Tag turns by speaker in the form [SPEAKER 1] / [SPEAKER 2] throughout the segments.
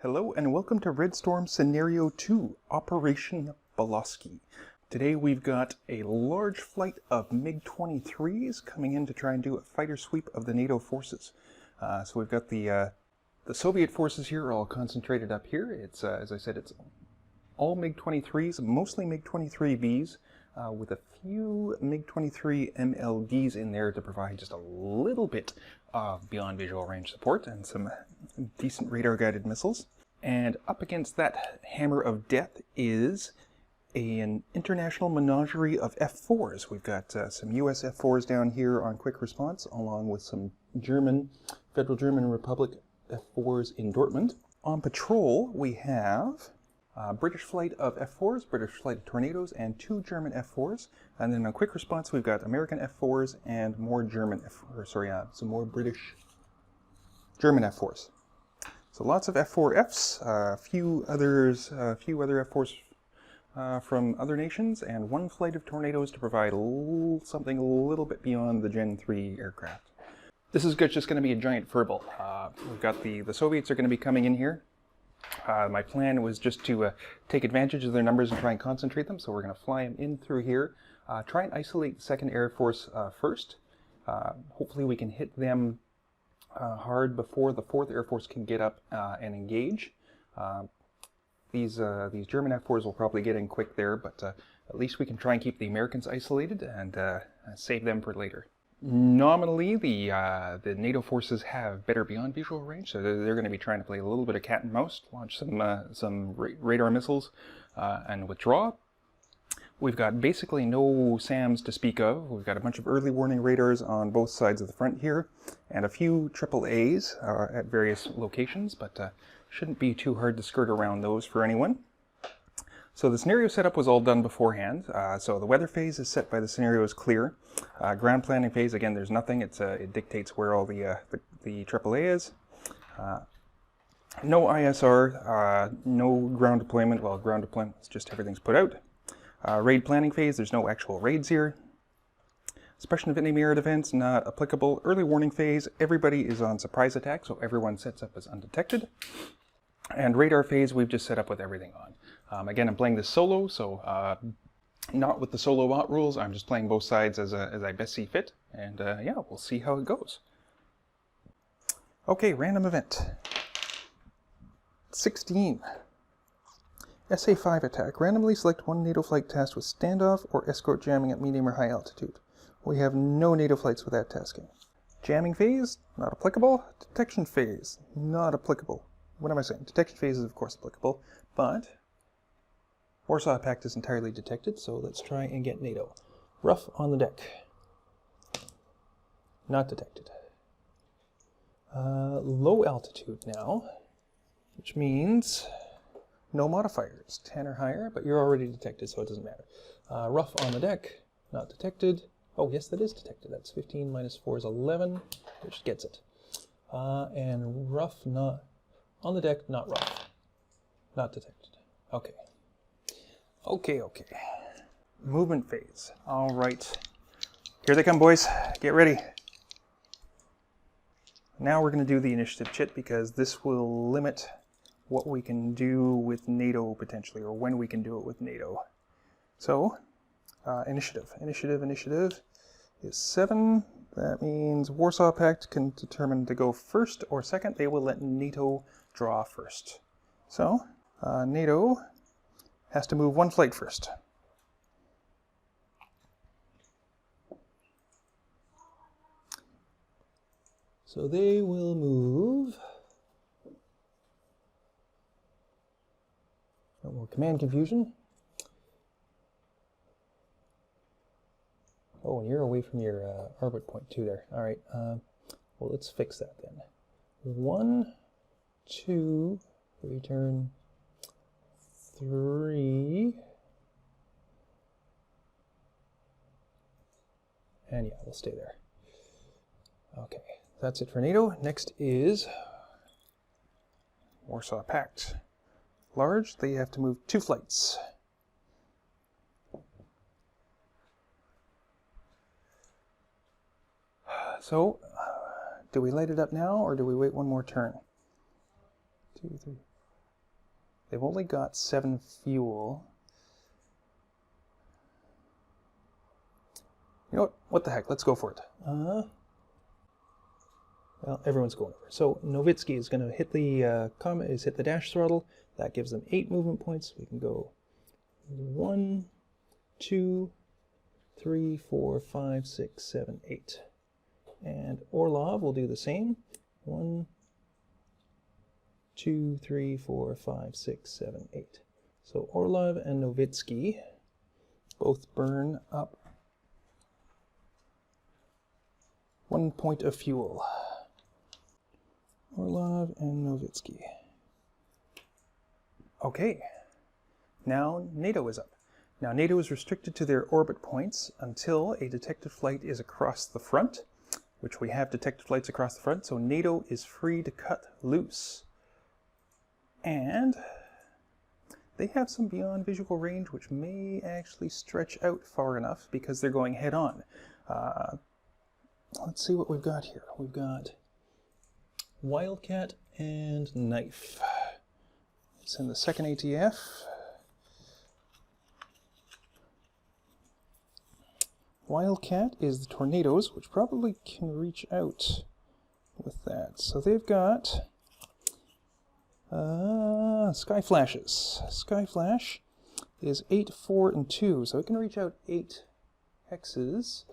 [SPEAKER 1] Hello and welcome to Red Storm Scenario 2, Operation Boloski. Today we've got a large flight of MiG-23s coming in to try and do a fighter sweep of the NATO forces. So we've got the Soviet forces here all concentrated up here. It's, as I said, it's all MiG-23s, mostly MiG-23Bs, with a few MiG-23 MLDs in there to provide just a little bit of beyond visual range support and some decent radar-guided missiles. And up against that hammer of death is an international menagerie of F-4s. We've got some US F-4s down here on quick response, along with some Federal German Republic F-4s in Dortmund. On patrol, we have British flight of F-4s, British flight of Tornadoes, and 2 German F-4s. And then on quick response, we've got American F-4s and more some more British German F-4s. So lots of F-4Fs, a few other F-4s from other nations, and 1 flight of Tornadoes to provide something a little bit beyond the Gen 3 aircraft. This is just going to be a giant furball. We've got the Soviets are going to be coming in here. My plan was just to take advantage of their numbers and try and concentrate them, so we're going to fly them in through here. Try and isolate the 2nd Air Force first. Hopefully we can hit them hard before the 4th Air Force can get up and engage. These German F-4s will probably get in quick there, but at least we can try and keep the Americans isolated and save them for later. Nominally, the NATO forces have better beyond visual range, so they're going to be trying to play a little bit of cat and mouse, launch some radar missiles, and withdraw. We've got basically no SAMs to speak of. We've got a bunch of early warning radars on both sides of the front here, and a few AAAs at various locations, but shouldn't be too hard to skirt around those for anyone. So the scenario setup was all done beforehand. So the weather phase is set by the scenario is clear. Ground planning phase, again, there's nothing. It dictates where all the AAA is. No ISR, no ground deployment. Well, ground deployment is just everything's put out. Raid planning phase, there's no actual raids here. Suppression of enemy air defense, not applicable. Early warning phase, everybody is on surprise attack, so everyone sets up as undetected. And radar phase, we've just set up with everything on. Again, I'm playing this solo, so not with the solo bot rules. I'm just playing both sides as I best see fit. And yeah, we'll see how it goes. Okay, random event. 16. SA-5 attack. Randomly select 1 NATO flight tasked with standoff or escort jamming at medium or high altitude. We have no NATO flights with that tasking. Jamming phase, not applicable. Detection phase, not applicable. What am I saying? Detection phase is of course applicable, but Warsaw Pact is entirely detected, so let's try and get NATO. Rough on the deck. Not detected. Low altitude now, which means no modifiers, 10 or higher, but you're already detected, so it doesn't matter. Rough on the deck, not detected. Oh, yes, that is detected. That's 15 minus 4 is 11, which gets it. And rough, not on the deck, not rough. Not detected. Okay. Okay. Movement phase. All right. Here they come, boys. Get ready. Now we're going to do the initiative chit, because this will limit what we can do with NATO potentially, or when we can do it with NATO. So, initiative is 7. That means Warsaw Pact can determine to go first or second. They will let NATO draw first. So, NATO has to move 1 flight first. So they will move. No more command confusion. Oh, and you're away from your orbit point too there. All right. Well, let's fix that then. 1, 2, return 3. And yeah, we'll stay there. Okay, that's it for NATO. Next is Warsaw Pact. Large, they have to move 2 flights. So, do we light it up now, or do we wait one more turn? 2, 3. They've only got 7 fuel. You know what the heck, let's go for it. Well, everyone's going over. So Novitsky is going to hit the hit the dash throttle. That gives them 8 movement points. We can go 1, 2, 3, 4, 5, 6, 7, 8. And Orlov will do the same. 1, 2, 3, 4, 5, 6, 7, 8. So Orlov and Novitsky both burn up 1 point of fuel. Orlov and Novitsky. Okay, now NATO is up. Now NATO is restricted to their orbit points until a detected flight is across the front, which we have detected flights across the front, so NATO is free to cut loose. And they have some beyond visual range, which may actually stretch out far enough because they're going head on. Let's see what we've got here. We've got Wildcat and Knife. It's in the second ATF. Wildcat is the Tornadoes, which probably can reach out with that. So they've got Sky Flashes. Sky Flash is 8, 4, and 2, so it can reach out 8 hexes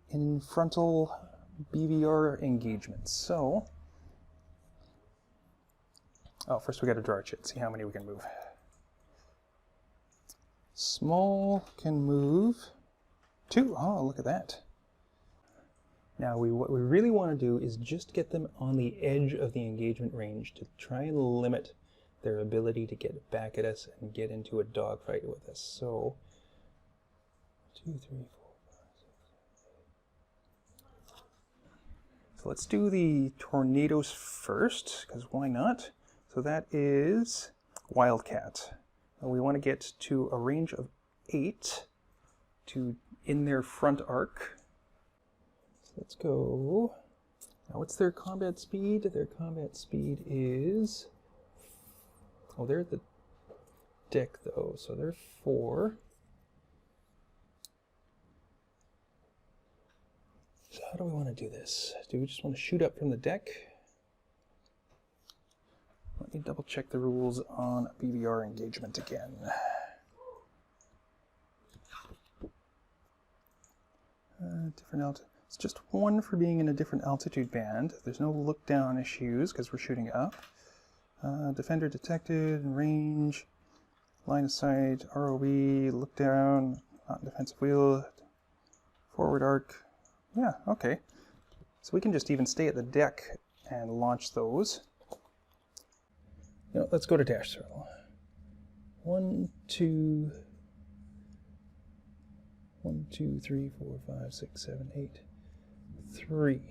[SPEAKER 1] in frontal BVR engagements. So, first we got to draw our chit, see how many we can move. Small can move 2. Oh, look at that. Now, what we really want to do is just get them on the edge of the engagement range to try and limit their ability to get back at us and get into a dogfight with us. So, 2, 3, 4, 5, 6, 7, 8. So let's do the Tornadoes first, because why not? So that is Wildcat. And we want to get to a range of 8 in their front arc. Let's go. Now, what's their combat speed? Their combat speed is... Oh, they're at the deck, though, so they're 4. So how do we want to do this? Do we just want to shoot up from the deck? Let me double check the rules on BVR engagement again. Different altitude. It's just 1 for being in a different altitude band. There's no look down issues because we're shooting up. Defender detected, range, line of sight, ROV, look down, not defensive wheel, forward arc. Yeah, okay. So we can just even stay at the deck and launch those. You know, let's go to dash throttle. 1, 2, 3, 4, 5, 6, 7, 8. 3.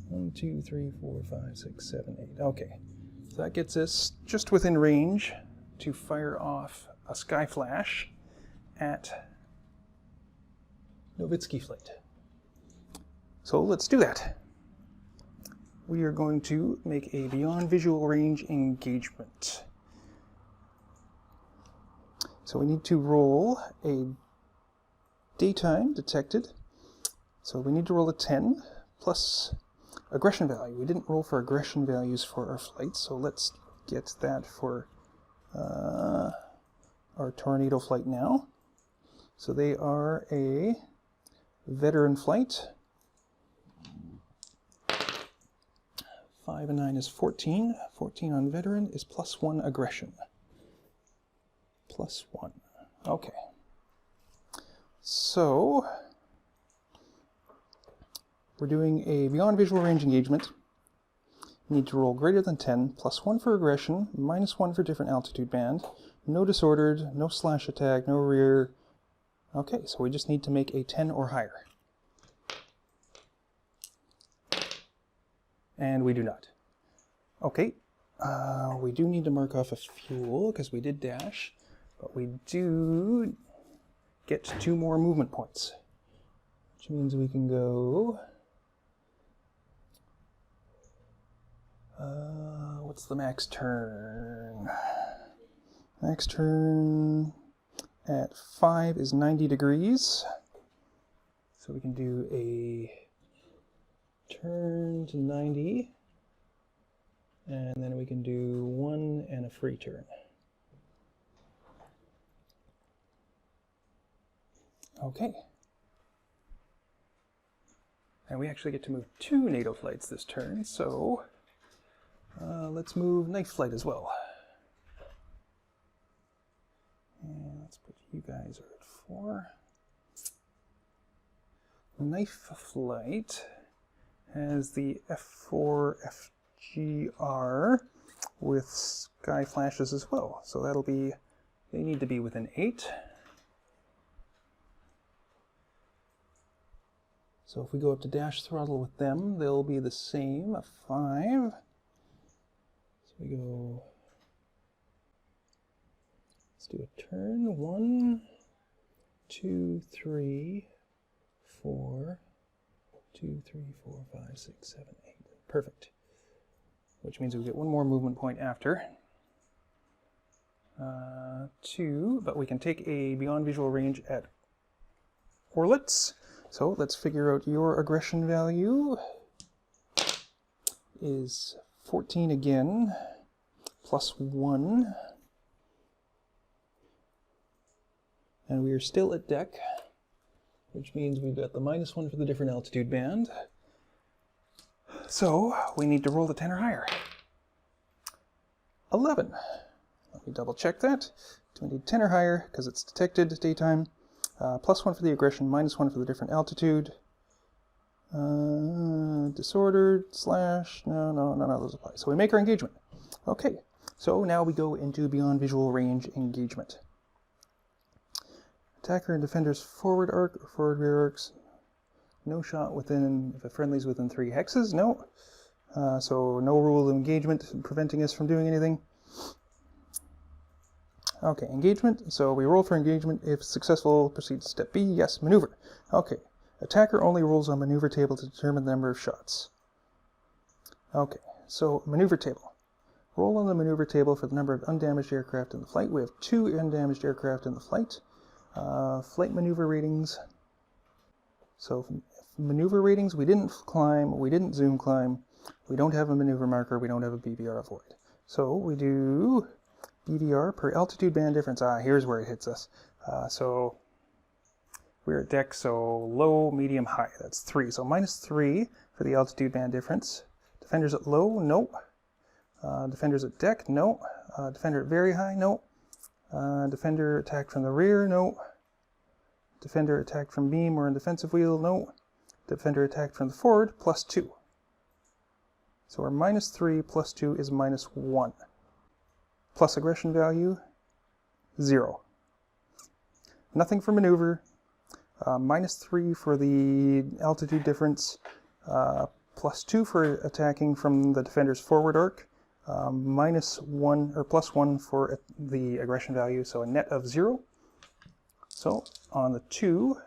[SPEAKER 1] 1, 2, 3, 4, 5, 6, 7, 8. Okay, so that gets us just within range to fire off a Sky Flash at Novitsky flight. So let's do that. We are going to make a beyond visual range engagement. So we need to roll a daytime detected. So we need to roll a 10 plus aggression value. We didn't roll for aggression values for our flight, so let's get that for our Tornado flight now. So they are a veteran flight. 5 and 9 is 14. 14 on veteran is +1 aggression. +1. Okay. So we're doing a beyond visual range engagement. You need to roll greater than 10, +1 for aggression, -1 for different altitude band, no disordered, no slash attack, no rear. Okay, so we just need to make a 10 or higher. And we do not. Okay, we do need to mark off a fuel because we did dash, but we do get 2 more movement points, which means we can go... what's the max turn? Max turn at 5 is 90 degrees. So we can do a turn to 90, and then we can do 1 and a free turn. Okay. And we actually get to move 2 NATO flights this turn, so let's move knife flight as well. And let's put you guys are at 4. Knife flight has the F4 FGR with sky flashes as well, so that'll be, they need to be within 8. So if we go up to dash throttle with them, they'll be the same, a 5. So we go, let's do a turn, 1, 2, 3, 4, 2, 3, 4, 5, 6, 7, 8. Perfect. Which means we get 1 more movement point after. 2, but we can take a beyond visual range at Orlitz. So let's figure out your aggression value is 14 again, plus 1. And we are still at deck, which means we've got the -1 for the different altitude band. So we need to roll the 10 or higher. 11. Let me double check that. Do we need 10 or higher because it's detected daytime? +1 for the aggression, -1 for the different altitude. Disordered, slash, no, those apply. So we make our engagement. Okay, so now we go into beyond visual range engagement. Attacker and defender's forward arc or forward rear arcs. No shot within, if a friendly's within 3 hexes, no. So no rule of engagement preventing us from doing anything. Okay, engagement. So we roll for engagement. If successful, proceed to step B. Yes, maneuver. Okay, attacker only rolls on maneuver table to determine the number of shots. Okay, so maneuver table. Roll on the maneuver table for the number of undamaged aircraft in the flight. We have 2 undamaged aircraft in the flight. Flight maneuver ratings. So maneuver ratings, we didn't climb, we didn't zoom climb, we don't have a maneuver marker, we don't have a BVR avoid. So we do BVR per altitude band difference. Here's where it hits us. So we're at deck, so low, medium, high. That's 3. So -3 for the altitude band difference. Defenders at low, no. Defenders at deck, no. Defender at very high, no. Defender attacked from the rear, no. Defender attacked from beam or in defensive wheel, no. Defender attacked from the forward, +2. So our -3 + 2 is -1. Plus aggression value, 0. Nothing for maneuver. -3 for the altitude difference. +2 for attacking from the defender's forward arc. -1 or +1 for the aggression value, so a net of 0. So on the 2,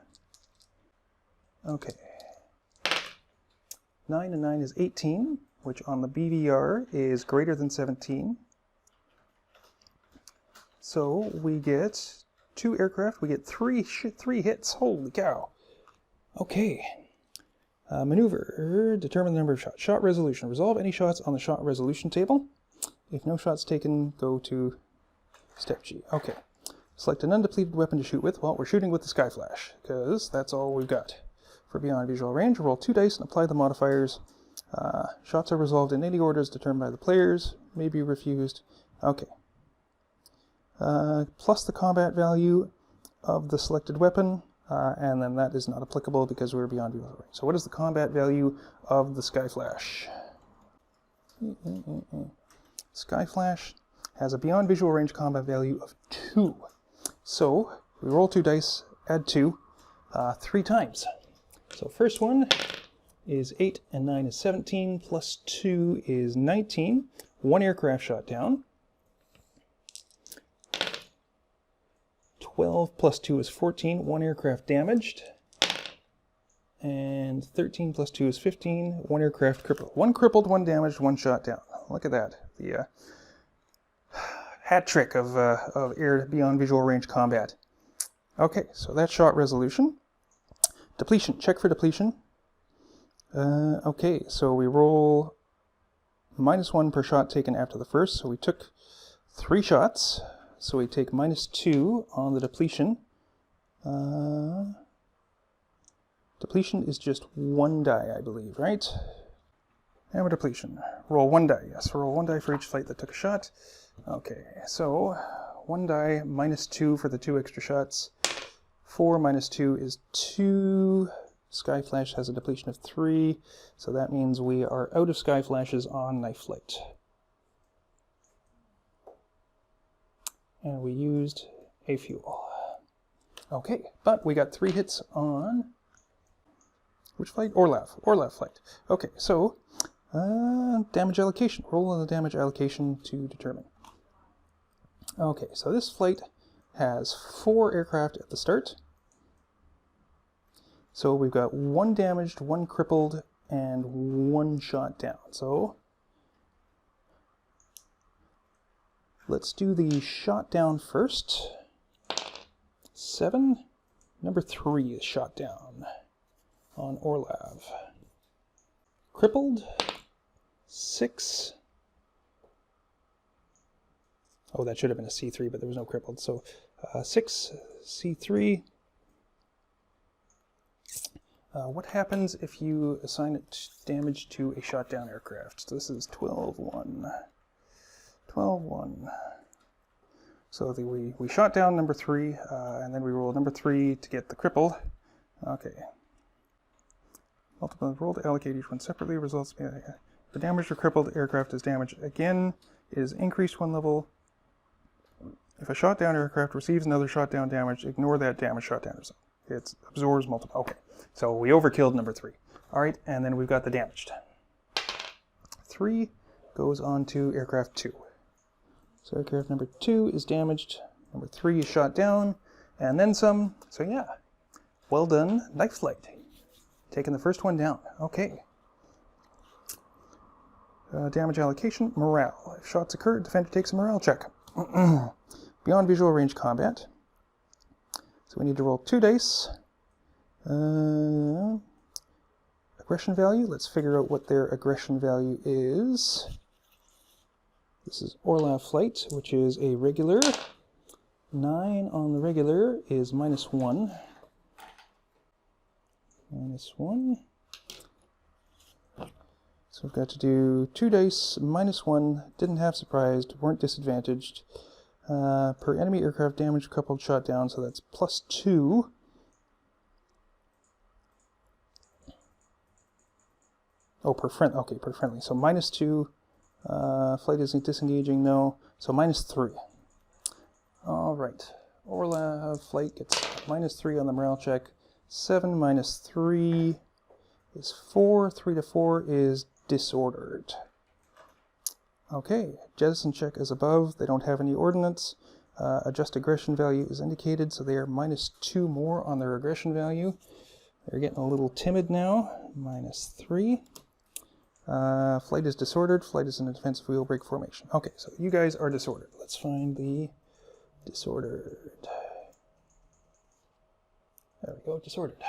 [SPEAKER 1] okay, 9 and 9 is 18, which on the BVR is greater than 17. So we get 2 aircraft, we get 3 hits, holy cow. Okay, maneuver, determine the number of shots. Shot resolution, resolve any shots on the shot resolution table. If no shots taken, go to step G. Okay, select an undepleted weapon to shoot with. Well, we're shooting with the Sky Flash, because that's all we've got. For beyond visual range, roll 2 dice and apply the modifiers. Shots are resolved in any orders determined by the players, may be refused. Okay. Plus the combat value of the selected weapon, and then that is not applicable because we're beyond visual range. So what is the combat value of the Sky Flash? Sky Flash has a beyond visual range combat value of 2. So we roll 2 dice, add 2, 3 times. So first one is 8 and 9 is 17, plus 2 is 19. 1 aircraft shot down. 12 plus 2 is 14, 1 aircraft damaged. And 13 plus 2 is 15, 1 aircraft crippled. 1 crippled, 1 damaged, 1 shot down. Look at that. the hat trick of air beyond visual range combat. Okay, so that's shot resolution. Depletion, check for depletion. Okay, so we roll -1 per shot taken after the first. So we took 3 shots, so we take -2 on the depletion. Depletion is just 1 die, I believe, right? And depletion. Roll 1 die, yes. Roll 1 die for each flight that took a shot. Okay, so 1 die -2 for the 2 extra shots. 4 minus 2 is 2. Sky Flash has a depletion of 3, so that means we are out of Sky Flashes on Knife Flight. And we used a fuel. Okay, but we got 3 hits on... which flight? Orlav flight. Okay, so damage allocation. Roll on the damage allocation to determine. Okay, so this flight has 4 aircraft at the start. So we've got 1 damaged, 1 crippled, and 1 shot down. So let's do the shot down first. 7. Number 3 is shot down on Orlav. Crippled, 6. Oh, that should have been a C3, but there was no crippled. So 6, C3. What happens if you assign it damage to a shot down aircraft? So this is 12-1. 12-1. So we shot down number 3, and then we roll number 3 to get the crippled. Okay. Multiple roll to allocate each one separately. Results. The damaged or crippled aircraft is damaged again. It is increased 1 level. If a shot down aircraft receives another shot down damage, ignore that damage shot down result. It absorbs multiple. Okay, so we overkilled number 3. All right, and then we've got the damaged. 3 goes on to aircraft 2. So aircraft number 2 is damaged. Number 3 is shot down, and then some. So yeah, well done, Knife Flight. Taking the first one down. Okay. Damage allocation, morale. If shots occur, defender takes a morale check. Beyond visual range combat. So we need to roll 2 dice. Aggression value. Let's figure out what their aggression value is. This is Orlav Flight, which is a regular. 9 on the regular is -1. -1. So we've got to do 2 dice, -1, didn't have surprised, weren't disadvantaged. Per enemy aircraft damage, coupled shot down, so that's +2. Oh, per friend. Okay, per friendly. So -2. Flight isn't disengaging, no. So -3. All right. Orlav Flight gets -3 on the morale check. 7 minus 3 is 4. 3 to 4 is disordered. Okay, jettison check is above. They don't have any ordnance. Adjust aggression value is indicated, so they are -2 more on their aggression value. They're getting a little timid now. -3. Flight is disordered. Flight is in a defensive wheel break formation. Okay, so you guys are disordered. Let's find the disordered. There we go, disordered.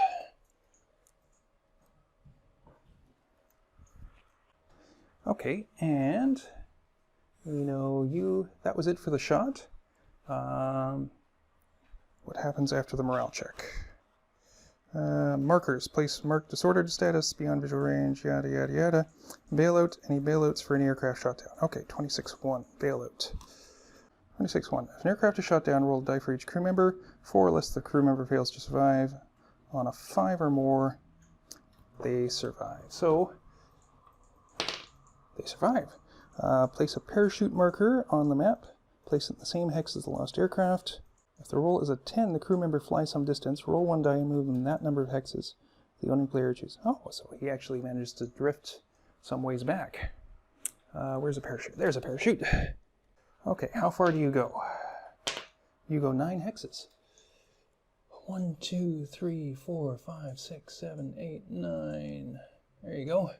[SPEAKER 1] Okay, and we know you, that was it for the shot. What happens after the morale check? Markers, place mark disordered status beyond visual range, yada yada yada. Bailout, any bailouts for any aircraft shot down. Okay, 26-1, bailout. 26-1. If an aircraft is shot down, roll a die for each crew member. 4 less the crew member fails to survive. On a 5 or more, they survive. So, they survive. Place a parachute marker on the map. Place it in the same hex as the lost aircraft. If the roll is a 10, the crew member flies some distance. Roll 1 die and move them that number of hexes. The owning player chooses. Oh, so he actually managed to drift some ways back. Where's a parachute? There's a parachute. Okay, how far do you go? You go 9 hexes. 1, 2, 3, 4, 5, 6, 7, 8, 9. There you go.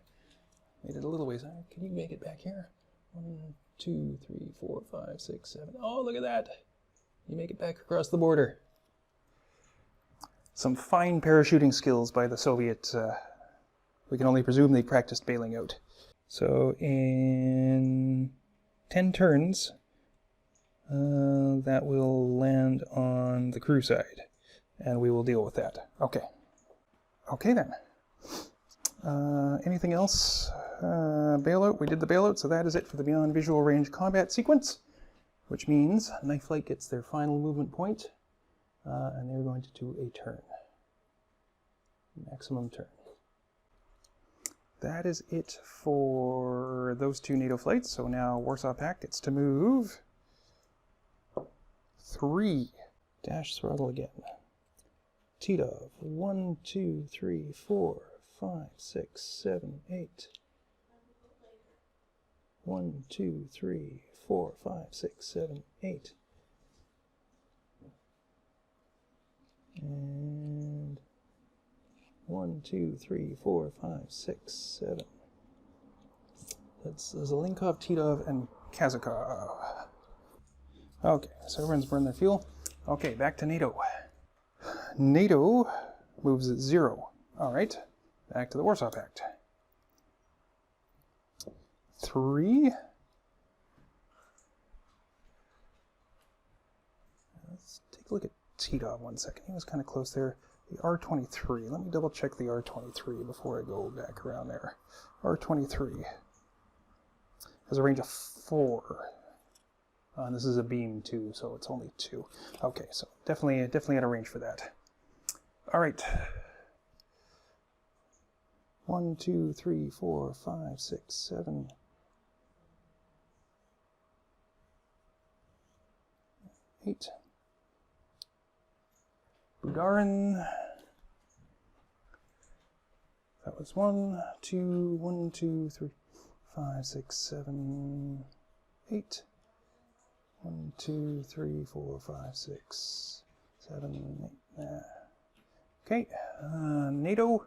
[SPEAKER 1] Made it a little ways. Can you make it back here? 1, 2, 3, 4, 5, 6, 7. Oh, look at that. You make it back across the border. Some fine parachuting skills by the Soviets. We can only presume they practiced bailing out. So in 10 turns, that will land on the crew side, and we will deal with that. Okay. Okay then. Anything else? Bailout. We did the bailout, so that is it for the Beyond Visual Range combat sequence, which means Knife Flight gets their final movement point, and they're going to do a turn. Maximum turn. That is it for those two NATO flights. So now Warsaw Pact gets to move 3. Dash throttle again. Titov. 1, 2, 3, 4, 5, 6, 7, 8. 1, 2, 3, 4, 5, 6, 7, 8. And 1, 2, 3, 4, 5, 6, 7. That's Zelenkov, Titov, and Kazakov. Okay, so everyone's burned their fuel. Okay, back to NATO. NATO moves at 0. All right, back to the Warsaw Pact. 3. Let's take a look at Titov 1 second. He was kind of close there. The R-23. Let me double check the R-23 before I go back around there. R-23 has a range of 4. And this is a beam too, so it's only 2. Okay, so definitely at a range for that. All right. 1, 2, 3, 4, 5, 6, 7. 8. Budarin. That was 1, 2, 3, 5, 6, 7, 8. 1, 2, 3, 4, 5, 6, 7, 8. Okay, NATO.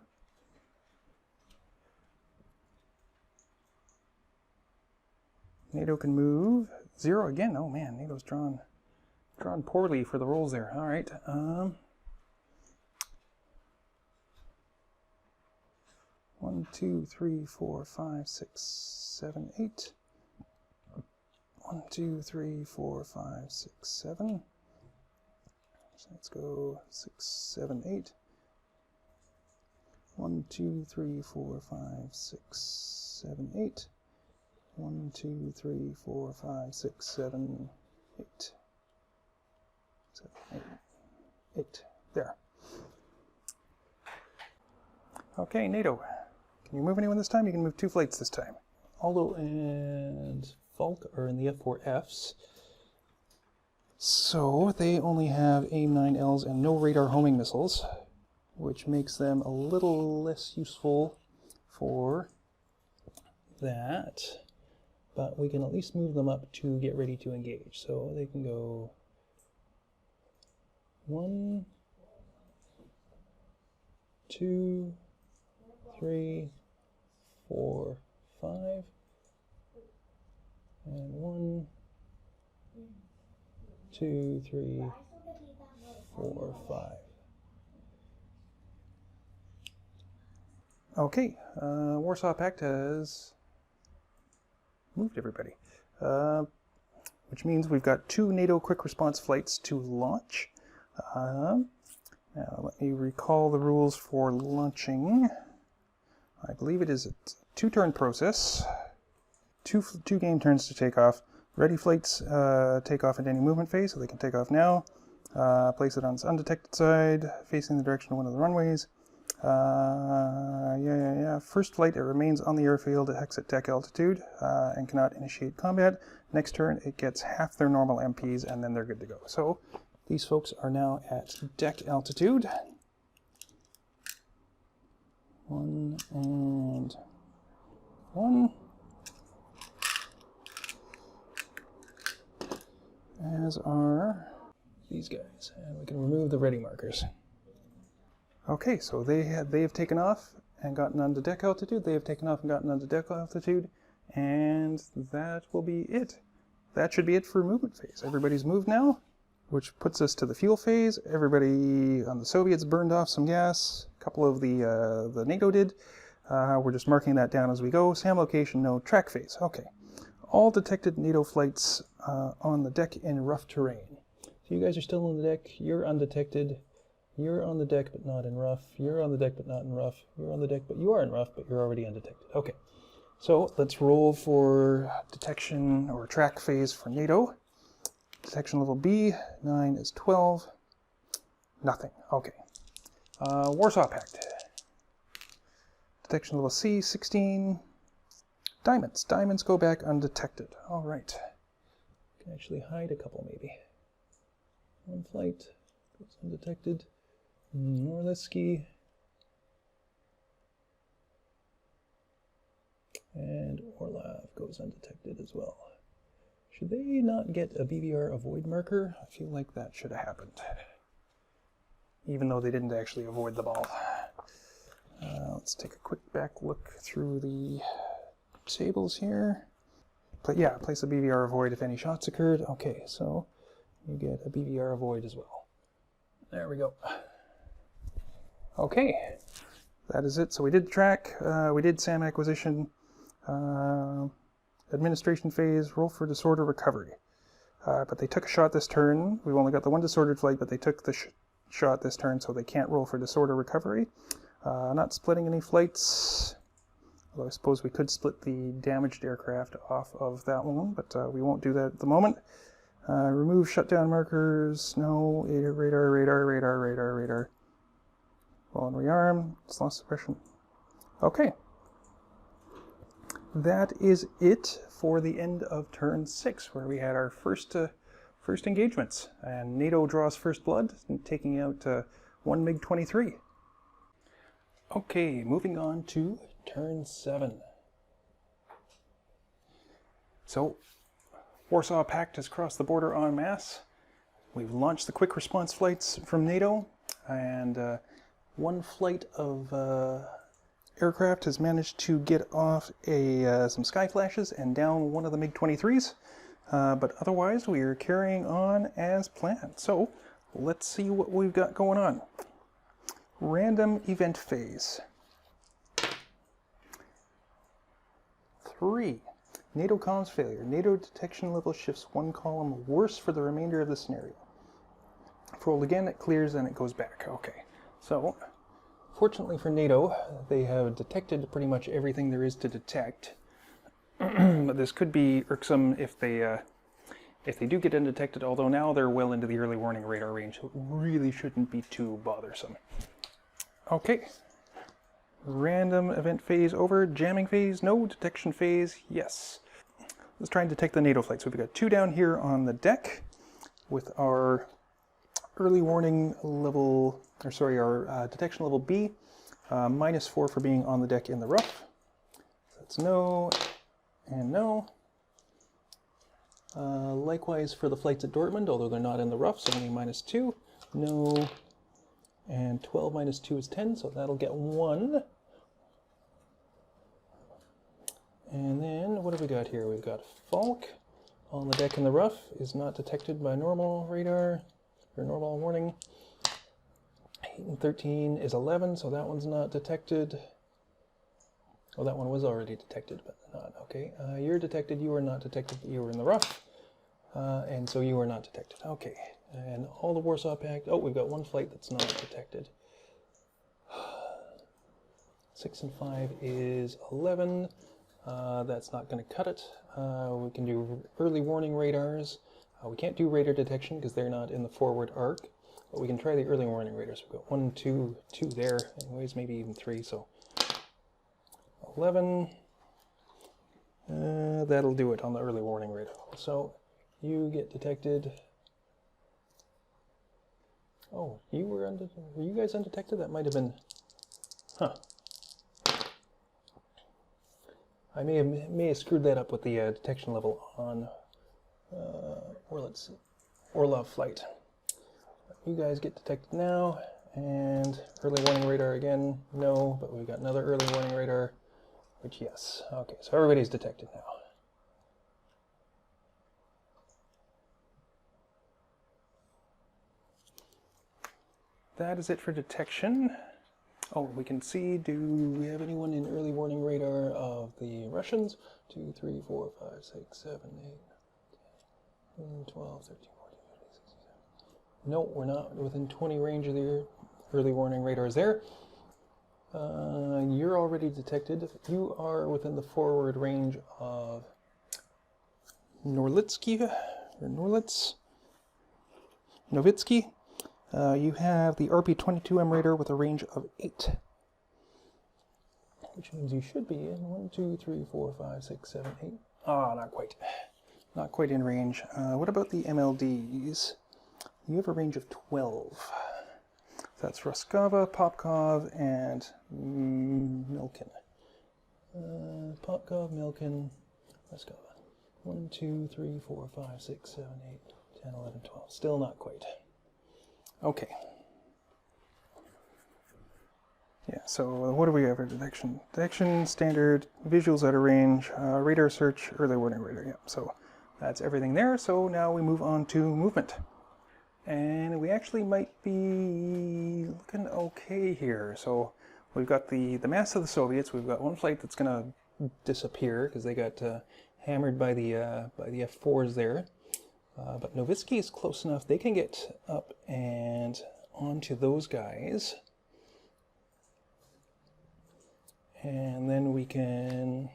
[SPEAKER 1] NATO can move 0 again. Oh man, NATO's drawn poorly for the rolls there. All right. 1, 2, 3, 4, 5, 6, 7, 8. 1, 2, 3, 4, 5, 6, 7. So let's go 6, 7, 8. 1, 2, 3, 4, 5, 6, 7, 8. 1, 2, 3, 4, 5, 6, 7, 8. 7, 8. 8. There. Okay, NATO. Can you move anyone this time? You can move 2 flights this time. Aldo and Falk are in the F4Fs. So they only have AIM-9Ls and no radar homing missiles, which makes them a little less useful for that. But we can at least move them up to get ready to engage. So they can go 1, 2, 3, 4, 5, and 1, 2, 3, 4, 5. Okay, Warsaw Pact has moved everybody, which means we've got 2 NATO quick response flights to launch. Now let me recall the rules for launching. I believe it is a 2-turn process, 2 game turns to take off. Ready flights take off at any movement phase, so they can take off now. Place it on its undetected side, facing the direction of one of the runways. First flight, it remains on the airfield at exit deck altitude and cannot initiate combat. Next turn, it gets half their normal MPs, and then they're good to go. So these folks are now at deck altitude. 1 and 1. As are these guys. And we can remove the ready markers. Okay, so they have taken off and gotten onto deck altitude. They have taken off and gotten onto deck altitude. And that will be it. That should be it for movement phase. Everybody's moved now, which puts us to the fuel phase. Everybody on the Soviets burned off some gas. A couple of the NATO did. We're just marking that down as we go. SAM location, no. Track phase. Okay. All detected NATO flights on the deck in rough terrain. So you guys are still on the deck. You're undetected. You're on the deck but not in rough. You're on the deck but not in rough. You're on the deck but you are in rough, but you're already undetected. Okay. So let's roll for detection or track phase for NATO. Detection level B, 9 is 12. Nothing. Okay. Warsaw Pact. Detection level C, 16. Diamonds. Diamonds go back undetected. All right. Can actually hide a couple maybe. One flight goes undetected. Boloski. And Orlov goes undetected as well. Should they not get a BVR avoid marker? I feel like that should have happened. Even though they didn't actually avoid the ball. Let's take a quick back look through the tables here. Yeah, place a BVR avoid if any shots occurred. Okay, so you get a BVR avoid as well. There we go. Okay, that is it. So we did track, we did SAM acquisition, administration phase, roll for disorder recovery. But they took a shot this turn. We've only got the one disordered flight, but they took the shot this turn, so they can't roll for disorder recovery. Not splitting any flights, although I suppose we could split the damaged aircraft off of that one, but we won't do that at the moment. Remove shutdown markers, no, radar, radar, radar, radar, radar. Roll and rearm, loss suppression. Okay. That is it for the end of turn 6, where we had our first engagements. And NATO draws first blood, taking out one MiG-23. Okay, moving on to turn 7. So, Warsaw Pact has crossed the border en masse. We've launched the quick response flights from NATO, and one flight of aircraft has managed to get off some sky flashes and down one of the MiG-23s, but otherwise we are carrying on as planned. So let's see what we've got going on. Random event phase. 3. NATO comms failure. NATO detection level shifts one column worse for the remainder of the scenario. If rolled again, it clears and it goes back. Okay, so fortunately for NATO, they have detected pretty much everything there is to detect. But this could be irksome if they do get undetected, although now they're well into the early warning radar range, so it really shouldn't be too bothersome. Okay. Random event phase over. Jamming phase, no. Detection phase, yes. Let's try and detect the NATO flight. So we've got 2 down here on the deck with our early warning level, or sorry, our detection level B, -4 for being on the deck in the rough. So that's no and no. Likewise for the flights at Dortmund, although they're not in the rough, so only -2. No. And 12 minus 2 is 10, so that'll get 1. And then, what have we got here? We've got Falk on the deck in the rough, is not detected by normal radar, or normal warning. 8 and 13 is 11, so that one's not detected. Oh, that one was already detected, but not. Okay, you're detected, you are not detected, you were in the rough. And so you are not detected. Okay, and all the Warsaw Pact. Oh, we've got one flight that's not detected. 6 and 5 is 11. That's not going to cut it. We can do early warning radars. We can't do radar detection because they're not in the forward arc, but we can try the early warning radars. We've got 1, 2, 2 there, anyways, maybe even 3. So 11. That'll do it on the early warning radar. So you get detected. Oh, were you guys undetected? That might have been, huh. I may have screwed that up with the detection level on, or let's see, Orlov flight. You guys get detected now, and early warning radar again, no, but we've got another early warning radar. which yes. Okay, so everybody's detected now. That is it for detection. Oh, we can see, do we have anyone in early warning radar of the Russians? 2, 3, 4, 5, 6, 7, 8, 10, 12, 13, 14, 15, 16, 17. No, we're not within 20 range of the early warning radars there. You're already detected. You are within the forward range of Norlitsky, or Norlitz, Novitsky. You have the RP-22M radar with a range of 8, which means you should be in 1, 2, 3, 4, 5, 6, 7, 8. Ah, not quite. Not quite in range. What about the MLDs? You have a range of 12. That's Roskava, Popkov, and Milken. Popkov, Milken, Roskava. 1, 2, 3, 4, 5, 6, 7, 8, 10, 11, 12. Still not quite. Okay. Yeah, so what do we have for detection? Detection, standard, visuals out of range, radar search, early warning radar. Yeah, so that's everything there. So now we move on to movement. And we actually might be looking okay here. So we've got the mass of the Soviets. We've got one flight that's going to disappear because they got hammered by the F-4s there. But Novitsky is close enough. They can get up and onto those guys. And then we can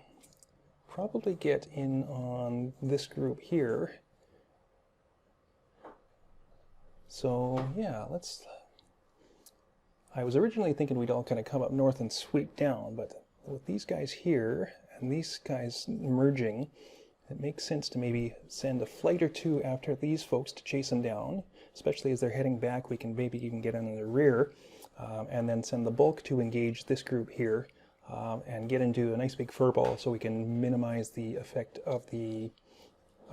[SPEAKER 1] probably get in on this group here. So yeah, I was originally thinking we'd all kind of come up north and sweep down, but with these guys here and these guys merging, it makes sense to maybe send a flight or two after these folks to chase them down, especially as they're heading back. We can maybe even get in the rear, and then send the bulk to engage this group here, and get into a nice big furball so we can minimize the effect of the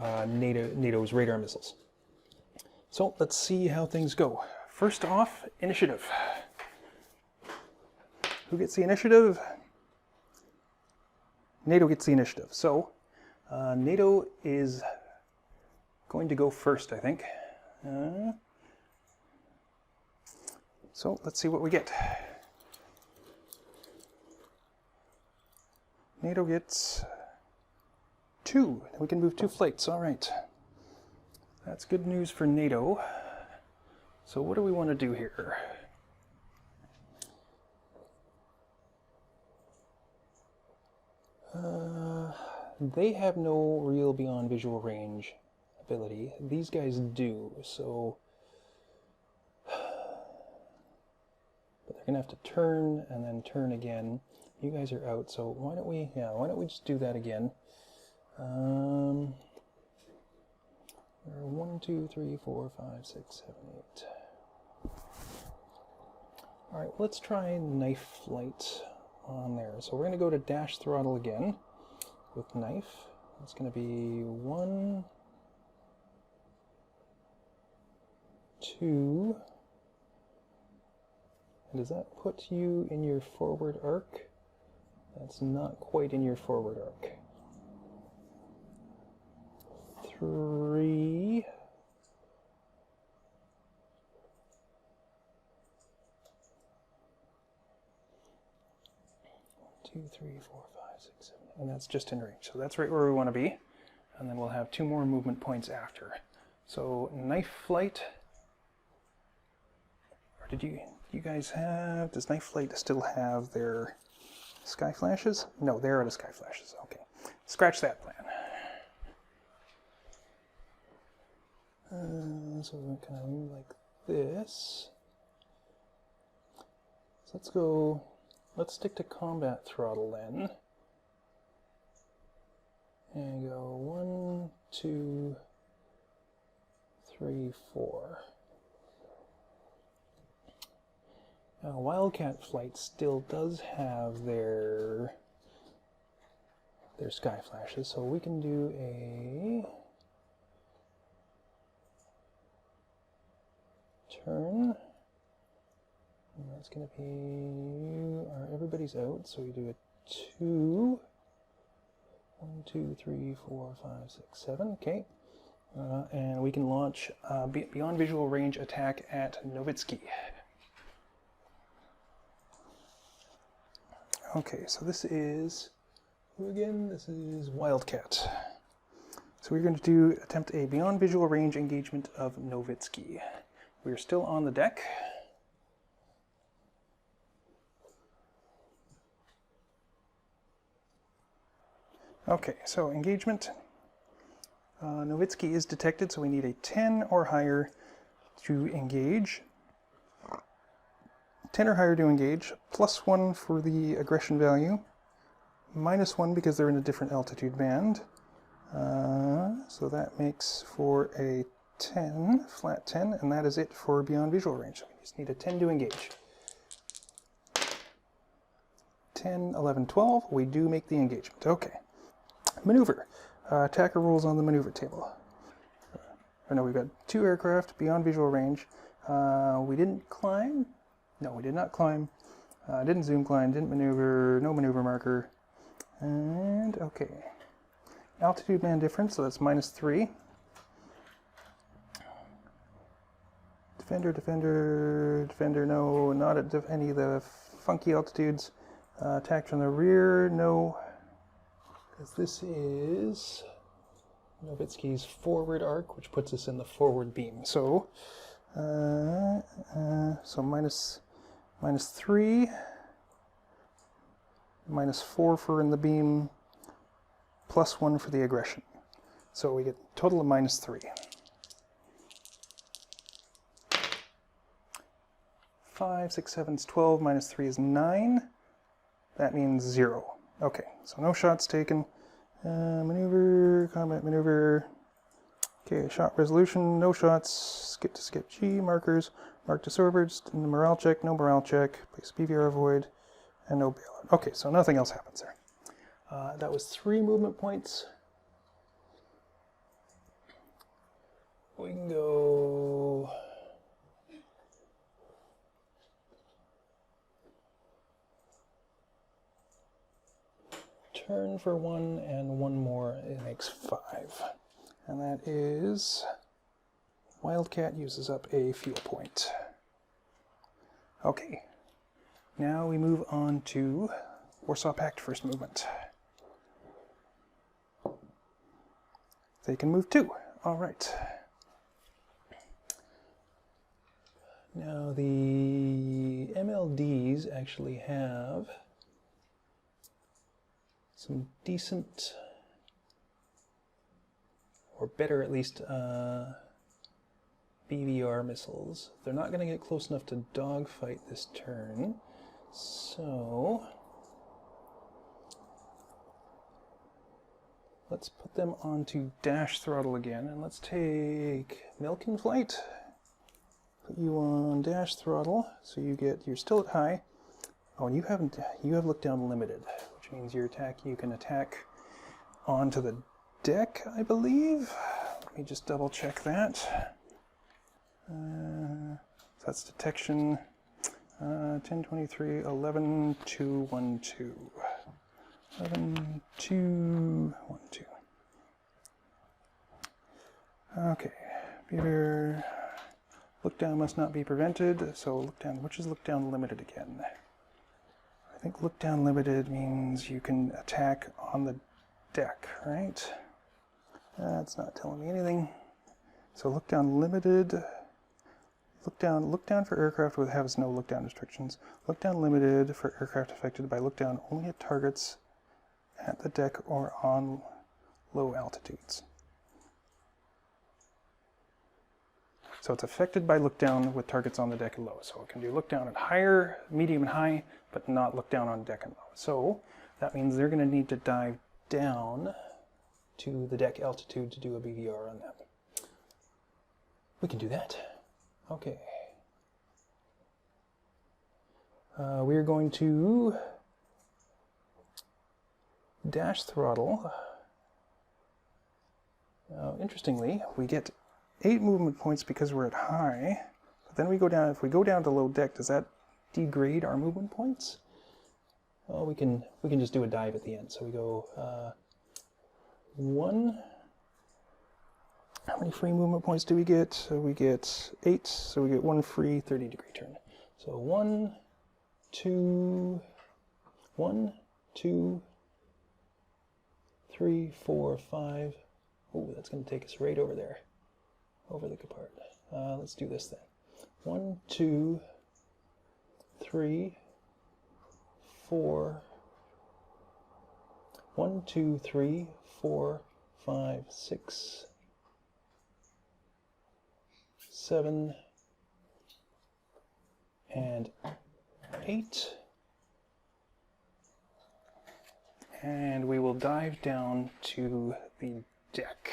[SPEAKER 1] NATO's radar missiles. So let's see how things go. First off, initiative. Who gets the initiative? NATO gets the initiative. So NATO is going to go first, I think. So let's see what we get. NATO gets 2. We can move 2 flights. All right. That's good news for NATO. So what do we want to do here? They have no real beyond visual range ability. These guys do, so... But they're going to have to turn and then turn again. You guys are out, so why don't we just do that again? 1, 2, 3, 4, 5, 6, 7, 8. All right, let's try knife flight on there. So we're going to go to dash throttle again with knife. It's going to be 1, 2. And does that put you in your forward arc? That's not quite in your forward arc. 3. 2, 3, 4, 5, 6, 7, and that's just in range. So that's right where we want to be. And then we'll have 2 more movement points after. So knife flight. Or did you guys have? Does knife flight still have their sky flashes? No, they're out of sky flashes. Okay, scratch that plan. So we're going to kind of move like this. So let's stick to combat throttle then. And go 1, 2, 3, 4. Now Wildcat flight still does have their sky flashes, so we can do a turn. And that's going to be everybody's out, so we do a 2. 1, 2, 3, 4, 5, 6, 7. Okay. And we can launch beyond visual range attack at Novitsky. Okay, so this is, who again? This is Wildcat. So we're going to attempt a beyond visual range engagement of Novitsky. We're still on the deck. Okay, so engagement. Novitsky is detected, so we need a 10 or higher to engage. 10 or higher to engage, +1 for the aggression value, -1 because they're in a different altitude band. So that makes for a 10, flat 10, and that is it for beyond visual range. So we just need a 10 to engage. 10, 11, 12, we do make the engagement. Okay. Maneuver. Attacker rules on the maneuver table. Or no, we've got 2 aircraft beyond visual range. We didn't climb. No, we did not climb. Didn't zoom climb, didn't maneuver, no maneuver marker. And, okay. Altitude band difference, so that's -3. Defender, defender, defender, no, not at any of the funky altitudes. Attack from the rear, no. Because this is Novitsky's forward arc, which puts us in the forward beam. So, minus 3, -4 for in the beam, +1 for the aggression. So we get a total of -3. 5, 6, 7 is 12, -3 is 9. That means 0. Okay, so no shots taken. Maneuver, combat maneuver. Okay, shot resolution, no shots. Skip to skip G, markers. Mark to starboard, in the morale check, no morale check. Place BVR void, and no bailout. Okay, so nothing else happens there. That was 3 movement points. We can go... turn for 1 and 1 more, it makes 5. And that is... Wildcat uses up a fuel point. Okay, now we move on to Warsaw Pact first movement. They can move too. All right. Now the MLDs actually have some decent, or better at least, BVR missiles. They're not going to get close enough to dogfight this turn, so let's put them onto dash throttle again, and let's take Milk in Flight. Put you on dash throttle, so you're still at high. Oh, and you have look down limited, which means you can attack onto the deck, I believe. Let me just double check that. So that's detection. 10, 23, 11, 2, 1, 2. 11, 2, 1, 2. Okay, behavior. Look down must not be prevented, so look down, which is look down limited again? I think look down limited means you can attack on the deck, right? That's not telling me anything. So look down limited. Look down for aircraft with has no look down restrictions. Look down limited for aircraft affected by look down only at targets at the deck or on low altitudes. So it's affected by look down with targets on the deck and low. So it can do look down at higher, medium, and high, but not look down on deck and low. So that means they're going to need to dive down to the deck altitude to do a BVR on them. We can do that. Okay. We're going to dash throttle. Interestingly, we get 8 movement points because we're at high, but then we go down, if we go down to low deck, does that degrade our movement points? Oh, we can just do a dive at the end. So we go 1. How many free movement points do we get? So we get 8. So we get 1 free 30-degree turn. So 1, 2, 1, 2, 3, 4, 5. Oh, that's going to take us right over there, over the part. Let's do this then. 1, 2, 3, 4. 1, 2, 3, 4, 5, 6, 7, and 8. And we will dive down to the deck.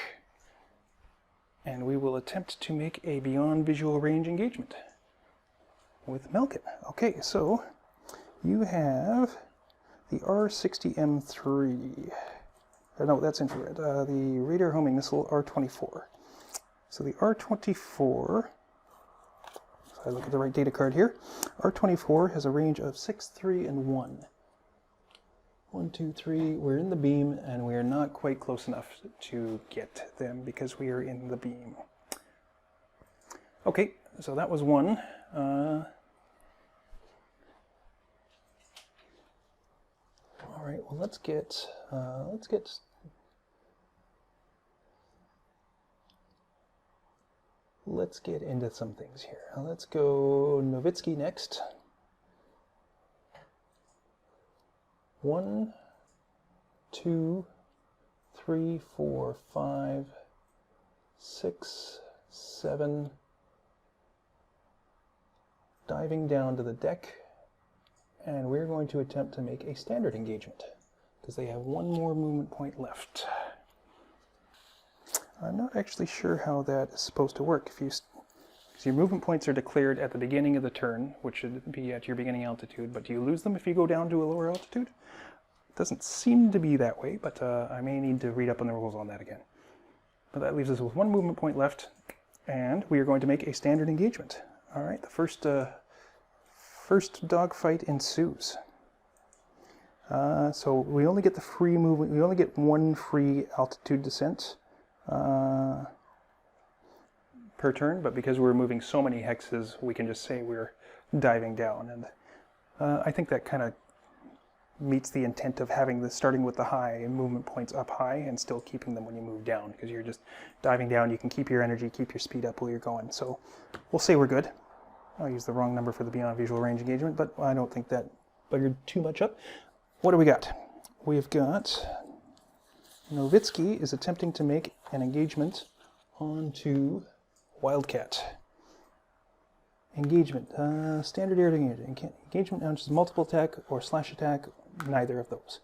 [SPEAKER 1] And we will attempt to make a beyond visual range engagement with Melkin. Okay, so you have the R60M3. No, that's infrared. The radar homing missile R24. So the R24, if I look at the right data card here, R24 has a range of 6, 3, and 1. 1, 2, 3, we're in the beam, and we are not quite close enough to get them because we are in the beam. Okay, so that was 1. All right, well let's get into some things here. Let's go Nowitzki next. 1, 2, 3, 4, 5, 6, 7. Diving down to the deck, and we're going to attempt to make a standard engagement because they have 1 more movement point left. I'm not actually sure how that is supposed to work. Because your movement points are declared at the beginning of the turn, which should be at your beginning altitude, but do you lose them if you go down to a lower altitude? It doesn't seem to be that way, but I may need to read up on the rules on that again. But that leaves us with 1 movement point left, and we are going to make a standard engagement. All right, the first dogfight ensues. So we only get the free movement. We only get 1 free altitude descent per turn, but because we're moving so many hexes, we can just say we're diving down, and I think that kind of meets the intent of having the starting with the high movement points up high and still keeping them when you move down, because you're just diving down. You can keep your energy, keep your speed up while you're going. So we'll say we're good. I'll use the wrong number for the beyond visual range engagement, but I don't think that buggered too much up. What do we got? We've got Nowitzki is attempting to make an engagement onto Wildcat. Engagement. Standard air engagement. Engagement launches multiple attack or slash attack. Neither of those.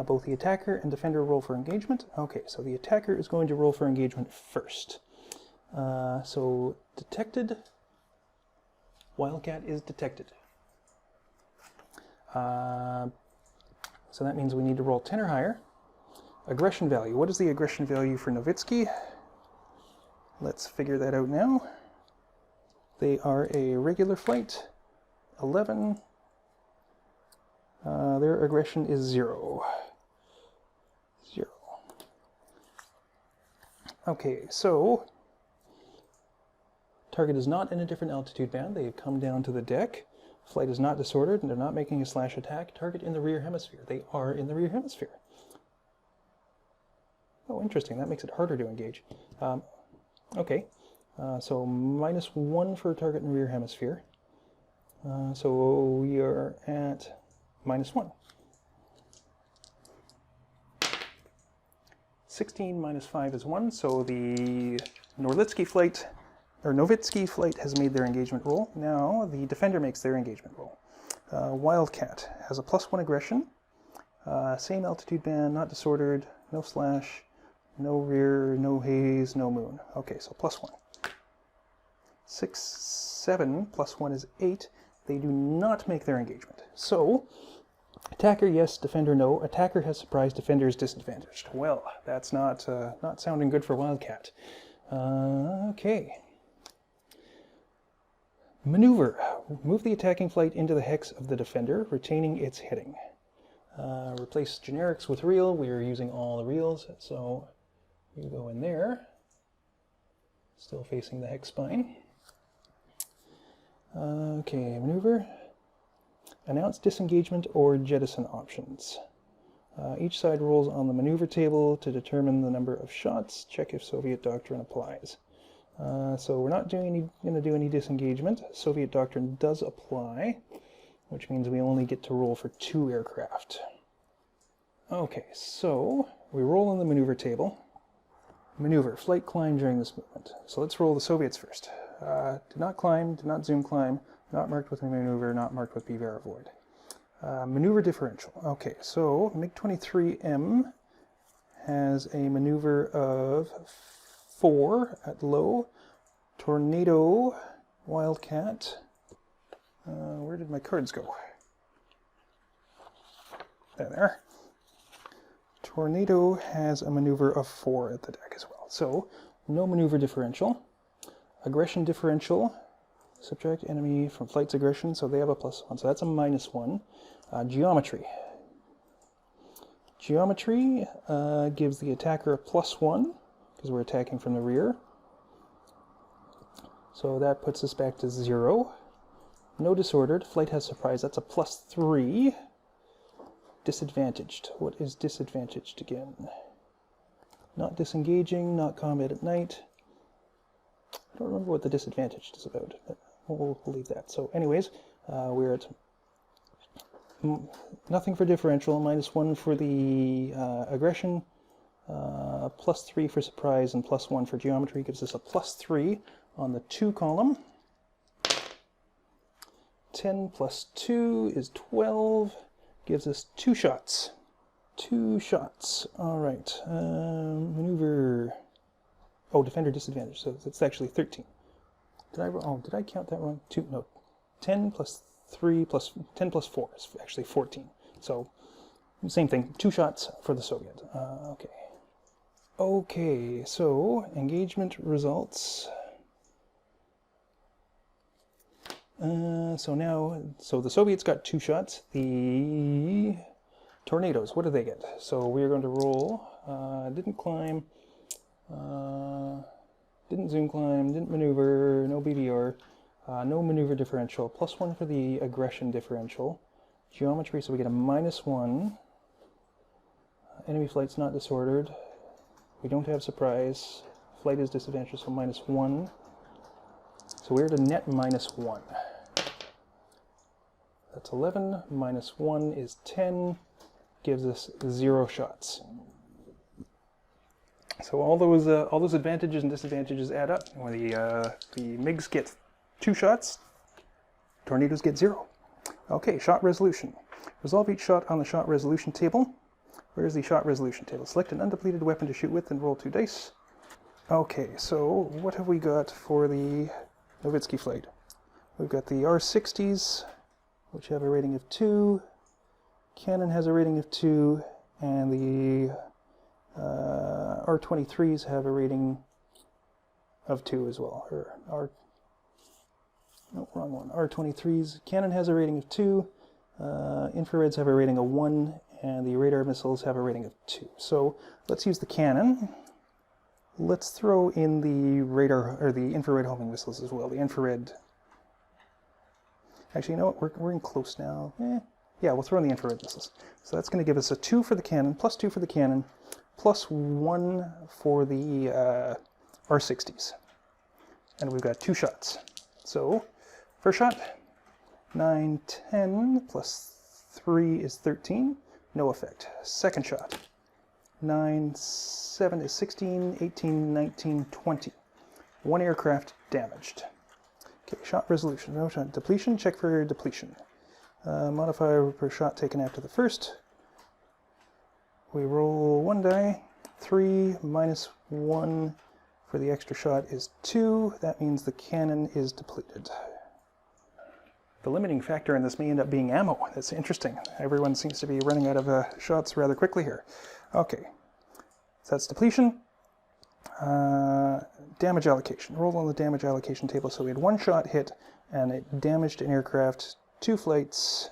[SPEAKER 1] Both the attacker and defender roll for engagement. Okay, so the attacker is going to roll for engagement first. So detected. Wildcat is detected. So that means we need to roll 10 or higher. Aggression value. What is the aggression value for Nowitzki? Let's figure that out now. They are a regular flight. 11. Their aggression is 0. 0. Okay, so target is not in a different altitude band. They have come down to the deck. Flight is not disordered, and they're not making a slash attack. Target in the rear hemisphere. They are in the rear hemisphere. Oh, interesting. That makes it harder to engage. Okay, so -1 for target in rear hemisphere. So we are at -1. 16 minus 5 is 1, so the Nowitzki flight has made their engagement roll. Now the defender makes their engagement roll. Wildcat has a +1 aggression, same altitude band, not disordered, no slash, no rear, no haze, no moon. Okay, so +1. 6, 7 plus 1 is 8. They do not make their engagement. So, attacker yes, defender no. Attacker has surprise, defender is disadvantaged. Well, that's not sounding good for Wildcat. Okay. Maneuver. Move the attacking flight into the hex of the defender, retaining its heading. Replace generics with real. We are using all the reals, so you go in there. Still facing the hex spine. Okay, maneuver. Announce disengagement or jettison options. Each side rolls on the maneuver table to determine the number of shots. Check if Soviet doctrine applies. So we're not going to do any disengagement. Soviet doctrine does apply, which means we only get to roll for 2 aircraft. Okay, so we roll on the maneuver table. Maneuver, flight climb during this movement. So let's roll the Soviets first. Do not climb, do not zoom climb, not marked with a maneuver, not marked with BVAR avoid. Maneuver differential. Okay, so MiG-23M has a maneuver of 4 at low. Tornado, Wildcat. Where did my cards go? There. Tornado has a maneuver of 4 at the deck as well. So, no maneuver differential. Aggression differential. Subtract enemy from flight's aggression, so they have a +1. So that's a -1. Geometry. Geometry gives the attacker a +1, because we're attacking from the rear. So that puts us back to 0. No disordered. Flight has surprise. That's a +3. Disadvantaged. What is disadvantaged again? Not disengaging, not combat at night. I don't remember what the disadvantaged is about, but we'll leave that. So anyways, we're at nothing for differential, -1 for the aggression, +3 for surprise, and +1 for geometry gives us a +3 on the 2 column. 10 + 2 is 12, gives us 2 shots. 2 shots. All right. Maneuver. Oh, defender disadvantage. So it's actually 13. Did I count that wrong? 2. No. 10 + 3 + 10 + 4 is actually 14. So same thing. 2 shots for the Soviet. Okay. Okay. So engagement results. So the Soviets got 2 shots. The Tornadoes, what do they get? So we're going to roll. Didn't climb. Didn't zoom climb. Didn't maneuver. No BDR. No maneuver differential. +1 for the aggression differential. Geometry, so we get a -1. Enemy flight's not disordered. We don't have surprise. Flight is disadvantaged, so -1. So we're at a net -1. That's 11. -1 is 10. Gives us 0 shots. So all those advantages and disadvantages add up. When the MiGs get 2 shots, Tornadoes get 0. Okay, shot resolution. Resolve each shot on the shot resolution table. Where's the shot resolution table? Select an undepleted weapon to shoot with and roll 2 dice. Okay, so what have we got for the Nowitzki flight? We've got the R-60s, which have a rating of 2. Cannon has a rating of 2, and the R-23s have a rating of 2 as well. No, wrong one. R-23s. Cannon has a rating of 2. Infrareds have a rating of 1, and the radar missiles have a rating of 2. So let's use the cannon. Let's throw in the radar or the infrared homing missiles as well. The infrared. Actually, you know what? We're in close now. Yeah, we'll throw in the infrared missiles. So that's going to give us a 2 for the cannon, +2 for the cannon, +1 for the R-60s. And we've got 2 shots. So, first shot, 9, 10, +3 is 13. No effect. Second shot, 9, 7 is 16, 18, 19, 20. 1 aircraft damaged. Okay, shot resolution. No shot. Depletion, check for depletion. Modifier per shot taken after the first. We roll 1 die. 3 -1 for the extra shot is 2. That means the cannon is depleted. The limiting factor in this may end up being ammo. That's interesting. Everyone seems to be running out of shots rather quickly here. Okay, so that's depletion. Damage allocation. Roll on the damage allocation table. So we had 1 shot hit, and it damaged an aircraft, 2 flights,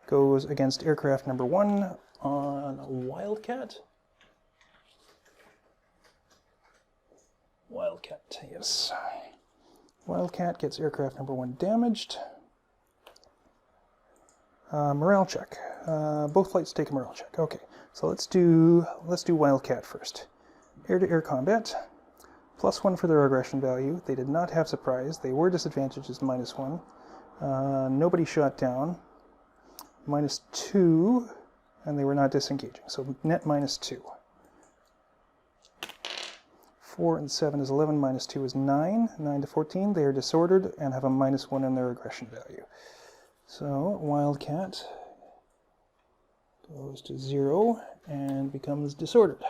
[SPEAKER 1] goes against aircraft number 1 on Wildcat. Wildcat, yes. Wildcat gets aircraft number 1 damaged. Morale check. Both flights take a morale check. Okay, so let's do Wildcat first. Air-to-air combat. +1 for their aggression value. They did not have surprise. They were disadvantaged as -1. Nobody shot down. -2, and they were not disengaging. So net -2. 4 and 7 is 11, -2 is 9. 9 to 14, they are disordered and have a -1 in their aggression value. So Wildcat goes to 0 and becomes disordered.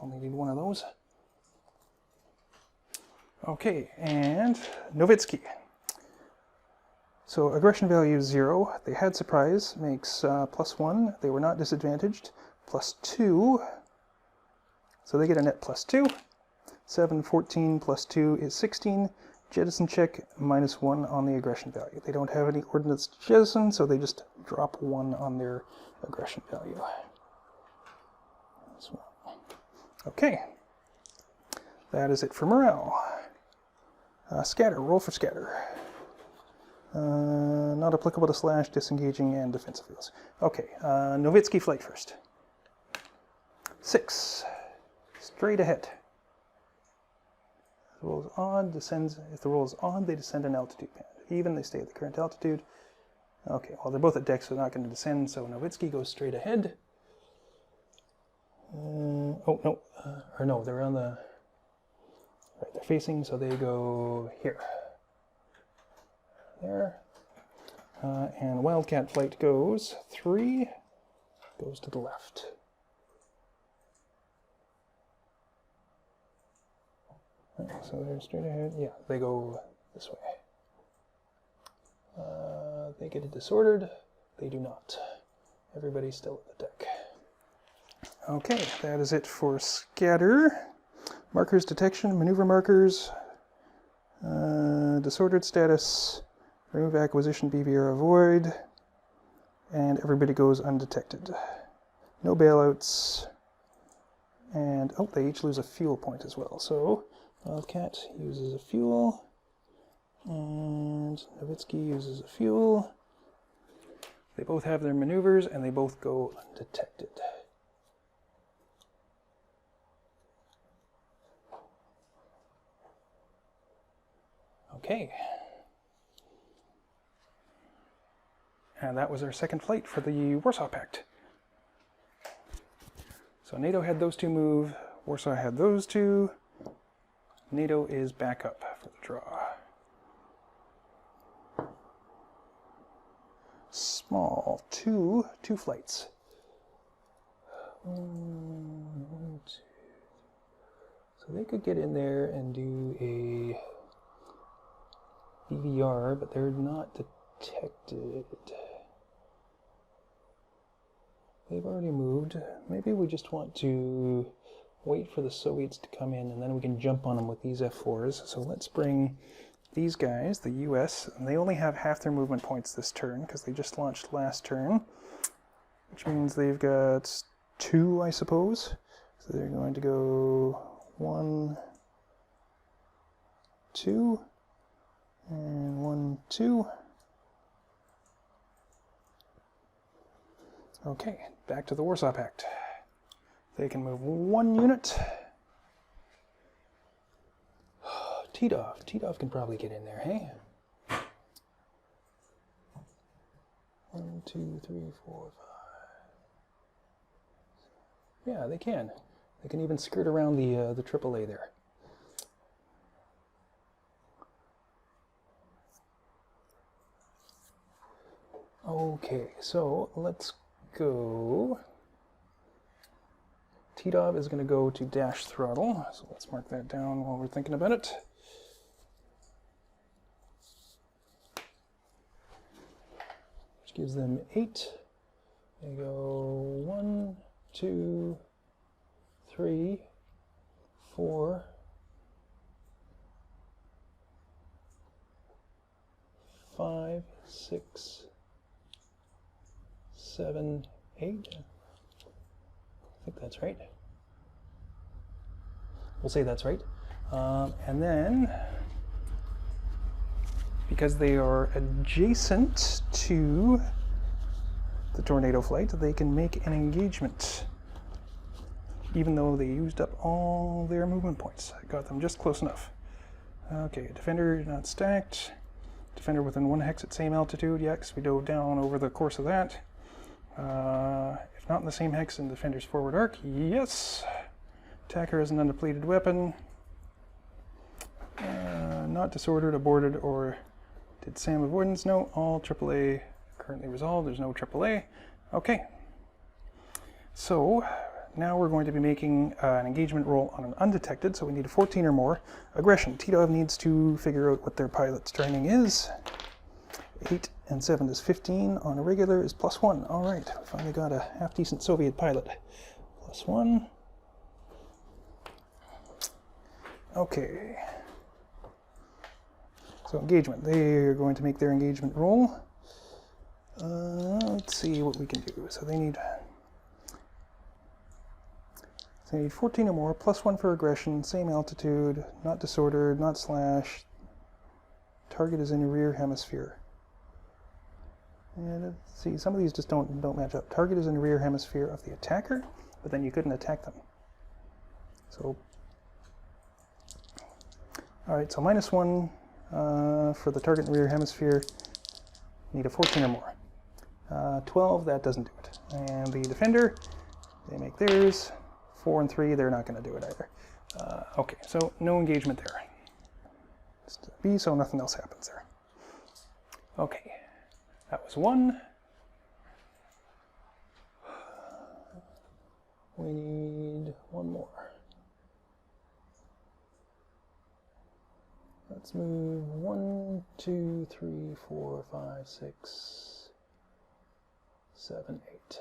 [SPEAKER 1] Only need one of those. Okay, and Nowitzki. So aggression value is 0. They had surprise, makes +1. They were not disadvantaged. +2. So they get a net +2. 7, 14 +2 is 16. Jettison check, -1 on the aggression value. They don't have any ordnance to jettison, so they just drop 1 on their aggression value. Okay, that is it for morale. Scatter, roll for scatter. Not applicable to slash, disengaging, and defensive fields. Okay, Nowitzki flight first. 6, straight ahead. If the roll is odd, descends. If the roll is odd, they descend an altitude band. Even, they stay at the current altitude. Okay, well they're both at deck, so they're not going to descend, so Nowitzki goes straight ahead. Oh, no. Or no, they're on the... Right, they're facing, so they go here. There. And Wildcat flight goes 3, goes to the left. Right, so they're straight ahead. Yeah, they go this way. They get it disordered. They do not. Everybody's still at the deck. Okay, that is it for scatter. Markers detection, maneuver markers, disordered status, remove acquisition, BVR avoid, and everybody goes undetected. No bailouts, and oh, they each lose a fuel point as well. So Wildcat uses a fuel, and Nowitzki uses a fuel. They both have their maneuvers, and they both go undetected. Okay, and that was our second flight for the Warsaw Pact. So NATO had those 2 move, Warsaw had those 2. NATO is back up for the draw. Small, two flights. 1, 2. So they could get in there and do a BVR, but they're not detected. They've already moved. Maybe we just want to wait for the Soviets to come in, and then we can jump on them with these F4s. So let's bring these guys, the US, and they only have half their movement points this turn, because they just launched last turn, which means they've got 2, I suppose. So they're going to go 1, 2, and 1, 2. Okay, back to the Warsaw Pact. They can move 1 unit. Titov can probably get in there, hey? 1, 2, 3, 4, 5. Yeah, they can. They can even skirt around the AAA there. Okay, so let's go. Titov is going to go to dash throttle, so let's mark that down while we're thinking about it. Which gives them 8. They go 1, 2, 3, 4, 5, 6, 7, 8. I think that's right. We'll say that's right. And then, because they are adjacent to the tornado flight, they can make an engagement, even though they used up all their movement points. I got them just close enough. Okay, defender not stacked. Defender within 1 hex at same altitude. Yeah, because we dove down over the course of that. If not in the same hex in defender's forward arc, yes. Attacker has an undepleted weapon. Not disordered, aborted, or did SAM avoidance? No, all AAA currently resolved. There's no AAA. Okay. So now we're going to be making an engagement roll on an undetected, so we need a 14 or more. Aggression. TDOV needs to figure out what their pilot's training is. 8 and 7 is 15. On a regular is +1. All right, we finally got a half-decent Soviet pilot. +1. Okay. So engagement. They're going to make their engagement roll. Let's see what we can do. So they need 14 or more, +1 for aggression, same altitude, not disordered, not slash. Target is in the rear hemisphere. And let's see, some of these just don't match up. Target is in the rear hemisphere of the attacker, but then you couldn't attack them. So, all right, so -1 for the target in the rear hemisphere. Need a 14 or more. 12, that doesn't do it. And the defender, they make theirs. 4 and 3, they're not going to do it either. Okay, so no engagement there. It's B, so nothing else happens there. Okay, that was 1. We need 1 more. Let's move 1, 2, 3, 4, 5, 6, 7, 8.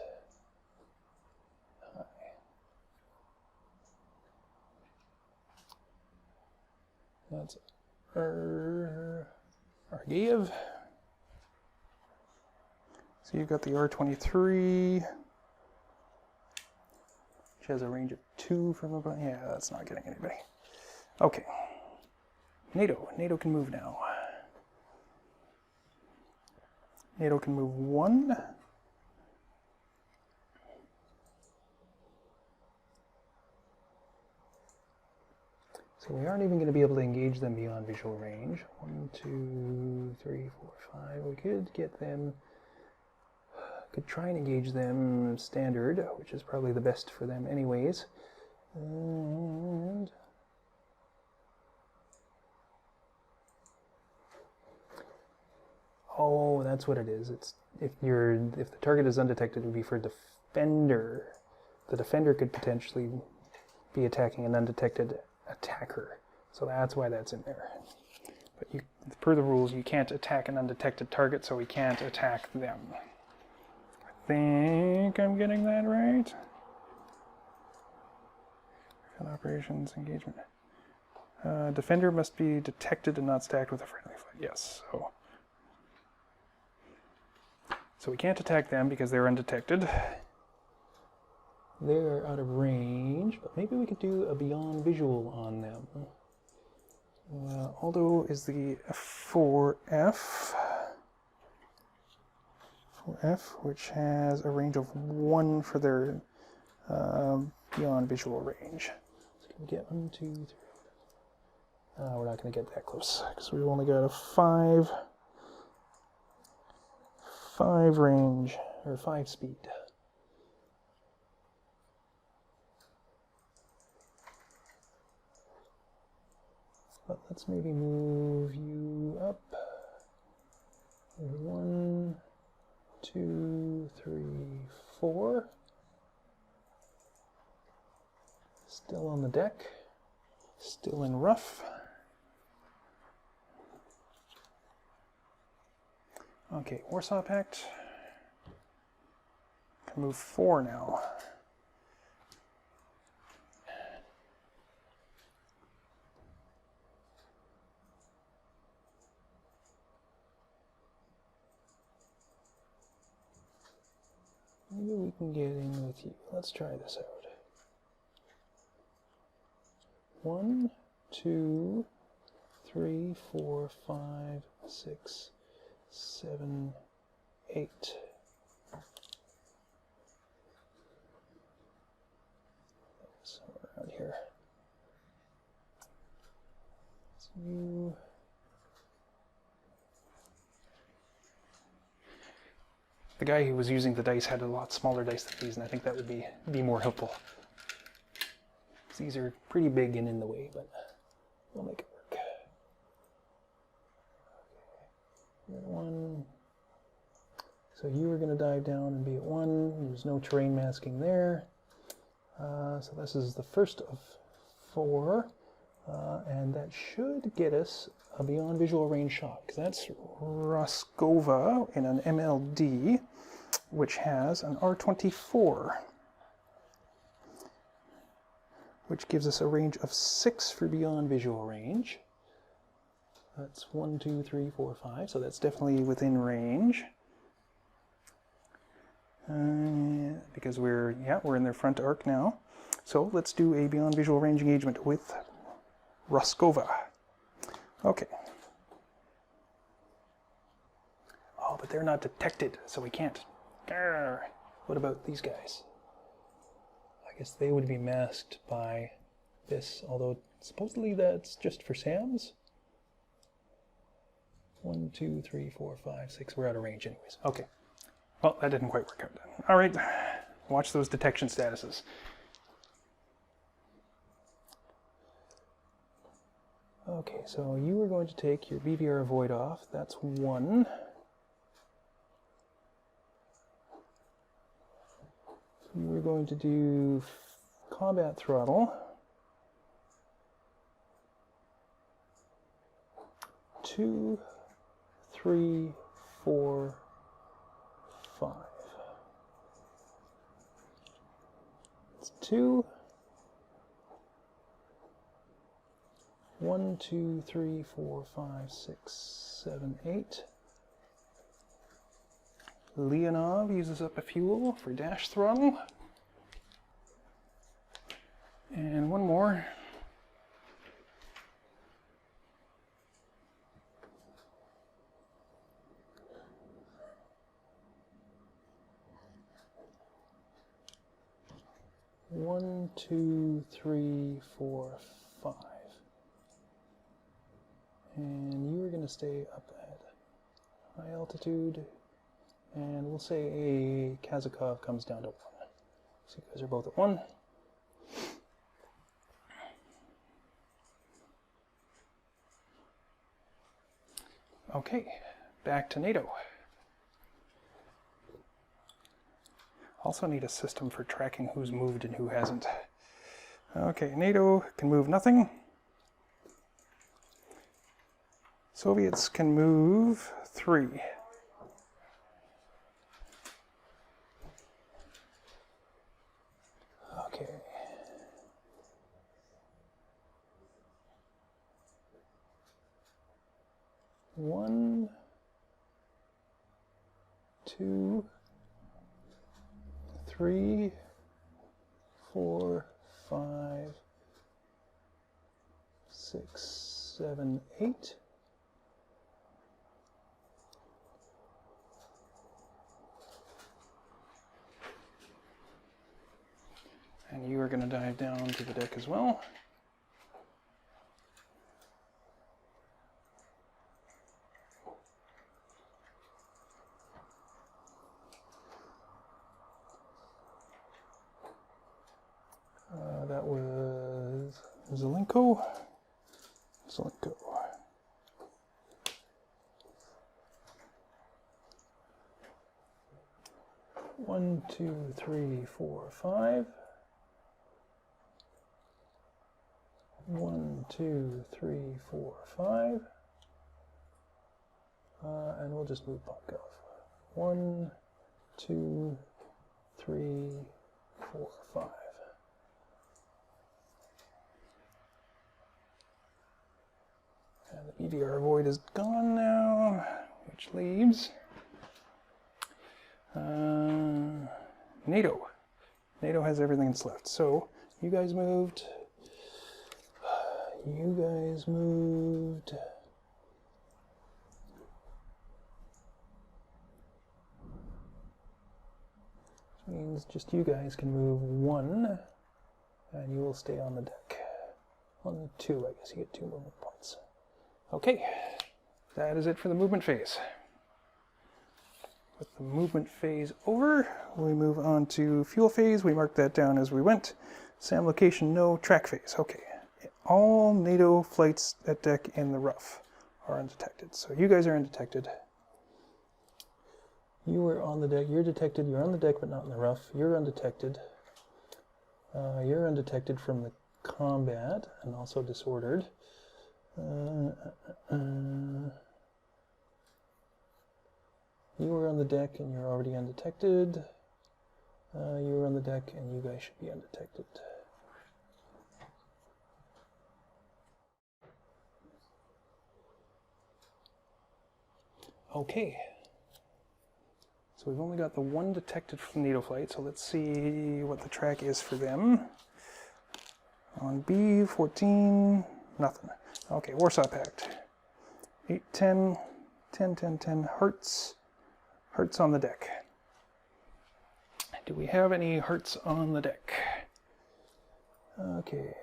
[SPEAKER 1] That's Argiev. So you've got the R-23, which has a range of 2 from above. Yeah, that's not getting anybody. Okay. NATO. NATO can move now. NATO can move 1. So we aren't even going to be able to engage them beyond visual range. 1, 2, 3, 4, 5. We could get them, could try and engage them standard, which is probably the best for them anyways. And oh, that's what it is. It's if the target is undetected, it would be for defender. The defender could potentially be attacking an undetected attacker, so that's why that's in there. But per the rules, you can't attack an undetected target, so we can't attack them. I think I'm getting that right. Operations engagement. Defender must be detected and not stacked with a friendly flight. Yes, so we can't attack them because they're undetected. They're out of range, but maybe we could do a beyond visual on them. Aldo is the 4F, which has a range of 1 for their beyond visual range. So can we get 1, 2, 3? We're not going to get that close because we've only got a 5 range, or 5 speed. But let's maybe move you up. 1, 2, 3, 4. Still on the deck. Still in rough. Okay, Warsaw Pact. Can move 4 now. Maybe we can get in with you. Let's try this out. 1, 2, 3, 4, 5, 6, 7, 8. Somewhere around here. So you. The guy who was using the dice had a lot smaller dice than these, and I think that would be more helpful. These are pretty big and in the way, but we'll make it work. Okay. 1. So you are going to dive down and be at 1. There's no terrain masking there. So this is the first of 4, and that should get us a beyond visual range shot, because that's Roskova in an MLD, which has an R24. Which gives us a range of 6 for beyond visual range. That's 1, 2, 3, 4, 5, so that's definitely within range. Because we're in their front arc now. So let's do a beyond visual range engagement with Roskova. Okay. Oh, but they're not detected, so we can't. Grr. What about these guys? I guess they would be masked by this, although supposedly that's just for SAMs. 1, 2, 3, 4, 5, 6. We're out of range anyways. Okay. Well, that didn't quite work out then. All right. Watch those detection statuses. Okay, so you are going to take your BVR avoid off. That's 1. We're going to do combat throttle. 2, 3, 4, 5. It's 2. 1, 2, 3, 4, 5, 6, 7, 8. Leonov uses up a fuel for dash throttle. And one more. One, 2, 3, 4, 5. And you are going to stay up at high altitude. And we'll say a Kazakov comes down to 1. So you guys are both at 1. Okay, back to NATO. Also need a system for tracking who's moved and who hasn't. Okay, NATO can move nothing. Soviets can move 3. Okay. One, 2, 3, 4, 5, 6, 7, 8. And you are going to dive down to the deck as well. That was Zelenko. 1, 2, 3, 4, 5. 1, 2, 3, 4, 5. And we'll just move Popkov. 1, 2, 3, 4, 5. And the EDR void is gone now, which leaves NATO. NATO has everything that's left. So you guys moved. You guys moved. Which means just you guys can move 1, and you will stay on the deck. 1, 2, I guess you get 2 movement points. Okay, that is it for the movement phase. With the movement phase over, we move on to fuel phase. We marked that down as we went. SAM location, no. Track phase. Okay. All NATO flights at deck in the rough are undetected. So you guys are undetected. You are on the deck. You're detected. You're on the deck, but not in the rough. You're undetected. You're undetected from the combat and also disordered. You are on the deck and you're already undetected. You are on the deck and you guys should be undetected. Okay. So we've only got the 1 detected from NATO flight, so let's see what the track is for them. On B, 14, nothing. Okay, Warsaw Pact. 8, 10, 10, 10, 10, Hearts. Hearts on the deck. Do we have any Hearts on the deck? Okay,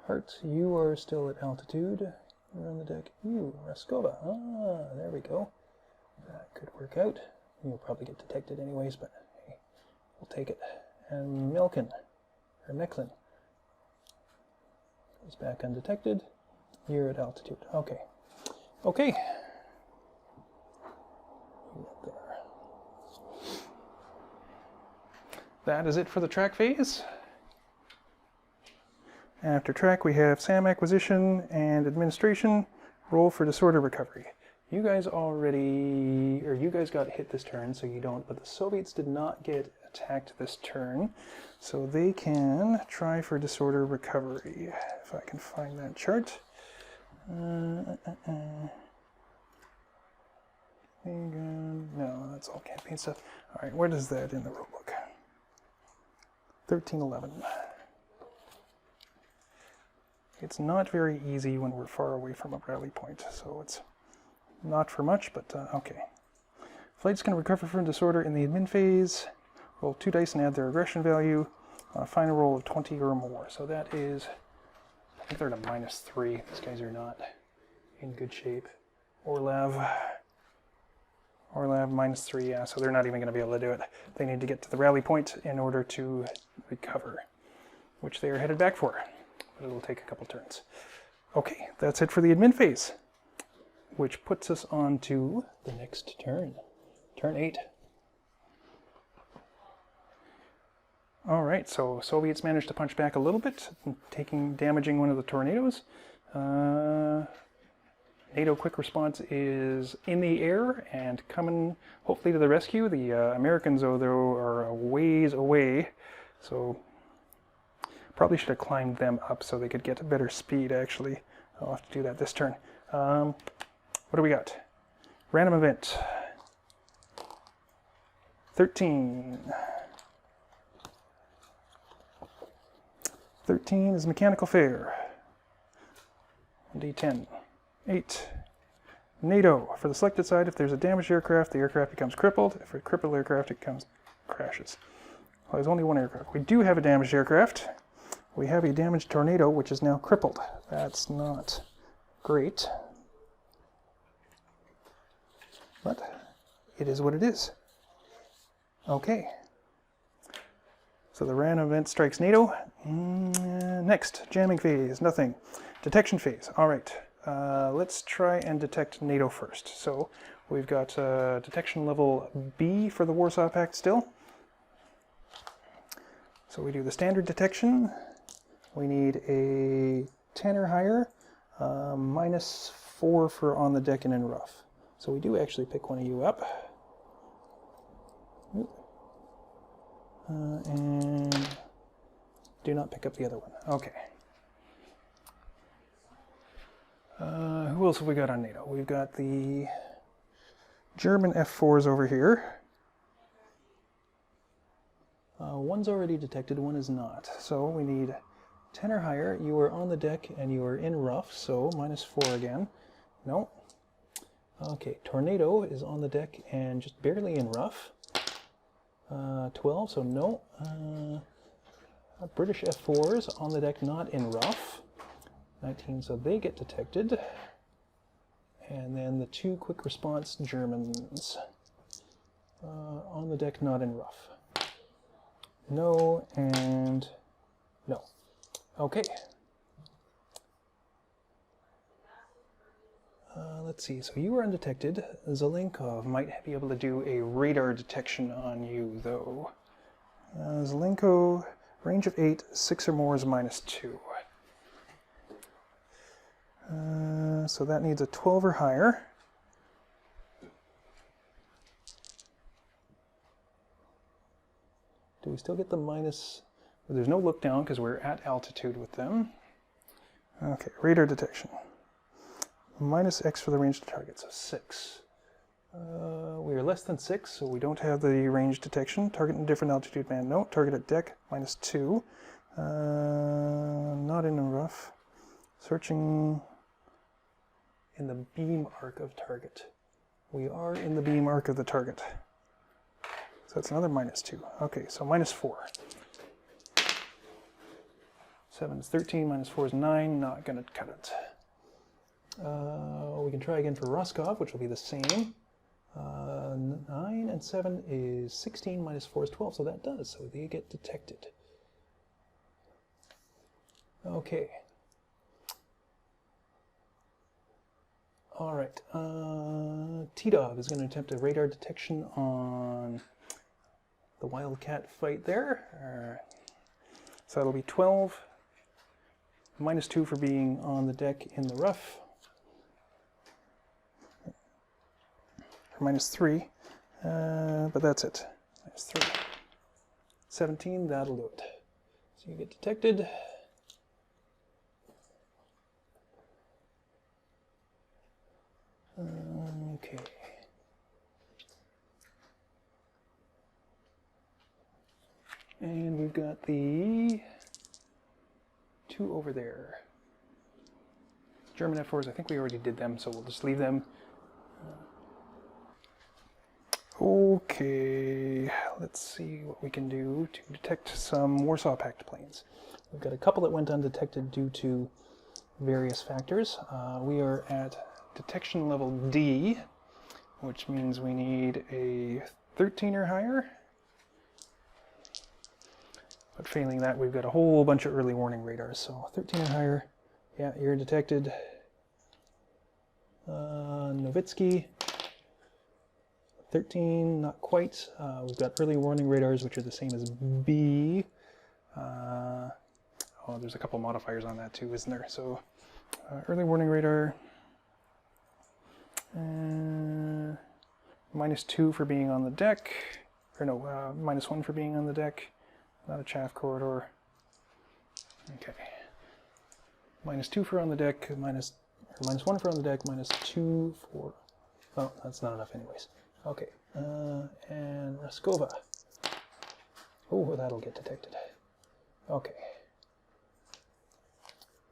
[SPEAKER 1] Hearts, you are still at altitude. You're on the deck. You, Raskova. Ah, there we go. That could work out. You'll probably get detected anyways, but hey, we'll take it. And Milken, or Mecklin, is back undetected. You're at altitude. Okay. Okay. There. That is it for the track phase. After track, we have SAM acquisition and administration. Roll for disorder recovery. You guys already, or you guys got hit this turn, so you don't, but the Soviets did not get attacked this turn, so they can try for disorder recovery. If I can find that chart. No, that's all campaign stuff. All right, where does that in the rulebook? 1311. It's not very easy when we're far away from a rally point, so it's not for much, but okay. Flight's going to recover from disorder in the admin phase. Roll 2 dice and add their aggression value on a final roll of 20 or more. So that is, I think they're at a -3. These guys are not in good shape. Orlav -3, yeah, so they're not even going to be able to do it. They need to get to the rally point in order to recover, which they are headed back for, but it'll take a couple turns. Okay, that's it for the admin phase, which puts us on to the next turn. Turn 8. All right, so Soviets managed to punch back a little bit, damaging one of the tornadoes. NATO quick response is in the air and coming hopefully to the rescue. The Americans, though, are a ways away, so probably should have climbed them up so they could get a better speed, actually. I'll have to do that this turn. What do we got? Random event. 13. 13 is mechanical failure. D10. 8. NATO. For the selected side, if there's a damaged aircraft, the aircraft becomes crippled. If it's a crippled aircraft, it crashes. Well, there's only one aircraft. We do have a damaged aircraft. We have a damaged tornado, which is now crippled. That's not great. But it is what it is. Okay. So the random event strikes NATO. Next, jamming phase, nothing. Detection phase, all right. Let's try and detect NATO first. So we've got detection level B for the Warsaw Pact still. So we do the standard detection. We need a 10 or higher, -4 for on the deck and in rough. So we do actually pick one of you up. And do not pick up the other one. Okay. Who else have we got on NATO? We've got the German F4s over here.
[SPEAKER 2] one's already detected, one is not. So we need 10 or higher. You are on the deck and you are in rough, so -4 again. No. Okay, Tornado is on the deck and just barely in rough. 12, so no. British F4s on the deck, not in rough. 19, so they get detected. And then the 2 quick response Germans on the deck, not in rough. No and no. Okay. Let's see, so you were undetected. Zelenkov might be able to do a radar detection on you, though. Zelenko, range of 8, 6 or more is -2. So that needs a 12 or higher. Do we still get the minus? Well, there's no look down because we're at altitude with them. Okay, radar detection. -X for the range to target, so 6. We are less than 6, so we don't have the range detection. Target in different altitude band, no. Target at deck, -2. Not in a rough. Searching in the beam arc of target. We are in the beam arc of the target. So that's another -2. Okay, so -4. 7 is 13, -4 is 9, not gonna cut it. We can try again for Roscoff, which will be the same. 9 and 7 is 16, -4 is 12, so that does, so they get detected. Okay. All right, T-Dog is going to attempt a radar detection on the Wildcat fight there. So that'll be 12, -2 for being on the deck in the rough, or -3, but that's it, -3. 17, that'll do it. So you get detected. Okay. And we've got the 2 over there. German F4s, I think we already did them, so we'll just leave them. Okay, let's see what we can do to detect some Warsaw Pact planes. We've got a couple that went undetected due to various factors. We are at detection level D, which means we need a 13 or higher. But failing that, we've got a whole bunch of early warning radars. So 13 or higher, yeah, you're detected. Novitsky, 13, not quite. We've got early warning radars, which are the same as B. Oh, there's a couple modifiers on that too, isn't there? So early warning radar. -2 for being on the deck, or no, -1 for being on the deck, not a chaff corridor. Okay. -2 for on the deck, -1 for on the deck, -2 for, oh, that's not enough anyways. Okay, and Raskova. Oh, that'll get detected. Okay.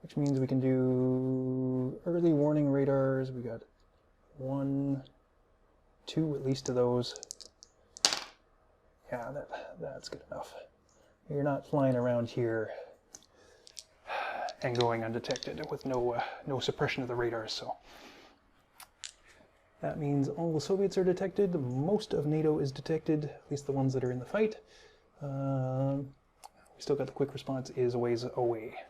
[SPEAKER 2] Which means we can do early warning radars. We got 1, 2 at least of those. Yeah, that's good enough. You're not flying around here and going undetected with no suppression of the radars. So that means all the Soviets are detected. Most of NATO is detected, at least the ones that are in the fight. We still got the quick response is a ways away.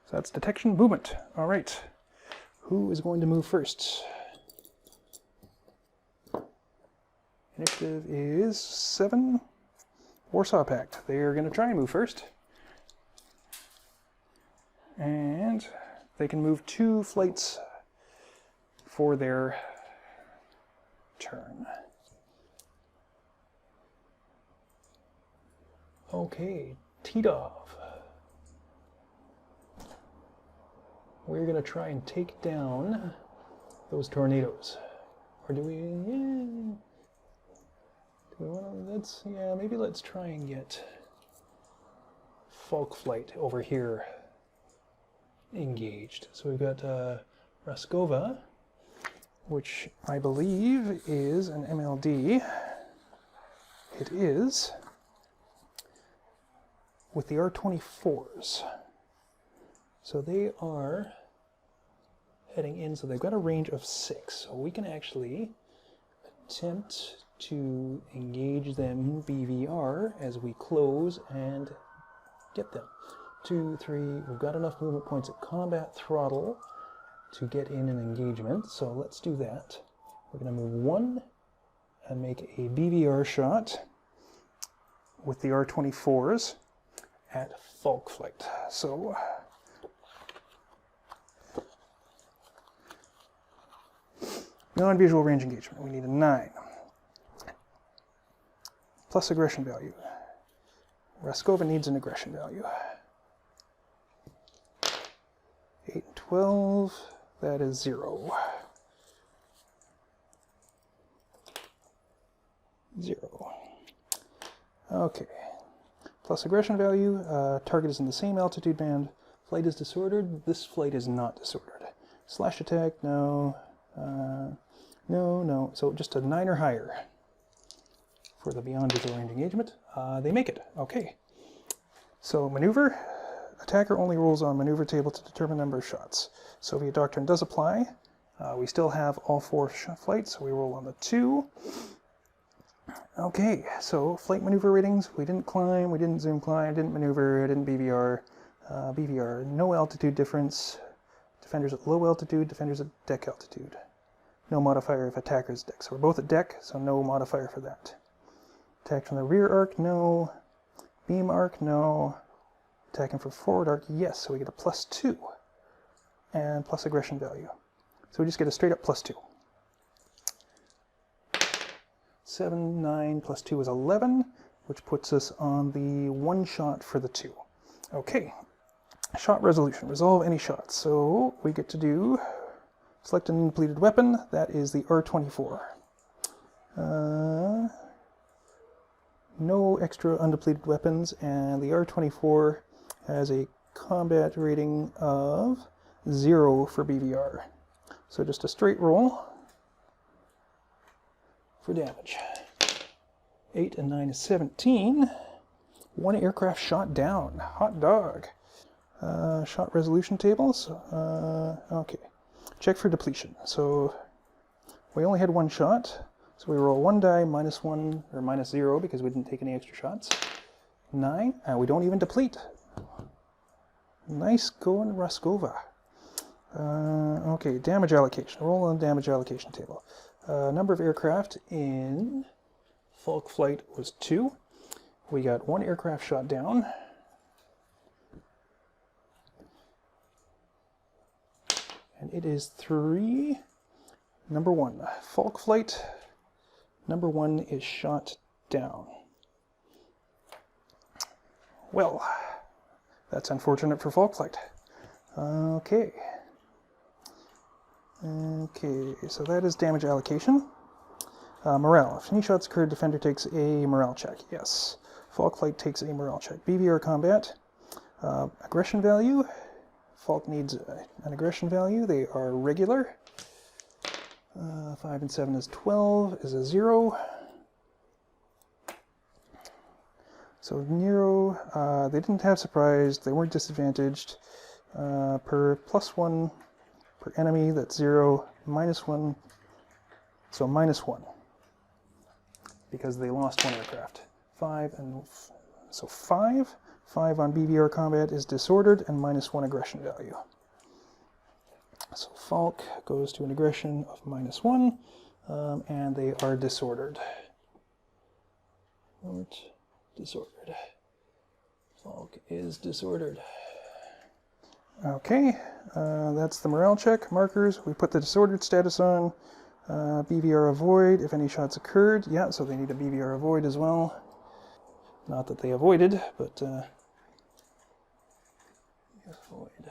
[SPEAKER 2] So that's detection, movement. All right. Who is going to move first? Initiative is 7. Warsaw Pact. They are going to try and move first. And they can move 2 flights for their turn. Okay, Titov. We're going to try and take down those tornadoes. Or do we Yeah, maybe let's try and get Falk Flight over here engaged. So we've got Raskova, which I believe is an MLD. It is, with the R-24s. So they are heading in, so they've got a range of 6. So we can actually attempt to engage them BVR as we close and get them. 2, 3, we've got enough movement points at combat throttle to get in an engagement, so let's do that. We're going to move 1 and make a BVR shot with the R-24s at Falk Flight. So non-visual range engagement, we need a 9. Plus aggression value. Raskova needs an aggression value. 8 and 12, that is 0. 0. Okay. Plus aggression value, target is in the same altitude band. Flight is disordered, this flight is not disordered. Slash attack, no. No. So just a 9 or higher for the beyond visual range engagement. They make it. Okay. So maneuver. Attacker only rolls on maneuver table to determine number of shots. Soviet doctrine does apply. We still have all 4 flights, so we roll on the 2. Okay, so flight maneuver ratings. We didn't climb, we didn't zoom climb, didn't maneuver, didn't BVR. BVR, no altitude difference. Defenders at low altitude, defenders at deck altitude. No modifier if attacker's deck. So we're both at deck, so no modifier for that. Attack from the rear arc, no. Beam arc, no. Attacking from forward arc, yes. So we get a +2 and plus aggression value. So we just get a straight up +2. 7, 9 plus 2 is 11, which puts us on the 1 shot for the 2. Okay. Shot resolution. Resolve any shots. So we get to do select an undepleted weapon. That is the R-24. No extra undepleted weapons, and the R-24 has a combat rating of 0 for BVR. So just a straight roll for damage. 8 and 9 is 17. 1 aircraft shot down. Hot dog. Shot resolution tables. Okay. Check for depletion. So we only had 1 shot. So we roll 1 die, -1 or -0 because we didn't take any extra shots. 9, and we don't even deplete. Nice going, Raskova. Okay, damage allocation. Roll on damage allocation table. Number of aircraft in Falk Flight was 2. We got 1 aircraft shot down. And it is 3. Number 1, Falk Flight. Number 1 is shot down. Well, that's unfortunate for Falk Flight. Okay. Okay, so that is damage allocation. Morale. If any shots occurred, defender takes a morale check. Yes. Falk Flight takes a morale check. BVR combat. Aggression value. Falk needs an aggression value. They are regular. 5 and 7 is 12, is a 0. So Nero, they didn't have surprise, they weren't disadvantaged. Per +1 per enemy, that's 0, -1, so -1. Because they lost 1 aircraft. 5 and so 5 on BVR combat is disordered and -1 aggression value. So Falk goes to an aggression of -1, and they are disordered. Disordered. Falk is disordered. Okay, that's the morale check. Markers, we put the disordered status on. BVR avoid, if any shots occurred. Yeah, so they need a BVR avoid as well. Not that they avoided, but avoid.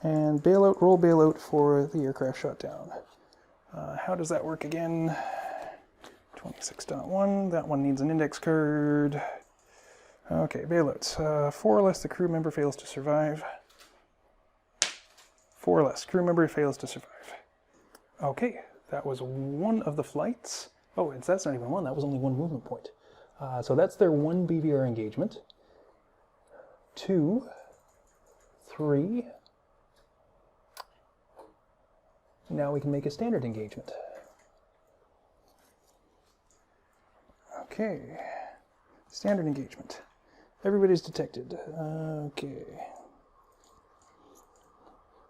[SPEAKER 2] And bailout, roll bailout for the aircraft shot down. How does that work again? 26.1, that one needs an index card. Okay, bailouts. 4 or less, the crew member fails to survive. 4 or less, crew member fails to survive. Okay, that was one of the flights. Oh, that's not even one, that was only one movement point. So that's their one BVR engagement. 2, 3. Now we can make a standard engagement. Okay, standard engagement. Everybody's detected. Okay.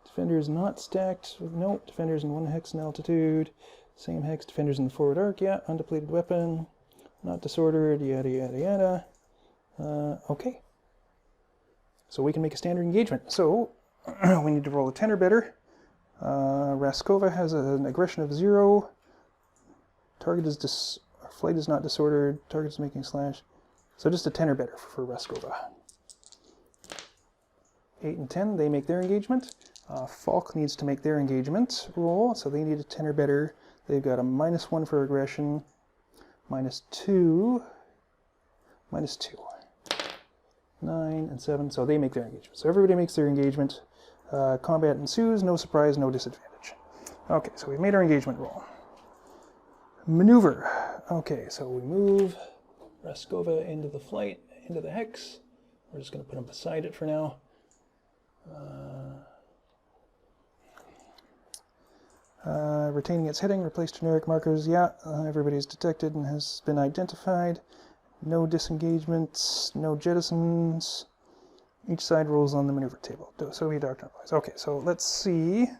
[SPEAKER 2] Defenders not stacked. No, defenders in 1 hex in altitude. Same hex, defenders in the forward arc. Yeah, undepleted weapon. Not disordered, yada, yada, yada. Okay. So we can make a standard engagement. So we need to roll a 10 or better. Raskova has an aggression of 0. Target is flight is not disordered. Target is making slash. So just a 10 or better for Raskova. 8 and 10, they make their engagement. Falk needs to make their engagement roll, so they need a 10 or better. They've got a -1 for aggression, -2, -2. 9 and 7, so they make their engagement. So everybody makes their engagement. Combat ensues, no surprise, no disadvantage. Okay, so we've made our engagement roll. Maneuver. Okay, so we move Raskova into the flight, into the hex. We're just going to put him beside it for now. Retaining its heading, replace generic markers. Yeah, everybody's detected and has been identified. No disengagements, no jettisons. Each side rolls on the maneuver table. Soviet doctrine applies. Okay, so let's see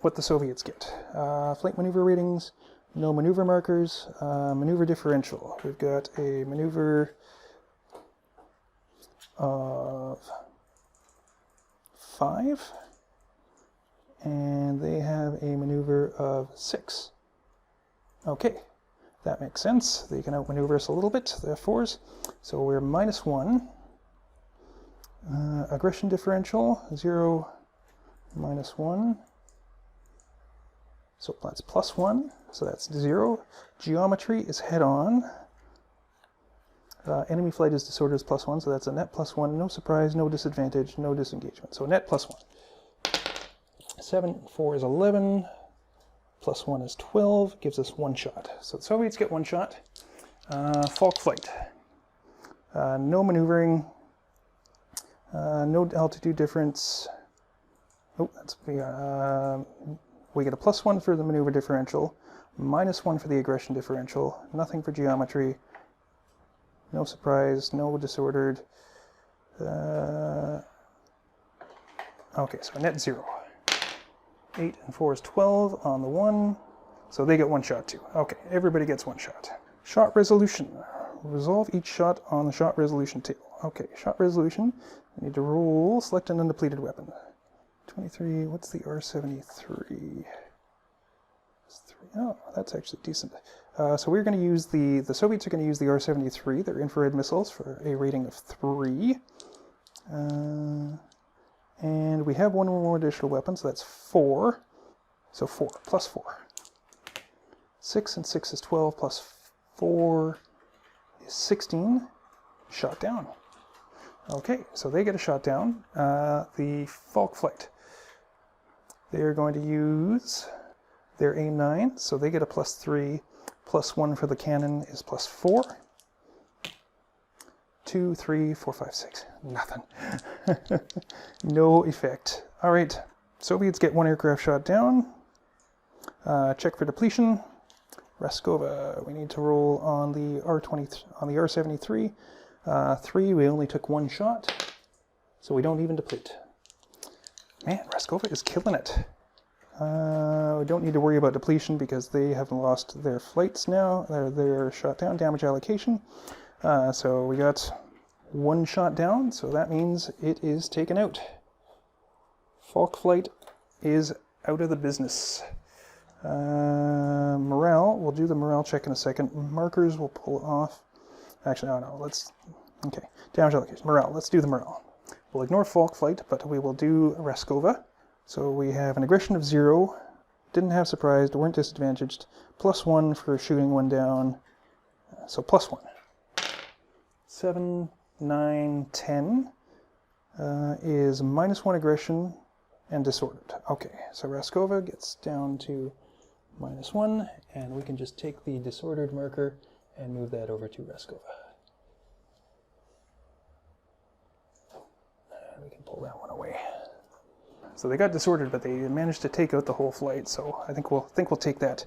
[SPEAKER 2] what the Soviets get. Flight maneuver ratings, no maneuver markers. Maneuver differential. We've got a maneuver of 5, and they have a maneuver of 6. Okay, that makes sense. They can outmaneuver us a little bit, the 4s. So we're -1. Aggression differential, 0, -1. So that's +1, so that's 0. Geometry is head-on. Enemy flight is disordered is +1, so that's a net +1. No surprise, no disadvantage, no disengagement. So net +1. 7, 4 is 11. +1 is 12. Gives us 1 shot. So the Soviets get 1 shot. Falk flight. No maneuvering. No altitude difference. Oh, that's we get a +1 for the maneuver differential, -1 for the aggression differential, nothing for geometry, no surprise, no disordered. Okay, so net 0. 8 and 4 is 12 on the 1, so they get 1 shot too. Okay, everybody gets 1 shot. Shot resolution. Resolve each shot on the shot resolution table. Okay, shot resolution. We need to roll, select an undepleted weapon. 23, what's the R73? Oh, that's actually decent. So we're going to use the Soviets are going to use the R73, their infrared missiles, for a rating of 3. And we have 1 more additional weapon, so that's 4. So 4, +4. 6 and 6 is 12, +4 is 16. Shot down. Okay, so they get a shot down. The Falk flight. They are going to use their A9, so they get a +3. +1 for the cannon is +4. 2, 3, 4, 5, 6. Nothing. No effect. All right, Soviets get 1 aircraft shot down. Check for depletion. Raskova, we need to roll on the R73. 3, we only took 1 shot, so we don't even deplete. Man, Raskova is killing it. We don't need to worry about depletion because they have lost their flights now. They're shot down, damage allocation. So we got 1 shot down, so that means it is taken out. Falk flight is out of the business. Morale, we'll do the morale check in a second. Markers we'll pull off. Actually, no, let's, okay. Damage allocation, morale, let's do the morale. We'll ignore Falk flight, but we will do Raskova. So we have an aggression of 0, didn't have surprised, weren't disadvantaged. +1 for shooting one down. So +1. 7, 9, 10 is -1 aggression and disordered. Okay, so Raskova gets down to -1, and we can just take the disordered marker and move that over to Raskova. And we can pull that one away. So they got disordered, but they managed to take out the whole flight, so I think we'll take that.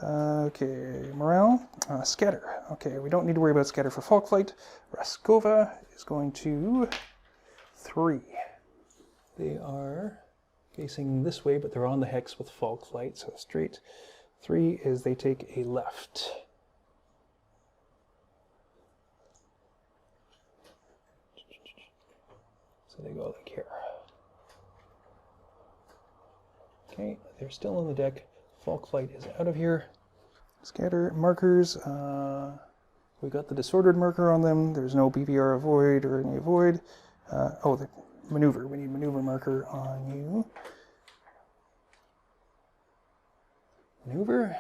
[SPEAKER 2] Okay, morale, scatter. Okay, we don't need to worry about scatter for Falk Flight. Raskova is going to 3. They are facing this way, but they're on the hex with Falk Flight, so straight 3 is they take a left. So they go like here. Okay, they're still on the deck. Falk Flight is out of here. Scatter markers. We got the disordered marker on them. There's no BVR avoid or any avoid. Oh, the maneuver. We need maneuver marker on you. Maneuver.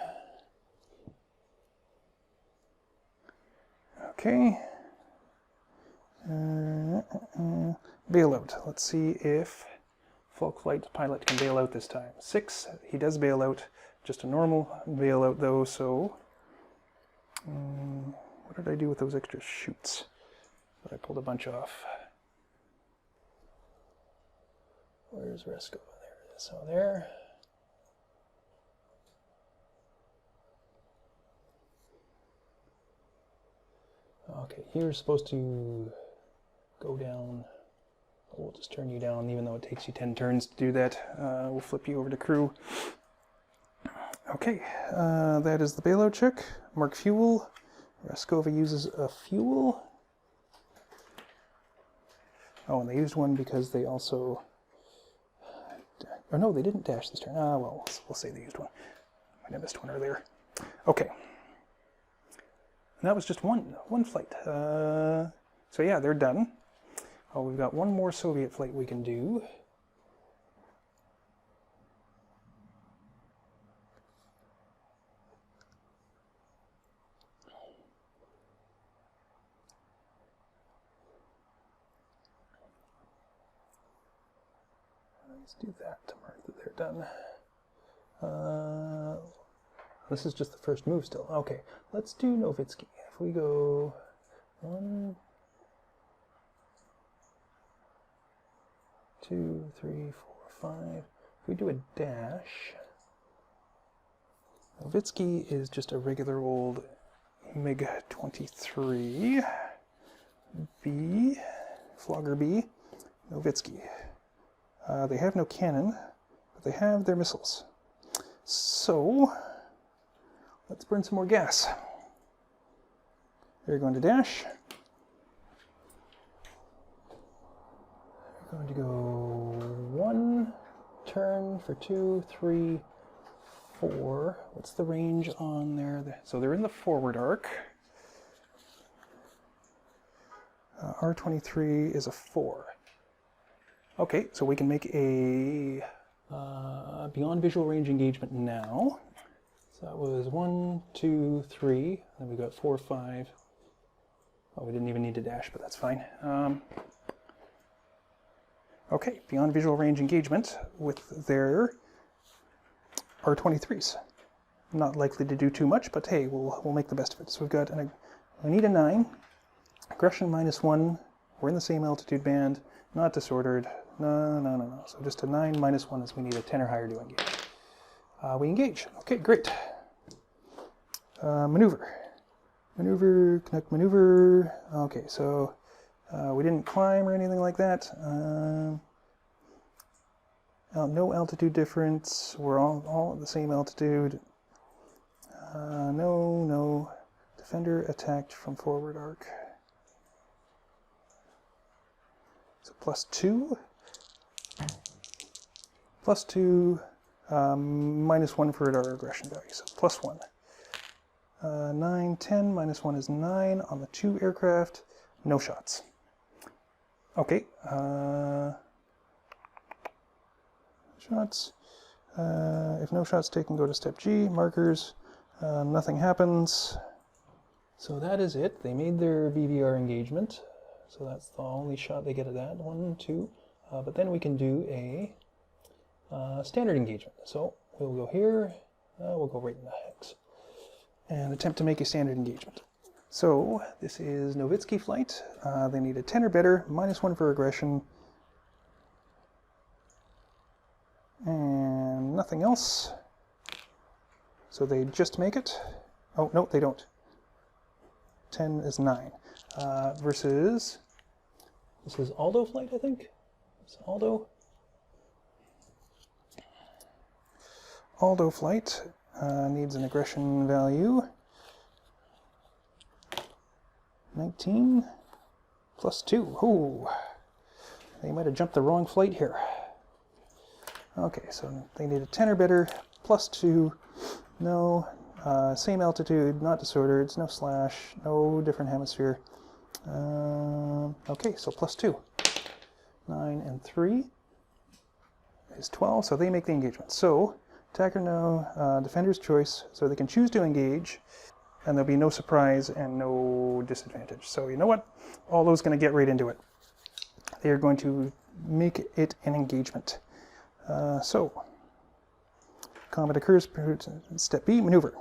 [SPEAKER 2] Okay. Bailout. Let's see if Falk Flight pilot can bail out this time. 6. He does bail out. Just a normal bailout though, so what did I do with those extra chutes? But I pulled a bunch off. Where's Raskova? There it is. So there. Okay, you're supposed to go down. We'll just turn you down, even though it takes you 10 turns to do that. We'll flip you over to crew. Okay, that is the bailout check. Mark fuel. Raskova uses a fuel. Oh, and they used one because they also... Oh no, they didn't dash this turn. Well, we'll say they used one. Might have missed one earlier. Okay. And that was just one flight. So yeah, they're done. Oh, we've got one more Soviet flight we can do. Let's do that to mark that they're done. This is just the first move still. Okay, let's do Novitsky. If we go 1, 2, 3, 4, 5. If we do a dash, Novitsky is just a regular old MiG-23. B, Flogger B, Novitsky. They have no cannon, but they have their missiles. So, let's burn some more gas. They're going to dash. They're going to go 1 turn for 2, 3, 4. What's the range on there? So they're in the forward arc. R23 is a 4. Okay, so we can make a beyond visual range engagement now. So that was 1, 2, 3, then we got 4, 5. Oh, we didn't even need to dash, but that's fine. Okay, beyond visual range engagement with their R23s. Not likely to do too much, but hey, we'll make the best of it. So we've got we need a 9, aggression -1. We're in the same altitude band, not disordered. No. So just a 9 -1 as we need a 10 or higher to engage. We engage. Okay, great. Maneuver. Maneuver, connect maneuver. Okay, so we didn't climb or anything like that. No altitude difference. We're all at the same altitude. No. Defender attacked from forward arc. So +2. +2, -1 for our aggression value, so +1. 9, 10, -1 is 9 on the 2 aircraft, no shots. Okay, shots. If no shots taken, go to step G. Markers. Nothing happens. So that is it. They made their BVR engagement. So that's the only shot they get at that. 1, 2. But then we can do a standard engagement. So we'll go here. We'll go right in the hex. And attempt to make a standard engagement. So this is Nowitzki flight. They need a 10 or better, -1 for aggression. And nothing else. So they just make it. Oh, no, they don't. 10 is 9. Versus, this is Aldo flight, I think. It's Aldo. Aldo flight needs an aggression value. 19 plus 2. Ooh, they might have jumped the wrong flight here. Okay, so they need a 10 or better, plus 2, no, same altitude, not disordered, no slash, no different hemisphere. Okay, so plus 2. 9 and 3 is 12, so they make the engagement. So, attacker no, defender's choice, so they can choose to engage, and there'll be no surprise and no disadvantage. So you know what? All those going to get right into it. They are going to make it an engagement. So, combat occurs, step B, maneuver.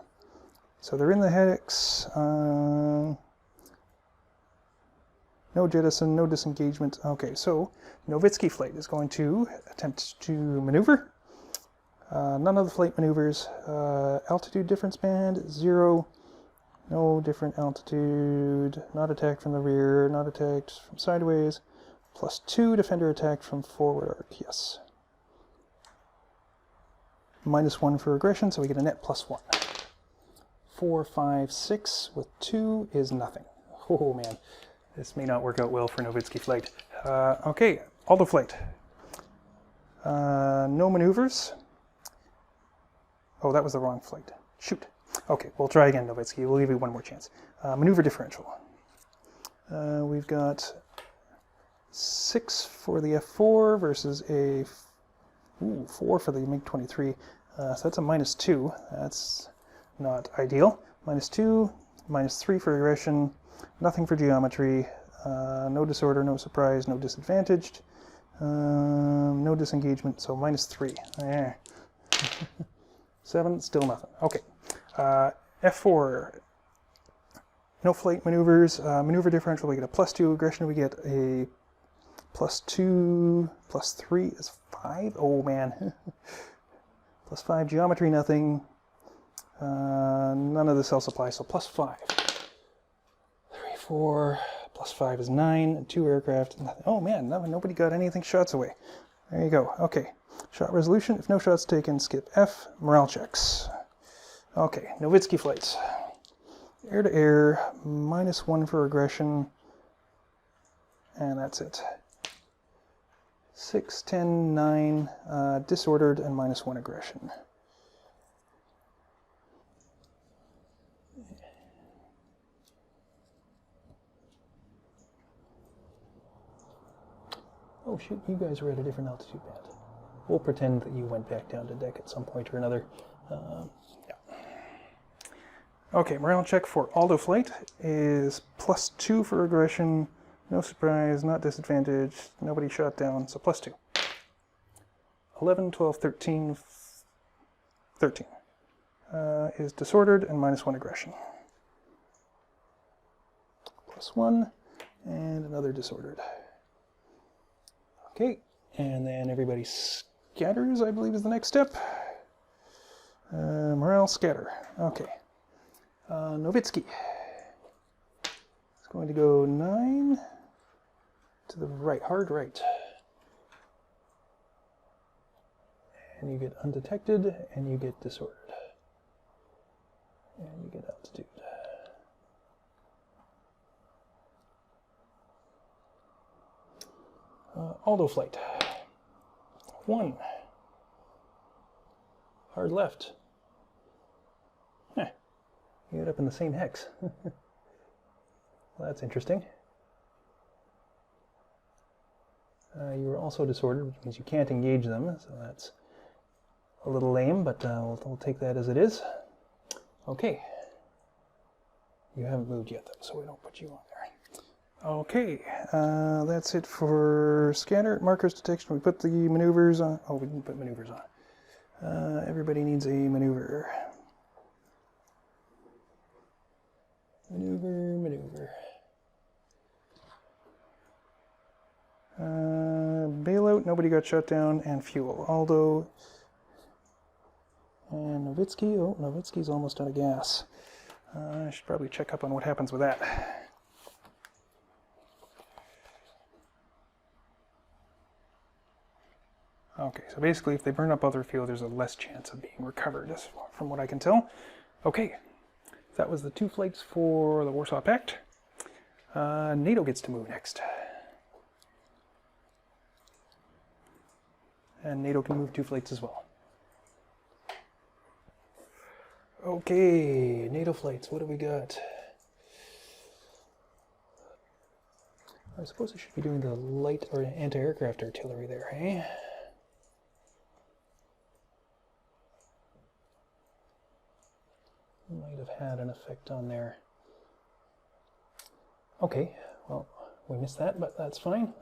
[SPEAKER 2] So they're in the hex, no jettison, no disengagement. Okay, so Nowitzki flight is going to attempt to maneuver. None of the flight maneuvers. Altitude difference band, 0. No different altitude, not attacked from the rear, not attacked from sideways. Plus 2, defender attacked from forward arc, yes. -1 for aggression, so we get a net +1. 4, 5, 6 with 2 is nothing. Oh man, this may not work out well for Nowitzki flight. Okay, Aldo flight. No maneuvers. Oh, that was the wrong flight. Shoot. Okay, we'll try again, Nowitzki. We'll give you one more chance. Maneuver differential. We've got 6 for the F4 versus a 4 for the MiG-23. So that's a -2. That's not ideal. -2, -3 for aggression, nothing for geometry, no disorder, no surprise, no disadvantaged, no disengagement, so -3. 7, still nothing. Okay. F4, no flight maneuvers, maneuver differential, we get a +2, aggression we get a +2, +3 is 5, oh man. +5, geometry nothing, none of the cell supply, so +5. 3, 4, +5 is 9, 2 aircraft, nothing. Oh man, nobody got anything shots away. There you go, okay. Shot resolution, if no shots taken, skip F, morale checks. Okay, Nowitzki flights. Air to air, -1 for aggression, and that's it. 6, 10, 9, disordered, and -1 aggression. Oh shoot, you guys were at a different altitude band. We'll pretend that you went back down to deck at some point or another. Yeah. Okay, morale check for Aldo flight is +2 for aggression, no surprise, not disadvantaged, nobody shot down, so +2. 11, 12, 13, 13 is disordered and -1 aggression. +1 and another disordered. Okay, and then everybody scatters, I believe is the next step. Morale scatter. Okay. Nowitzki is going to go 9 to the right, hard right. And you get undetected, and you get disordered. And you get altitude. Aldo flight. 1. Hard left. You end up in the same hex. Well, that's interesting. You are also disordered, which means you can't engage them, so that's a little lame, but we'll take that as it is. Okay. You haven't moved yet, though, so we don't put you on there. Okay, that's it for scanner markers detection. We put the maneuvers on. Oh, we didn't put maneuvers on. Everybody needs a maneuver. Maneuver. Bailout, nobody got shut down, and fuel. Aldo and Novitsky. Oh, Novitsky's almost out of gas. I should probably check up on what happens with that. Okay, so basically if they burn up other fuel, there's a less chance of being recovered, from what I can tell. Okay, that was the 2 flights for the Warsaw Pact. NATO gets to move next. And NATO can move 2 flights as well. Okay, NATO flights, what do we got? I suppose I should be doing the light or anti-aircraft artillery there, eh? Might have had an effect on there. Okay, well, we missed that, but that's fine.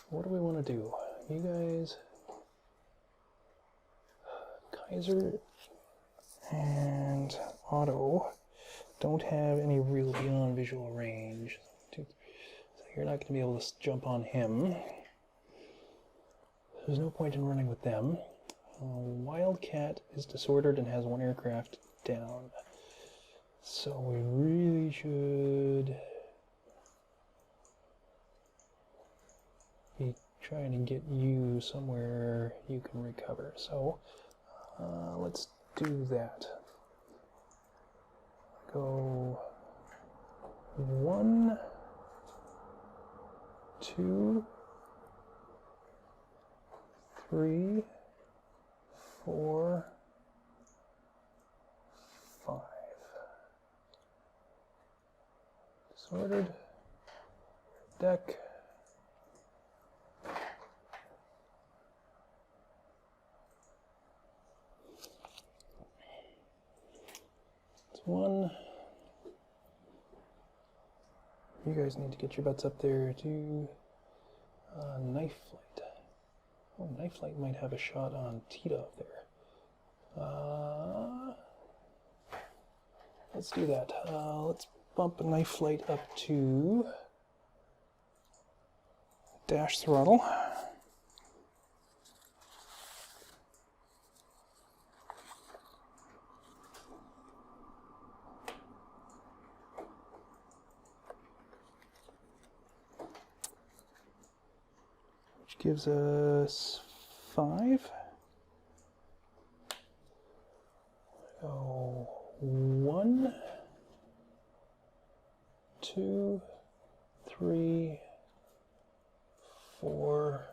[SPEAKER 2] What do we want to do? You guys... Kaiser and Otto don't have any real beyond visual range. So you're not going to be able to jump on him. There's no point in running with them. Wildcat is disordered and has 1 aircraft down. So we really should be trying to get you somewhere you can recover. So let's do that. Go 1, 2, 3, 4, 5. Disordered. Deck. It's 1. You guys need to get your butts up there to knife flight. Oh, knife flight might have a shot on Tita up there. Let's do that. Let's bump a knife flight up to dash throttle. Which gives us 5. So 1, 2, 3, 4,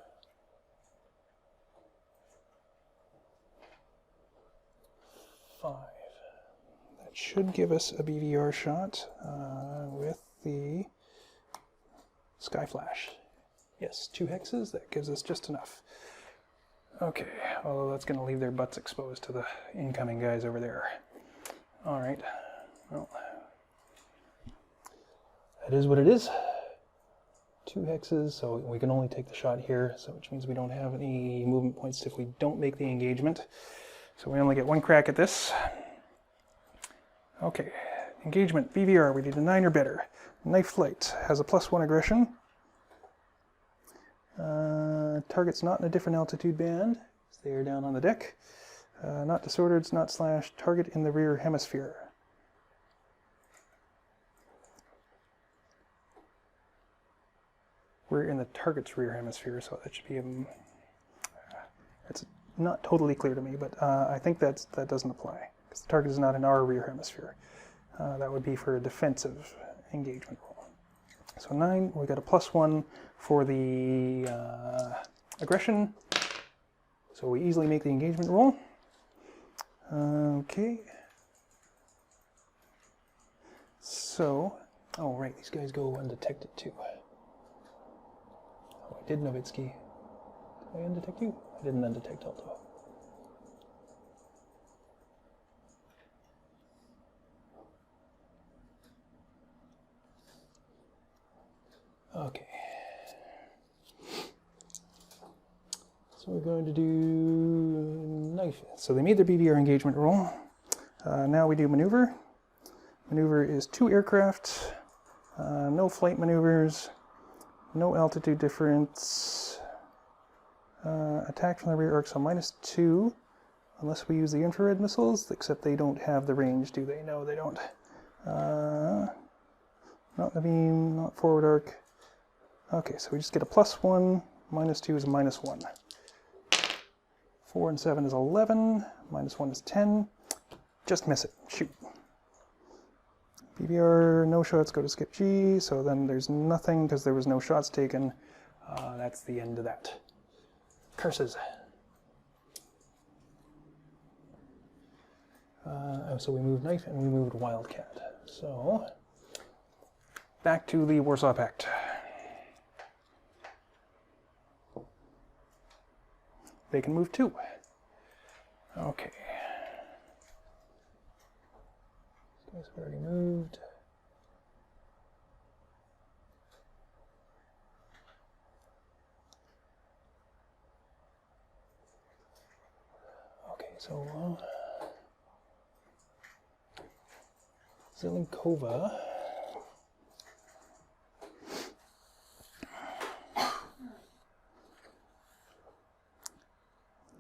[SPEAKER 2] 5. That should give us a BVR shot with the Sky Flash. Yes, 2 hexes, that gives us just enough. Okay, although that's going to leave their butts exposed to the incoming guys over there. Alright, well, that is what it is. 2 hexes, so we can only take the shot here, so which means we don't have any movement points if we don't make the engagement. So we only get 1 crack at this. Okay, engagement, BVR, we need a 9 or better. Knife flight has a +1 aggression. Target's not in a different altitude band, so they are down on the deck. Not disordered, it's not slashed. Target in the rear hemisphere. We're in the target's rear hemisphere, so that should be it's not totally clear to me, but I think that doesn't apply, because the target is not in our rear hemisphere. That would be for a defensive engagement roll. So 9, we got a +1 for the aggression, so we easily make the engagement roll. Okay. So, oh right, these guys go undetected too. Oh, I did Novitsky. Did I undetect you? I didn't undetect Alto. Okay. So we're going to do knife. So they made their BVR engagement roll. Now we do maneuver. Maneuver is 2 aircraft, no flight maneuvers, no altitude difference, attack from the rear arc, so -2, unless we use the infrared missiles, except they don't have the range, do they? No, they don't. Not the beam, not forward arc. Okay, so we just get a +1, -2 is a -1. 4 and 7 is 11, -1 is 10. Just miss it, shoot. BVR, no shots, go to skip G, so then there's nothing because there was no shots taken. That's the end of that. Curses. So we moved knife and we moved wildcat. So, back to the Warsaw Pact. They can move 2. Okay. These guys have already moved. Okay, so Zelenkova.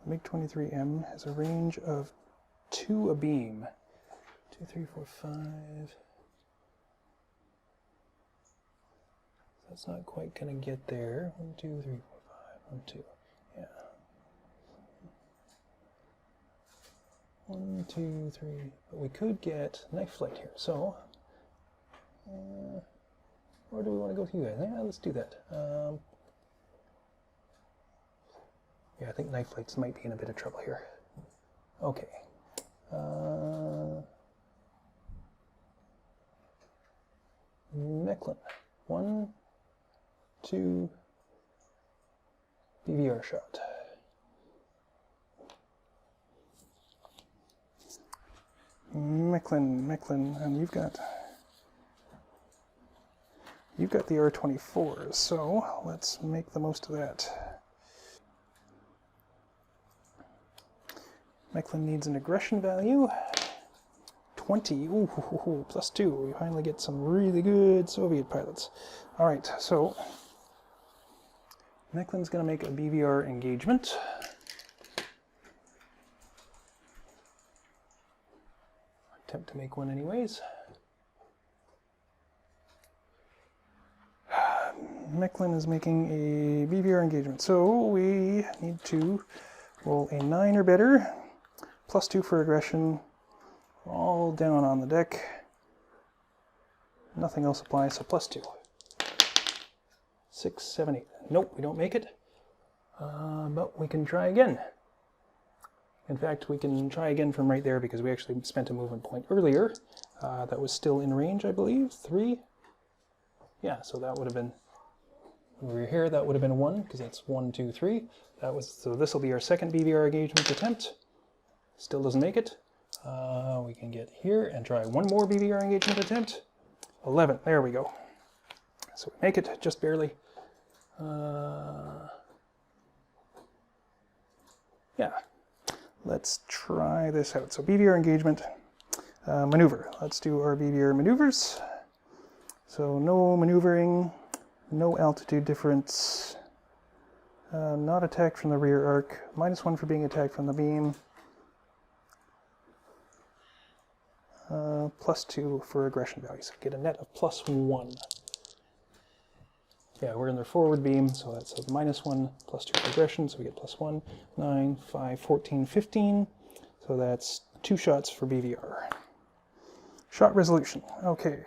[SPEAKER 2] MiG-23M has a range of 2 abeam. 2, 3, 4, 5. That's not quite going to get there. 1, 2, 3, 4, 5. 1, 2. Yeah. 1, 2, 3. But we could get knife flight here. So, where do we want to go with you guys? Yeah, let's do that. Yeah, I think knife flights might be in a bit of trouble here. Okay. Mechlin. 1, 2, BVR shot. Mechlin, and you've got the R-24s, so let's make the most of that. Mechlin needs an aggression value. 20. Ooh, +2. We finally get some really good Soviet pilots. All right, so Mechlin's going to make a BVR engagement. Attempt to make one anyways. Mechlin is making a BVR engagement, so we need to roll a 9 or better. +2 for aggression, all down on the deck. Nothing else applies, so +2. 6, 7, 8. Nope, we don't make it. But we can try again. In fact, we can try again from right there because we actually spent a movement point earlier. That was still in range, I believe. 3. Yeah, so that would have been, when we were here, that would have been 1, because that's 1, 2, 3. So this will be our second BVR engagement attempt. Still doesn't make it. We can get here and try one more BVR engagement attempt. 11, there we go. So we make it, just barely. Yeah, let's try this out. So BVR engagement, maneuver. Let's do our BVR maneuvers. So no maneuvering, no altitude difference, not attacked from the rear arc, -1 for being attacked from the beam. +2 for aggression value, so get a net of +1. Yeah, we're in their forward beam, so that's a -1, +2 for aggression, so we get +1, 9, 5, 14, 15. So that's 2 shots for BVR. Shot resolution, okay.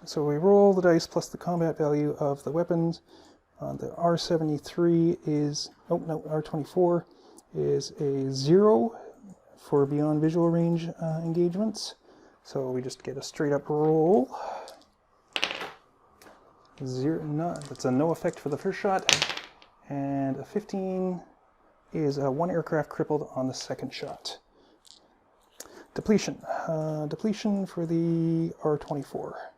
[SPEAKER 2] So we roll the dice plus the combat value of the weapons. The R73 is, oh no, R24 is a 0 for beyond visual range engagements. So we just get a straight up roll. 0, that's a no effect for the first shot. And a 15 is 1 aircraft crippled on the second shot. Depletion. Depletion for the R24.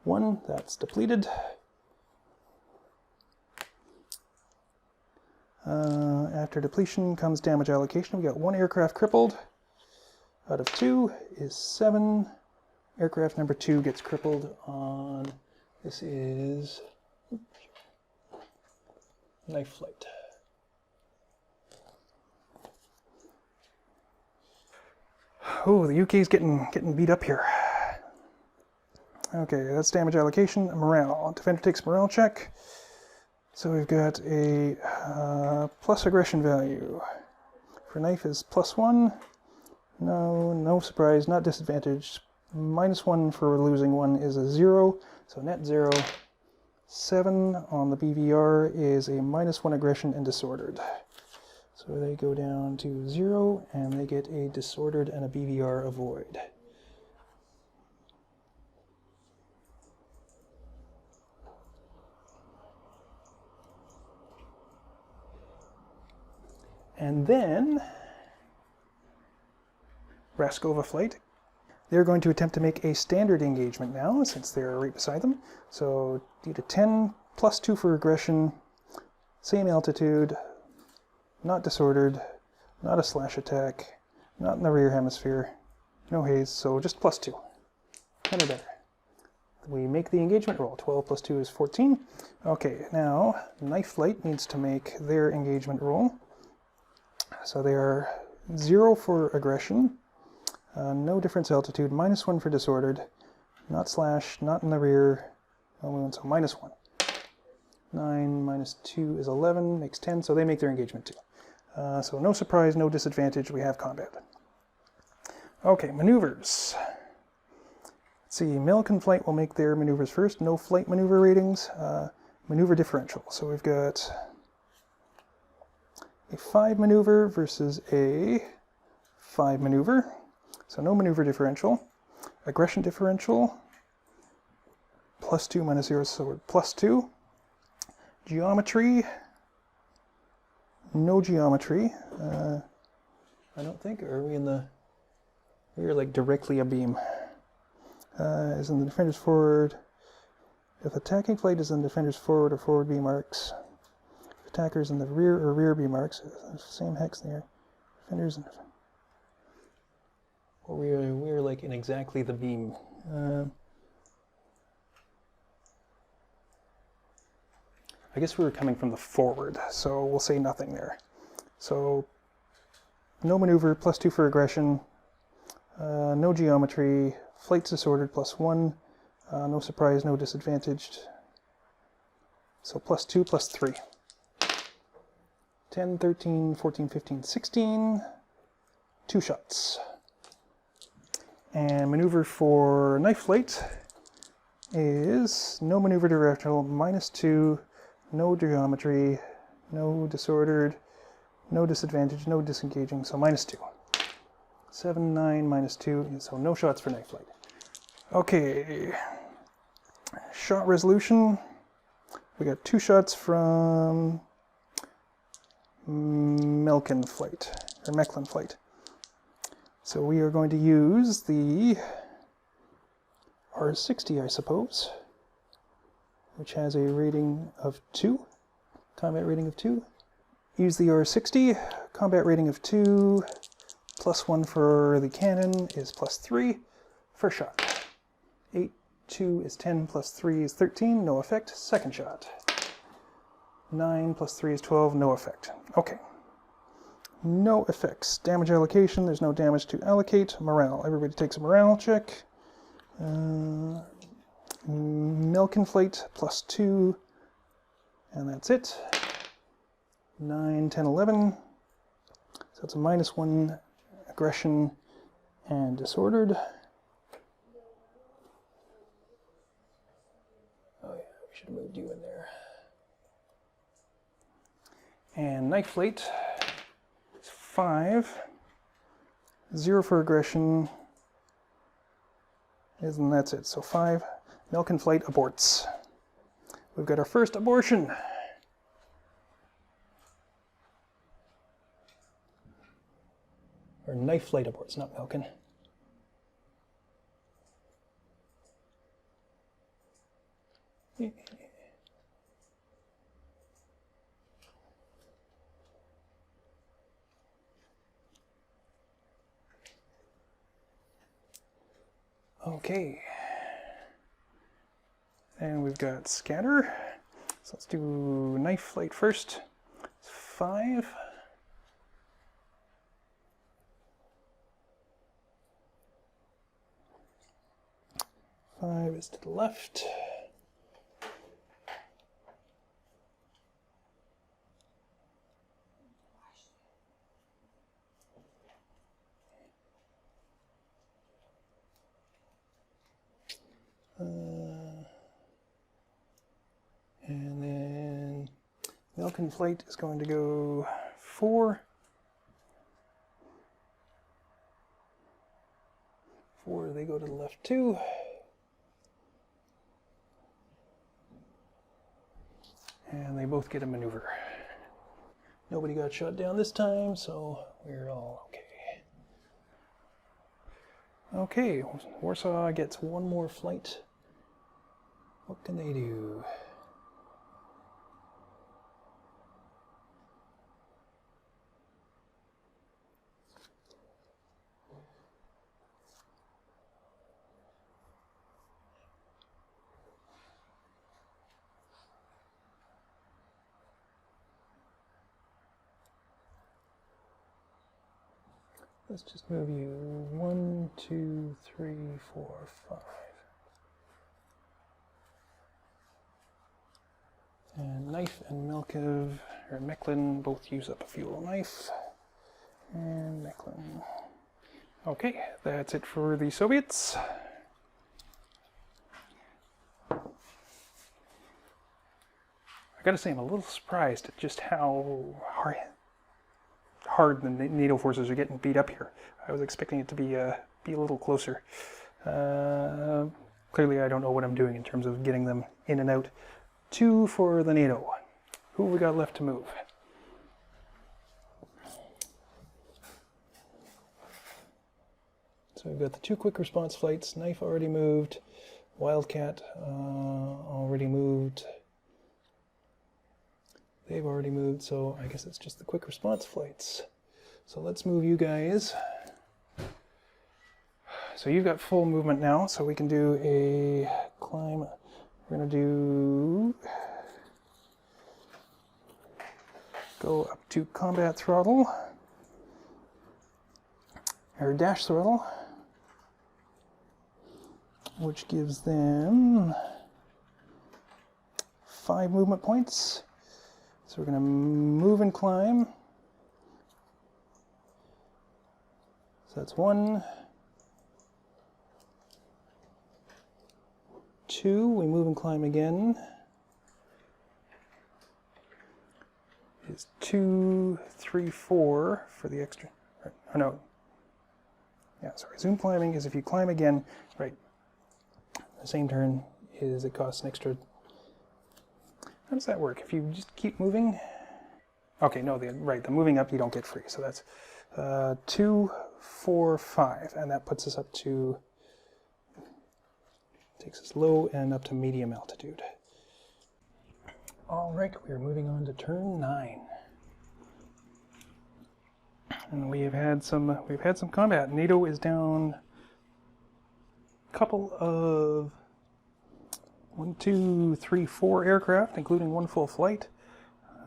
[SPEAKER 2] 1, that's depleted. After depletion comes damage allocation. We got 1 aircraft crippled out of 2 is 7. Aircraft number 2 gets crippled on, this is knife flight. Oh, the UK's getting beat up here. Okay, that's damage allocation. Morale. Defender takes morale check. So we've got a plus aggression value. For knife is +1. No surprise, not disadvantaged. -1 for losing 1 is a 0, so net 0. 7 on the BVR is a -1 aggression and disordered. So they go down to 0, and they get a disordered and a BVR avoid. And then, Raskova flight. They're going to attempt to make a standard engagement now, since they're right beside them. So, do 10, +2 for aggression, same altitude, not disordered, not a slash attack, not in the rear hemisphere, no haze, so just +2. 10 or better. We make the engagement roll. 12 + 2 is 14. Okay, now, knife flight needs to make their engagement roll. So they are 0 for aggression, no difference altitude, -1 for disordered, not slash, not in the rear, only one, so -1. 9 - 2 is 11, makes 10, so they make their engagement too. So no surprise, no disadvantage, we have combat. Okay, maneuvers. Let's see, Milken flight will make their maneuvers first, no flight maneuver ratings, maneuver differential. So we've got a 5 maneuver versus a 5 maneuver. So no maneuver differential. Aggression differential, +2 - 0, so +2. Geometry, no geometry. I don't think, or are we in the, we're like directly abeam. Is in the defender's forward. If attacking flight is in the defender's forward or forward beam arcs, attackers in the rear or rear beam arcs, same hex there. Defenders in the front. Or we're like in exactly the beam. I guess we were coming from the forward, so we'll say nothing there. So no maneuver, +2 for aggression, no geometry, flight's disordered, +1, no surprise, no disadvantaged. So +2 + 3. 10, 13, 14, 15, 16. 2 shots. And maneuver for knife flight is no maneuver directional, -2, no geometry, no disordered, no disadvantage, no disengaging, so -2. 7, 9, -2, so no shots for knife flight. Okay, shot resolution. We got 2 shots from Mechlin flight. So we are going to use the R60, I suppose, which has a rating of 2, combat rating of 2. Use the R60, combat rating of 2, +1 for the cannon is +3 for shot. 8, 2 is 10, +3 is 13, no effect. Second shot. 9 + 3 is 12, no effect. Okay. No effects. Damage allocation, there's no damage to allocate. Morale, everybody takes a morale check. Milken flight, +2, and that's it. 9, 10, 11. So it's a -1 aggression and disordered. Oh yeah, we should have moved you in there. And knife flight is 5. 0 for aggression. And that's it. So 5. Milken flight aborts. We've got our first abortion. Or knife flight aborts, not Milken. Okay. And we've got scatter. So let's do knife flight first. It's 5. 5 is to the left. And then milk and flight is going to go 4. 4, they go to the left too. And they both get a maneuver. Nobody got shot down this time, so we're all okay. Okay, Warsaw gets one more flight. What can they do? Let's just move you 1, 2, 3, 4, 5. And Knife and Mechlin both use up a fuel Knife. And Mechlin. Okay, that's it for the Soviets. I gotta say, I'm a little surprised at just how hard the NATO forces are getting beat up here. I was expecting it to be a little closer. Clearly, I don't know what I'm doing in terms of getting them in and out. 2 for the NATO. Who have we got left to move? So we've got the 2 quick response flights. Knife already moved. Wildcat already moved. They've already moved, so I guess it's just the quick response flights. So let's move you guys. So you've got full movement now, so we can do a climb. We're going to go up to combat throttle, or dash throttle, which gives them 5 movement points. So we're going to move and climb. So that's 1, 2. We move and climb again. Is 2, 3, 4 for the extra. Or no. Yeah, sorry. Zoom climbing is if you climb again, right? The same turn is it costs an extra. How does that work? If you just keep moving? Okay, no, the moving up you don't get free. So that's 2, 4, 5, and that puts us up to, takes us low and up to medium altitude. All right, we are moving on to turn 9, and we've had some combat. NATO is down a couple of 1, 2, 3, 4 aircraft, including 1 full flight.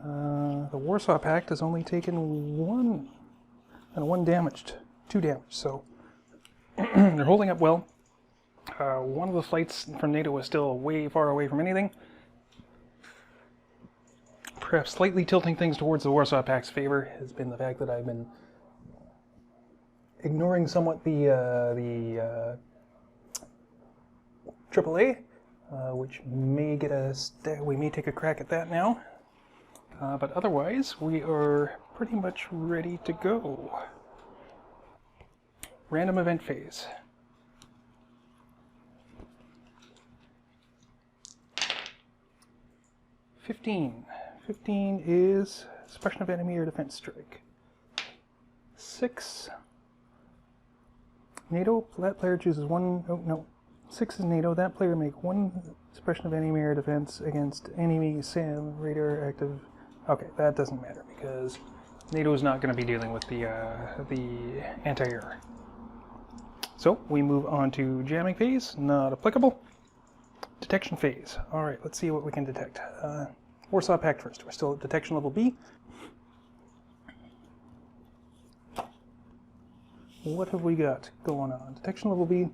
[SPEAKER 2] The Warsaw Pact has only taken 1 and 1 damaged, 2 damaged, so they're holding up well. One of the flights from NATO is still way far away from anything. Perhaps slightly tilting things towards the Warsaw Pact's favor has been the fact that I've been ignoring somewhat the AAA. Which may get we may take a crack at that now. But otherwise, we are pretty much ready to go. Random event phase. $15. 15 is suppression of enemy or defense strike. 6. NATO, that player chooses 1, oh no. 6 is NATO. That player make 1 suppression of enemy air defense against enemy SAM radar active. Okay, that doesn't matter because NATO is not going to be dealing with the anti-air. So we move on to jamming phase. Not applicable. Detection phase. All right, let's see what we can detect. Warsaw Pact first. We're still at detection level B. What have we got going on? Detection level B.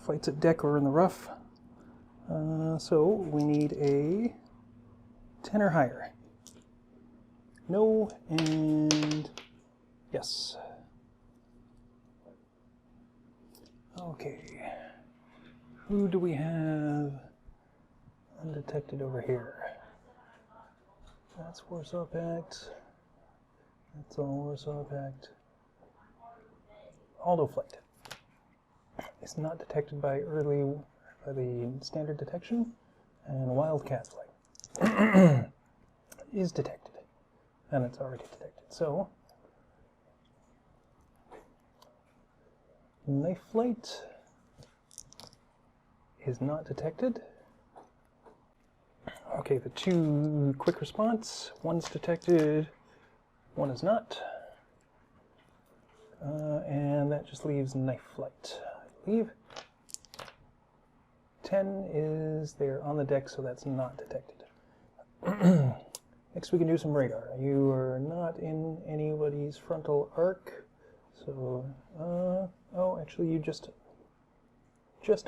[SPEAKER 2] Flights at deck or in the rough. So we need a 10 or higher. No and yes. Okay. Who do we have undetected over here? That's Warsaw Pact. That's all Warsaw Pact. Aldo flight. It's not detected by the standard detection, and Wildcat flight is detected, and it's already detected. So, knife flight is not detected. Okay, the 2 quick response, one's detected, one is not. And that just leaves knife flight, I believe. 10 is there on the deck, so that's not detected. Next we can do some radar. You are not in anybody's frontal arc, so, oh, actually you just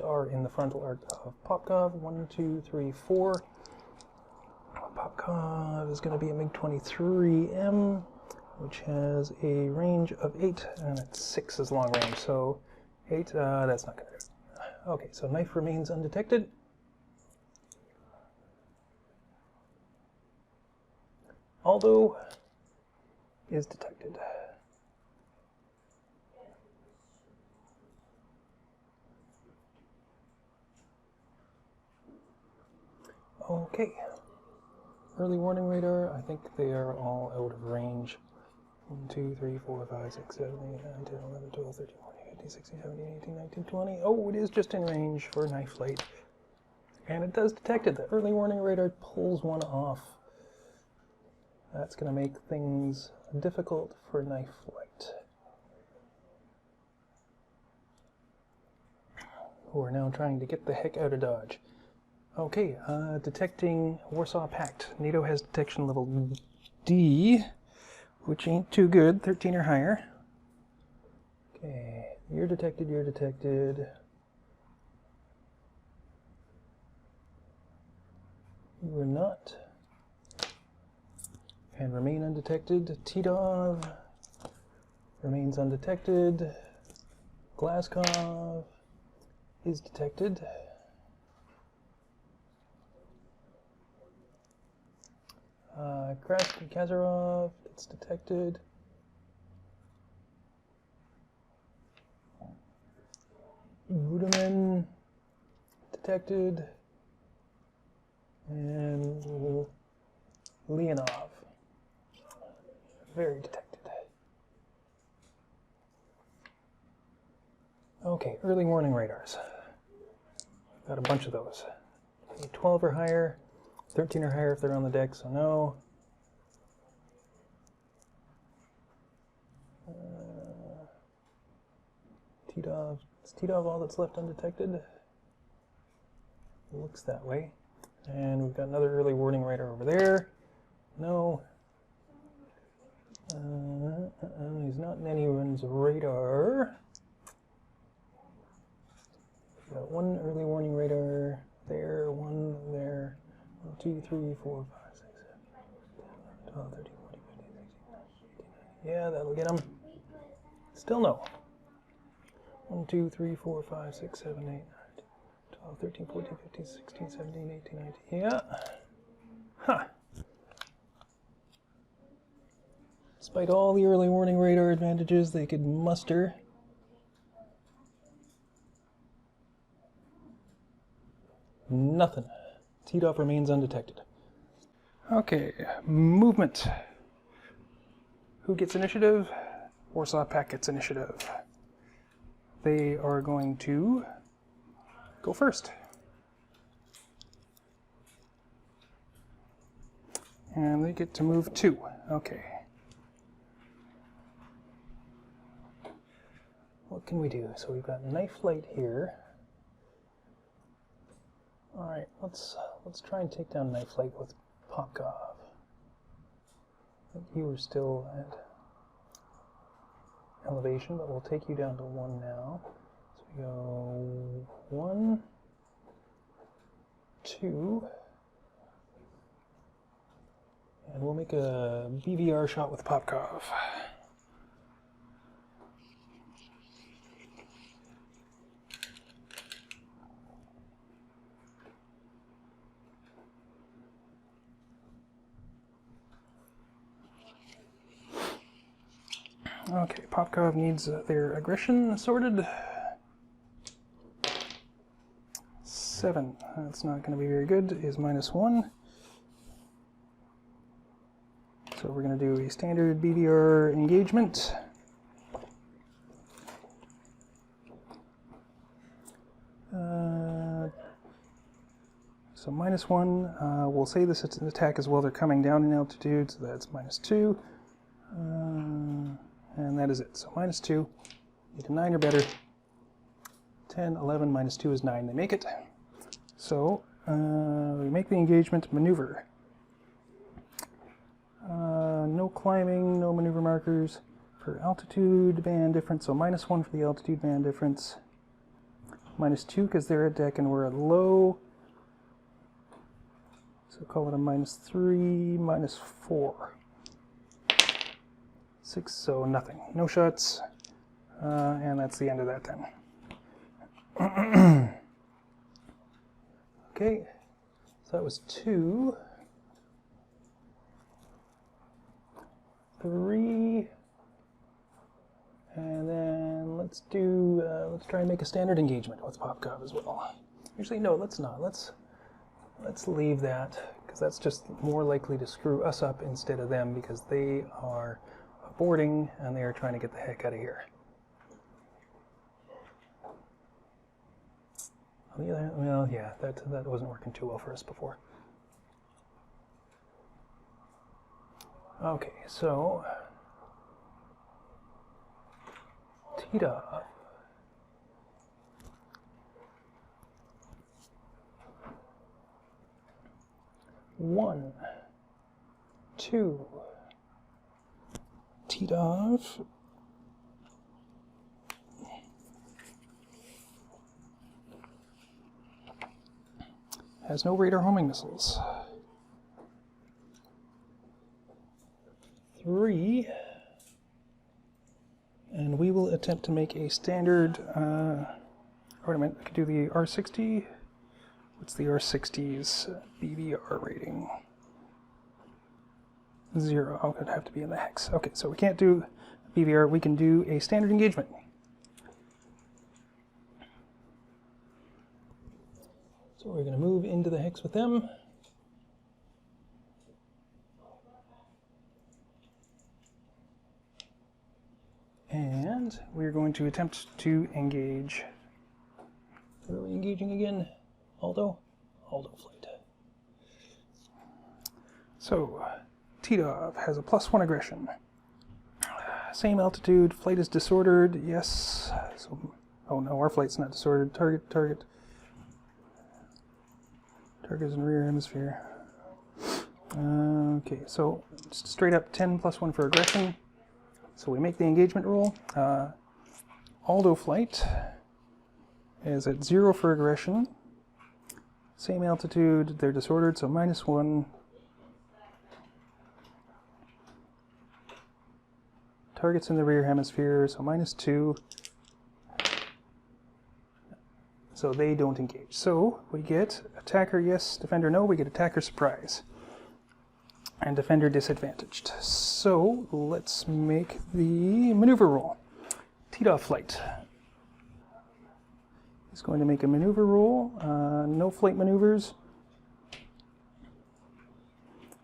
[SPEAKER 2] are in the frontal arc of Popkov. 1, 2, 3, 4. Popkov is going to be a MiG-23M, which has a range of 8, and it's 6 is long range, so 8, that's not going to do it. Okay, so knife remains undetected. Aldo is detected. Okay. Early warning radar, I think they are all out of range. 1, 2, 3, 4, 5, 6, 7, 8, 9, 10, 11, 12, 13, 14, 15, 16, 17, 18, 19, 20. Oh, it is just in range for knife flight. And it does detect it. The early warning radar pulls one off. That's going to make things difficult for knife flight. Who are now trying to get the heck out of Dodge. Okay, detecting Warsaw Pact. NATO has detection level D, which ain't too good, 13 or higher. Okay, you're detected, you're detected. You are not. And remain undetected. Titov remains undetected. Glaskov is detected. Kazarov, it's detected. Rudiman, detected. And Leonov, very detected. Okay, early warning radars. Got a bunch of those. 12 or higher, 13 or higher if they're on the deck, so no. Titov, is Titov all that's left undetected? Looks that way. And we've got another early warning radar over there. No. He's not in anyone's radar. We've got one early warning radar there, one there. 1, 2, 3, 4, 5, 6, 7, 12, 13, 14, 15, 16, 17, 18, 19. Yeah, that'll get him. Still no. 1, 2, 3, 4, 5, 6, 7, 8, 9, 12, 13, 14, 15, 16, 17, 18, 19. Yeah. Huh. Despite all the early warning radar advantages they could muster, nothing. Titov remains undetected. Okay, movement. Who gets initiative? Warsaw Pact gets initiative. They are going to go first. And they get to move 2. Okay. What can we do? So we've got knife light here. All right, let's try and take down knife light with Popkov. I think you were still at elevation, but we'll take you down to 1 now. So we go 1, 2, and we'll make a BVR shot with Popkov. Okay, Popkov needs their aggression sorted. 7. That's not going to be very good. Is -1. So we're going to do a standard BVR engagement. So -1. We'll say this attack as well. They're coming down in altitude, so that's -2. And that is it. So -2. Need a 9 or better. 10, 11, -2 is 9. They make it. So we make the engagement maneuver. No climbing, no maneuver markers for altitude band difference. So -1 for the altitude band difference. -2 because they're at deck and we're at low. So call it a -3, -4. 6, so nothing. No shots. And that's the end of that then. Okay, so that was 2. 3. And then let's try and make a standard engagement with Popkov as well. Actually, no, let's not. Let's leave that, because that's just more likely to screw us up instead of them, because they are boarding and they are trying to get the heck out of here. Well, yeah, that wasn't working too well for us before. Okay, so Tita. One, 2. Titov. Has no radar homing missiles. 3. And we will attempt to make a standard, wait a minute, I could do the R60. What's the R60's BVR rating? 0. Oh, it'd have to be in the hex. Okay, so we can't do BVR. We can do a standard engagement. So we're going to move into the hex with them. And we're going to attempt to engage. Where are we engaging again? Aldo? Aldo flight. So, Titov has a +1 aggression. Same altitude, flight is disordered, yes. So, oh no, our flight's not disordered. Target is in the rear hemisphere. Okay, so just straight up 10 +1 for aggression. So we make the engagement roll. Aldo flight is at 0 for aggression. Same altitude, they're disordered, so -1. Target's in the rear hemisphere, so -2. So they don't engage. So we get attacker yes, defender no, we get attacker surprise. And defender disadvantaged. So let's make the maneuver roll. Titov flight is going to make a maneuver roll. No flight maneuvers.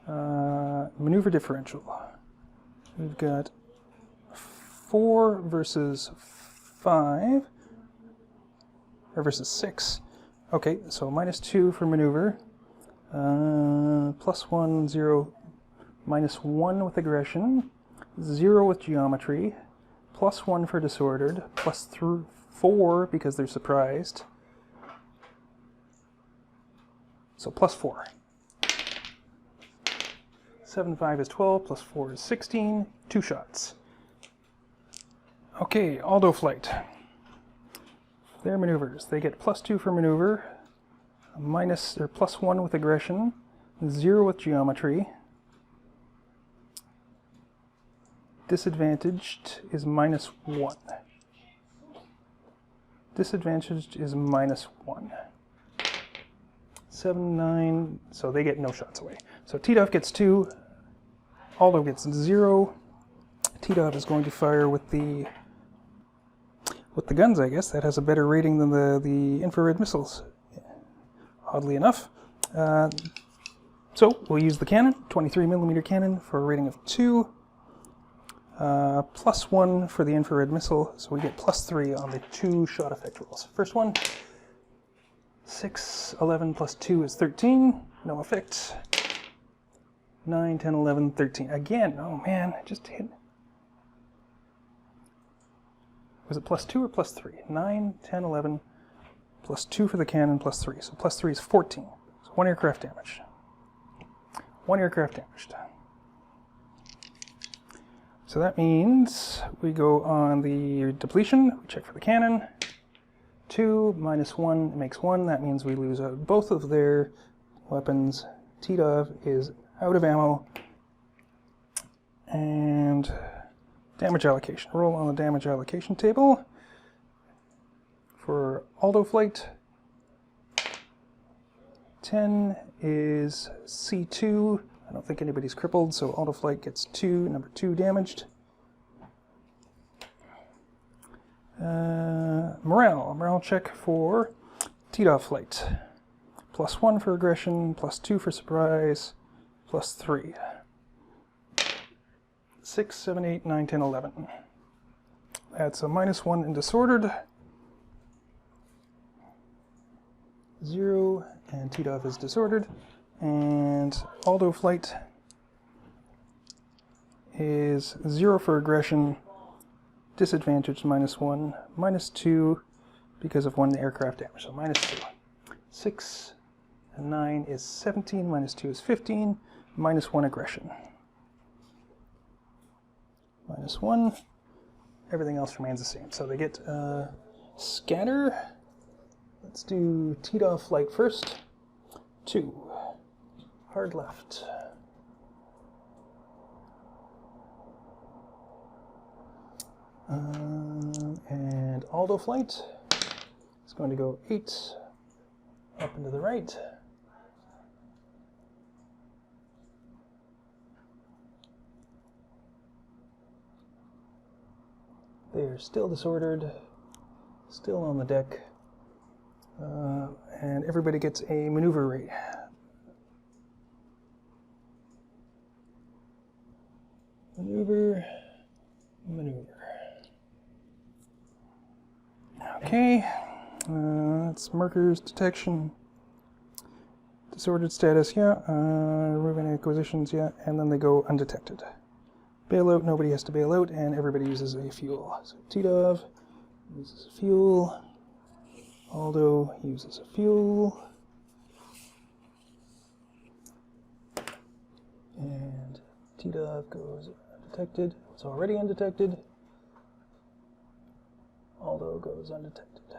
[SPEAKER 2] Maneuver differential. We've got 4 versus 5, or versus 6. Okay, so -2 for maneuver. +1, 0, -1 with aggression, 0 with geometry, +1 for disordered, +4 because they're surprised. So +4. 7, 5 is 12, +4 is 16, 2 shots. Okay, Aldo flight. Their maneuvers. They get +2 for maneuver, +1 with aggression, 0 with geometry. Disadvantaged is -1. Disadvantaged is -1. 7, 9, so they get no shots away. So Titov gets 2, Aldo gets 0. Titov is going to fire with the guns, I guess. That has a better rating than the infrared missiles, oddly enough. So we'll use the cannon, 23mm cannon, for a rating of 2. +1 for the infrared missile, so we get +3 on the 2 shot effect rolls. First one, 6, 11 + 2 is 13, no effect. 9, 10, 11, 13. Again, oh man, I just hit. Was it +2 or +3? 9, 10, 11, +2 for the cannon, +3. So +3 is 14. So 1 aircraft damaged. 1 aircraft damaged. So that means we go on the depletion, we check for the cannon. 2 -1 makes 1. That means we lose both of their weapons. Titov is out of ammo. And damage allocation. Roll on the damage allocation table. For Aldo flight, 10 is C2. I don't think anybody's crippled, so Aldo flight gets 2, number 2 damaged. Morale check for Titov flight. +1 for aggression, +2 for surprise, +3. 6, 7, 8, 9, 10, 11. That's a -1 in disordered. 0, and Titov is disordered. And Aldo flight is 0 for aggression, disadvantage -1, -2 because of 1 aircraft damage, so -2. 6 and 9 is 17, -2 is 15, -1 aggression. -1, everything else remains the same. So they get scatter. Let's do Titov flight first. 2. Hard left. And Aldo flight is going to go 8 up and to the right. They are still disordered, still on the deck, and everybody gets a maneuver rate. Maneuver. Okay, that's markers, detection, disordered status, yeah, removing acquisitions, yeah, and then they go undetected. Bailout, nobody has to bail out, and everybody uses a fuel. So Titov uses a fuel, Aldo uses a fuel, and Titov goes undetected. It's already undetected. Aldo goes undetected.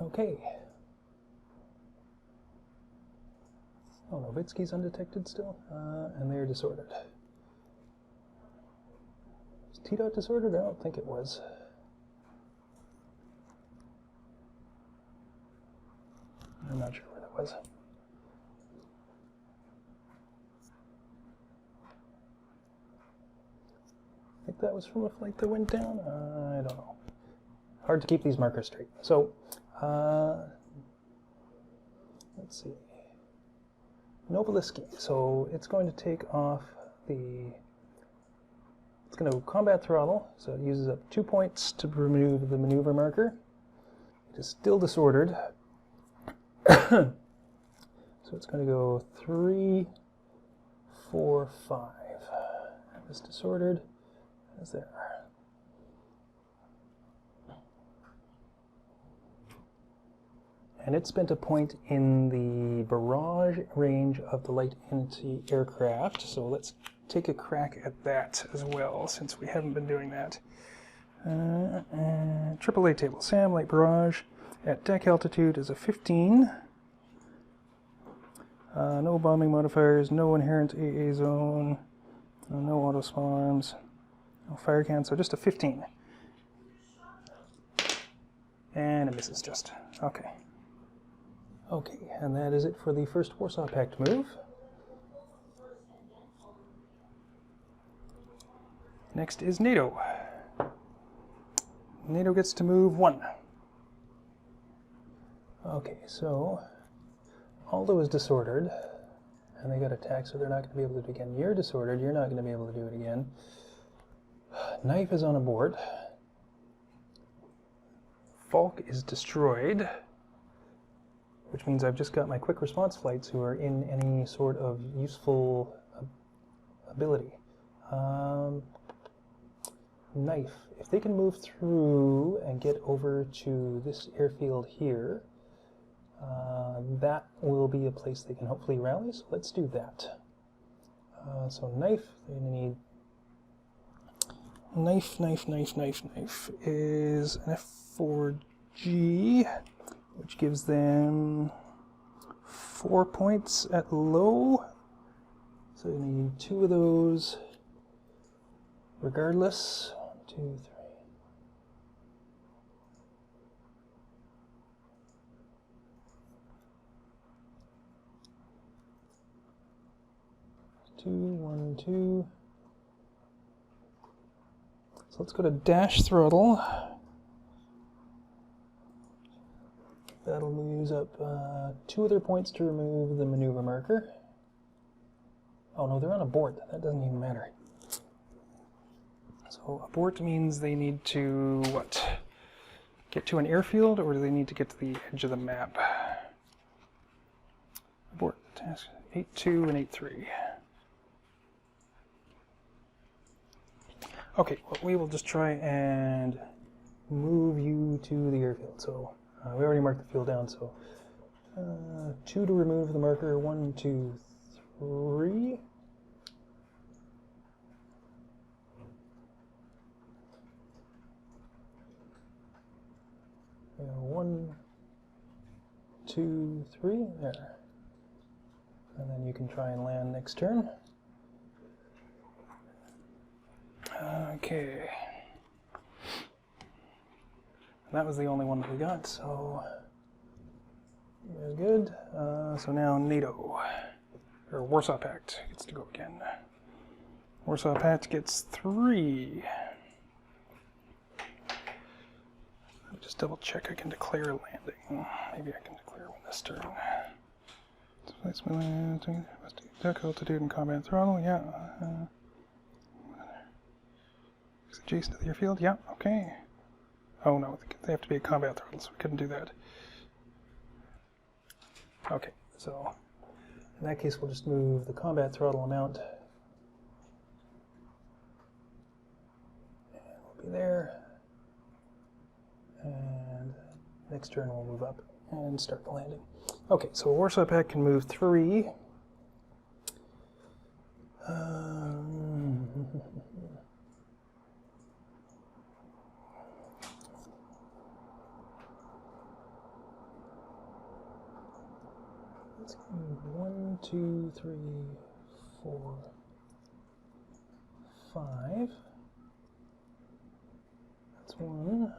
[SPEAKER 2] Okay. Oh, Novitsky's undetected still, and they're disordered. Was Titov disordered? I don't think it was. I'm not sure where that was. I think that was from a flight that went down. I don't know. Hard to keep these markers straight. So, let's see. Boloski. So it's going to take off the going to combat throttle, so it uses up 2 points to remove the maneuver marker. It is still disordered. So it's going to go 3, 4, 5. That is disordered. That's there. And it spent a point in the barrage range of the light anti-aircraft. So let's take a crack at that as well, since we haven't been doing that. AAA table. SAM light barrage at deck altitude is a 15. No bombing modifiers, no inherent AA zone, no auto small arms, no fire can, so just a 15. And it misses just. Okay. Okay, and that is it for the first Warsaw Pact move. Next is NATO. NATO gets to move 1. Okay, so Aldo is disordered, and they got attacked, so they're not going to be able to do it again. You're disordered, you're not going to be able to do it again. Knife is on a board. Falk is destroyed, which means I've just got my quick response flights who are in any sort of useful ability. Knife, if they can move through and get over to this airfield here, that will be a place they can hopefully rally, so let's do that. So knife, they're going to need knife is an F4G, which gives them 4 points at low. So you need 2 of those regardless. 1, 2, 3. Two, 1, 2. So let's go to dash throttle. That'll use up 2 of their points to remove the maneuver marker. Oh no, they're on abort. That doesn't even matter. So abort means they need to, what? Get to an airfield, or do they need to get to the edge of the map? Abort. Task 8-2 and 8-3. Okay, well, we will just try and move you to the airfield. So we already marked the field down, so 2 to remove the marker, 1, 2, 3. Yeah, 1, 2, 3, there. And then you can try and land next turn. Okay. That was the only one that we got, so very good. So now NATO, or Warsaw Pact, gets to go again. Warsaw Pact gets 3. Let me just double check I can declare landing. Maybe I can declare one this turn. Deck altitude and combat throttle, yeah. Is it adjacent to the airfield? Yeah, okay. Oh no, they have to be a combat throttle, so we couldn't do that. Okay, so in that case we'll just move the combat throttle amount. And we'll be there. And next turn we'll move up and start the landing. Okay, so Warsaw Pact can move 3. Let's move 1, 2, 3, 4, 5. That's 1.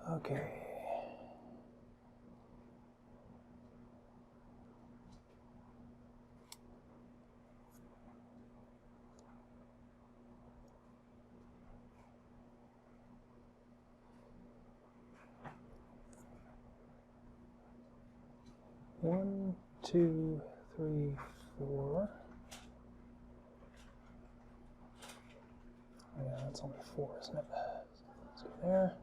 [SPEAKER 2] Okay. One, 2, 3, 4. Oh, yeah, that's only 4, isn't it? Let's go there.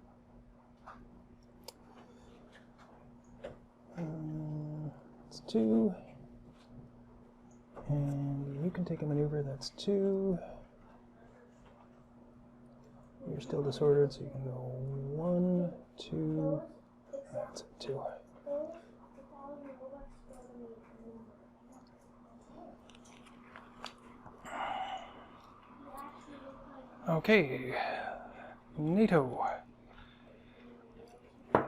[SPEAKER 2] It's 2. And you can take a maneuver, that's 2. You're still disordered, so you can go 1, 2, that's it, 2. Okay, NATO. Can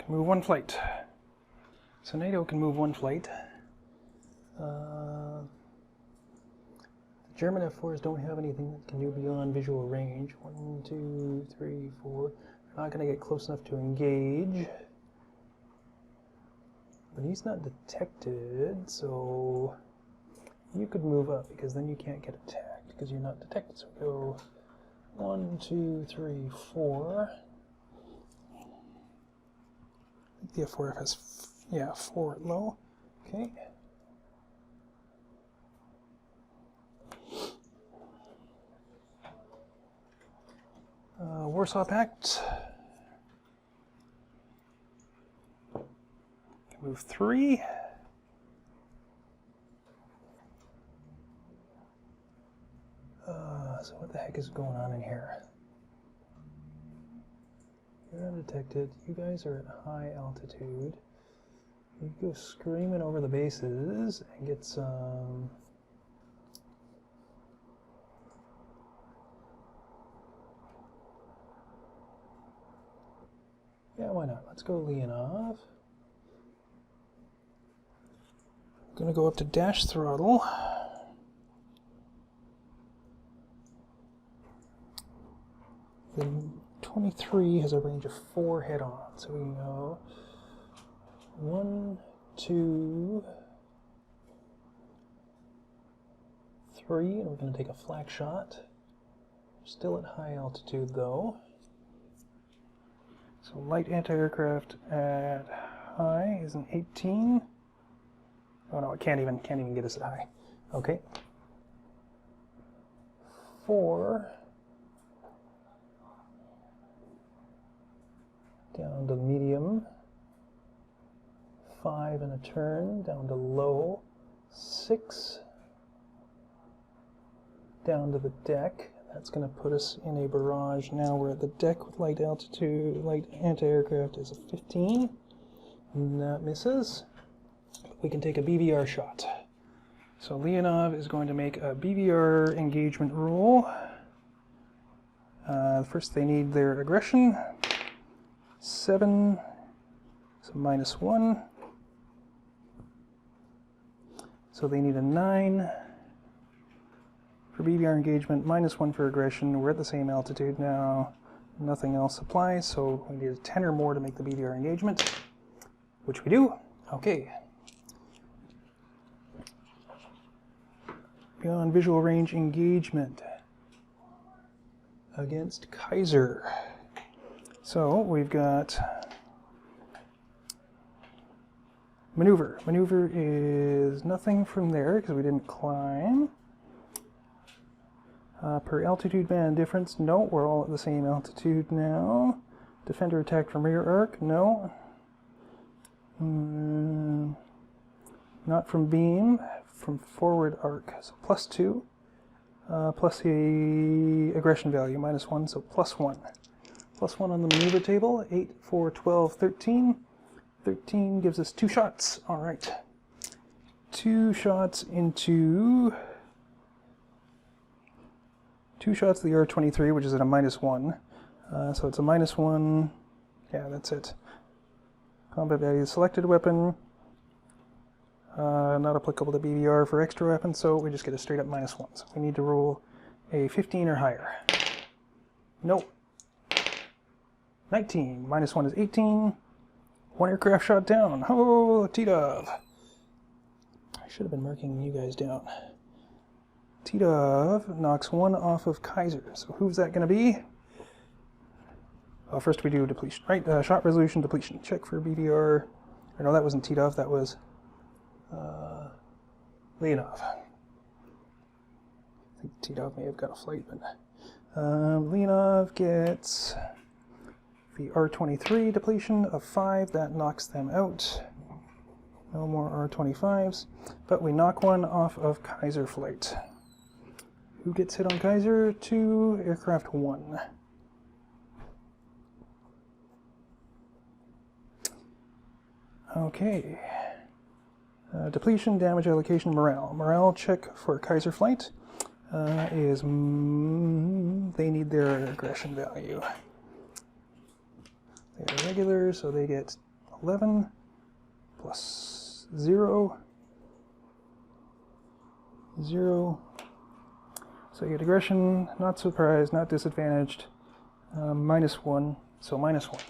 [SPEAKER 2] move 1 flight. So NATO can move 1 flight. The German F4s don't have anything that can do beyond visual range. 1, 2, 3, 4. They're not going to get close enough to engage. But he's not detected, so you could move up because then you can't get attacked because you're not detected. So go 1, 2, 3, 4. I think the F4F has, 4 at low. Okay. Warsaw Pact. Move 3. So what the heck is going on in here? You're undetected. You guys are at high altitude. You go screaming over the bases and get some... Yeah, why not? Let's go Leonov. I'm going to go up to dash throttle. The 23 has a range of 4 head-on, so we can go 1, 2, 3, and we're going to take a flak shot. Still at high altitude though. So light anti-aircraft at high is an 18. Oh no, it can't even get us at high. Okay. 4. Down to medium. 5 and a turn, down to low. 6. Down to the deck. That's going to put us in a barrage. Now we're at the deck with light altitude. Light anti-aircraft is a 15. And that misses. We can take a BVR shot. So Leonov is going to make a BVR engagement roll. First they need their aggression. 7, so -1. So they need a 9 for BVR engagement, -1 for aggression. We're at the same altitude now. Nothing else applies, so we need a 10 or more to make the BVR engagement, which we do. Okay. Beyond visual range engagement against Kaiser. So we've got maneuver. Maneuver is nothing from there because we didn't climb. Per altitude band difference, no, we're all at the same altitude now. Defender attack from rear arc, no. Not from beam, from forward arc, so +2. Plus the aggression value, -1, so +1. +1 on the maneuver table, 8, 4, 12, 13. 13 gives us 2 shots, all right. 2 shots into... 2 shots of the R-23, which is at a -1. So it's a -1, yeah, that's it. Combat value selected weapon. Not applicable to BVR for extra weapons, so we just get a straight up -1. So we need to roll a 15 or higher. Nope. 19. -1 is 18. 1 aircraft shot down. Oh, Titov. I should have been marking you guys down. Titov knocks 1 off of Kaiser. So who's that going to be? First we do depletion, right? Shot resolution depletion. Check for BVR. Or no, that wasn't Titov. That was Leonov. I think Titov may have got a flight, but Leonov gets the R-23 depletion of 5. That knocks them out. No more R-25s, but we knock one off of Kaiser flight. Who gets hit on Kaiser? 2, aircraft 1. Okay. Depletion, damage allocation, morale. Morale check for Kaiser flight is they need their aggression value. They are regular, so they get 11 plus 0. 0. So you get aggression, not surprised, not disadvantaged, -1, so -1.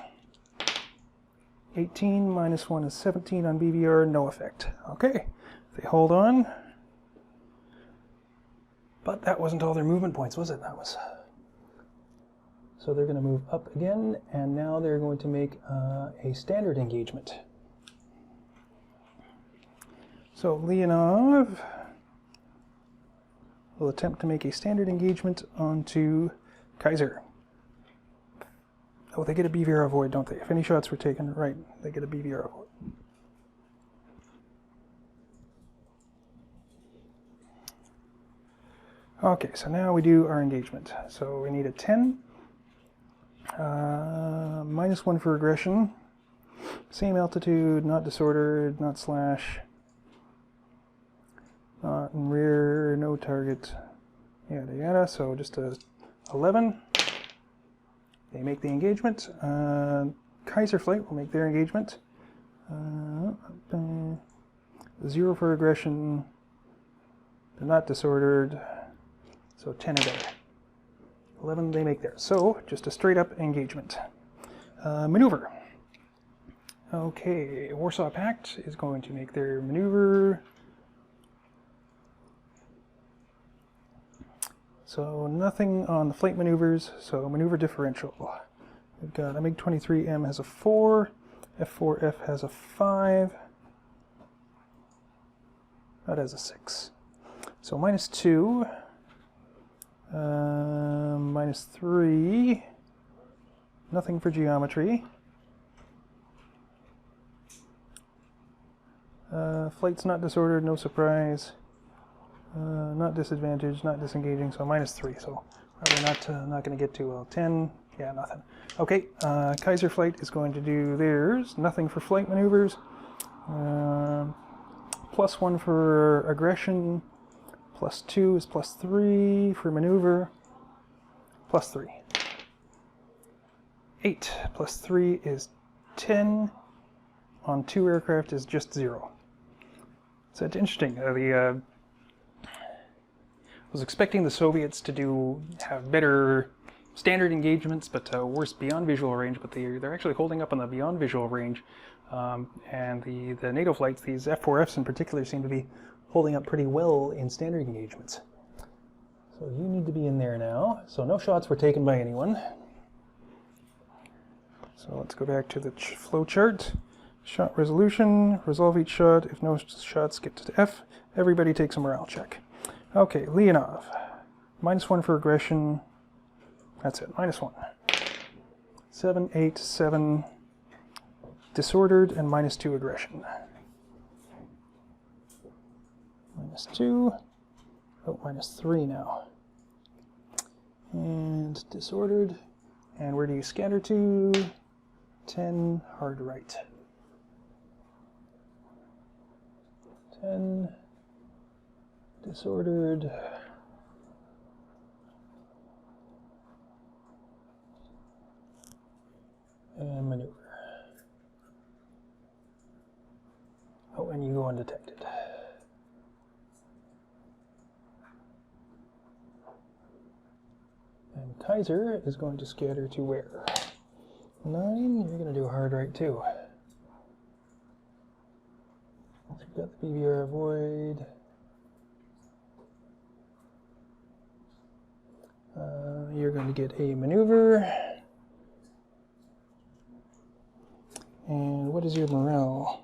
[SPEAKER 2] 18 minus 1 is 17 on BVR, no effect. Okay, they hold on. But that wasn't all their movement points, was it? That was. So they're going to move up again, and now they're going to make a standard engagement. So Leonov will attempt to make a standard engagement onto Kaiser. Oh, they get a BVR avoid, don't they? If any shots were taken, right, they get a BVR avoid. Okay, so now we do our engagement. So we need a 10. -1 for aggression. Same altitude, not disordered, not slash. Not in rear, no target. Yada yada, so just a 11. They make the engagement. Kaiser flight will make their engagement. 0 for aggression. They're not disordered. So 10 are there. 11 they make theirs. So just a straight up engagement. Maneuver. Okay, Warsaw Pact is going to make their maneuver. So nothing on the flight maneuvers, so maneuver differential. We've got a MiG-23M has a 4, F4F has a 5, that has a 6. So -2, -3, nothing for geometry. Flight's not disordered, no surprise. Not disadvantaged, not disengaging, so -3. So probably not going to get to 10. Yeah, nothing. Okay, Kaiser flight is going to do theirs. Nothing for flight maneuvers. +1 for aggression. +2 is +3 for maneuver. +3. 8 +3 is 10. On 2 aircraft is just 0. So it's interesting. I was expecting the Soviets to have better standard engagements, but worse beyond visual range. But they're actually holding up on the beyond visual range, and the NATO flights, these F4Fs in particular, seem to be holding up pretty well in standard engagements. So you need to be in there now. So no shots were taken by anyone. So let's go back to the flow chart. Shot resolution, resolve each shot. If no shots get to F, everybody takes a morale check. Okay, Leonov. -1 for aggression. That's it, -1. 7, 8, 7. Disordered and -2 aggression. -2. Oh, -3 now. And disordered. And where do you scatter to? 10, hard right. 10. Disordered. And maneuver. Oh, and you go undetected. And Kaiser is going to scatter to where? 9, you're going to do a hard right too. You've got the BVR avoid. You're going to get a maneuver. And what is your morale?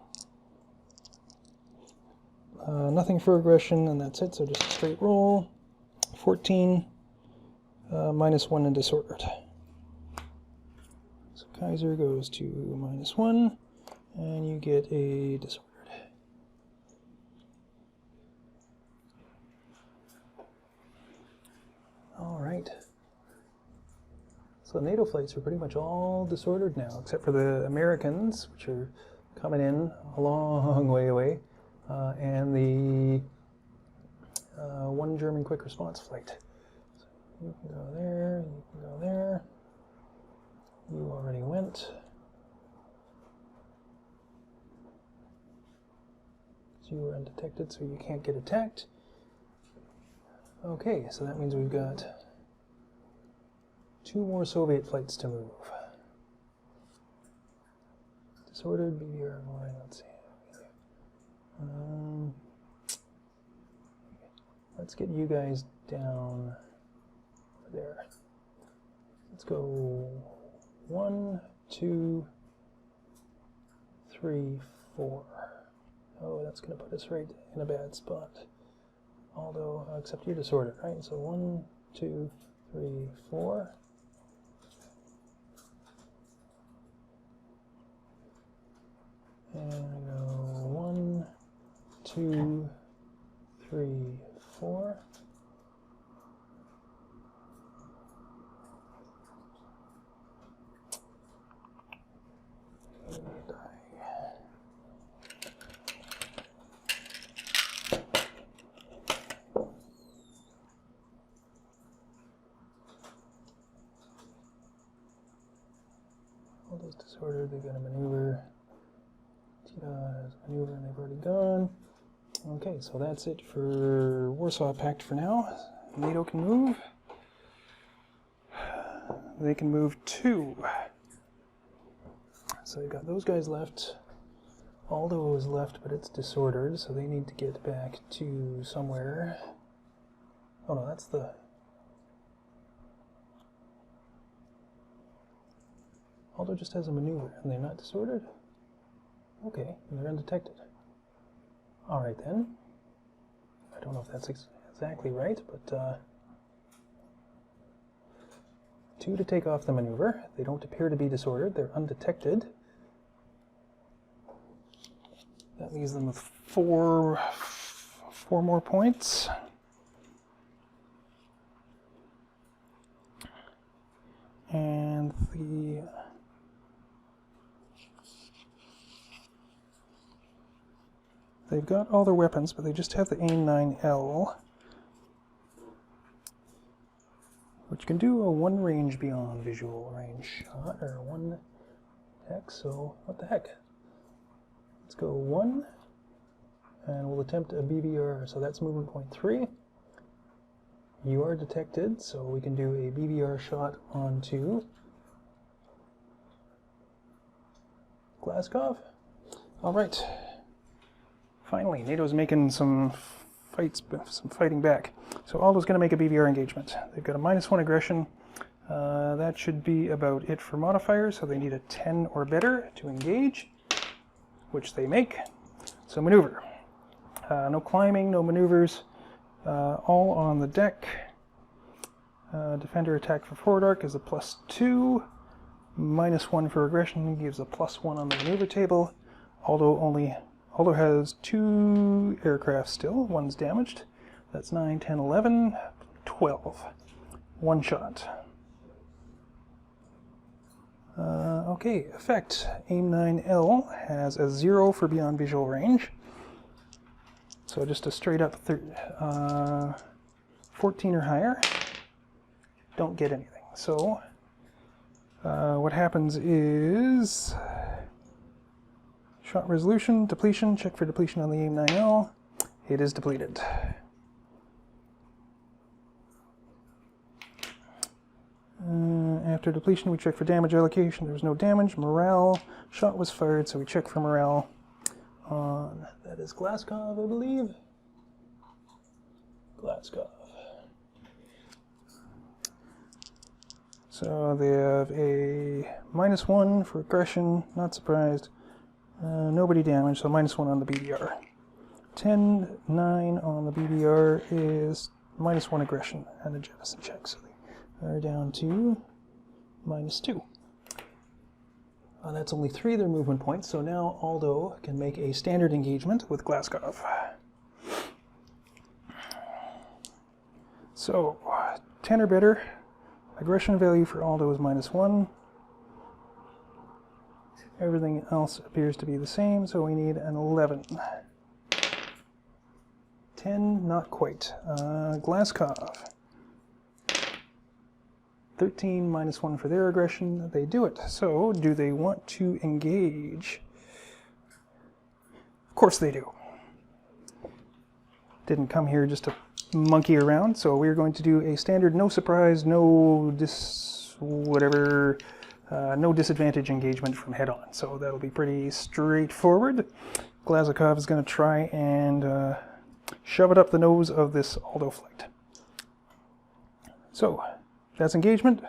[SPEAKER 2] Nothing for aggression, and that's it, so just a straight roll. 14, -1 and disordered. So Kaiser goes to -1, and you get a disordered. Alright. So the NATO flights are pretty much all disordered now, except for the Americans, which are coming in a long way away, and the one German quick response flight. So you can go there, you can go there. You already went. So you were undetected, so you can't get attacked. Okay, so that means we've got 2 more Soviet flights to move. Disordered BBR line, let's see. Let's get you guys down there. Let's go 1, 2, 3, 4. Oh, that's going to put us right in a bad spot. Although, except you're disordered, right? So 1, 2, 3, 4. And we go 1, 2, 3, 4. All those disordered, they got a maneuver. Has a maneuver and they've already gone. Okay, so that's it for Warsaw Pact for now. NATO can move. They can move 2. So they've got those guys left. Aldo is left, but it's disordered, so they need to get back to somewhere. Oh no, that's the... Aldo just has a maneuver, and they're not disordered? Okay, and they're undetected. Alright then. I don't know if that's exactly right, but 2 to take off the maneuver. They don't appear to be disordered, they're undetected. That leaves them with 4 more points. And they've got all their weapons, but they just have the AIM-9L, which can do a 1 range beyond visual range shot, or 1 hex, so what the heck. Let's go 1, and we'll attempt a BBR, so that's movement point 3. You are detected, so we can do a BBR shot onto Glasgow. Alright. Finally, NATO's making some fighting back. So Aldo's going to make a BBR engagement. They've got a -1 aggression. That should be about it for modifiers, so they need a 10 or better to engage, which they make. So maneuver. No climbing, no maneuvers, all on the deck. Defender attack for forward arc is a +2. -1 for aggression gives a +1 on the maneuver table. Aldo has 2 aircraft still, 1's damaged. That's 9, 10, 11, 12. 1 shot. Okay, effect. AIM-9L has a 0 for beyond visual range. So just a straight up 14 or higher. Don't get anything. So what happens is shot resolution, depletion, check for depletion on the AIM-9L. It is depleted. After depletion, we check for damage allocation. There was no damage. Morale. Shot was fired, so we check for morale on, that is Glasgow, I believe. Glasgow. So they have a -1 for aggression, not surprised. Nobody damaged, so -1 on the BDR. 10, 9 on the BBR is -1 aggression and a jettison check. So they are down to -2. That's only 3 of their movement points, so now Aldo can make a standard engagement with Glasgow. So, 10 or better. Aggression value for Aldo is -1. Everything else appears to be the same, so we need an 11. 10, not quite. Glasgow. 13, -1 for their aggression. They do it. So, do they want to engage? Of course they do. Didn't come here just to monkey around, so we're going to do a standard no surprise, no no disadvantage engagement from head on. So that'll be pretty straightforward. Glazikov is going to try and shove it up the nose of this Aldo flight. So that's engagement.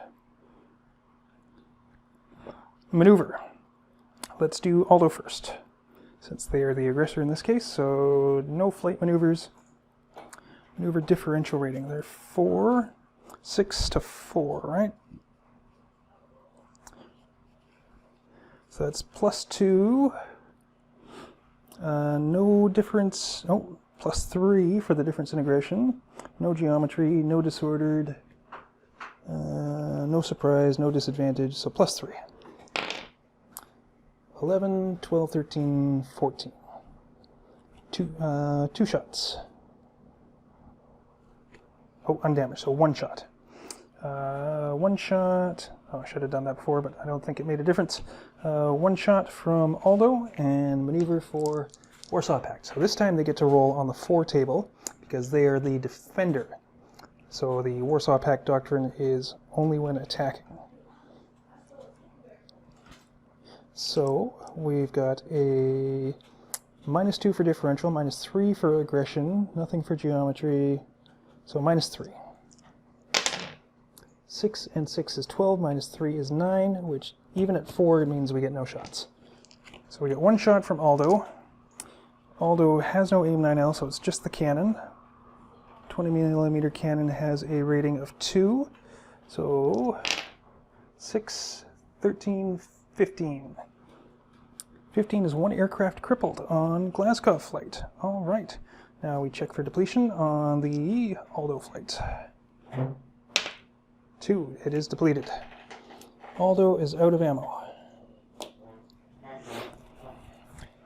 [SPEAKER 2] Maneuver. Let's do Aldo first, since they are the aggressor in this case. So no flight maneuvers. Maneuver differential rating. They're 4, 6 to 4, right? So that's +2. No difference. Oh, +3 for the difference in aggression. No geometry, no disordered. No surprise, no disadvantage. So +3. 11, 12, 13, 14. Two shots. Oh, undamaged, so 1 shot. 1 shot. Oh, I should have done that before, but I don't think it made a difference. 1 shot from Aldo and maneuver for Warsaw Pact. So this time they get to roll on the 4 table because they are the defender. So the Warsaw Pact doctrine is only when attacking. So we've got a -2 for differential, -3 for aggression, nothing for geometry. So -3. 6 and 6 is 12, -3 is 9, which even at 4 means we get no shots. So we get 1 shot from Aldo. Aldo has no AIM-9L, so it's just the cannon. 20mm cannon has a rating of 2. So 6, 13, 15. 15 is 1 aircraft crippled on Glasgow flight. All right. Now we check for depletion on the Aldo flight. 2, it is depleted. Aldo is out of ammo.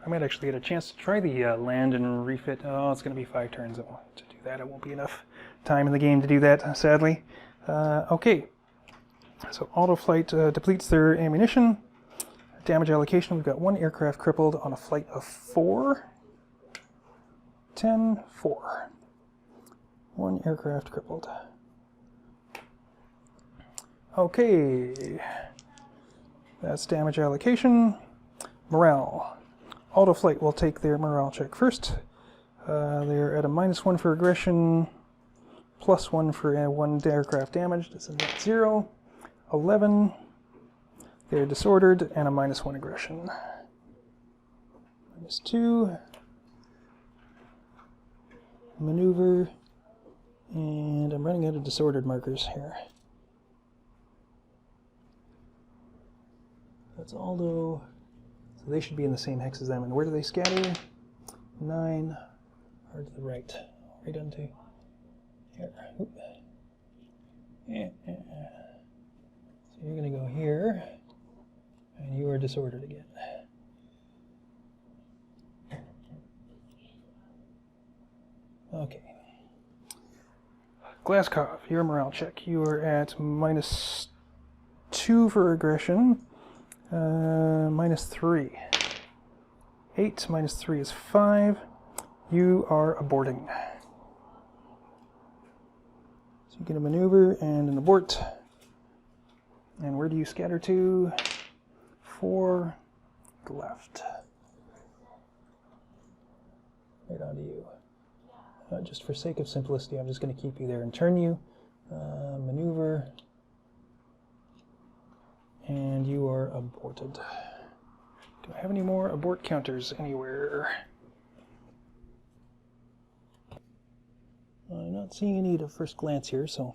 [SPEAKER 2] I might actually get a chance to try the land and refit. Oh, it's going to be 5 turns to do that. It won't be enough time in the game to do that, sadly. Okay, so Aldo flight depletes their ammunition. Damage allocation, we've got 1 aircraft crippled on a flight of 4. 10, 4. 1 aircraft crippled. Okay, that's damage allocation. Morale. Aldo flight will take their morale check first. They're at a -1 for aggression, +1 for 1 aircraft damage. That's a net 0. 11. They're disordered and a -1 aggression. -2. Maneuver. And I'm running out of disordered markers here. That's Aldo. So they should be in the same hex as them. And where do they scatter? 9. Or to the right. Right onto here. Oop. Yeah. So you're going to go here. And you are disordered again. Okay. Glasgow, your morale check. You are at -2 for aggression. -3. 8 -3 is 5. You are aborting. So you get a maneuver and an abort. And where do you scatter to? 4 to the left. Right onto you. Just for sake of simplicity, I'm just going to keep you there and turn you. Maneuver. And you are aborted. Do I have any more abort counters anywhere? not seeing any at a first glance here, so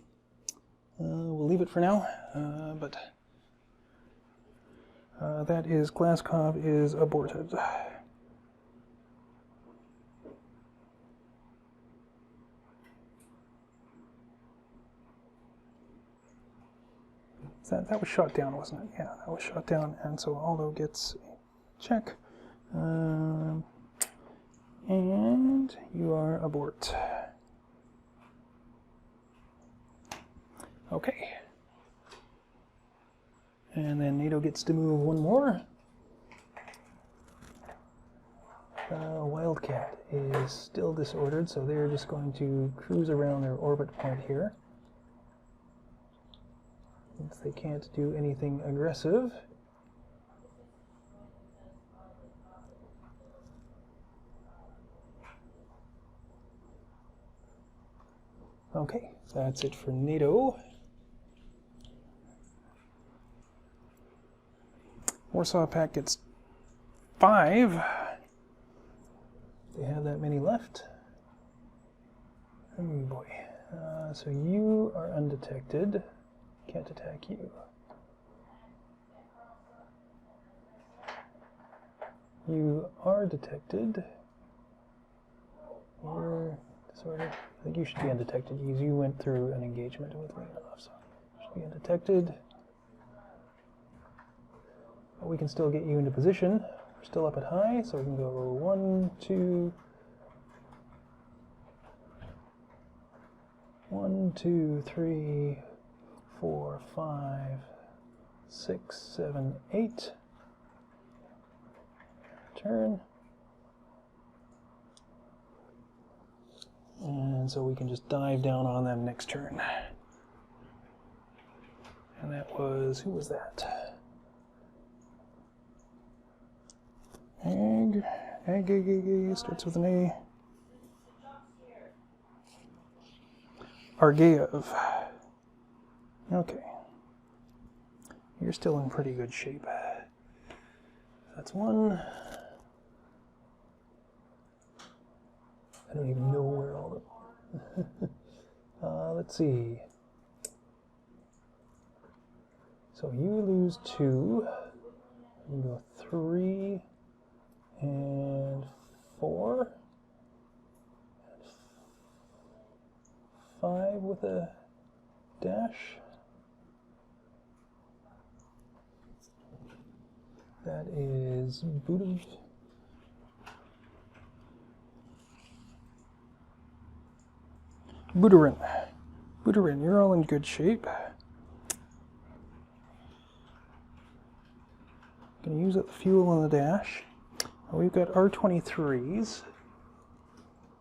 [SPEAKER 2] we'll leave it for now. But that is Glaskov is aborted. That was shot down, wasn't it? Yeah, that was shot down, and so Aldo gets a check. And you are abort. Okay. And then NATO gets to move one more. Wildcat is still disordered, so they're just going to cruise around their orbit point here. Since they can't do anything aggressive. Okay, that's it for NATO. Warsaw Pact gets 5. They have that many left. Oh boy. So you are undetected. Can't attack you. You are detected. You're disordered. I think you should be undetected because you went through an engagement with Leonov, so you should be undetected. But we can still get you into position. We're still up at high, so we can go 1, 2, 1, 2, 3, 4, 5, 6, 7, 8. Turn. And so we can just dive down on them next turn. And that was, who was that? Egg, starts with an A. Argeev. Okay. You're still in pretty good shape. That's one. I don't even know where all the... let's see. So you lose 2. You go 3 and 4. 5 with a dash. That is Buterin. Buterin, you're all in good shape. Gonna use up the fuel on the dash. We've got R-23s,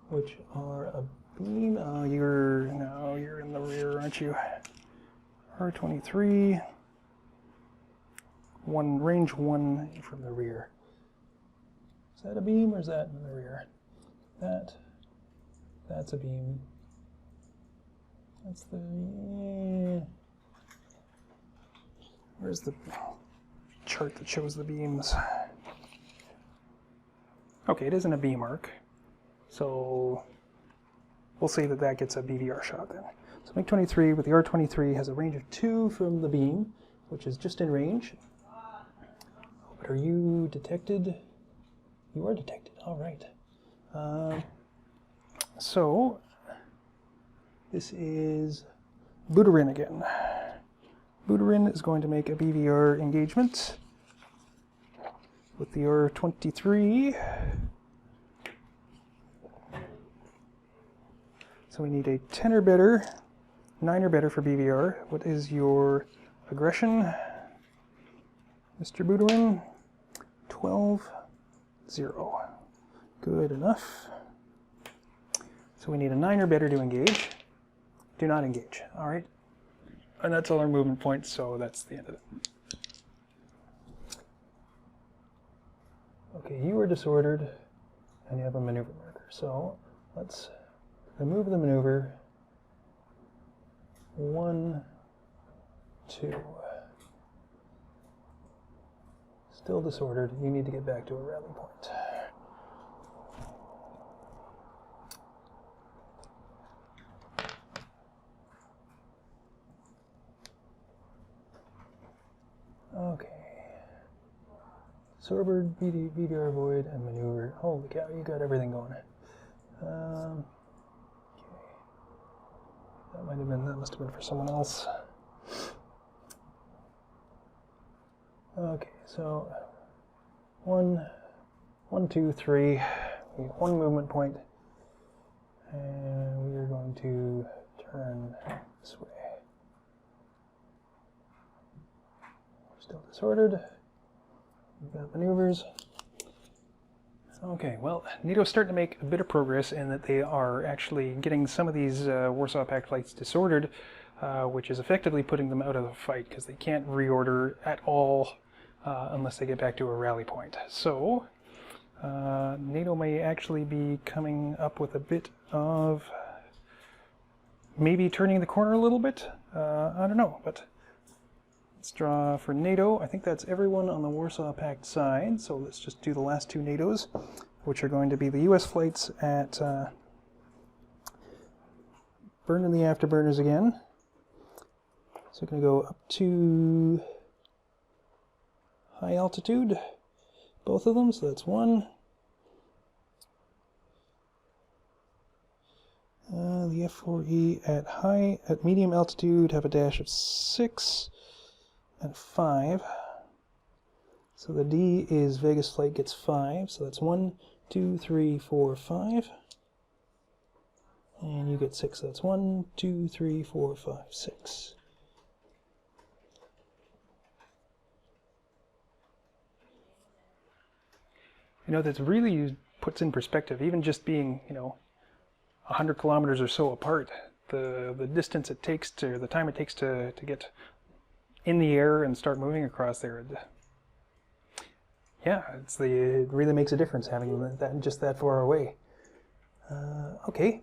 [SPEAKER 2] which are a beam. Oh, you're in the rear, aren't you? R-23. Range 1 from the rear. Is that a beam or is that in the rear? That's a beam. That's the... Where's the chart that shows the beams? Okay, it isn't a beam arc, so we'll say that gets a BVR shot then. So MiG-23 with the R-23 has a range of 2 from the beam, which is just in range. But are you detected? You are detected, all right. So this is Buterin again. Buterin is going to make a BVR engagement with the R-23. So we need a 10 or better, 9 or better for BVR. What is your aggression, Mr. Buterin? 12-0. Good enough. So we need a 9 or better to engage. Do not engage. All right. And that's all our movement points, so that's the end of it. Okay, you are disordered, and you have a maneuver marker. So let's remove the maneuver. 1, 2. Still disordered. You need to get back to a rally point. disordered, VDR void, and maneuver. Holy cow, you got everything going. Okay. That must have been for someone else. Okay, so 1, 2, 3. We have 1 movement point, and we are going to turn this way. We're still disordered. We've got maneuvers. Okay, well, NATO's starting to make a bit of progress in that they are actually getting some of these Warsaw Pact flights disordered, which is effectively putting them out of the fight because they can't reorder at all unless they get back to a rally point. So, NATO may actually be coming up with a bit of maybe turning the corner a little bit. I don't know, but let's draw for NATO. I think that's everyone on the Warsaw Pact side, so let's just do the last 2 NATOs, which are going to be the US flights at burning the afterburners again. So we're going to go up to high altitude, both of them, so that's 1. The F4E at medium altitude have a dash of 6 and 5. So the D is Vegas flight gets 5, so that's 1, 2, 3, 4, 5. And you get 6, so that's 1, 2, 3, 4, 5, 6. You know, that's really puts in perspective, even just being, 100 kilometers or so apart, the distance it takes to, the time it takes to get in the air and start moving across there. Yeah, it really makes a difference having that just that far away. Okay.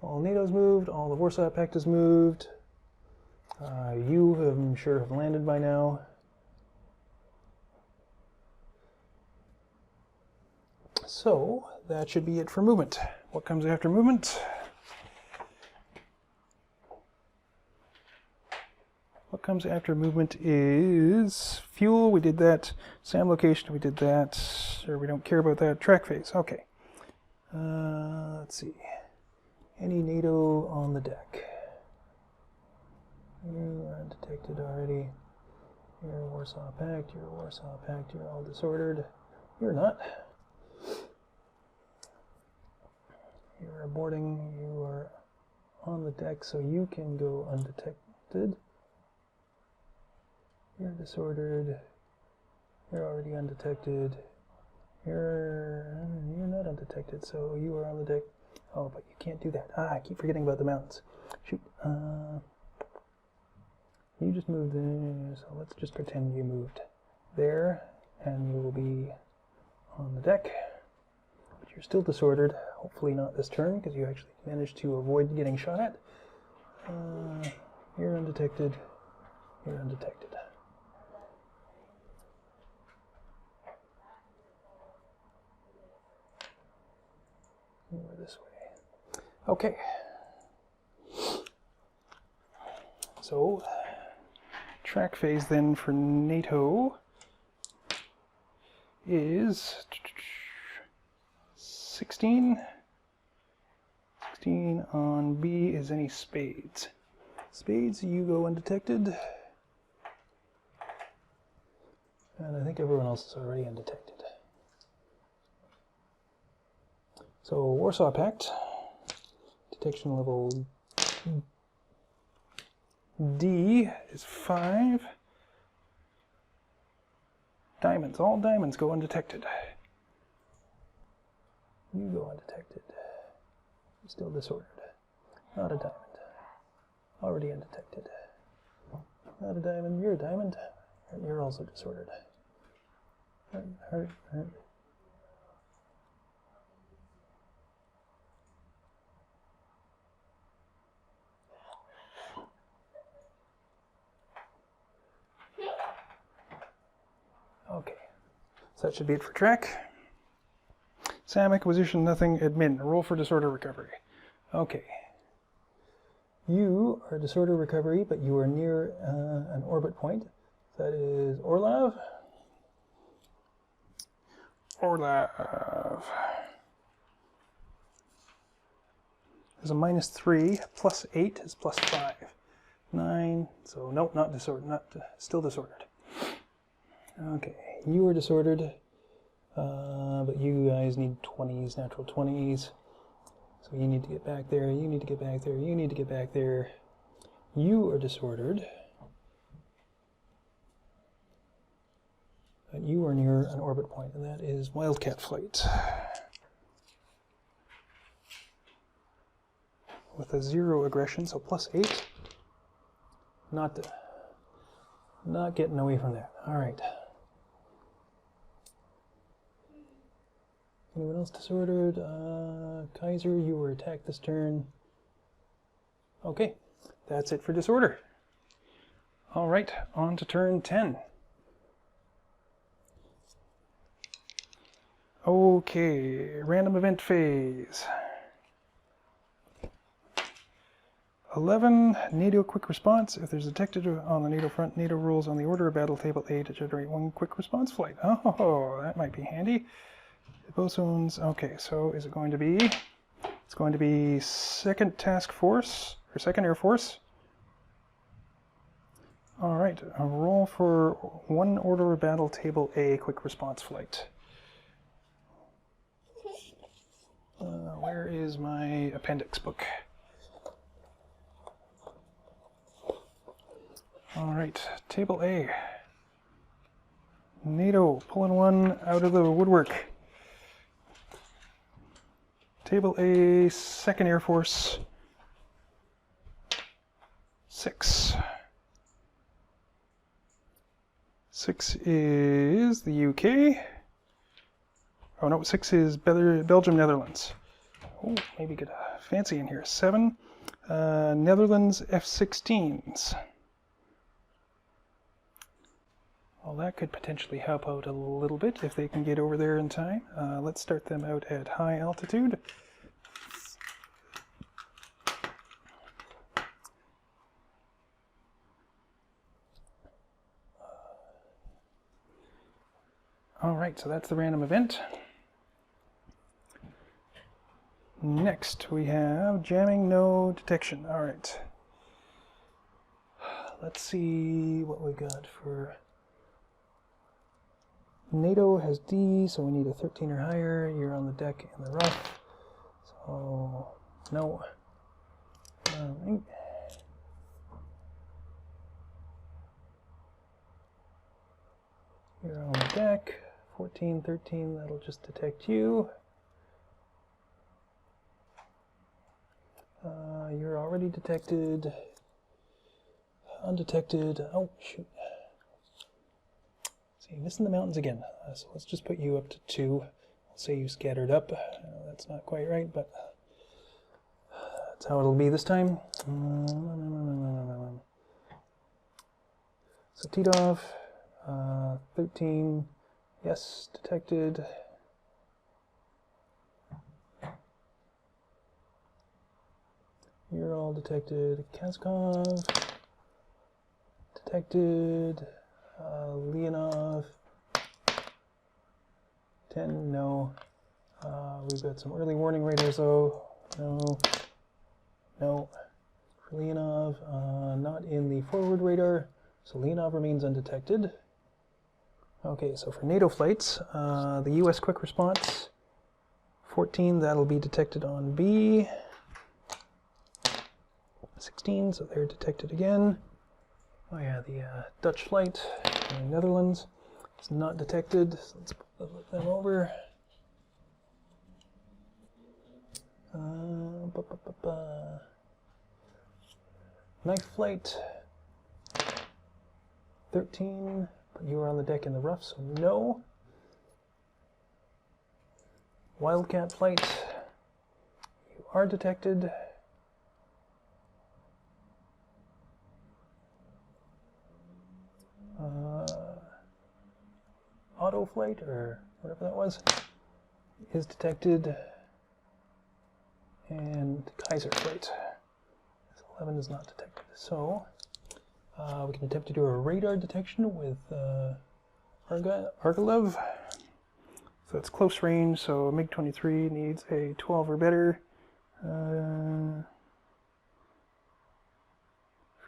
[SPEAKER 2] All NATO's moved, all the Warsaw Pact has moved. You, I'm sure, have landed by now. So, that should be it for movement. What comes after movement? What comes after movement is fuel, we did that. SAM location, we did that. Or we don't care about that. Track phase, okay. Let's see. Any NATO on the deck? You are undetected already. You're Warsaw Pact, you're Warsaw Pact, you're all disordered. You're not. You're boarding, you are on the deck, so you can go undetected. You're disordered. You're already undetected. You're not undetected, so you are on the deck. Oh, but you can't do that. I keep forgetting about the mountains. Shoot. You just moved there, so let's just pretend you moved there, and you will be on the deck. But you're still disordered. Hopefully not this turn, because you actually managed to avoid getting shot at. You're undetected. You're undetected. Over this way. Okay. So, track phase then for NATO is 16. 16 on B is any spades. Spades, you go undetected. And I think everyone else is already undetected. So, Warsaw Pact, detection level D is 5. Diamonds, all diamonds go undetected. You go undetected. You're still disordered. Not a diamond. Already undetected. Not a diamond, you're a diamond. You're also disordered. Hurt. Okay, so that should be it for track. SAM acquisition, nothing. Admin, roll for disorder recovery. Okay. You are disorder recovery, but you are near an orbit point. that is Orlav. Orlav. There's a -3, +8 is +5. 9, so nope, not disordered, still disordered. Okay, you are disordered, but you guys need 20s, natural 20s. So you need to get back there, you need to get back there, you need to get back there. You are disordered. But you are near an orbit point, and that is Wildcat Flight. With a 0 aggression, so +8. Not getting away from that. All right. Anyone else disordered? Kaiser, you were attacked this turn. Okay, that's it for disorder. All right, on to turn 10. Okay, random event phase. 11, NATO quick response. If there's detected on the NATO front, NATO rules on the order of battle table A to generate 1 quick response flight. Oh, that might be handy. Both zones. Okay, so is it going to be? It's going to be 2nd Task Force, or 2nd Air Force. All right, a roll for 1 order of battle table A quick response flight. Where is my appendix book? All right, table A. NATO pulling one out of the woodwork. Table A, 2nd Air Force, 6. 6 is the UK. Oh no, 6 is Belgium, Netherlands. Oh, maybe get a fancy in here. 7, Netherlands F-16s. Well, that could potentially help out a little bit if they can get over there in time. Let's start them out at high altitude. All right, so that's the random event. Next, we have jamming, no detection. All right. Let's see what we got for... NATO has D, so we need a 13 or higher. You're on the deck in the rough. So, no. All right. You're on the deck. 14, 13, that'll just detect you. You're already detected. Undetected. Oh, shoot. See, missing the mountains again. So let's just put you up to 2. I'll say you scattered up. That's not quite right, but that's how it'll be this time. So Titov, 13. Yes, detected. You're all detected. Kaskov, detected. Leonov, 10, no. We've got some early warning radars though. No. No. For Leonov, not in the forward radar. So Leonov remains undetected. Okay, so for NATO flights, the US quick response, 14, that'll be detected on B. 16, so they're detected again. Oh yeah, the Dutch flight in the Netherlands is not detected, so let's flip them over. Knife flight, 13, but you are on the deck in the rough, so no. Wildcat flight, you are detected. Auto flight, or whatever that was, is detected. And Kaiser flight. 11 is not detected. So, We can attempt to do a radar detection with Argilev. So it's close range, so MiG-23 needs a 12 or better.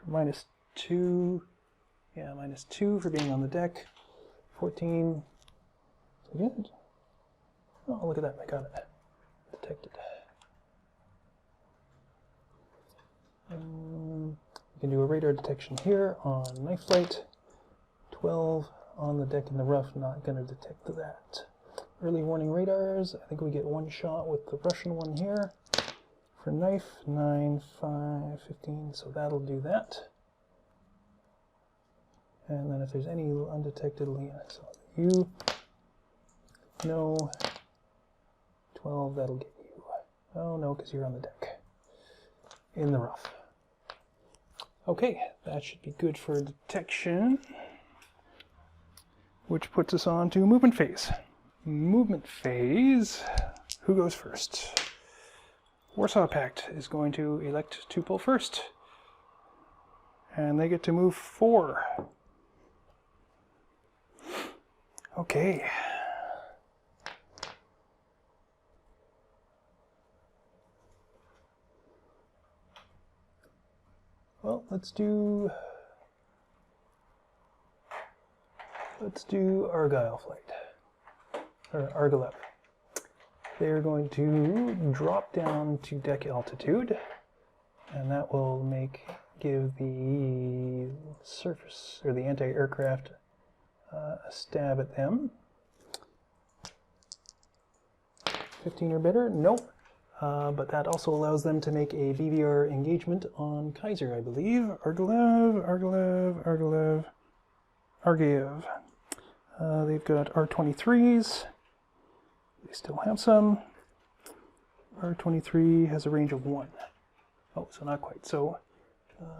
[SPEAKER 2] -2. Yeah, -2 for being on the deck. 14. Good. Oh, look at that, I got it. Detected. We can do a radar detection here on knife flight. 12 on the deck in the rough, not going to detect that. Early warning radars, I think we get one shot with the Russian one here. For knife, 9, 5, 15, so that'll do that. And then if there's any undetected, so you, no, 12, that'll get you. Oh no, because you're on the deck. In the rough. Okay, that should be good for detection. Which puts us on to movement phase. Movement phase, who goes first? Warsaw Pact is going to elect to pull first. And they get to move 4. Okay. Well, let's do Argyle flight, or Argilev. They're going to drop down to deck altitude, and that will give the surface, or the anti-aircraft, a stab at them. 15 or better? Nope. But that also allows them to make a BVR engagement on Kaiser, I believe. Argiev. They've got R-23s. They still have some. R-23 has a range of 1. Oh, so not quite. So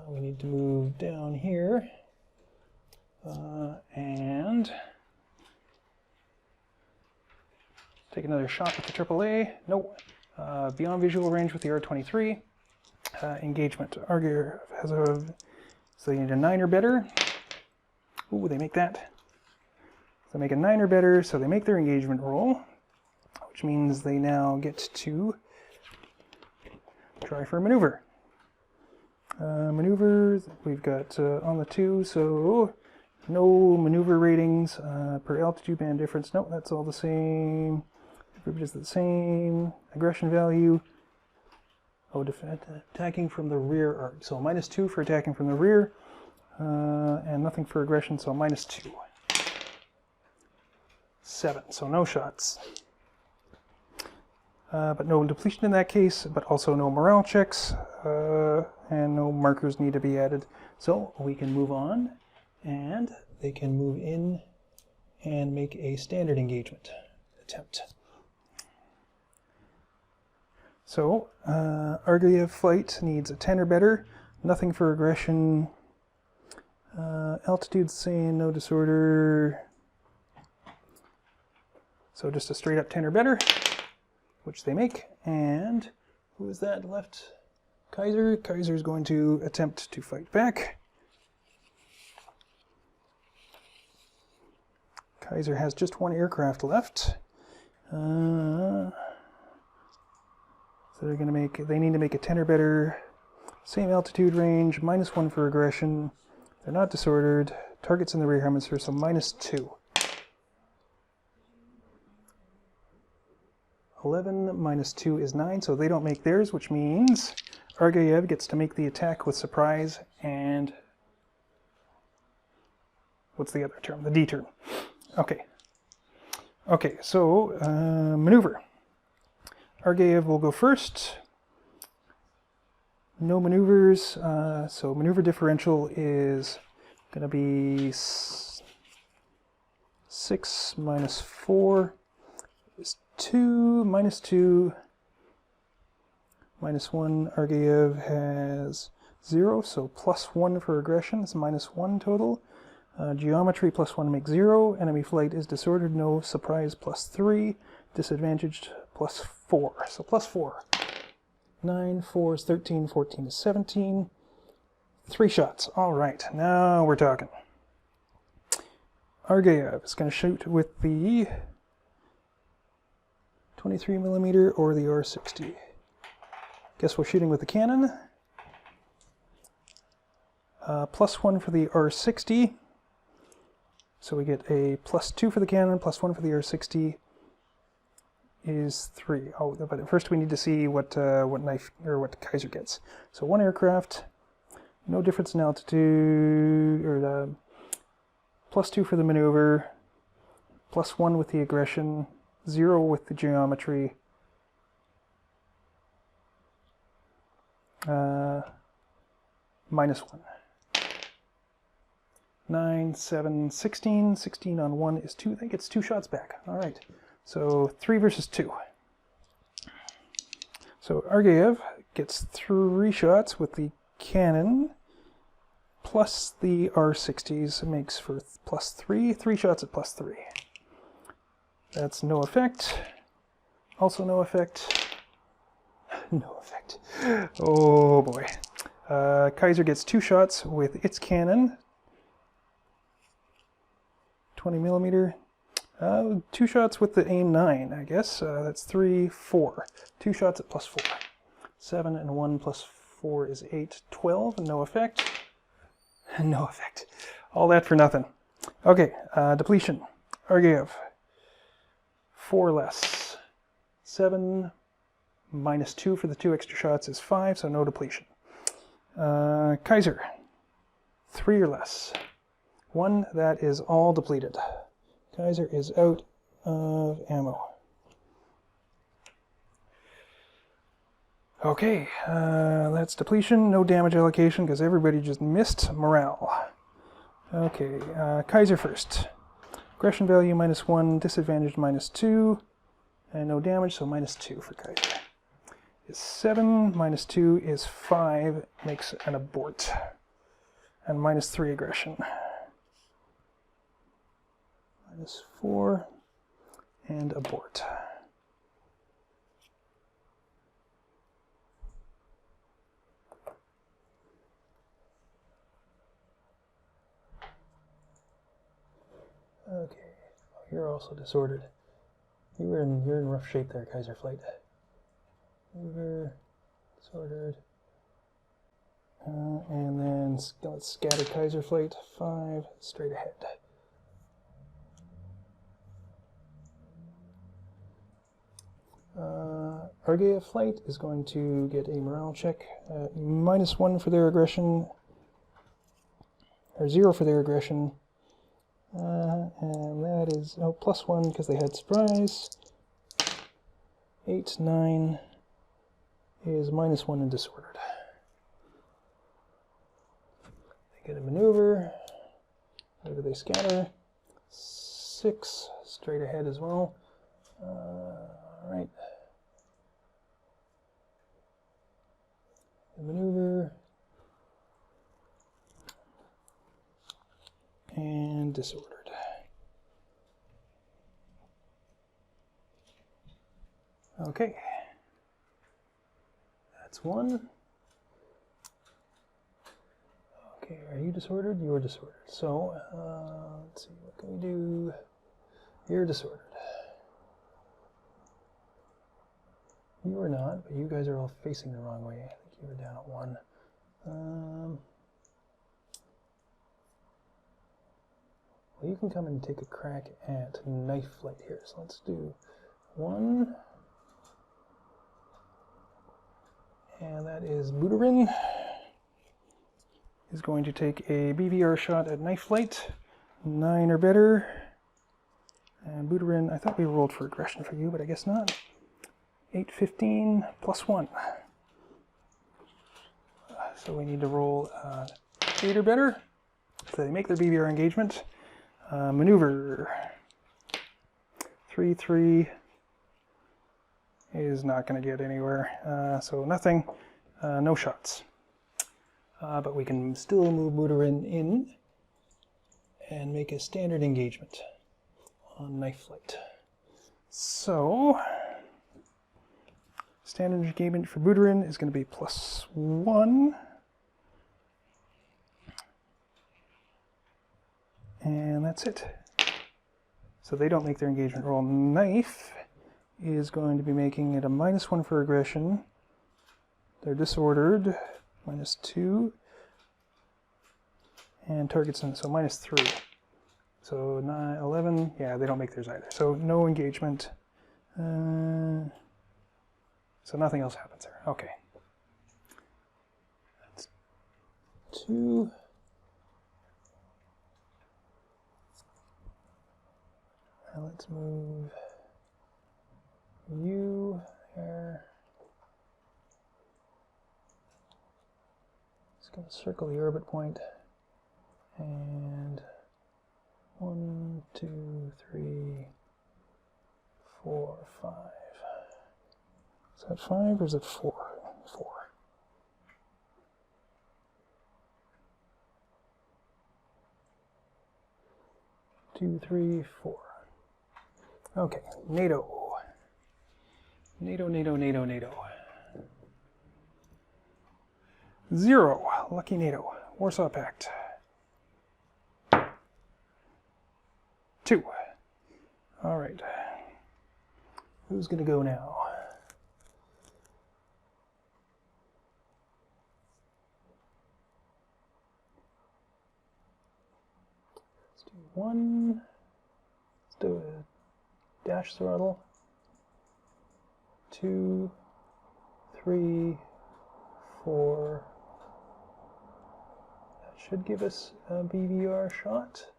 [SPEAKER 2] we need to move down here. And take another shot with the AAA. Nope. Beyond visual range with the R-23. Engagement. Argiev has a... So they need a 9 or better. Ooh, they make that. So they make a 9 or better, so they make their engagement roll, which means they now get to try for a maneuver. Maneuvers, we've got on the 2, so no maneuver ratings per altitude band difference. Nope, that's all the same. Group is the same. Aggression value. Oh, attacking from the rear arc. So -2 for attacking from the rear, and nothing for aggression, so -2. 7, so no shots. But no depletion in that case, but also no morale checks, and no markers need to be added. So we can move on, and they can move in and make a standard engagement attempt. So, Argiev flight needs a 10 or better, nothing for aggression, altitude same, no disorder, so just a straight up 10 or better, which they make. And who is that left? Kaiser. Kaiser's going to attempt to fight back. Kaiser has just 1 aircraft left. So they need to make a 10 or better, same altitude range, -1 for aggression. They're not disordered. Targets in the rear hemisphere, so -2. 11 -2 is 9, so they don't make theirs, which means Argiev gets to make the attack with surprise and... what's the other term? The D term. Okay. Okay, so maneuver. Argiev will go first. No maneuvers, so maneuver differential is going to be 6 -4 is 2, -2, -1. Argiev has 0, so +1 for aggression, it's -1 total. Geometry +1 makes 0. Enemy flight is disordered, no surprise, +3. Disadvantaged, +4. So +4. 9, 4 is 13, 14 is 17. 3 shots. All right, now we're talking. Argayev is going to shoot with the 23mm or the R60. Guess we're shooting with the cannon. +1 for the R60. So we get a +2 for the cannon, +1 for the R60 is 3. Oh, but first we need to see what knife or what Kaiser gets. So 1 aircraft, no difference in altitude, or +2 for the maneuver, +1 with the aggression, 0 with the geometry, -1. 9, 7, 16. 16 on 1 is 2. That gets 2 shots back. All right. So 3 versus 2. So Argayev gets 3 shots with the cannon plus the R60s makes for +3. 3 shots at +3. That's no effect. Also no effect. No effect. Oh boy. Kaiser gets 2 shots with its cannon. 20mm. 2 shots with the aim 9, I guess. That's 3, 4. 2 shots at +4. 7 and 1 + 4 is 8. 12, no effect. No effect. All that for nothing. Okay, depletion. Argayev. 4 less. 7 -2 for the 2 extra shots is 5, so no depletion. Kaiser. 3 or less. 1, that is all depleted. Kaiser is out of ammo. Okay, that's depletion, no damage allocation because everybody just missed morale. Okay, Kaiser first. Aggression value -1, disadvantage -2, and no damage, so -2 for Kaiser. Is 7, -2 is 5, makes an abort. And -3 aggression. -4 and abort. Okay, you're also disordered. You're in rough shape there, Kaiser Flight. Mover, disordered. And then let's scatter Kaiser Flight. 5 straight ahead. Argayev Flight is going to get a morale check. -1 for their aggression, or 0 for their aggression. And that is +1 because they had surprise. 8, 9 is -1 and disordered. They get a maneuver. Where do they scatter? 6 straight ahead as well. Right. The maneuver. And disordered. Okay. That's 1. Okay, are you disordered? You're disordered. So, let's see, what can we do? You're disordered. You are not, but you guys are all facing the wrong way. I think you were down at 1. Well, you can come and take a crack at knife flight here. So let's do 1. And that is Buterin. Is going to take a BVR shot at knife flight. 9 or better. And Buterin, I thought we rolled for aggression for you, but I guess not. 8, 15, +1. So we need to roll 8 or better. So they make their BVR engagement. Maneuver. 3, 3 is not going to get anywhere. So nothing. No shots. But we can still move Buterin in and make a standard engagement on knife flight. So standard engagement for Buterin is going to be +1. And that's it. So they don't make their engagement roll. Knife is going to be making it a -1 for aggression. They're disordered, -2. And targets in, so -3. So 9, 11, yeah, they don't make theirs either. So no engagement. So nothing else happens there. Okay. That's 2. Now let's move you there. Just going to circle the orbit point. And 1, 2, 3, 4, 5. Is that 5 or is it 4? 4. Two, 3, 4. Okay, NATO. NATO, NATO, NATO, NATO. 0. Lucky NATO. Warsaw Pact. 2. All right. Who's going to go now? Let's do 1. Let's do a dash throttle. 2, 3, 4. That should give us a BVR shot.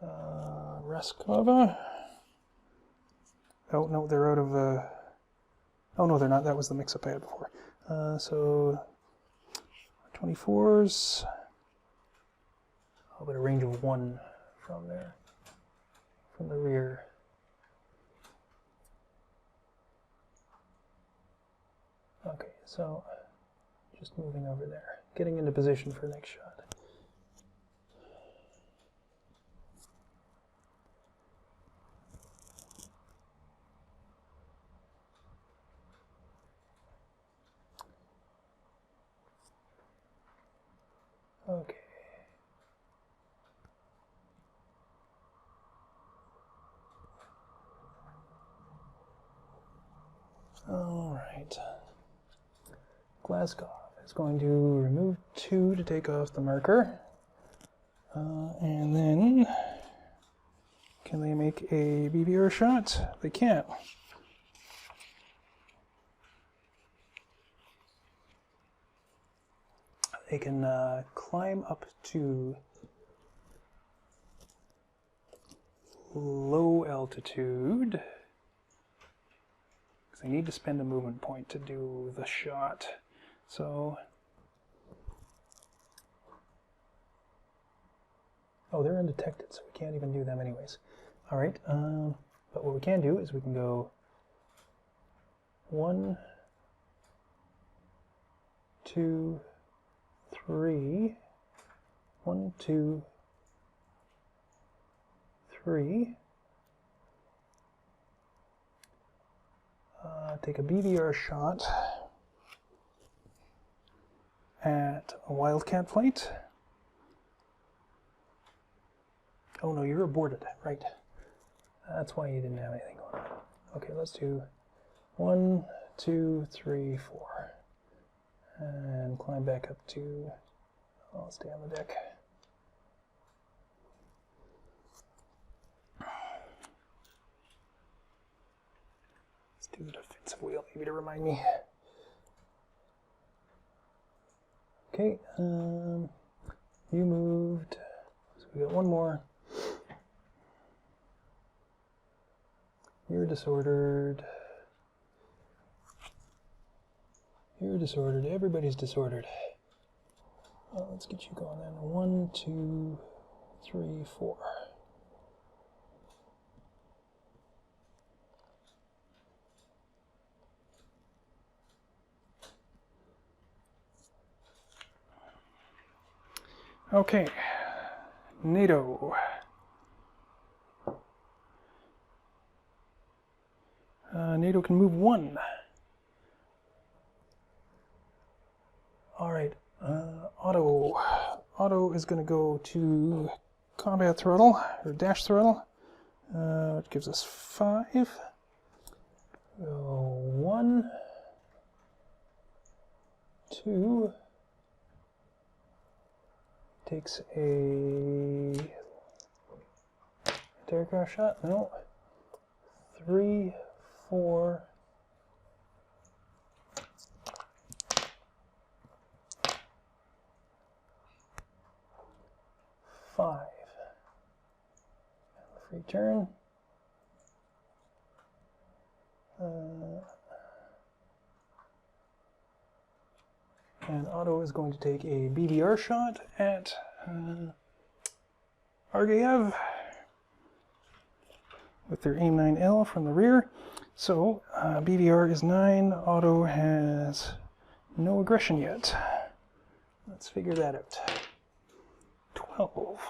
[SPEAKER 2] Raskova. Oh no, they're out of. Oh no, they're not. That was the mix-up I had before. So 24s. How about a range of 1 from there, from the rear? Okay, so just moving over there, getting into position for next shot. Okay. All right. Glasgow is going to remove 2 to take off the marker. And then, can they make a BVR shot? They can't. They can climb up to low altitude, because they need to spend a movement point to do the shot. So, oh, they're undetected, so we can't even do them anyways. All right, but what we can do is we can go 1, 2, 3, 1, 2, 3. Take a BVR shot at a Wildcat flight. Oh no, you're aborted, right? That's why you didn't have anything going on. Okay, let's do 1, 2, 3, 4. And climb back up to, I'll stay on the deck. Let's do the defensive wheel maybe to remind me. Okay, you moved, so we got 1 more. You're disordered. You're disordered. Everybody's disordered. Let's get you going then. 1, 2, 3, 4. Okay. NATO. NATO can move 1. All right, Otto. Otto is going to go to combat throttle, or dash throttle. It gives us 5. So 1, 2, takes a aircraft shot, no, 3, 4, 5. Free turn. And Otto is going to take a BVR shot at Argayev with their AIM-9L from the rear. So BVR is 9. Otto has no aggression yet. Let's figure that out. 12.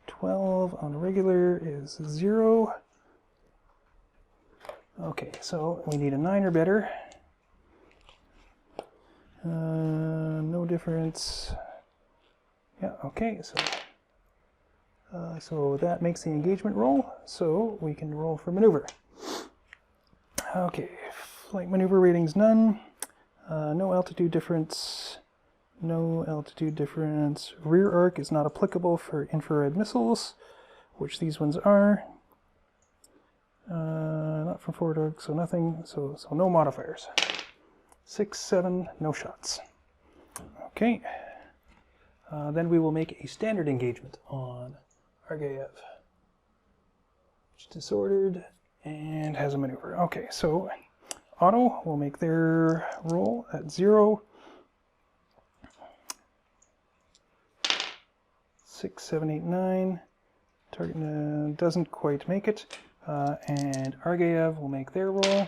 [SPEAKER 2] 12 on regular is 0. Okay, so we need a 9 or better. No difference. Yeah, okay, so that makes the engagement roll, so we can roll for maneuver. Okay, flight maneuver ratings none. No altitude difference. No altitude difference. Rear arc is not applicable for infrared missiles, which these ones are. Not from forward arc, so nothing. So no modifiers. 6, 7, no shots. Okay. Then we will make a standard engagement on Argayev. It's disordered and has a maneuver. Okay, so Otto will make their roll at 0. 6, 7, 8, 9. Target doesn't quite make it. And Argayev will make their roll.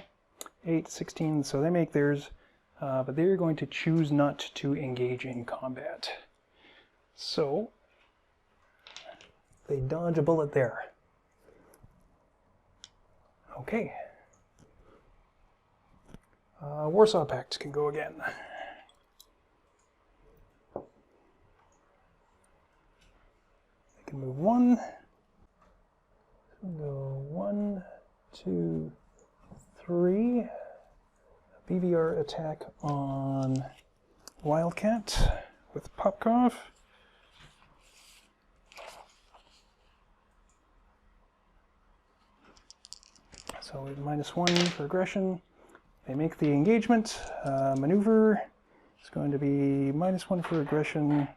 [SPEAKER 2] 8, 16, so they make theirs. But they're going to choose not to engage in combat. So they dodge a bullet there. Okay. Warsaw Pact can go again. They can move 1. So go 1, 2, 3. BVR attack on Wildcat with Popkov. So we have -1 for aggression. They make the engagement. Maneuver is going to be -1 for aggression,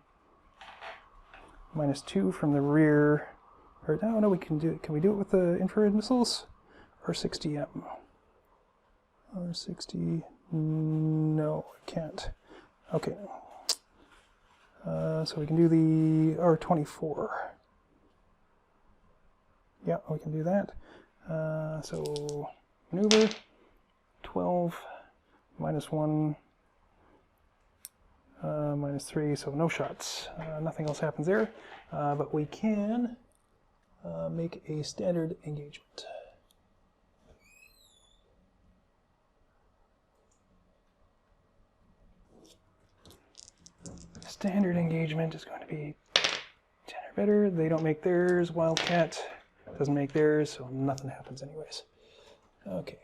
[SPEAKER 2] -2 from the rear. Or no, we can do it. Can we do it with the infrared missiles? R60M. R60. No, I can't. Okay. So we can do the R24. Yeah, we can do that. So maneuver 12, -1, -3, so no shots. Nothing else happens there, but we can make a standard engagement. Standard engagement is going to be 10 or better. They don't make theirs. Wildcat doesn't make theirs, so nothing happens anyways. Okay.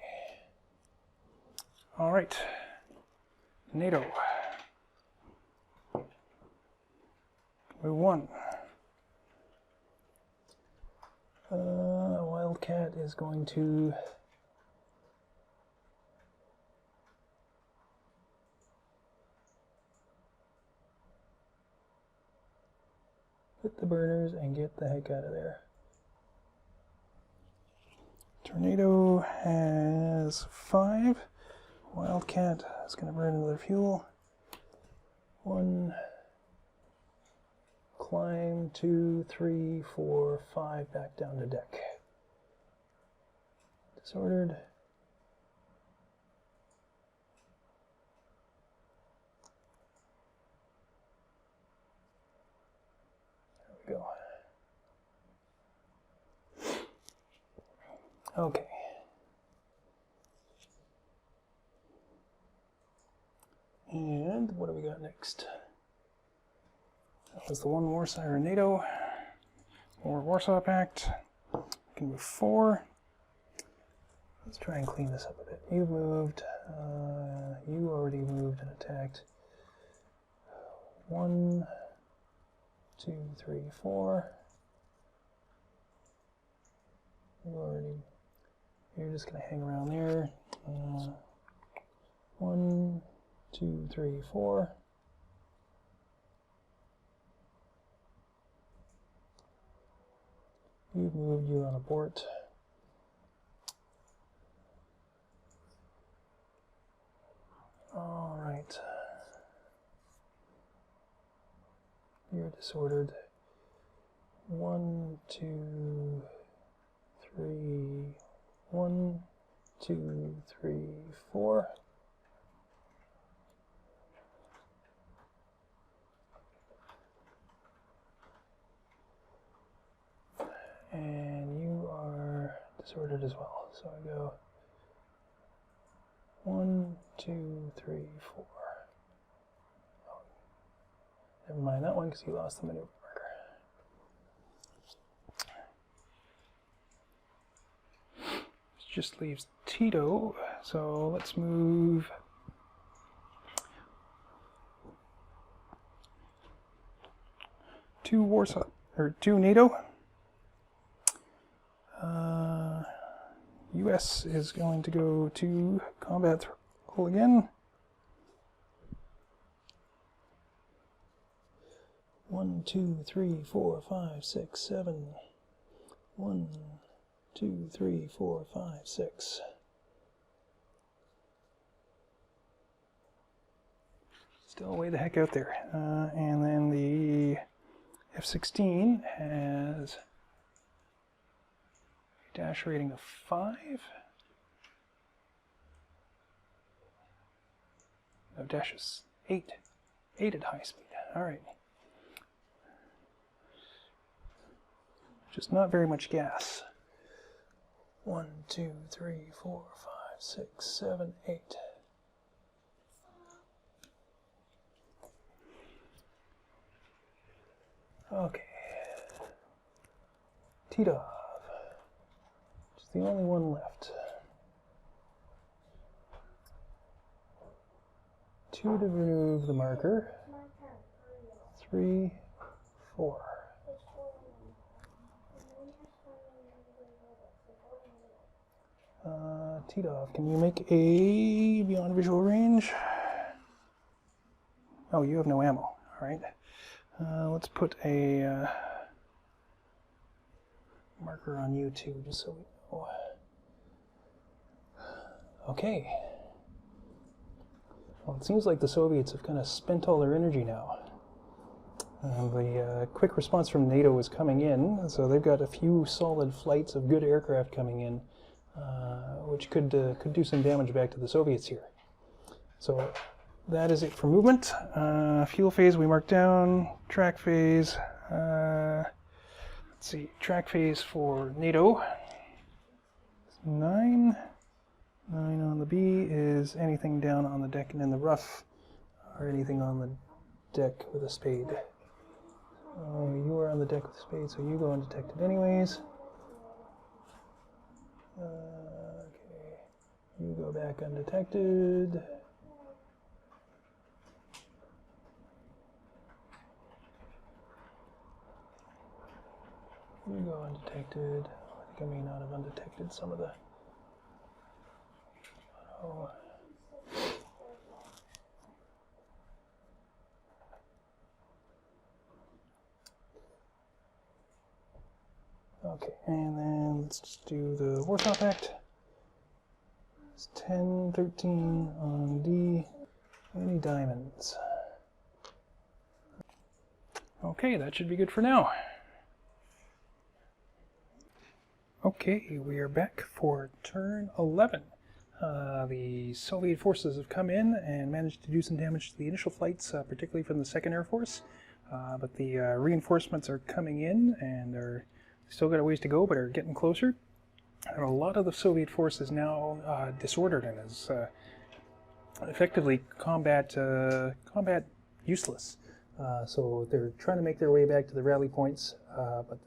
[SPEAKER 2] All right. NATO. Move 1. Wildcat is going to hit the burners and get the heck out of there. Tornado has 5. Wildcat is going to burn another fuel. 1. Climb 2, 3, 4, 5 back down to deck. Disordered. There we go. Okay. And what do we got next? That was the one Warsaw or NATO. More Warsaw Pact. We can move 4. Let's try and clean this up a bit. You've moved. You already moved and attacked. 1, 2, 3, 4. You're just going to hang around there. 1, 2, 3, 4. You've moved, you're on abort. All right. You're disordered. 1, 2, 3. 1, 2, 3, 4. And you are disordered as well. So I go 1, 2, 3, 4. Oh, never mind that one because you lost the maneuver marker. This just leaves Tito. So let's move. Two Warsaw, or 2 NATO. US is going to go to combat roll again. 1, 2, 3, 4, 5, 6, 7. 1, 2, 3, 4, 5, 6. Still way the heck out there. And then the F-16 has dash rating of 5. No, dash is 8. 8 at high speed. All right. Just not very much gas. 1, 2, 3, 4, 5, 6, 7, 8. Okay. Tito. The only one left. 2 to remove the marker. 3, 4. Titov, can you make a beyond visual range? Oh, you have no ammo. All right. Let's put a marker on you too, just so we know. Okay. Well, it seems like the Soviets have kind of spent all their energy now. The quick response from NATO is coming in, so they've got a few solid flights of good aircraft coming in, which could do some damage back to the Soviets here. So that is it for movement. Fuel phase we marked down. Track phase. Let's see. Track phase for NATO. 9. 9 on the B is anything down on the deck and in the rough, or anything on the deck with a spade. You are on the deck with a spade, so you go undetected anyways. Okay, you go back undetected. You go undetected. I think I may not have undetected some of the... Oh. Okay, and then let's just do the Warsaw Pact. It's 10, 13 on D. Any diamonds? Okay, that should be good for now. Okay, we are back for turn 11. The Soviet forces have come in and managed to do some damage to the initial flights, particularly from the 2nd Air Force. But the reinforcements are coming in and are still got a ways to go, but are getting closer. And a lot of the Soviet force is now disordered and is effectively combat useless. So they're trying to make their way back to the rally points, but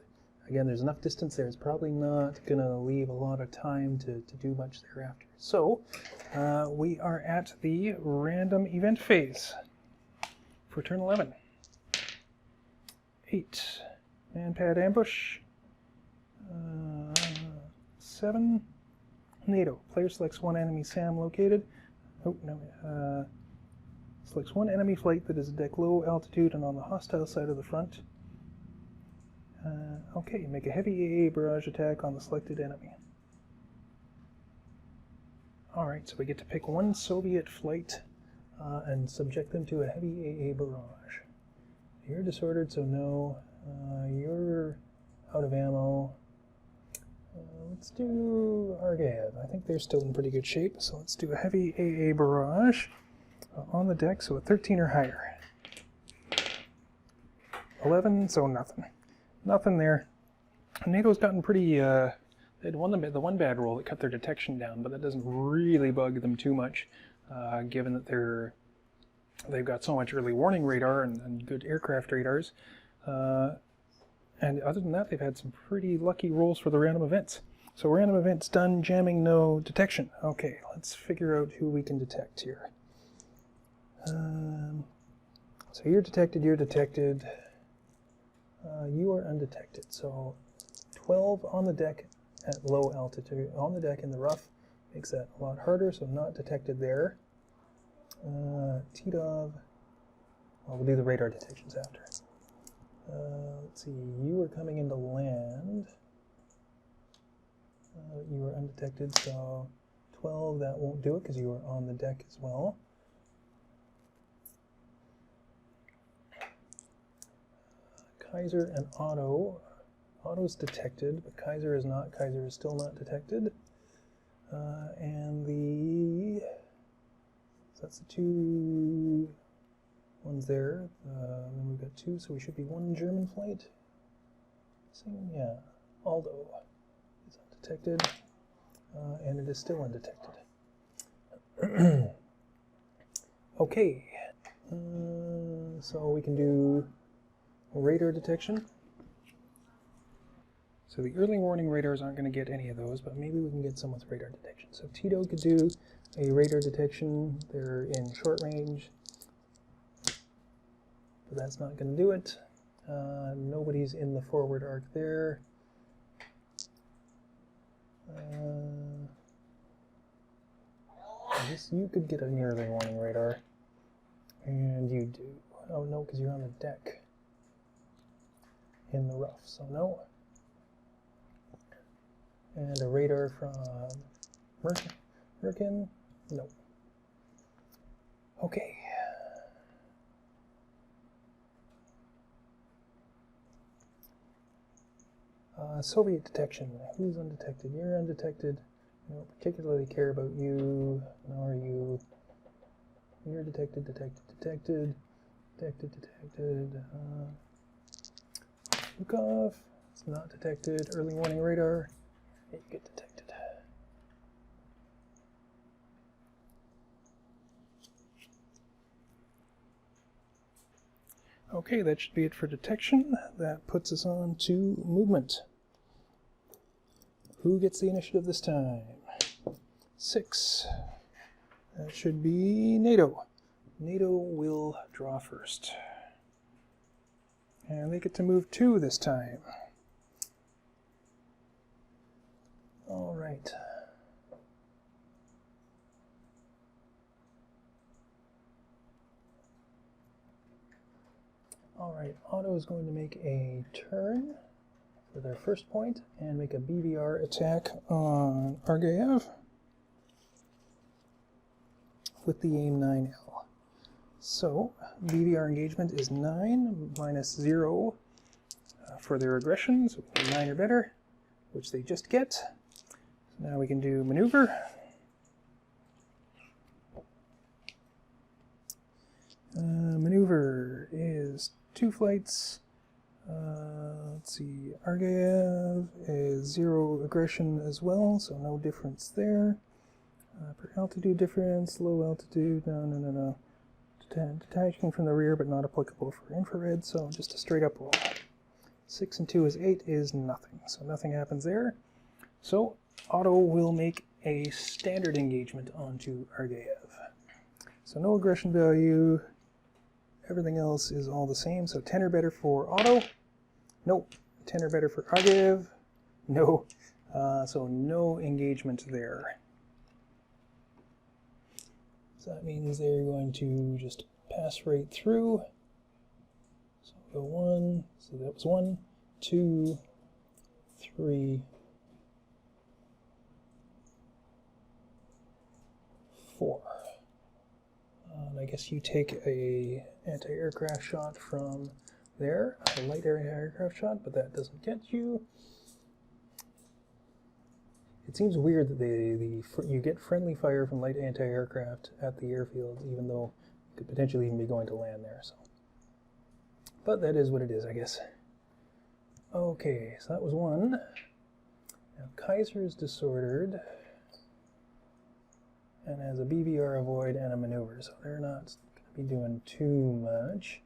[SPEAKER 2] Again, there's enough distance there. It's probably not going to leave a lot of time to do much thereafter. So we are at the random event phase for turn 11. 8. Man-pad ambush. 7. NATO. Player selects one enemy SAM located. Oh, no. Selects one enemy flight that is at deck low altitude and on the hostile side of the front. Okay, make a heavy AA barrage attack on the selected enemy. Alright, so we get to pick one Soviet flight and subject them to a heavy AA barrage. You're disordered, so no. You're out of ammo. Let's do Argaev. I think they're still in pretty good shape, so let's do a heavy AA barrage on the deck, so a 13 or higher. 11, so nothing. Nothing there. NATO's gotten pretty, they had the one bad roll that cut their detection down, but that doesn't really bug them too much, given that they've got so much early warning radar and good aircraft radars. And other than that, they've had some pretty lucky rolls for the random events. So random events done, jamming, no detection. Okay, let's figure out who we can detect here. So you're detected, you're detected. You are undetected, so 12 on the deck at low altitude. On the deck in the rough makes that a lot harder, so not detected there. Titov, well, we'll do the radar detections after. Let's see, you are coming into land. You are undetected, so 12, that won't do it because you are on the deck as well. Kaiser and Otto. Otto's detected, but Kaiser is not. Kaiser is still not detected. And so that's the two ones there. Then we've got 2, so we should be 1 German flight. Yeah, Aldo is undetected, and it is still undetected. Okay, so we can do radar detection. So the early warning radars aren't going to get any of those, but maybe we can get some with radar detection. So Tito could do a radar detection. They're in short range, but that's not going to do it. Nobody's in the forward arc there. I guess you could get an early warning radar, and you do. Oh no, because you're on the deck in the rough, so no. And a radar from Merkin? No. Okay. Soviet detection. Who's undetected? You're undetected. I don't particularly care about you, nor you. You're detected, detected, detected, detected, detected. Lukov. It's not detected. Early warning radar. You get detected. Okay, that should be it for detection. That puts us on to movement. Who gets the initiative this time? 6. That should be NATO. NATO will draw first. And they get to move 2 this time. All right. All right, Otto is going to make a turn for their first point and make a BVR attack on Argaev with the AIM 9L. So, BVR engagement is 9 minus 0 for their aggression, so 9 or better, which they just get. Now we can do maneuver. Maneuver is 2 flights. Let's see, Argaev is 0 aggression as well, so no difference there. Per altitude difference, low altitude, no. Detaching from the rear but not applicable for infrared, so just a straight up roll. 6 and 2 is 8 is nothing. So nothing happens there. So Otto will make a standard engagement onto Argayev. So no aggression value. Everything else is all the same. So 10 or better for Otto. Nope. 10 or better for Argayev. No. So no engagement there. So that means they're going to just pass right through. So go 1. So that was 1, 2, 3, 4. And I guess you take a anti-aircraft shot from there, a light anti-aircraft shot, but that doesn't get you. It seems weird that you get friendly fire from light anti-aircraft at the airfield, even though you could potentially even be going to land there. So, but that is what it is, I guess. Okay, so that was 1. Now Kaiser is disordered and has a BBR avoid and a maneuver, so they're not going to be doing too much.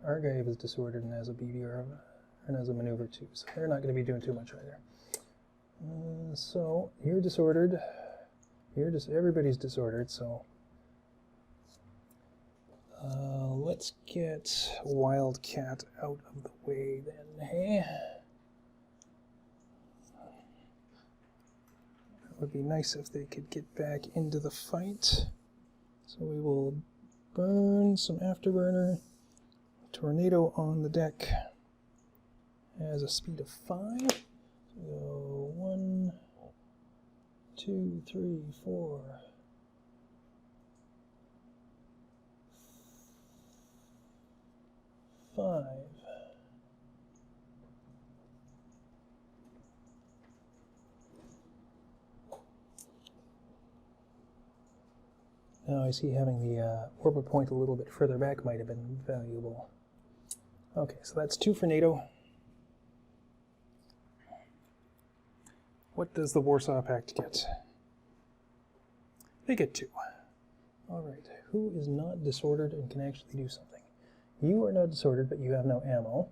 [SPEAKER 2] Argayev is disordered and has a BBR and has a maneuver too, so they're not going to be doing too much either. So you're disordered. Everybody's disordered. So let's get Wildcat out of the way then. Hey, it would be nice if they could get back into the fight. So we will burn some afterburner. Tornado on the deck has a speed of 5. So 1, 2, 3, 4, 5. Now I see having the orbit point a little bit further back might have been valuable. Okay, so that's 2 for NATO. What does the Warsaw Pact get? They get 2. Alright, who is not disordered and can actually do something? You are not disordered, but you have no ammo.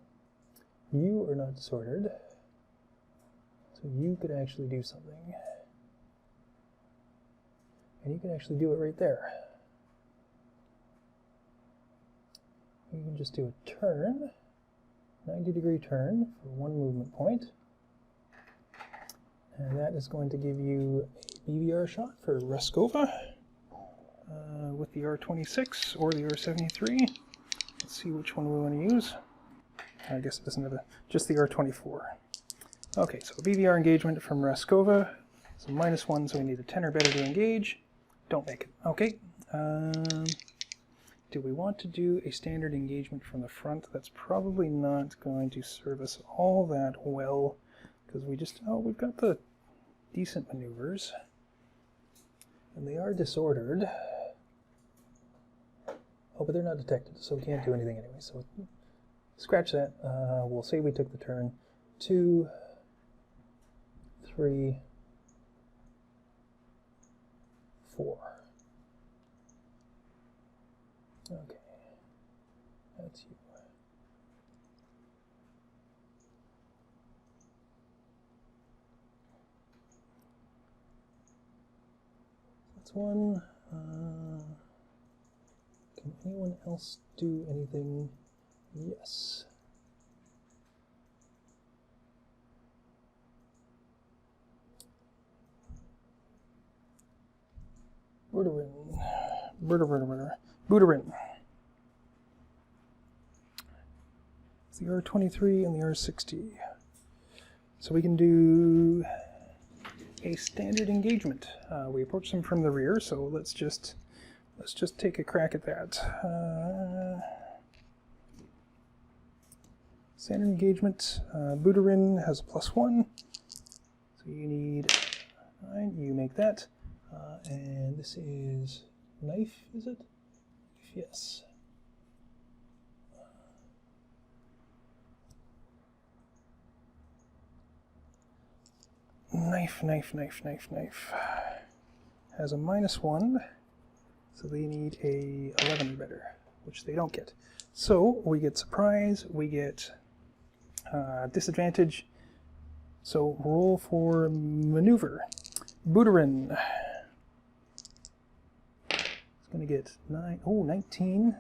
[SPEAKER 2] You are not disordered, so you could actually do something. And you can actually do it right there. You can just do a turn, 90-degree turn for 1 movement point. And that is going to give you a BBR shot for Raskova with the R-26 or the R-73. Let's see which one we want to use. I guess it doesn't have just the R-24. Okay, so BBR engagement from Raskova. So -1, so we need a 10 or better to engage. Don't make it. Okay. Do we want to do a standard engagement from the front? That's probably not going to serve us all that well, because we've got the decent maneuvers, and they are disordered. Oh, but they're not detected, so we can't do anything anyway. So scratch that. We'll say we took the turn. 2, 3, 4. Okay, that's you. That's 1. Can anyone else do anything? Yes. Buterin. It's the R-23 and the R-60. So we can do a standard engagement. We approach them from the rear, so let's just take a crack at that. Standard engagement. Buterin has a +1, so you need 9. You make that, and this is knife. Is it? Yes. Knife. Has a -1, so they need a 11 or better, which they don't get. So we get surprise, we get disadvantage. So roll for maneuver. Buterin. It's going to get 19.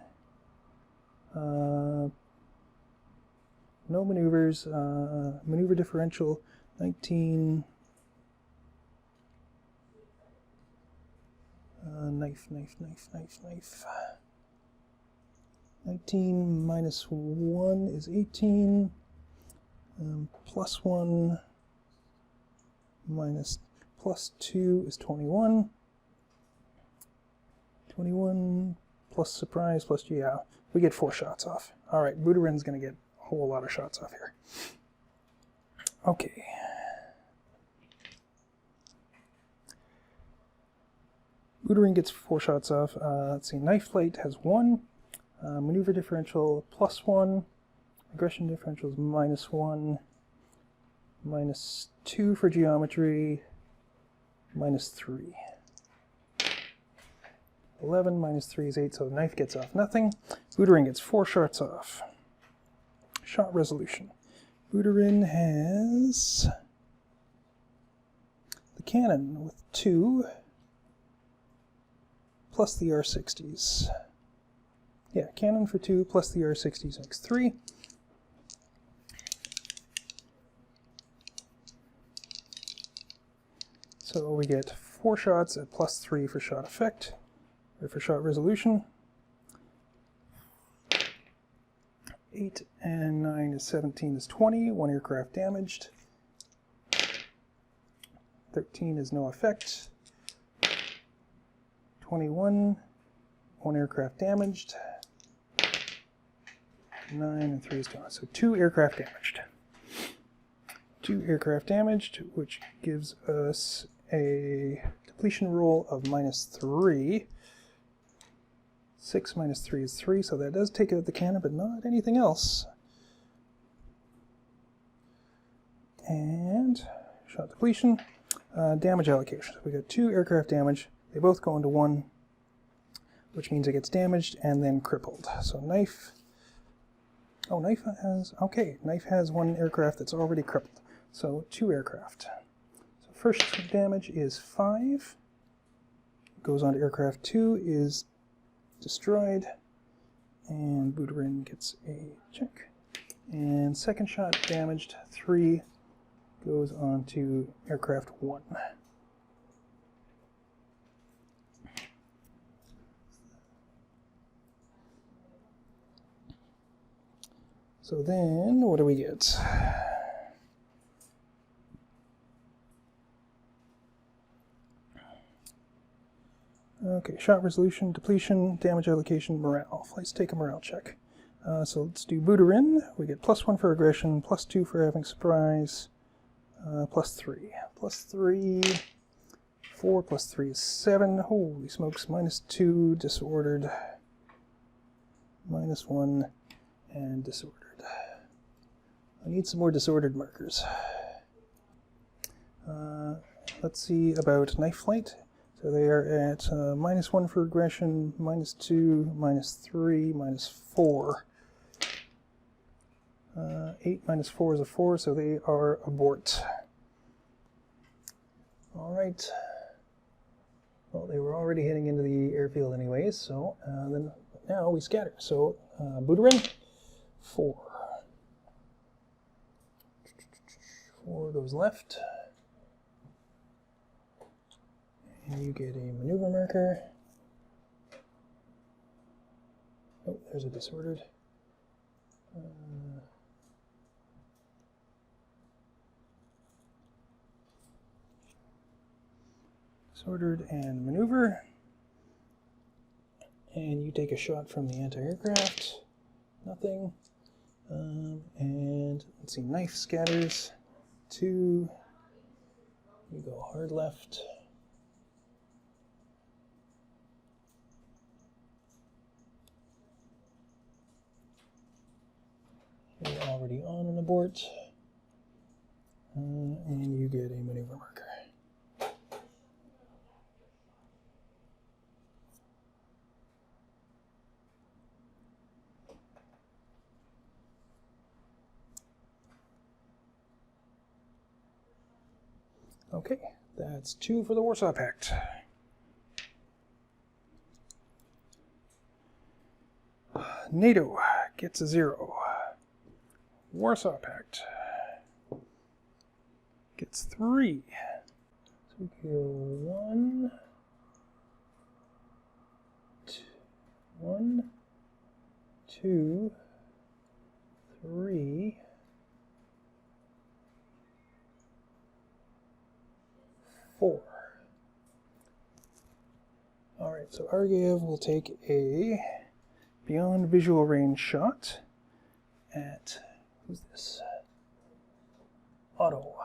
[SPEAKER 2] No maneuvers. Maneuver differential 19. Knife. 19 minus 1 is 18. Plus 1 minus plus 2 is 21. 21 plus surprise plus, yeah, we get 4 shots off. All right, Buterin's going to get a whole lot of shots off here. Okay. Buterin gets 4 shots off. Let's see, Knife Flight has 1. Maneuver differential plus 1. Aggression differential is minus 1. Minus 2 for geometry. Minus 3. 11 minus 3 is 8, so Knife gets off nothing. Buterin gets 4 shots off. Shot resolution. Buterin has the cannon with 2 plus the R60s. Yeah, cannon for 2 plus the R60s makes 3. So we get 4 shots at plus 3 for shot effect, or for shot resolution. 8 and 9 is 17 is 20, 1 aircraft damaged. 13 is no effect. 21, 1 aircraft damaged. 9 and 3 is gone, so 2 aircraft damaged. 2 aircraft damaged, which gives us a depletion roll of minus 3. 6 minus 3 is 3, so that does take out the cannon, but not anything else. And shot depletion. Damage allocation. So we got 2 aircraft damage. They both go into 1, which means it gets damaged and then crippled. So Knife. Oh, Knife has. Okay, Knife has 1 aircraft that's already crippled. So 2 aircraft. So first damage is 5. Goes on to aircraft 2, is destroyed, and Buterin gets a check. And second shot damaged 3 goes on to aircraft 1. So then, what do we get? Okay, shot resolution, depletion, damage allocation, morale. Let's take a morale check. So let's do Buterin. We get plus 1 for aggression, plus 2 for having surprise, plus 3. Plus 3, 4 plus 3 is 7. Holy smokes, minus 2, disordered, minus 1, and disordered. I need some more disordered markers. Let's see about Knife Flight. So they are at minus 1 for aggression, minus 2, minus 3, minus 4. 8 minus 4 is a 4, so they are abort. Alright. Well, they were already heading into the airfield anyways, so then now we scatter. So Buterin, 4. 4 goes left. And you get a maneuver marker. Oh, there's a disordered. Disordered and maneuver. And you take a shot from the anti-aircraft. Nothing. And let's see, Knife scatters. 2. You go hard left. You're already on an abort, and you get a maneuver marker. Okay, that's 2 for the Warsaw Pact. NATO gets a 0. Warsaw Pact gets 3. So we go 1, 2, 3, 4. All right, so Argayev will take a beyond visual range shot at, who's this? Otto.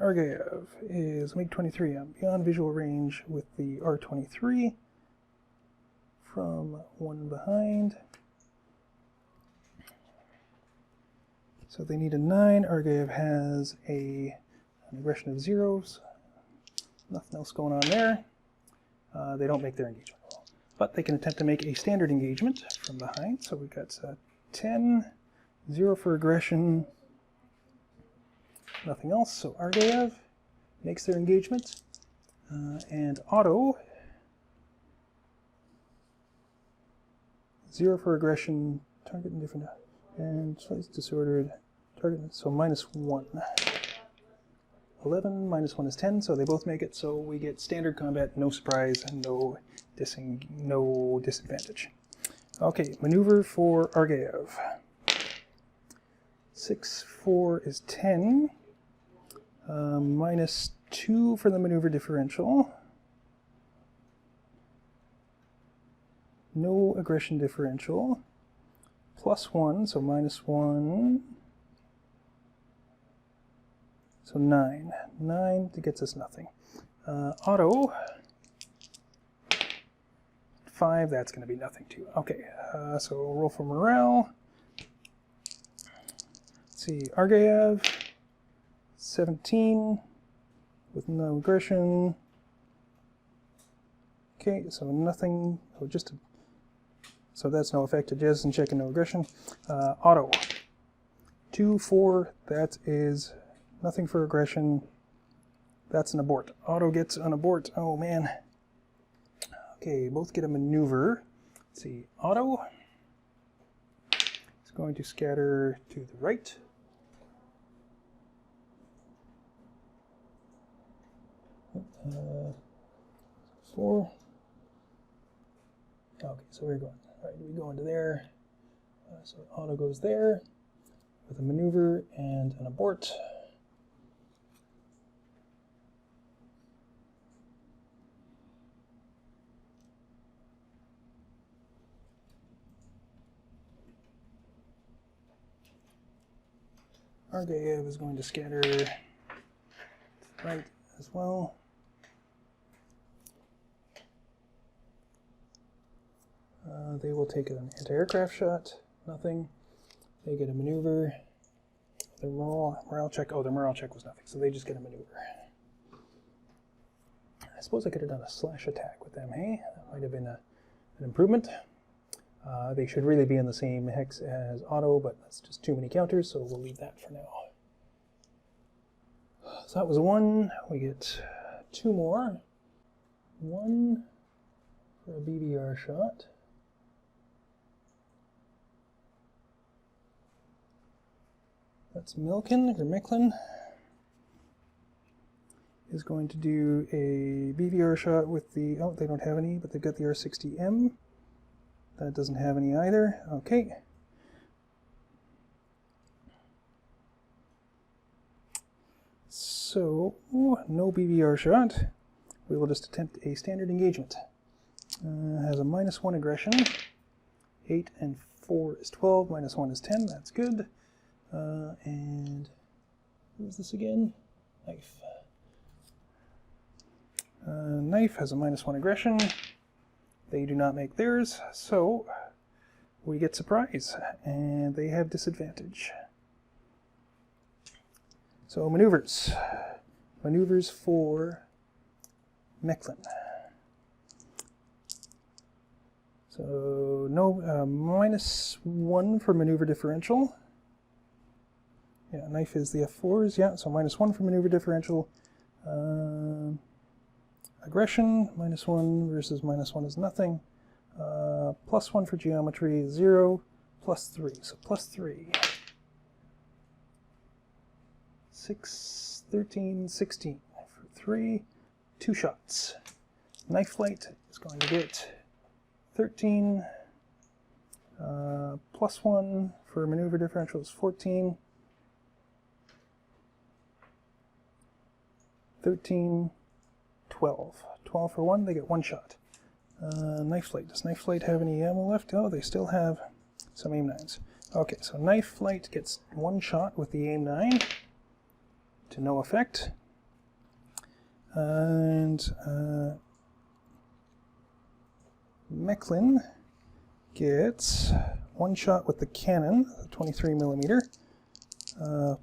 [SPEAKER 2] Argayev is MiG-23 on beyond visual range with the R-23 from one behind. So they need a 9. Argayev has an aggression of 0. So nothing else going on there. They don't make their engagement roll. But they can attempt to make a standard engagement from behind. So we've got 10, 0 for aggression, nothing else. So Argayev makes their engagement. And Otto, 0 for aggression, target indifferent, and slightly disordered, target, so -1. 11 minus 1 is 10, so they both make it, so we get standard combat, no surprise, and no disadvantage. Okay, maneuver for Argayev. 6, 4 is 10. -2 for the maneuver differential. No aggression differential. +1, so -1. So 9. 9 gets us nothing. Otto, 5, that's going to be nothing too. Okay, so roll for morale. Let's see, Argayev, 17 with no aggression. Okay, so nothing, so that's no effect to Jettison check and no aggression. Otto, 2, 4, that is nothing for aggression. That's an abort. Otto gets an abort. Oh man. Okay, both get a maneuver. Let's see. Otto is going to scatter to the right. Four. Okay, so we're going. All right, we go into there. So Otto goes there with a maneuver and an abort. Argayev is going to scatter to the right as well. They will take an anti-aircraft shot, nothing. They get a maneuver. Their morale check, their morale check was nothing, so they just get a maneuver. I suppose I could have done a slash attack with them, hey? That might have been an improvement. They should really be in the same hex as Otto, but that's just too many counters, so we'll leave that for now. So that was 1. We get 2 more. 1 for a BBR shot. That's Micklin is going to do a BVR shot with the, they don't have any, but they've got the R60M. That doesn't have any either. Okay. So, no BVR shot. We will just attempt a standard engagement. Has a -1 aggression. 8 and 4 is 12, -1 is 10, that's good. And what is this again? Knife. Knife has a -1 aggression. They do not make theirs, so we get surprise, and they have disadvantage. So maneuvers. Maneuvers for Mecklin. So no -1 for maneuver differential. Yeah, knife is the F4s, yeah, so -1 for maneuver differential. Aggression, -1 versus -1 is nothing. +1 for geometry, 0, +3, so +3. 6, 13, 16 for 3, 2 shots. Knife flight is going to get 13, +1 for maneuver differential is 14, 13, 12. 12 for 1, they get 1 shot. Knife flight, does knife flight have any ammo left? Oh, they still have some AIM-9s. Okay, so knife flight gets 1 shot with the AIM-9 to no effect. And Mechlin gets 1 shot with the cannon, the 23mm,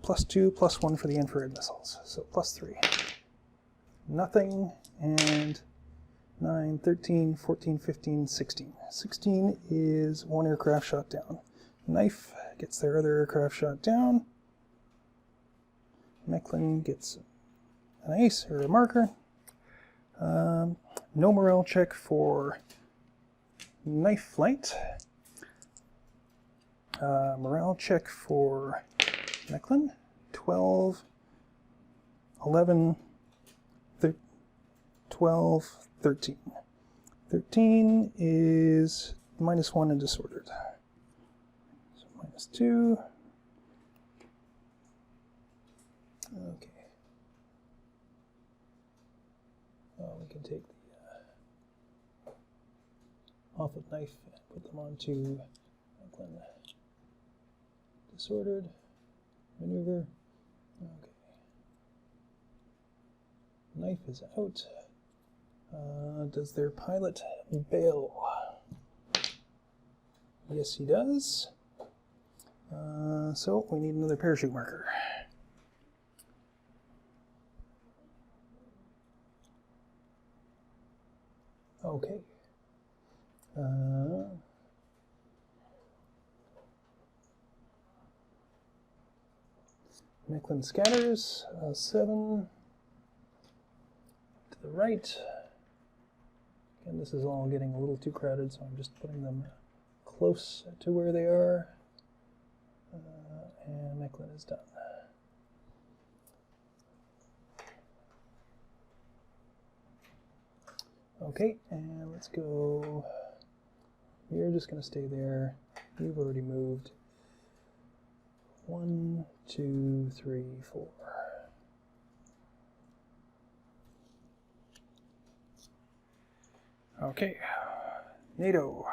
[SPEAKER 2] +2, +1 for the infrared missiles, so +3. Nothing, and 9, 13, 14, 15, 16. 16 is 1 aircraft shot down. Knife gets their other aircraft shot down. Mechlin gets an ace or a marker. No morale check for knife flight. Morale check for Mechlin. 12, 11, 12, 13. 13 is -1 and disordered. So -2. Okay. We can take the off with knife and put them onto Mechlin. Disordered. Maneuver. Okay. Knife is out. Does their pilot bail? Yes, he does. So we need another parachute marker. Okay. Mechlin scatters, 7 to the right. Again, this is all getting a little too crowded, so I'm just putting them close to where they are. And Mechlin is done. Okay, and let's go. You're just going to stay there. You've already moved. 1, 2, 3, 4. Okay, NATO.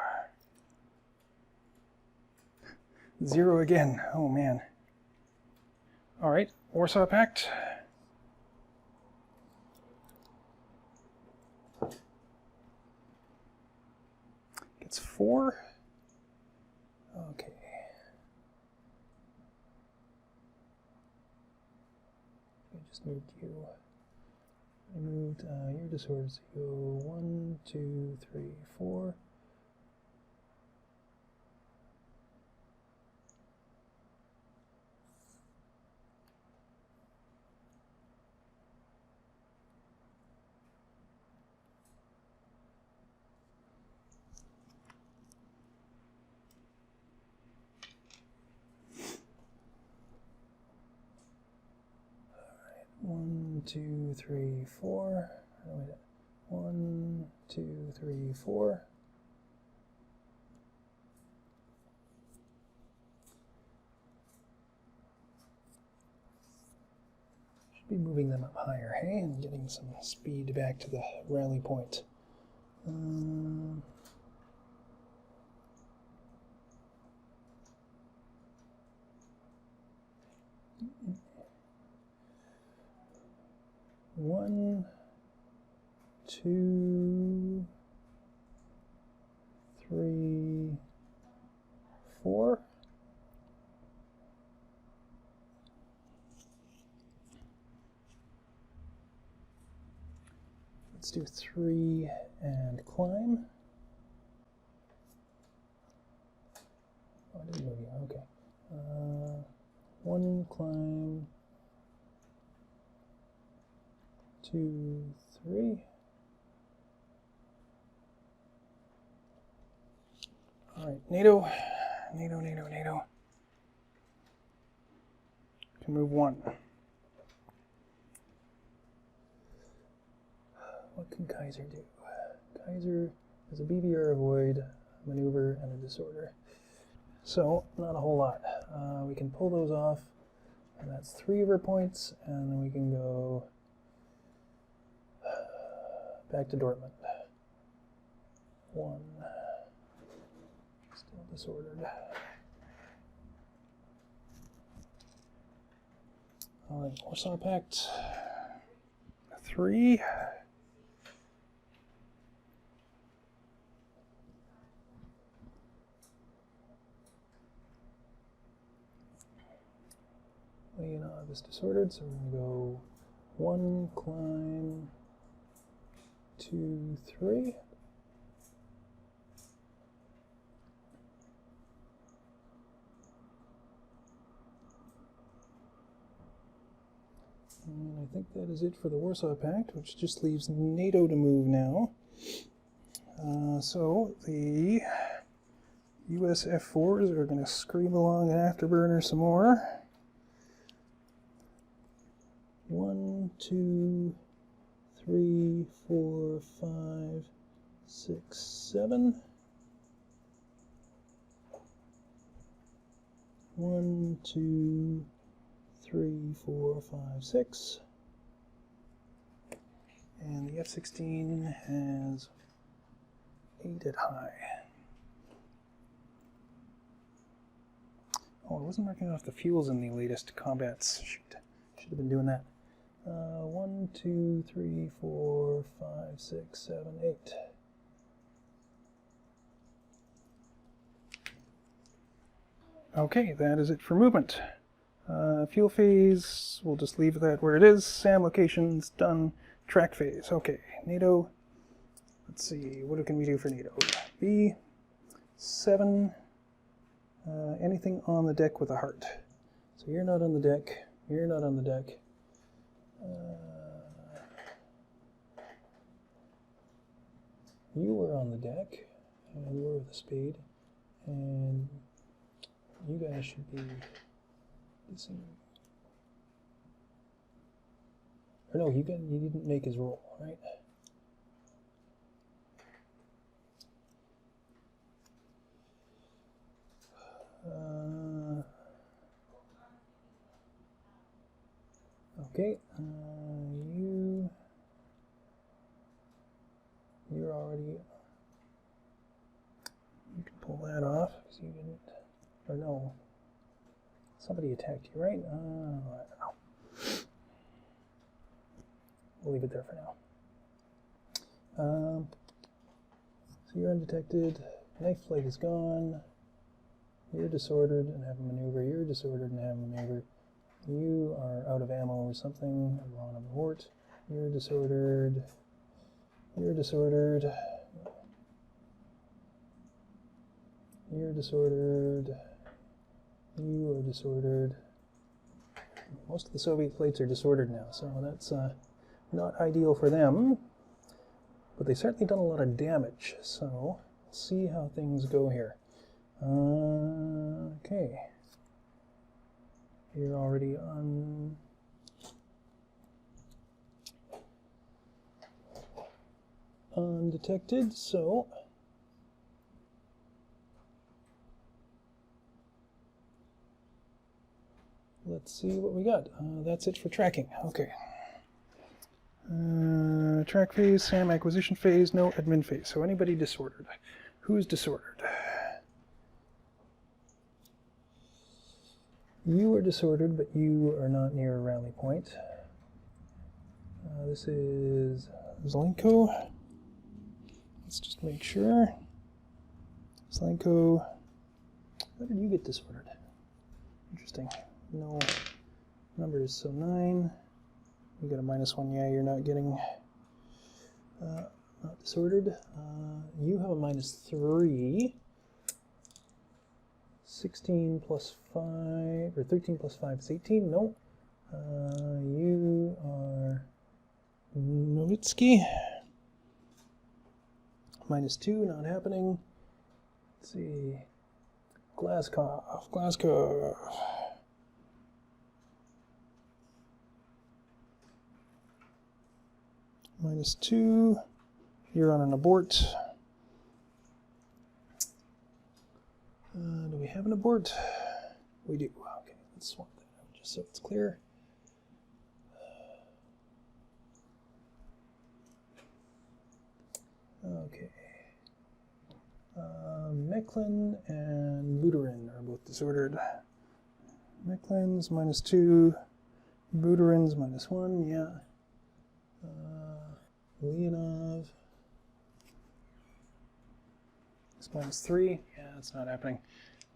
[SPEAKER 2] 0 again. Oh man. All right, Warsaw Pact. Gets 4. Okay. I just moved you. I moved your disorder, so you go 1, 2, 3, 4. One, 2, 3, 4. 1, 2, 3, 4. Should be moving them up higher, hey, and getting some speed back to the rally point. One, 2, 3, 4. Let's do 3 and climb. Oh, I didn't move you. Okay. 1 climb, 2, 3. All right, NATO. Can move 1. What can Kaiser do? Kaiser has a BBR avoid, a maneuver, and a disorder. So, not a whole lot. We can pull those off, and that's 3 of our points, and then we can go back to Dortmund. 1. Still disordered. All right, Warsaw Pact. 3. Leonov is disordered, so we're going to go 1 climb, 2, 3. And I think that is it for the Warsaw Pact, which just leaves NATO to move now. So the US F4s are going to scream along an afterburner some more. 1, 2, 3, 4, 5, 6, 7. 1, 2, 3, 4, 5, 6. And the F-16 has 8 at high. Oh, I wasn't marking off the fuels in the latest combats. Shoot, should have been doing that. 1, 2, 3, 4, 5, 6, 7, 8. Okay, that is it for movement. Fuel phase, we'll just leave that where it is. SAM locations, done. Track phase, okay. NATO, let's see, what can we do for NATO? B7, anything on the deck with a heart. So you're not on the deck, you're not on the deck. You were on the deck, and you were with a spade, and you guys should be missing. Or no, you didn't make his roll, right? Okay, you're already, you can pull that off because you didn't, or no, somebody attacked you, right? I don't know. We'll leave it there for now. So you're undetected, knife flight is gone, you're disordered and have a maneuver, you're disordered and have a maneuver. You are out of ammo or something, Ron of Hort. You're disordered. You're disordered. You're disordered. You are disordered. Most of the Soviet fleets are disordered now, so that's not ideal for them. But they've certainly done a lot of damage, so we'll see how things go here. Okay. You're already undetected, so let's see what we got. That's it for tracking. Okay. Track phase, SAM acquisition phase, no admin phase. So anybody disordered? Who's disordered? You are disordered, but you are not near a rally point. This is Zelenko. Let's just make sure. Zelenko. How did you get disordered? Interesting. No numbers. So 9. You got a -1. Yeah, you're not getting not disordered. You have a -3. 16 plus 5, or 13 plus 5 is 18. No. You are Nowitzki. -2, not happening. Let's see. Glasgow. -2. You're on an abort. Do we have an abort? We do. Okay, let's swap that out just so it's clear. Okay. Mechlin and Buterin are both disordered. Mechlin's -2, Buterin's -1, yeah. Leonov is -3, yeah, it's not happening.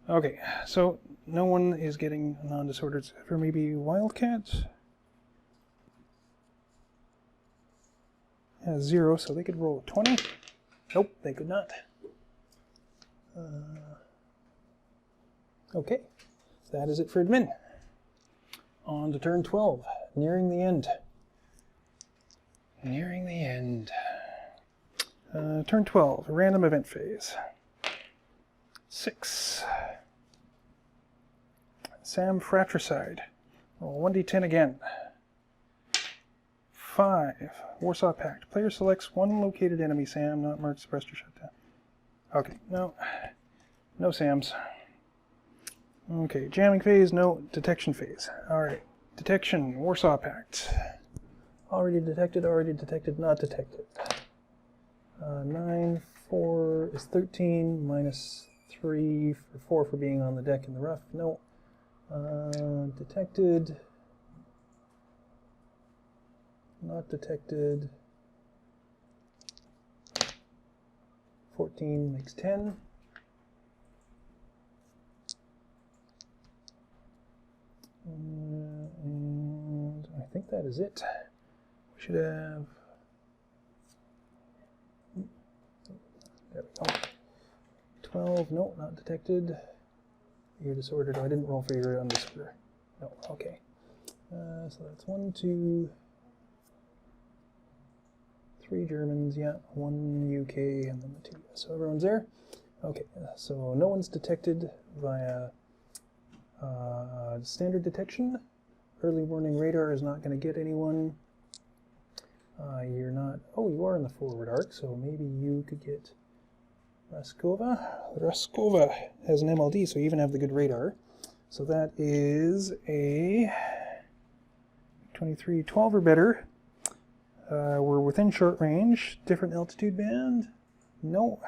[SPEAKER 2] Okay, so no one is getting non-disordered, except for maybe Wildcat. Has 0, so they could roll a 20. Nope, they could not. Okay, that is it for admin. On to turn 12, nearing the end. Nearing the end. Turn 12, random event phase. 6. Sam Fratricide. Roll 1d10 again. 5. Warsaw Pact. Player selects one located enemy Sam, not marked, suppressed, or shut down. Okay, no. No Sams. Okay, jamming phase, no. Detection phase. Alright. Detection, Warsaw Pact. Already detected, not detected. 9, 4 is 13, -3 for 4 for being on the deck in the rough. No. Detected. Not detected. 14 makes 10. And I think that is it. We should have... There we go. 12, no, not detected. You're disordered. Oh, I didn't roll for your undisorder. No, okay. So that's 1, 2, 3 Germans, yeah, 1 UK, and then the 2. So everyone's there. Okay, so no one's detected via standard detection. Early warning radar is not going to get anyone. You're not... Oh, you are in the forward arc, so maybe you could get Raskova. Raskova has an MLD, so you even have the good radar. So that is a 23, 12 or better. We're within short range. Different altitude band? No.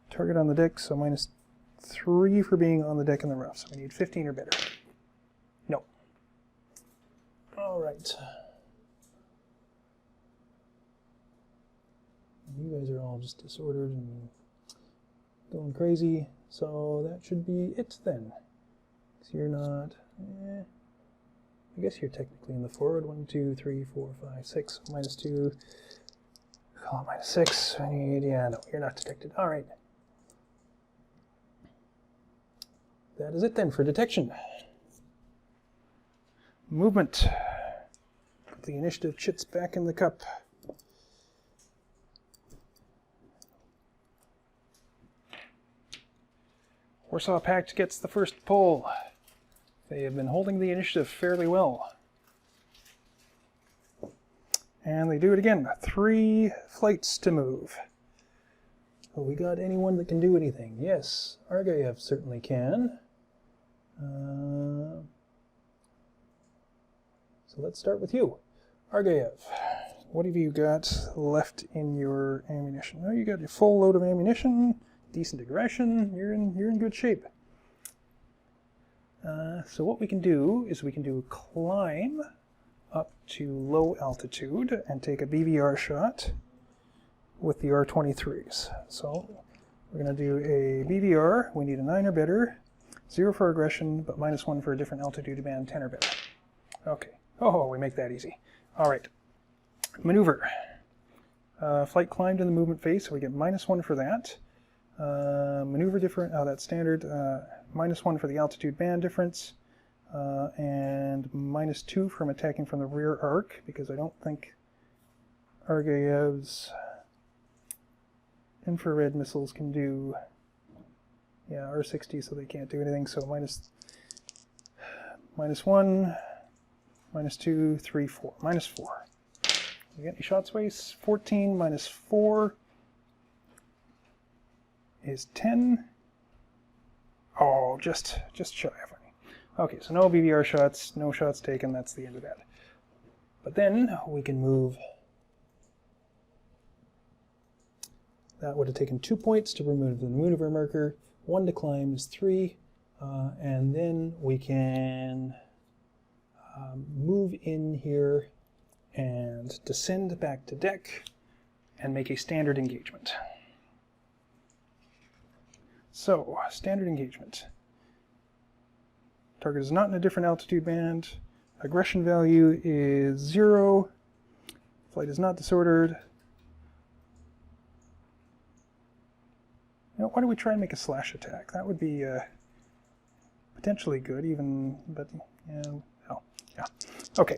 [SPEAKER 2] Target on the deck, so -3 for being on the deck in the rough. So we need 15 or better. No. Alright. You guys are all just disordered and going crazy, so that should be it then. So you're not... I guess you're technically in the forward. 1, 2, 3, 4, 5, 6. -2. Call it -6. I need... Yeah, no, you're not detected. Alright. That is it then for detection. Movement. Put the initiative chits back in the cup. Warsaw Pact gets the first pull. They have been holding the initiative fairly well. And they do it again. 3 flights to move. Oh, we got anyone that can do anything? Yes, Argayev certainly can. So let's start with you. Argayev, what have you got left in your ammunition? Oh, you got your full load of ammunition, decent aggression, you're in good shape. So what we can do is we can do a climb up to low altitude and take a BVR shot with the R-23s. So we're going to do a BVR. We need a 9 or better, 0 for aggression, but -1 for a different altitude band, 10 or better. Okay. Oh, we make that easy. All right. Maneuver. Flight climbed in the movement phase, so we get -1 for that. Maneuver different. Oh, that's standard. -1 for the altitude band difference, and -2 from attacking from the rear arc, because I don't think Argayev's infrared missiles can do, yeah, R60, so they can't do anything, so -1, -2, 3, 4, -4. You get any shot space? 14 minus 4 is 10. Oh, just shy of any. Okay, so no BVR shots, no shots taken, that's the end of that. But then we can move. That would have taken 2 points to remove the maneuver marker, 1 to climb is 3, and then we can move in here and descend back to deck and make a standard engagement. So, standard engagement. Target is not in a different altitude band. Aggression value is 0. Flight is not disordered. You know, why don't we try and make a slash attack? That would be potentially good, even, but yeah, oh, yeah. Okay.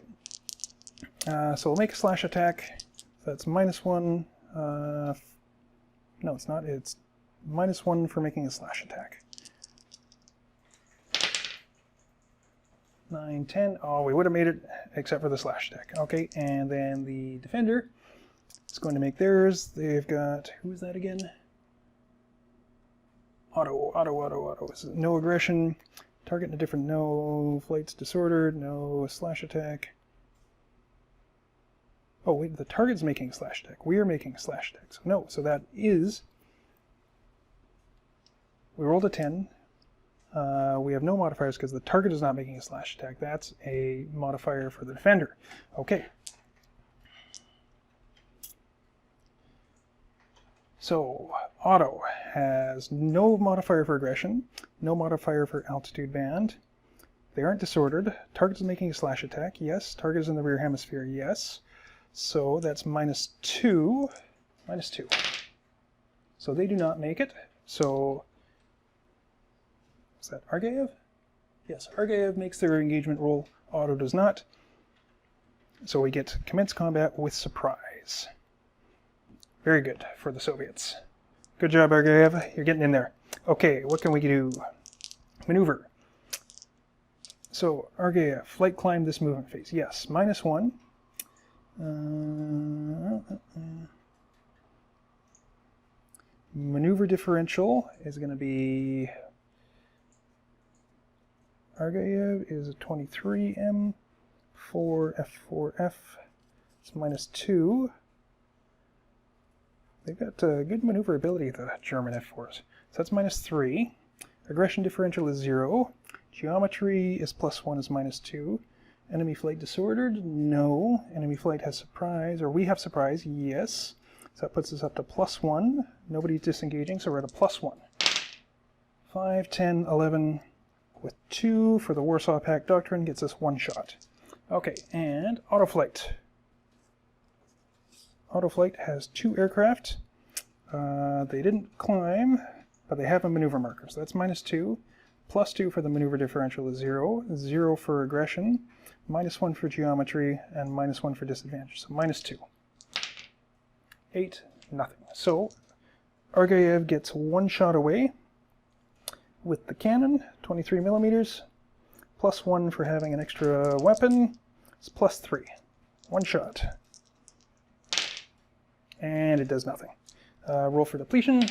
[SPEAKER 2] So we'll make a slash attack. So that's -1. No, it's not. It's -1 for making a slash attack. 9, 10. Oh, we would have made it except for the slash attack. Okay, and then the defender is going to make theirs. They've got, who is that again? Auto. This is no aggression. Target in a different, no. Flight's disordered, no slash attack. Oh, wait, the target's making a slash attack. We are making a slash attack. So no, so that is, we rolled a 10. We have no modifiers because the target is not making a slash attack. That's a modifier for the defender. Okay. So, auto has no modifier for aggression, no modifier for altitude band. They aren't disordered. Target is making a slash attack, yes. Target is in the rear hemisphere, yes. So that's -2. -2. So they do not make it. So, is that Argayev? Yes, Argayev makes their engagement roll. Auto does not. So we get commence combat with surprise. Very good for the Soviets. Good job, Argayev. You're getting in there. Okay, what can we do? Maneuver. So, Argayev, flight climb this movement phase. Yes, -1. Maneuver differential is going to be, Argayev is a 23M, 4F4F, it's -2. They've got good maneuverability, the German F4s. So that's -3. Aggression differential is 0. Geometry is +1 is -2. Enemy flight disordered? No. Enemy flight has surprise, or we have surprise, yes. So that puts us up to +1. Nobody's disengaging, so we're at a +1. 5, 10, 11 with 2 for the Warsaw Pact Doctrine gets us 1 shot. Okay, and autoflight. Autoflight has 2 aircraft. They didn't climb, but they have a maneuver marker, so that's -2. +2 for the maneuver differential is 0. 0 for aggression. -1 for geometry, and -1 for disadvantage, so -2. 8, nothing. So Argayev gets 1 shot away with the cannon, 23 millimeters, +1 for having an extra weapon. It's +3. 1 shot. And it does nothing. Roll for depletion.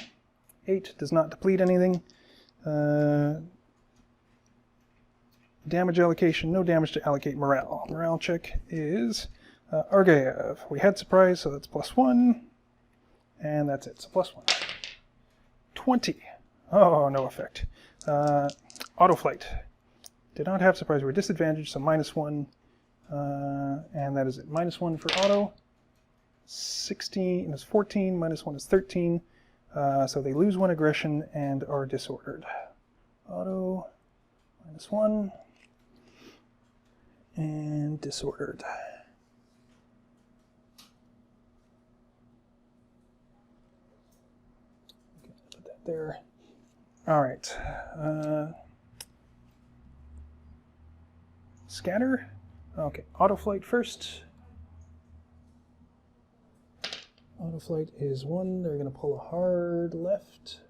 [SPEAKER 2] 8 does not deplete anything. Damage allocation, no damage to allocate morale. Morale check is Argayev. We had surprise, so that's +1. And that's it, so +1. 20. Oh, no effect. Autoflight. Did not have surprise, we're disadvantaged, so -1. And that is it. -1 for auto. 16 is 14, -1 is 13. So they lose 1 aggression and are disordered. Auto, -1. And disordered. Okay, put that there. All right. scatter. Okay, autoflight first. Autoflight is 1. They're going to pull a hard left.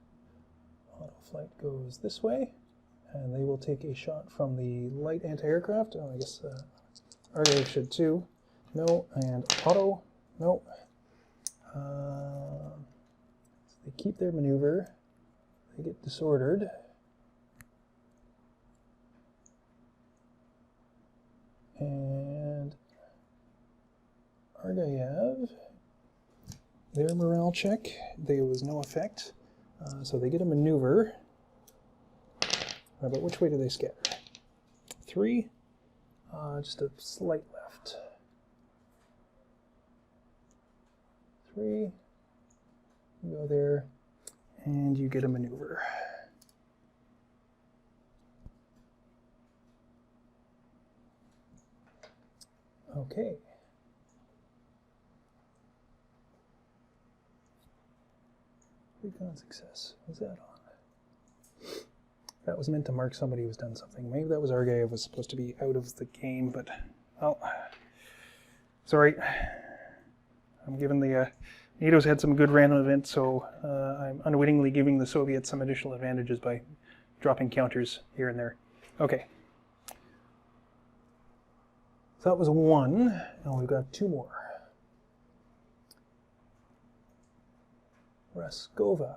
[SPEAKER 2] Autoflight goes this way, and they will take a shot from the light anti-aircraft. Oh, I guess Argyle should too. No, and auto. No. They keep their maneuver. They get disordered. And Argayev, their morale check, there was no effect. So they get a maneuver. But which way do they scatter? 3. Just a slight left. 3. You go there, and you get a maneuver. Okay. Recon success. Was that on? That was meant to mark somebody who's done something. Maybe that was Argayev was supposed to be out of the game, but oh, sorry. I'm giving the NATO's had some good random events, so I'm unwittingly giving the Soviets some additional advantages by dropping counters here and there. Okay. So that was 1, and we've got 2 more. Raskova.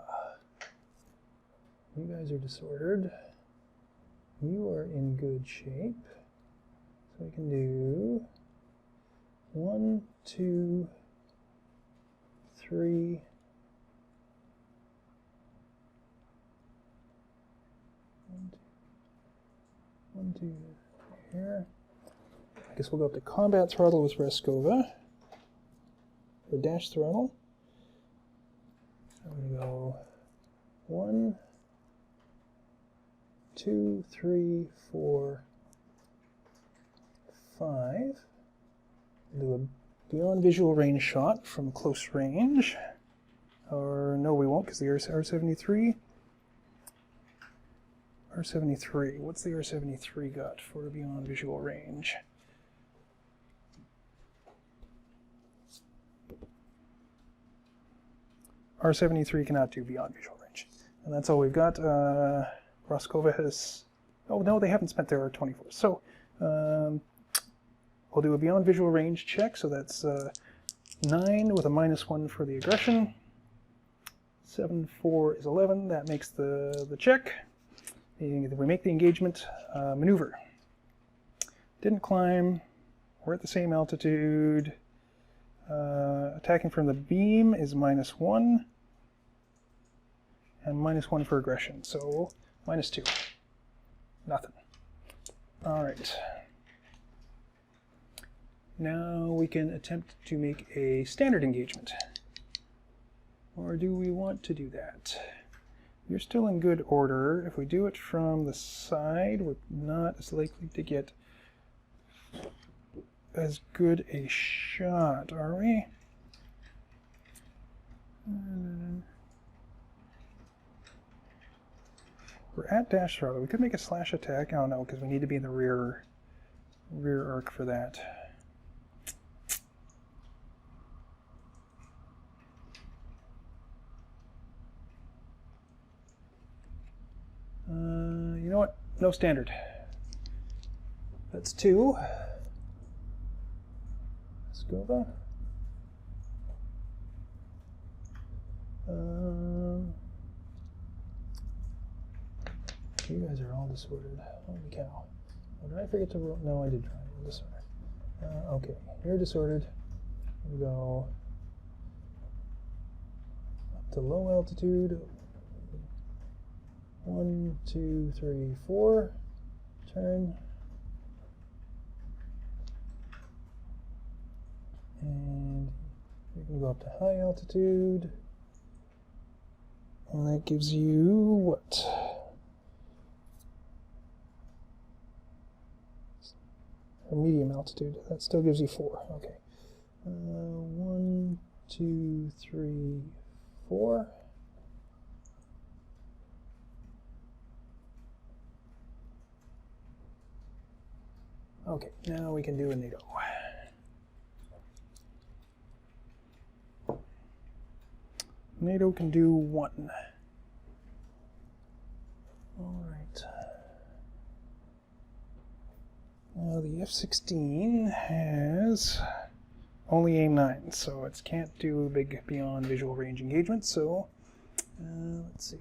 [SPEAKER 2] You guys are disordered. You are in good shape. So we can do 1, 2, 3. 1, 2, here. I guess we'll go up to combat throttle with Raskova. Or dash throttle. I'm going to go 1, 2, 3, 4, 5. Do a beyond visual range shot from close range. Or no, we won't, because the R-73. R-73. What's the R-73 got for beyond visual range? R-73 cannot do beyond visual range. And that's all we've got. Raskova has... Oh, no, they haven't spent their R-24. So, we'll do a beyond visual range check. So that's 9 with a -1 for the aggression. 7, 4 is 11. That makes the check. We make the engagement maneuver. Didn't climb. We're at the same altitude. Attacking from the beam is -1. And -1 for aggression. So -2. Nothing. Alright. Now we can attempt to make a standard engagement. Or do we want to do that? You're still in good order. If we do it from the side, we're not as likely to get as good a shot, are we? We're at dash throttle. We could make a slash attack. Oh no, because we need to be in the rear arc for that. You know what? No standard. That's 2. Skova. You guys are all disordered. Holy cow. Oh, did I forget to roll? No, I did try to roll disorder. Okay, you're disordered. We go up to low altitude. 1, 2, 3, 4. Turn. And you're going to go up to high altitude. And that gives you what? Or medium altitude. That still gives you 4. Okay. 1, 2, 3, 4. Okay, now we can do a NATO. NATO can do 1. All right. Now the F-16 has only aim 9, so it can't do big beyond visual range engagement. So let's see.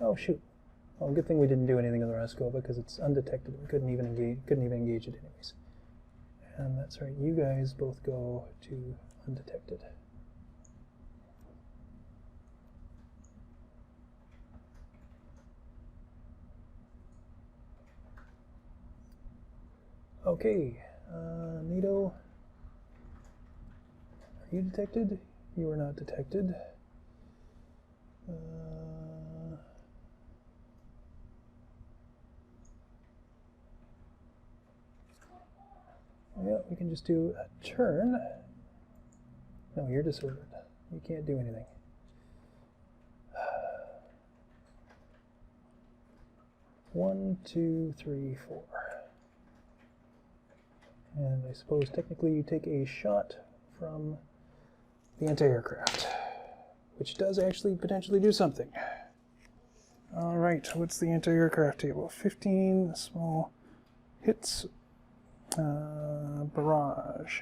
[SPEAKER 2] Oh shoot! Well, good thing we didn't do anything in the last go because it's undetected. We couldn't even engage it anyways. And that's right. You guys both go to undetected. Okay, NATO, are you detected? You are not detected. Yeah, we can just do a turn. No, you're disordered. You can't do anything. One, two, three, 4. And I suppose technically you take a shot from the anti-aircraft, which does actually potentially do something. All right, what's the anti-aircraft table? 15 small hits, barrage.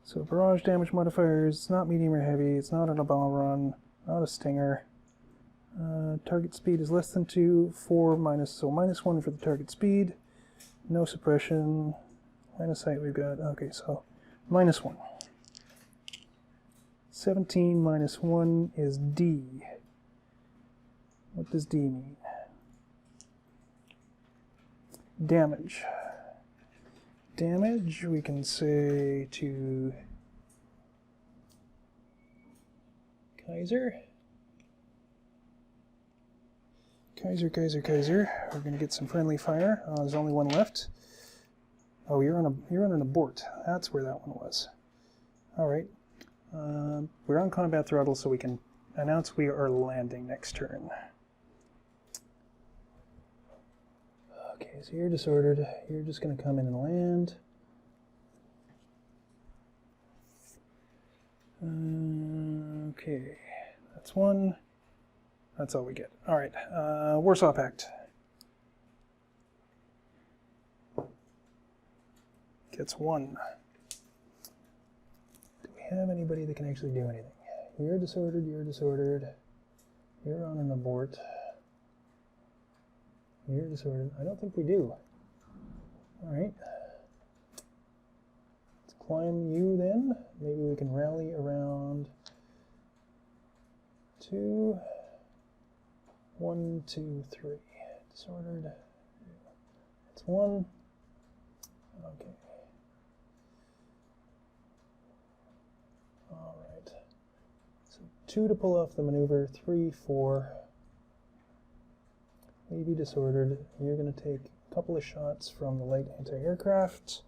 [SPEAKER 2] So barrage damage modifiers, it's not medium or heavy, it's not an ball run, not a stinger. Target speed is less than 2, 4 minus, so -1 for the target speed. No suppression. Line of sight we've got, okay, so -1. 17 minus 1 is D. What does D mean? Damage. Damage, we can say to Kaiser. Kaiser. We're going to get some friendly fire. There's only one left. Oh, you're on an abort. That's where that one was. All right. We're on combat throttle, so we can announce we are landing next turn. Okay, so you're disordered. You're just going to come in and land. Okay, that's 1. That's all we get. All right, Warsaw Pact. Gets 1. Do we have anybody that can actually do anything? You're disordered, you're disordered. You're on an abort. You're disordered. I don't think we do. All right. Let's climb you then. Maybe we can rally around 2. 1, 2, 3. Disordered. That's 1. Okay. All right. So 2 to pull off the maneuver. 3, 4. Maybe disordered. You're going to take a couple of shots from the light anti-aircraft.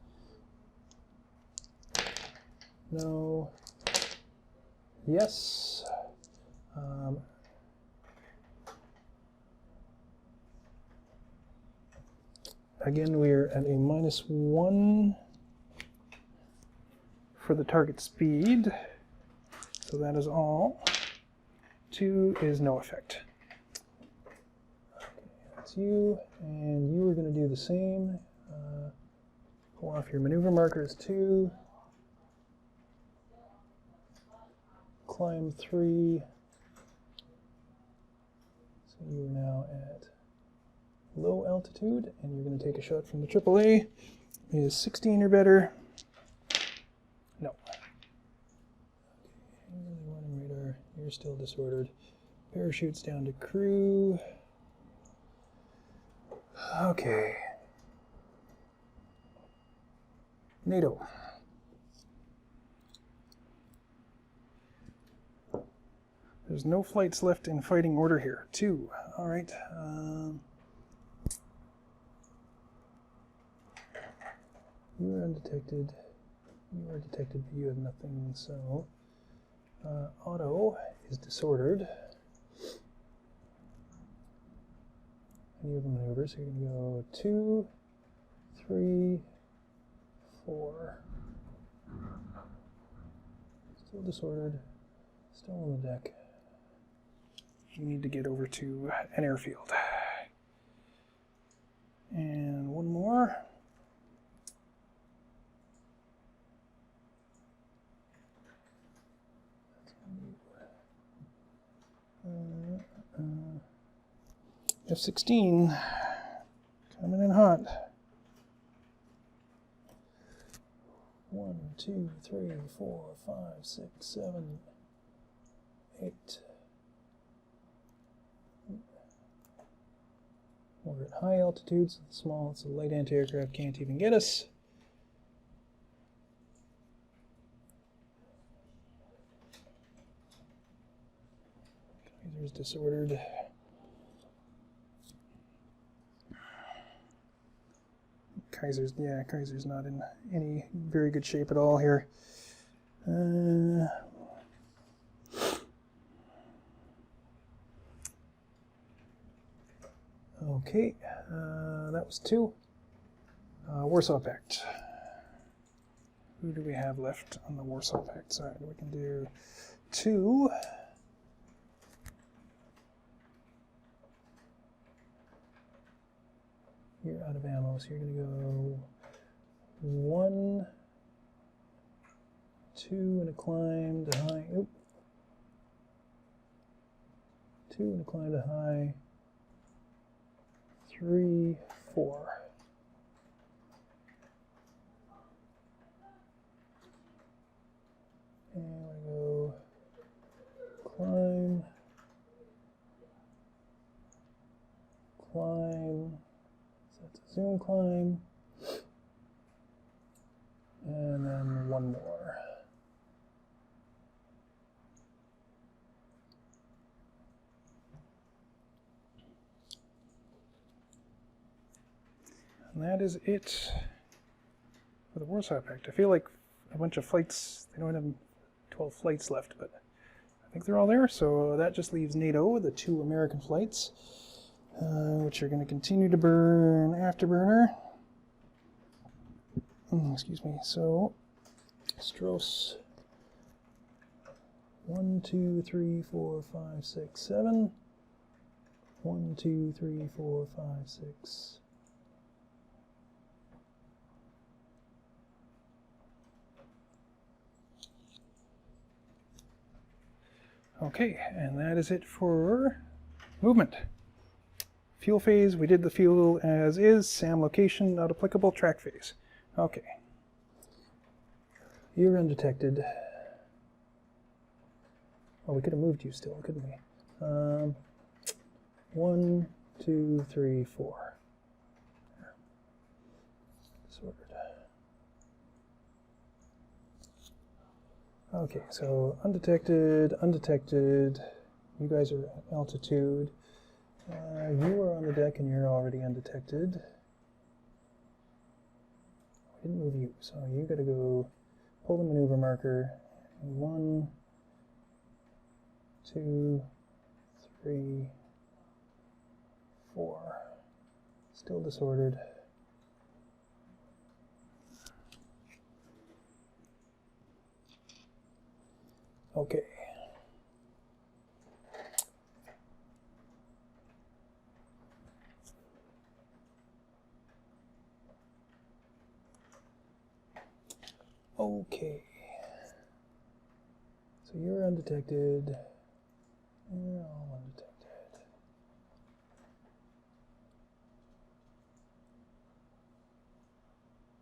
[SPEAKER 2] No. Yes. Again, we're at a -1 for the target speed, so that is all. 2 is no effect. Okay, that's you, and you are going to do the same. Pull off your maneuver markers 2. Climb 3. So you are now at low altitude, and you're going to take a shot from the AAA. Is 16 or better? No. Okay, warning radar. You're still disordered. Parachutes down to crew. Okay. NATO. There's no flights left in fighting order here. 2. All right. You are undetected. You are detected, but you have nothing, so Otto is disordered. any of the maneuvers. So you're going to go 2, 3, 4. Still disordered. Still on the deck. You need to get over to an airfield. And one more. F-16 coming in hot. 1, 2, 3, 4, 5, 6, 7, 8. We're at high altitudes. It's small. It's a light anti-aircraft. Can't even get us. Kaiser's disordered. Kaiser's not in any very good shape at all here. Okay, that was 2. Warsaw Pact. Who do we have left on the Warsaw Pact side? We can do 2. You're out of ammo, so you're going to go 1, 2, and a climb to high. Oop. 2 and a climb to high. 3, 4. And we go climb, climb. So that's a zoom climb. And then one more. And that is it for the Warsaw Pact. I feel like a bunch of flights, they don't have 12 flights left, but I think they're all there. So that just leaves NATO, the 2 American flights, which are going to continue to burn afterburner. Excuse me. So Strauss 1, 2, 3, 4, 5, 6, 7. 1, 2, 3, 4, 5, 6. Okay, and that is it for movement. Fuel phase, we did the fuel as is. SAM location, not applicable. Track phase. Okay. You're undetected. Oh, we could have moved you still, couldn't we? 1, 2, 3, 4. Disordered. Okay, so undetected, undetected. You guys are at altitude. You are on the deck and you're already undetected. I didn't move you, so you gotta go pull the maneuver marker. 1, 2, 3, 4. Still disordered. Okay. Okay. So you're undetected. You're all undetected.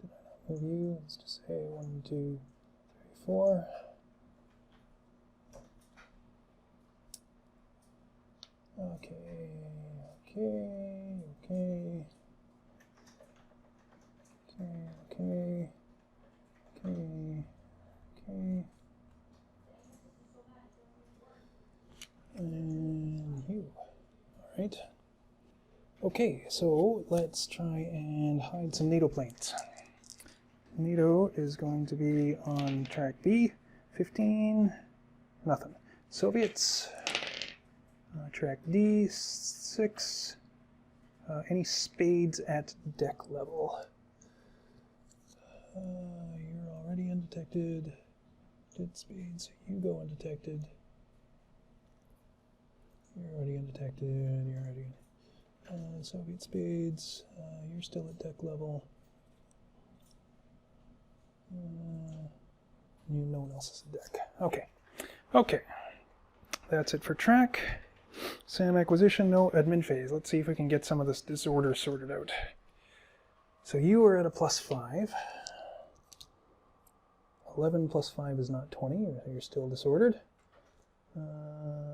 [SPEAKER 2] Did I not move you? Let's just say 1, 2, 3, 4. Okay, okay, okay, okay, okay, okay, and you. All right. Okay, so let's try and hide some NATO planes. NATO is going to be on track B, 15, nothing. Soviets. Track D, 6, Any spades at deck level? You're already undetected. Did spades. You go undetected. You're already undetected. You're already... Soviet spades. You're still at deck level. No one else is at deck. Okay. Okay. That's it for track. SAM acquisition, no admin phase. Let's see if we can get some of this disorder sorted out. So you are at a +5. 11 plus 5 is not 20. You're still disordered.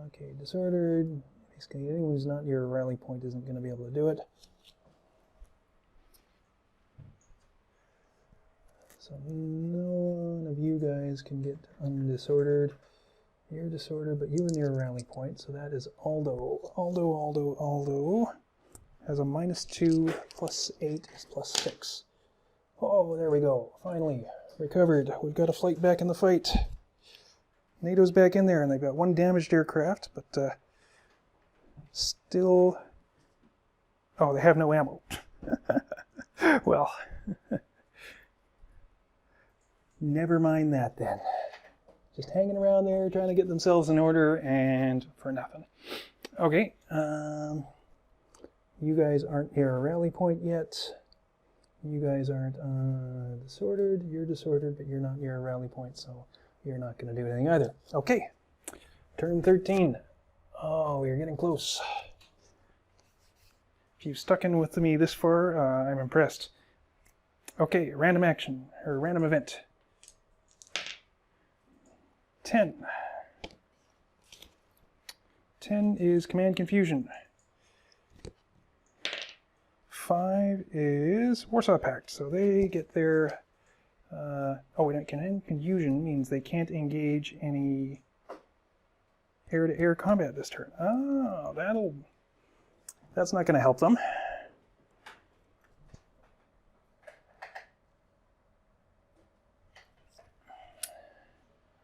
[SPEAKER 2] Okay, disordered. Basically, anyone who's not your rally point isn't going to be able to do it. So none of you guys can get undisordered. You're disordered, but you are near a rally point, so that is Aldo. Aldo has a -2 + 8 is +6. Oh, there we go. Finally, recovered. We've got a flight back in the fight. NATO's back in there, and they've got 1 damaged aircraft, but still... Oh, they have no ammo. Well, never mind that then. Just hanging around there, trying to get themselves in order, and for nothing. Okay, you guys aren't near a rally point yet. You guys aren't disordered. You're disordered, but you're not near a rally point, so you're not going to do anything either. Okay, turn 13. Oh, we're getting close. If you've stuck in with me this far, I'm impressed. Okay, random action, or random event. 10. 10 is command confusion. 5 is Warsaw Pact, so they get their... command confusion means they can't engage any air-to-air combat this turn. Oh, that's not going to help them.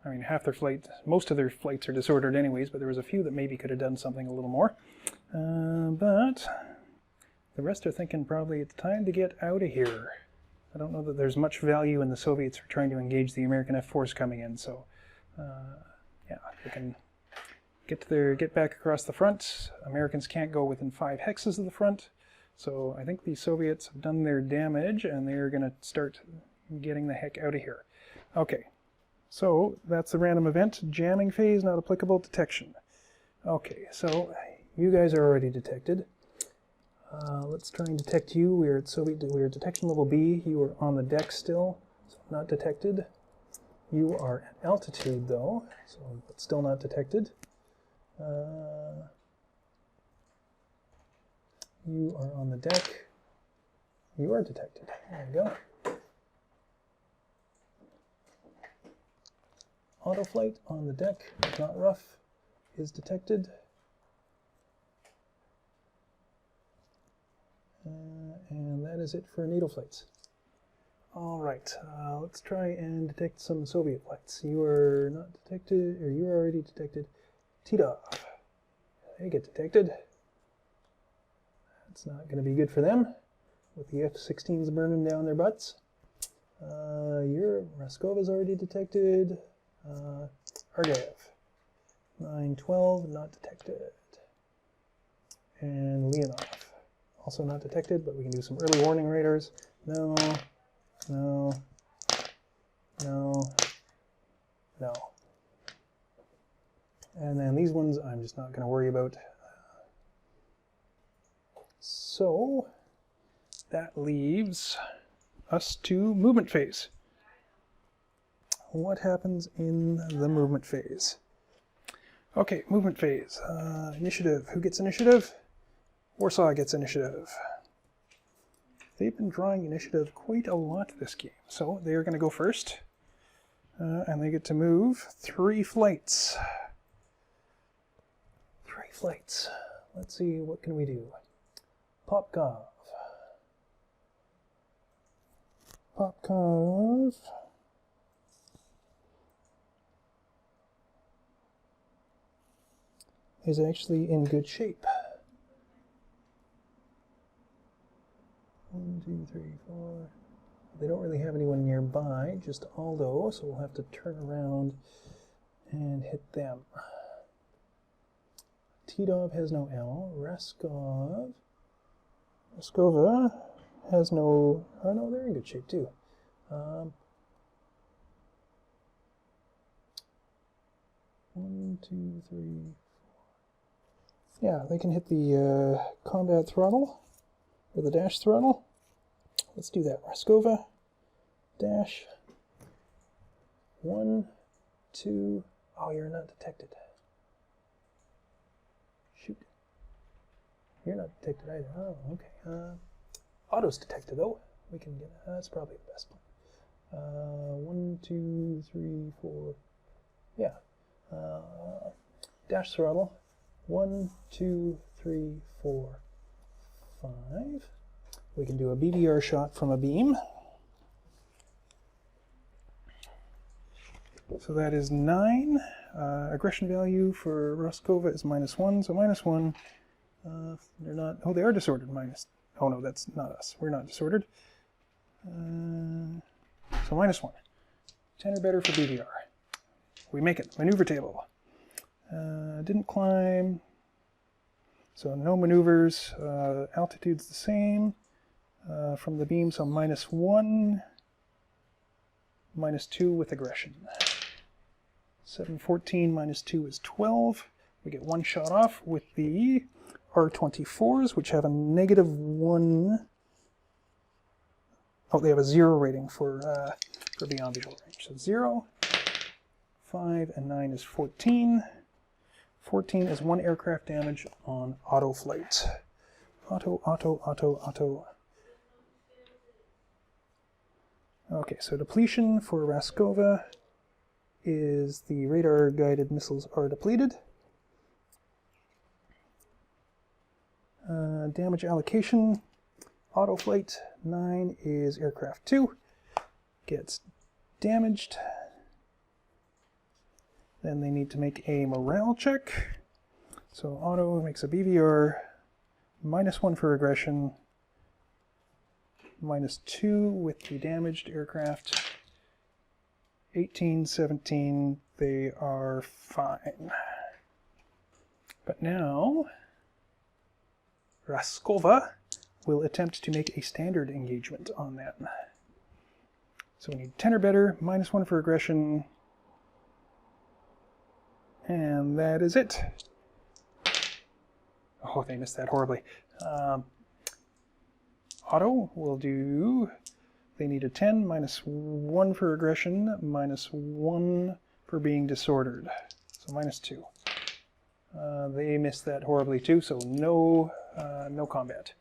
[SPEAKER 2] I mean, half their flight, most of their flights are disordered anyways, but there was a few that maybe could have done something a little more. But the rest are thinking probably it's time to get out of here. I don't know that there's much value in the Soviets for trying to engage the American F-4s coming in, so yeah, they can get back across the front. Americans can't go within 5 hexes of the front, so I think the Soviets have done their damage, and they're going to start getting the heck out of here. Okay. So that's the random event. Jamming phase, not applicable. Detection. Okay, so you guys are already detected. Let's try and detect you. We're at detection level B. You are on the deck still, so not detected. You are at altitude though, so but still not detected. You are on the deck. You are detected. There you go. Auto flight on the deck, not rough, is detected. And that is it for NATO flights. All right, let's try and detect some Soviet flights. You are not detected, or you are already detected. Titov, they get detected. That's not going to be good for them, with the F-16s burning down their butts. Your Raskova's already detected. Argayev, 912, not detected. And Leonov, also not detected, but we can do some early warning radars. No, no, no, no. And then these ones I'm just not going to worry about. So that leaves us to movement phase. What happens in the movement phase? Okay, movement phase. Initiative. Who gets initiative? Warsaw gets initiative. They've been drawing initiative quite a lot this game, so they are going to go first. And they get to move 3 flights. 3 flights. Let's see, what can we do? Popkov. Popkov is actually in good shape. 3, 4. They don't really have anyone nearby, just Aldo, so we'll have to turn around and hit them. Titov has no ammo. Raskova has no... Oh no, they're in good shape too. 1, 2, 3, 4. Yeah, they can hit the combat throttle, or the dash throttle. Let's do that. Raskova, dash. 1, 2. Oh, you're not detected. Shoot. You're not detected either. Oh, okay. Auto's detected though. We can get. That's probably the best one. 1, 2, 3, 4. Yeah. Dash throttle. 1, 2, 3, 4, 5. We can do a BBR shot from a beam. So that is 9. Aggression value for Raskova is -1, so -1. They're not. Oh, they are disordered. Oh no, that's not us. We're not disordered. So -1. 10 or better for BBR. We make it. Maneuver table. Didn't climb. So no maneuvers. Altitude's the same from the beam, so -1. -2 with aggression. 714 -2 is 12. We get 1 shot off with the R24s, which have a -1. Oh, they have a 0 rating for beyond visual range. So 0, 5, and 9 is 14. 14 is 1 aircraft damage on auto flight. Auto. Okay, so depletion for Raskova is the radar-guided missiles are depleted. Damage allocation, auto flight 9 is aircraft 2, gets damaged. Then they need to make a morale check. So auto makes a BVR, -1 for aggression, -2 with the damaged aircraft. 18, 17, they are fine. But now, Raskova will attempt to make a standard engagement on that. So we need 10 or better, -1 for aggression, and that is it. Oh, they missed that horribly. Auto will do, they need a 10, -1 for aggression, -1 for being disordered, so -2. They missed that horribly too, so no combat.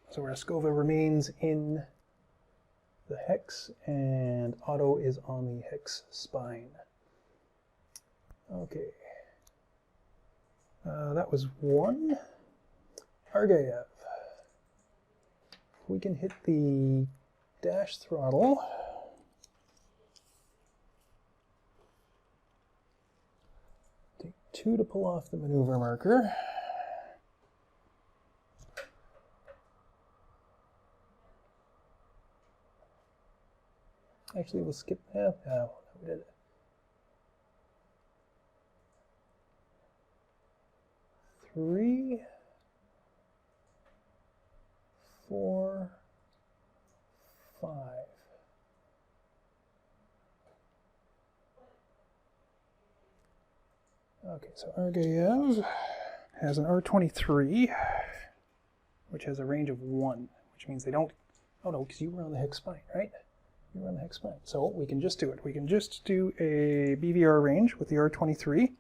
[SPEAKER 2] So Raskova remains in the hex, and Auto is on the hex spine. Okay. That was 1. Argayev. We can hit the dash throttle. Take 2 to pull off the maneuver marker. Actually, we'll skip that. Oh, we did it. 3, 4, 5. Okay, so Argayev has an R23, which has a range of 1, which means they don't... Oh no, because you were on the hex spine, right? You were on the hex spine. So we can just do it. We can just do a BVR range with the R23.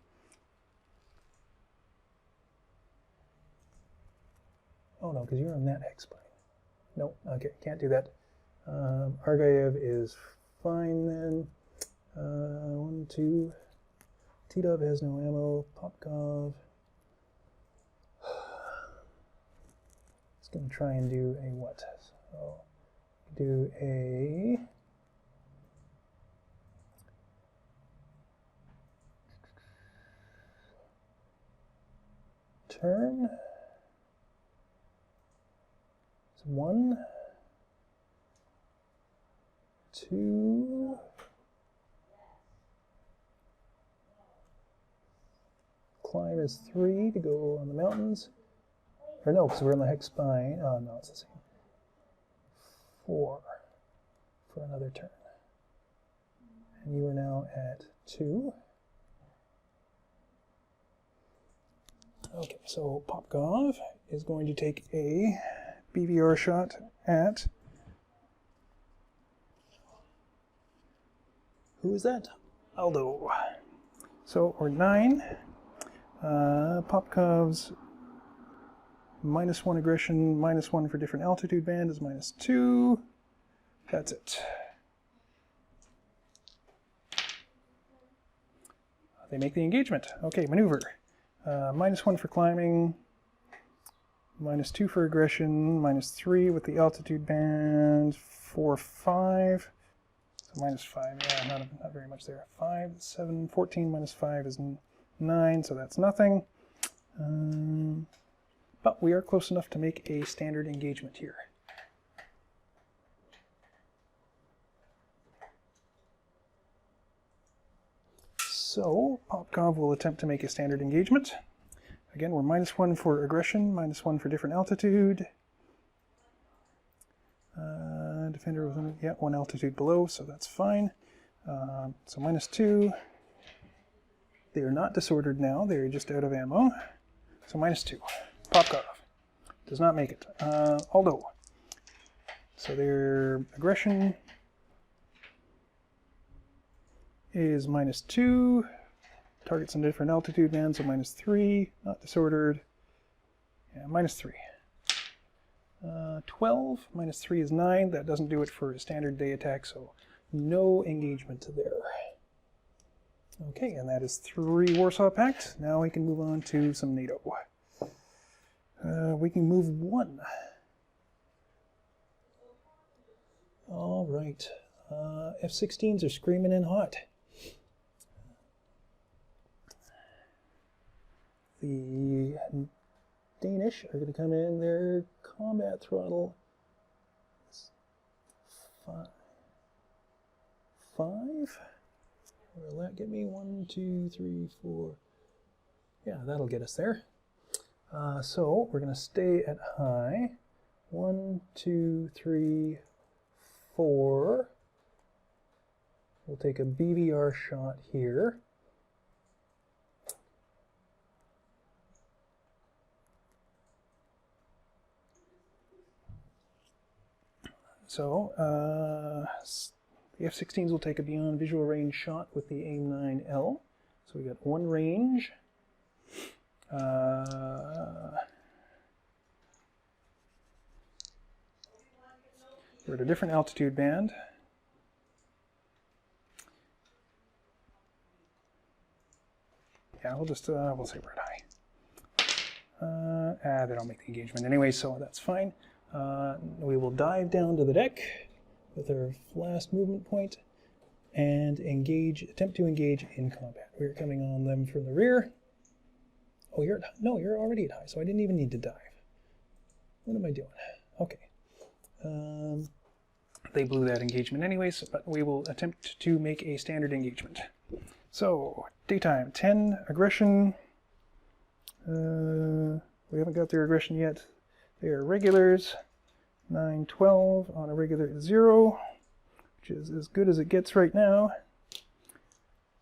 [SPEAKER 2] Oh no, because you're on that hex spine. Nope, okay, can't do that. Argayev is fine then. 1, 2. Titov has no ammo. Popkov. It's going to try and do a what? So, do a... turn. 1, 2, climb is 3 to go on the mountains. Or no, because we're on the hex spine. Oh, no, it's the same. 4 for another turn. And you are now at 2. Okay, so Popkov is going to take a BVR shot at... Who is that? Aldo. So, or 9. Popkov's -1 aggression, -1 for different altitude band is -2. That's it. They make the engagement. Okay, maneuver. -1 for climbing, -2 for aggression, -3 with the altitude band, 4, 5. So -5, yeah, not very much there. 5, 7, 14 -5 is 9, so that's nothing. But we are close enough to make a standard engagement here. So Popkov will attempt to make a standard engagement. Again, we're -1 for aggression, -1 for different altitude. Defender with one altitude below, so that's fine. So -2. They are not disordered now, they are just out of ammo. So -2. Popkov does not make it. Aldo. So their aggression is -2. Targets in different altitude bands, so -3. Not disordered. Yeah, -3. 12. -3 is 9. That doesn't do it for a standard day attack, so no engagement there. Okay, and that is 3 Warsaw Pact. Now we can move on to some NATO. We can move 1. All right. F-16s are screaming in hot. The Danish are going to come in. Their combat throttle is 5. Will that get me? 1, 2, 3, 4. Yeah, that'll get us there. So we're going to stay at high. 1, 2, 3, 4. We'll take a BVR shot here. So the F-16s will take a beyond visual range shot with the AIM-9L. So we got 1 range. We're at a different altitude band. Yeah, we'll say we're at high. They don't make the engagement anyway, so that's fine. We will dive down to the deck with our last movement point and attempt to engage in combat. We're coming on them from the rear. Oh, you're already at high, so I didn't even need to dive. What am I doing? Okay. They blew that engagement anyways, but we will attempt to make a standard engagement. So, daytime, 10, aggression. We haven't got their aggression yet. They are regulars. 9, 12 on a regular 0, which is as good as it gets right now.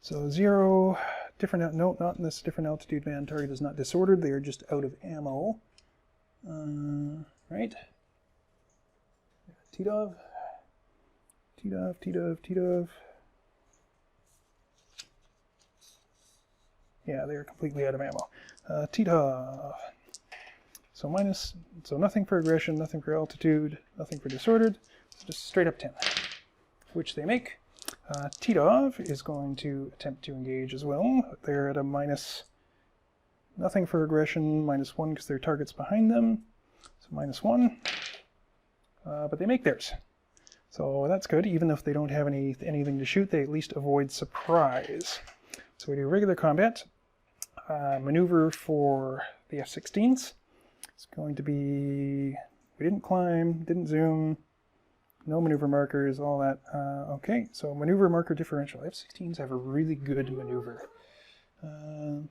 [SPEAKER 2] So 0, different, no, not in this different altitude band. Target is not disordered. They are just out of ammo. Right? Tdov. Tdov, Tdov, Tdov. Yeah, they are completely out of ammo. Tdov. So nothing for aggression, nothing for altitude, nothing for disordered, so just straight up 10, which they make. Tdov is going to attempt to engage as well. They're at a nothing for aggression, -1 because their target's behind them, so -1. But they make theirs. So that's good. Even if they don't have anything to shoot, they at least avoid surprise. So we do regular combat. Maneuver for the F-16s. It's going to be, We didn't climb, didn't zoom, no maneuver markers, all that. Okay, so maneuver marker differential. F-16s have a really good maneuver. 9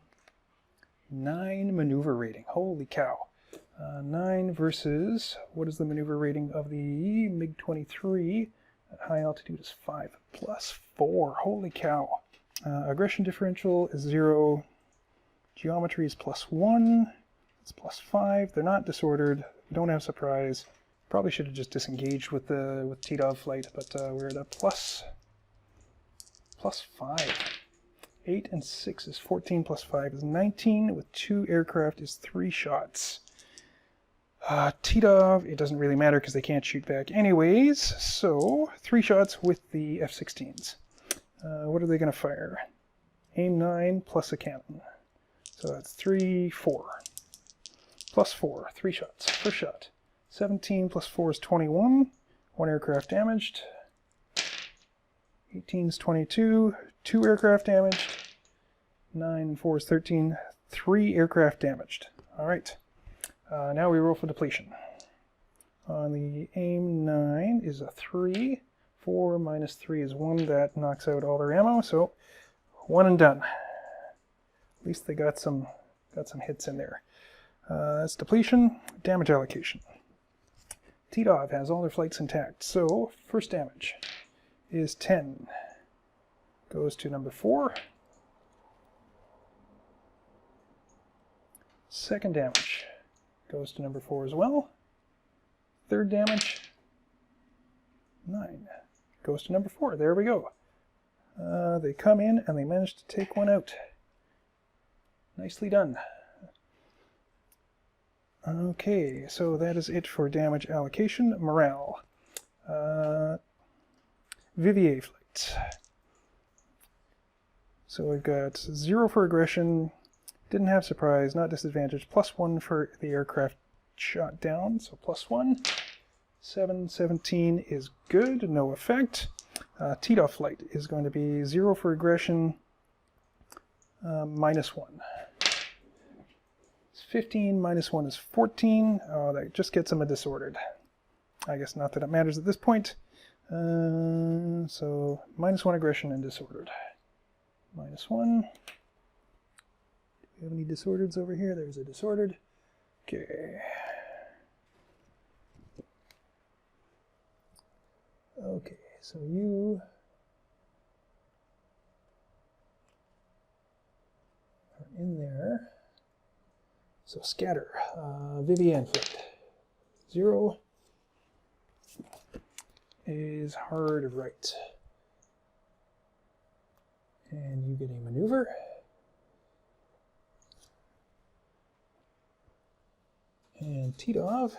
[SPEAKER 2] maneuver rating. Holy cow. 9 versus, what is the maneuver rating of the MiG-23? At high altitude is 5 plus 4. Holy cow. Aggression differential is 0. Geometry is plus 1. It's plus 5. They're not disordered. We don't have surprise. Probably should have just disengaged with TDOV flight, but we're at a plus 5. 8 and 6 is 14 plus 5 is 19. With 2 aircraft is 3 shots. TDOV, it doesn't really matter because they can't shoot back anyways. So 3 shots with the F-16s. What are they going to fire? Aim 9 plus a cannon. So that's 3, 4. Plus 4, 3 shots. First shot. 17 plus 4 is 21. 1 aircraft damaged. 18 is 22. 2 aircraft damaged. 9 and 4 is 13. 3 aircraft damaged. All right. Now we roll for depletion. On the aim 9 is a 3. 4 minus 3 is 1. That knocks out all their ammo. So 1 and done. At least they got some hits in there. That's depletion. Damage allocation. TDOV has all their flights intact. So first damage is 10. Goes to number 4. Second damage goes to number 4 as well. Third damage, 9. Goes to number 4. There we go. They come in and they manage to take one out. Nicely done. Okay, so that is it for damage allocation. Morale. Vivier flight. So we've got 0 for aggression, didn't have surprise, not disadvantage, plus 1 for the aircraft shot down, so plus 1. 7, 17 is good, no effect. TDOF flight is going to be 0 for aggression, minus 1. 15 minus 1 is 14. Oh, that just gets them a disordered. I guess not that it matters at this point. So minus 1 aggression and disordered. Minus 1. Do we have any disordereds over here? There's a disordered. Okay. Okay, so you are in there. So scatter. Vivian flight. 0 is hard right. And you get a maneuver. And TDOV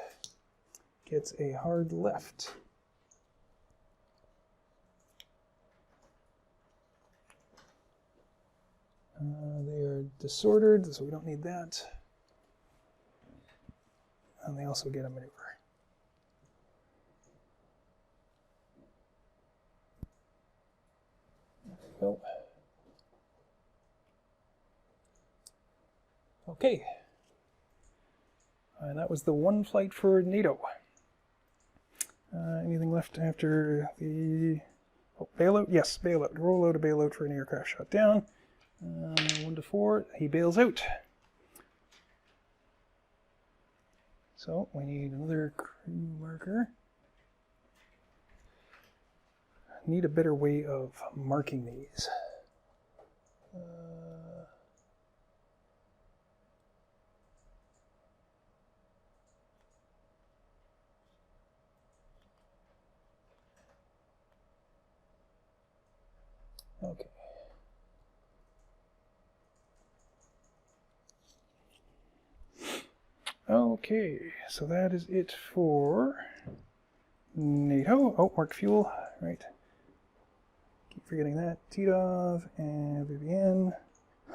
[SPEAKER 2] gets a hard left. They are disordered, so we don't need that. And they also get a maneuver. There we go. Okay. And that was the one flight for NATO. Anything left after the bailout? Yes, bailout. Roll out a bailout for an aircraft shot down. 1 to 4. He bails out. So we need another crew marker. Need a better way of marking these. Okay. Okay, so that is it for NATO. Oh, mark fuel, right. Keep forgetting that. TDOV and Vivian.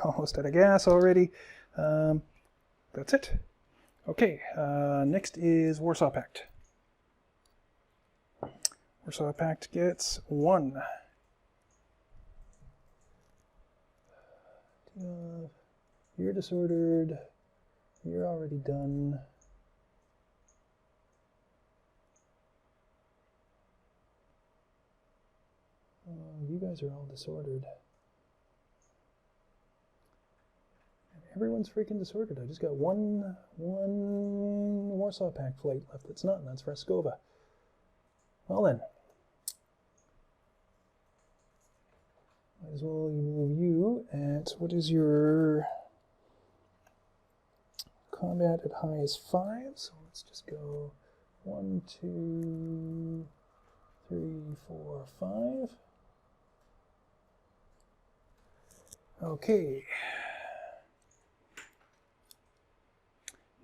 [SPEAKER 2] Almost out of gas already. That's it. Okay, next is Warsaw Pact. Warsaw Pact gets 1. You're disordered. You're already done. you guys are all disordered. And everyone's freaking disordered. I just got one Warsaw Pact flight left that's not, and that's Raskova. Well then. Might as well move you at, what is your combat at high is 5, so let's just go 1, 2, 3, 4, 5. Okay.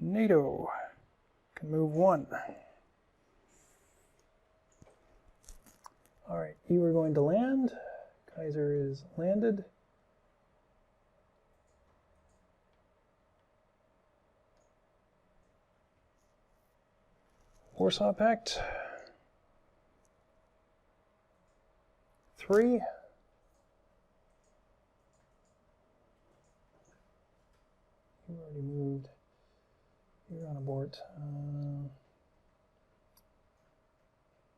[SPEAKER 2] NATO can move 1. All right, you are going to land. Kaiser is landed. Warsaw Pact. 3. You already moved. You're on abort.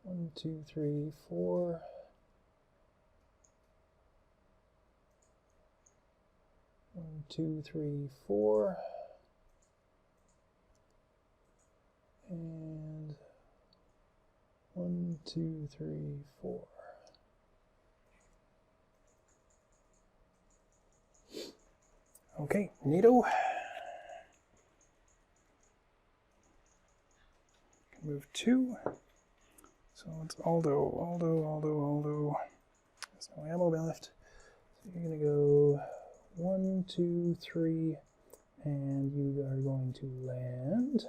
[SPEAKER 2] 1, 2, 3, 4. 1, 2, 3, 4. And 1, 2, 3, 4. Okay, NATO. Can move 2. So it's Aldo. There's no ammo left. So you're going to go 1, 2, 3, and you are going to land.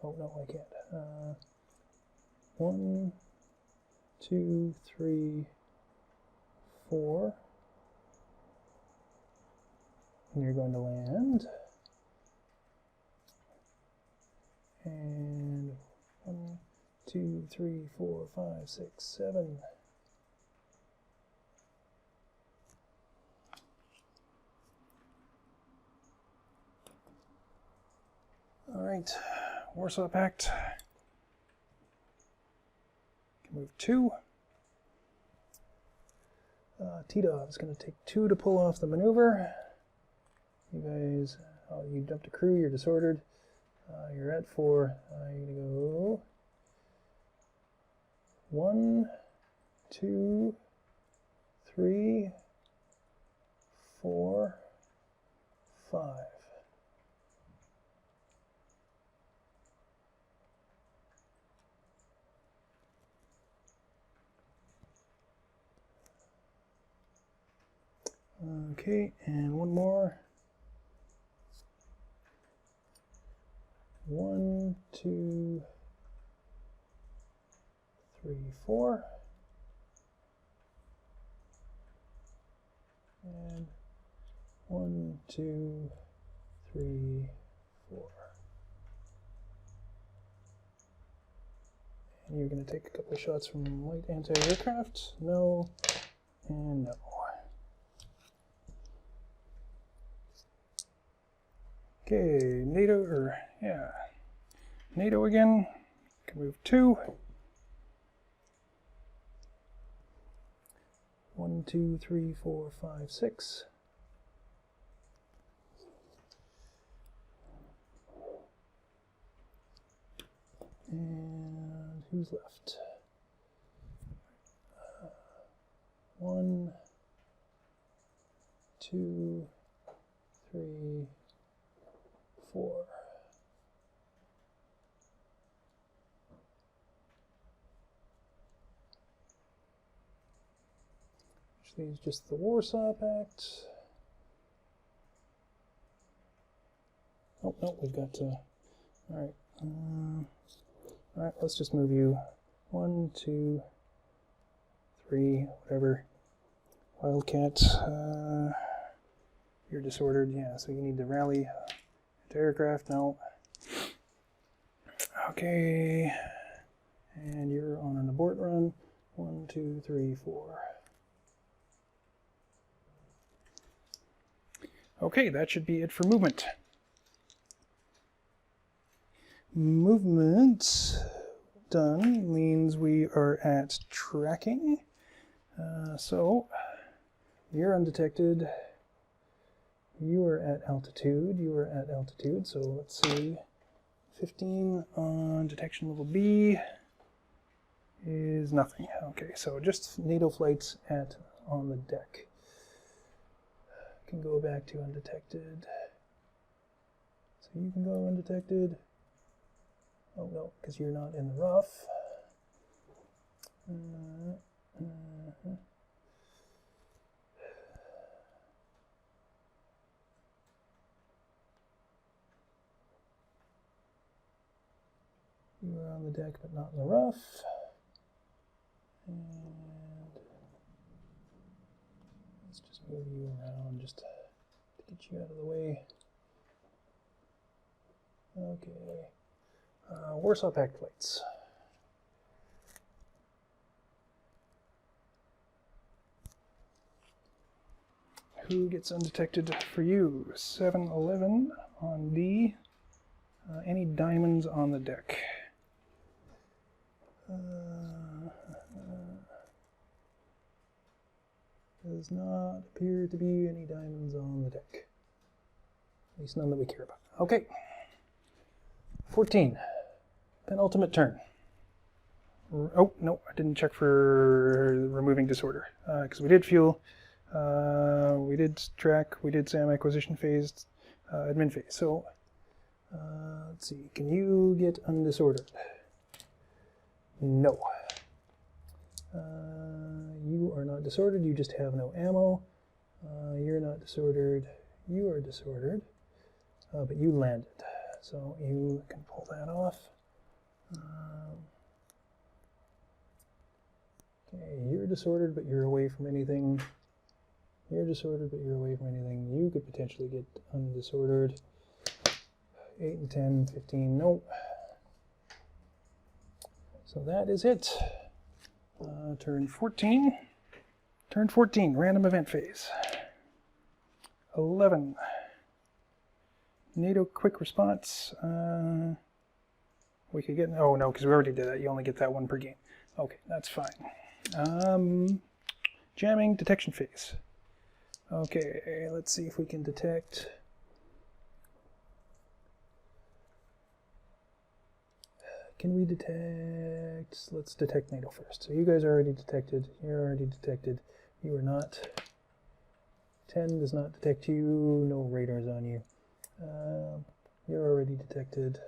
[SPEAKER 2] Oh, no, I can't. 1, 2, 3, 4. And you're going to land. And 1, 2, 3, 4, 5, 6, 7. All right, Warsaw Pact. Can move 2. T-Dog is going to take 2 to pull off the maneuver. You guys, you dumped a crew, you're disordered. You're at 4. You're going to go 1, 2, 3, 4, 5. Okay, and one more. 1, 2, 3, 4. And 1, 2, 3, 4. And you're going to take a couple of shots from light anti-aircraft. No, and no. Okay, NATO again, can move 2. 1, 2, 3, 4, 5, 6. And who's left? 1, 2, 3, 4. Which leaves just the Warsaw Pact. Oh, no, we've got to. Alright. Alright, let's just move you 1, 2, 3, whatever. Wildcat. You're disordered, yeah, so you need to rally. Aircraft, no. Okay, and you're on an abort run. 1, 2, 3, 4. Okay, that should be it for movement. done means we are at tracking. So you're undetected. You are at altitude. You are at altitude. So let's see. 15 on detection level B is nothing. Okay, so just NATO flights on the deck. Can go back to undetected. So you can go undetected. Oh no, because you're not in the rough. You are on the deck but not in the rough. And let's just move you around just to get you out of the way. Okay. Warsaw Pact flights. Who gets undetected for you? 711 on D. Any diamonds on the deck? Does not appear to be any diamonds on the deck. At least none that we care about. Okay. 14. Penultimate turn. Oh, no, I didn't check for removing disorder. Because we did fuel, we did track, we did SAM acquisition phase, admin phase. So, let's see, can you get undisordered? No. You are not disordered, you just have no ammo. You're not disordered, you are disordered, but you landed. So you can pull that off. Okay, you're disordered, but you're away from anything. You're disordered, but you're away from anything. You could potentially get undisordered. 8 and 10, 15, nope. So that is it. Turn 14. Turn 14, random event phase. 11. NATO quick response. We could get, oh no, because we already did that. You only get that one per game. Okay, that's fine. Jamming detection phase. Okay, let's see if we can detect. Can we detect? Let's detect NATO first. So you guys are already detected. You're already detected. You are not. 10 does not detect you. No radars on you. You're already detected.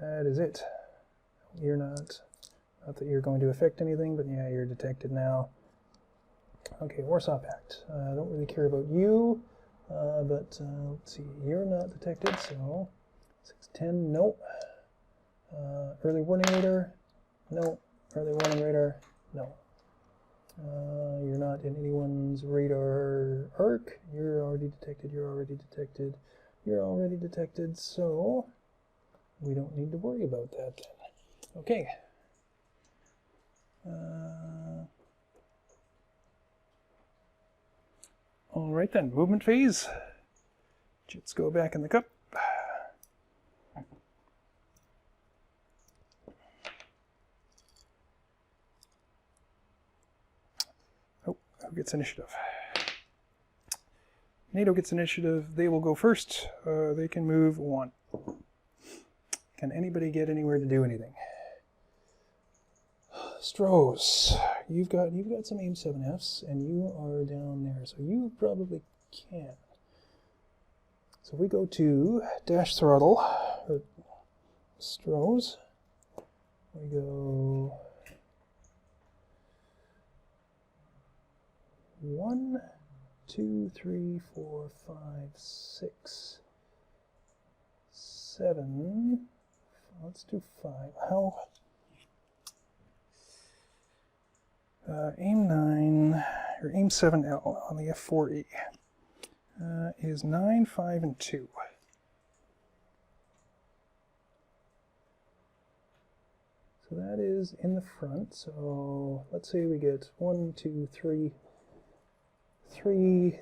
[SPEAKER 2] That is it. You're not that you're going to affect anything, but yeah, you're detected now. Okay, Warsaw Pact. I don't really care about you, but let's see, you're not detected, so 610, nope. Early warning radar, no. Early warning radar, no. You're not in anyone's radar arc. You're already detected, you're already detected, you're already detected, so we don't need to worry about that then. Okay. All right then, movement phase. Jets go back in the cup. Oh, who gets initiative? NATO gets initiative. They will go first. They can move 1. Can anybody get anywhere to do anything? Strohs, you've got some AIM 7Fs, and you are down there, so you probably can. So if we go to dash throttle, or Strohs, we go 1, 2, 3, 4, 5, 6, 7. Let's do 5. How? AIM 9 or AIM 7L on the F4E is 9, 5, and 2. So that is in the front. So let's say we get 1, 2, 3,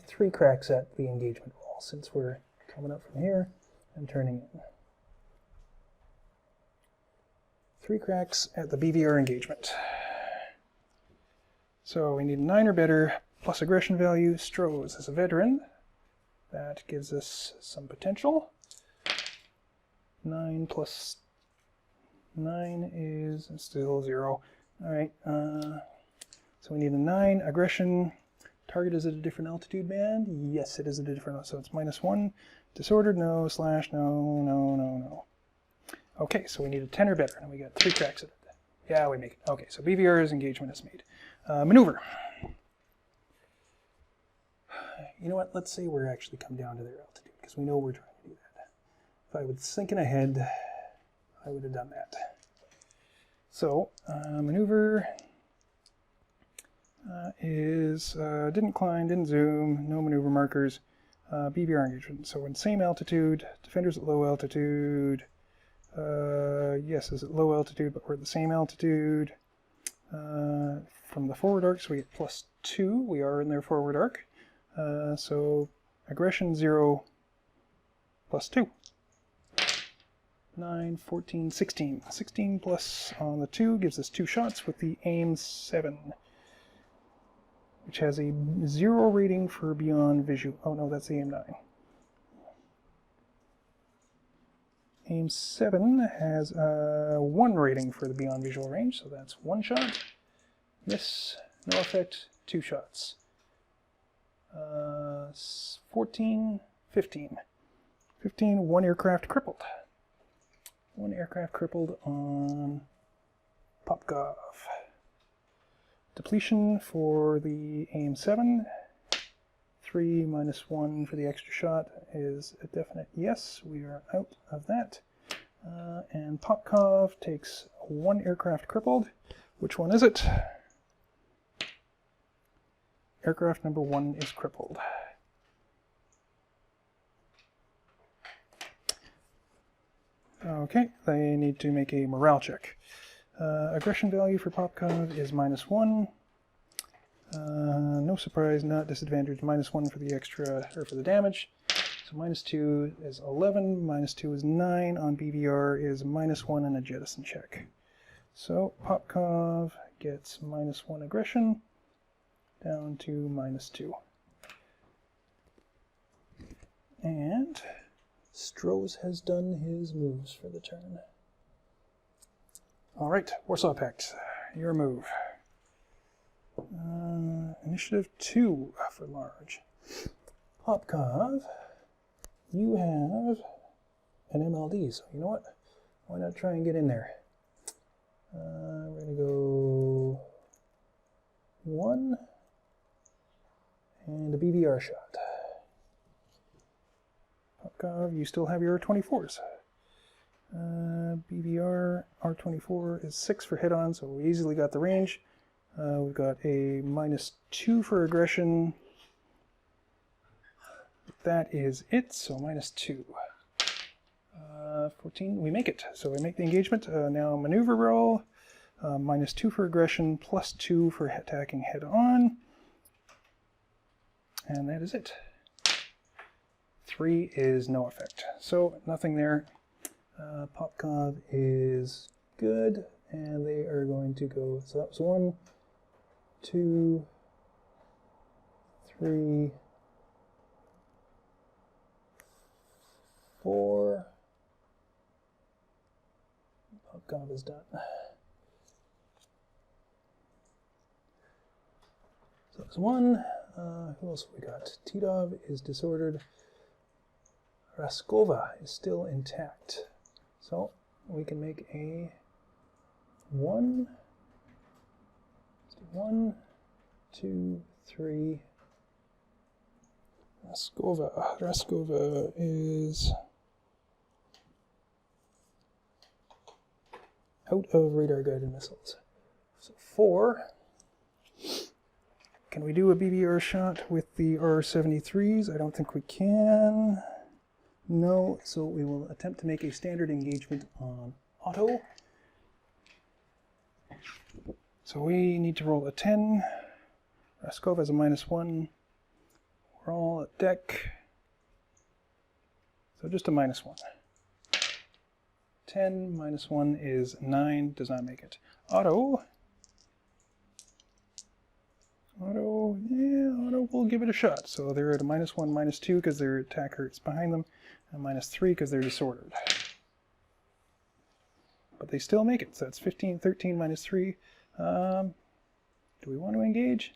[SPEAKER 2] 3 cracks at the engagement wall, since we're coming up from here and turning in. 3 cracks at the BVR engagement. So we need a 9 or better, plus aggression value. Stroh's is a veteran. That gives us some potential. 9 plus 9 is still 0. Alright, so we need a 9. Aggression. Target is at a different altitude band? Yes, it is at a different, so it's -1. Disordered? No. Slash? No, no, no, no. Okay, so we need a 10 or better, and we got 3 cracks at it. Yeah, we make it. Okay, so BVR's engagement is made. Maneuver. You know what? Let's say we're actually come down to their altitude, because we know we're trying to do that. If I was thinking ahead, I would have done that. So, maneuver is didn't climb, didn't zoom, no maneuver markers, BVR engagement. So in same altitude, defenders at low altitude. Yes, is at low altitude, but we're at the same altitude. From the forward arc, so we get +2. We are in their forward arc. So aggression 0 +2. 9, 14, 16. 16 plus on the 2 gives us 2 shots with the aim 7, which has a 0 rating for beyond visual. Oh no, that's the aim 9. Aim 7 has a 1 rating for the beyond visual range, so that's 1 shot. Miss, no effect, 2 shots. 14, 15. 15, 1 aircraft crippled. 1 aircraft crippled on Popkov. Depletion for the aim 7. 3 minus 1 for the extra shot is a definite yes. We are out of that. And Popkov takes 1 aircraft crippled. Which one is it? Aircraft number 1 is crippled. Okay, they need to make a morale check. Aggression value for Popkov is -1. No surprise, not disadvantage. -1 for the extra, or for the damage. So -2 is 11, -2 is 9. On BVR is -1 and a jettison check. So Popkov gets -1 aggression down to -2. And Stroh's has done his moves for the turn. All right, Warsaw Pact, your move. Initiative 2 for large. Popkov, you have an MLD, so you know what? Why not try and get in there? We're going to go 1 and a BVR shot. Popkov, you still have your R24s. BVR R24 is 6 for hit-on, so we easily got the range. We've got a -2 for aggression. That is it, so -2. 14, we make it. So we make the engagement. Now maneuver roll. -2 for aggression, +2 for attacking head-on. And that is it. 3 is no effect. So nothing there. Popkov is good, and they are going to go, so that was 1, 2, 3, 4. Popkov is done. So that's 1. Who else have we got? Titov is disordered. Raskova is still intact. So we can make a 1, 2, 3. Raskova is out of radar guided missiles. So 4. Can we do a BVR shot with the R-73s? I don't think we can. No, so we will attempt to make a standard engagement on auto. So we need to roll a 10. Raskov has a -1. We're all at deck. So just a -1. 10 minus 1 is 9, does not make it. Auto, yeah, auto will give it a shot. So they're at a -1, -2 because their attacker is behind them, and -3 because they're disordered. But they still make it, so that's 15, 13 minus 3. Do we want to engage?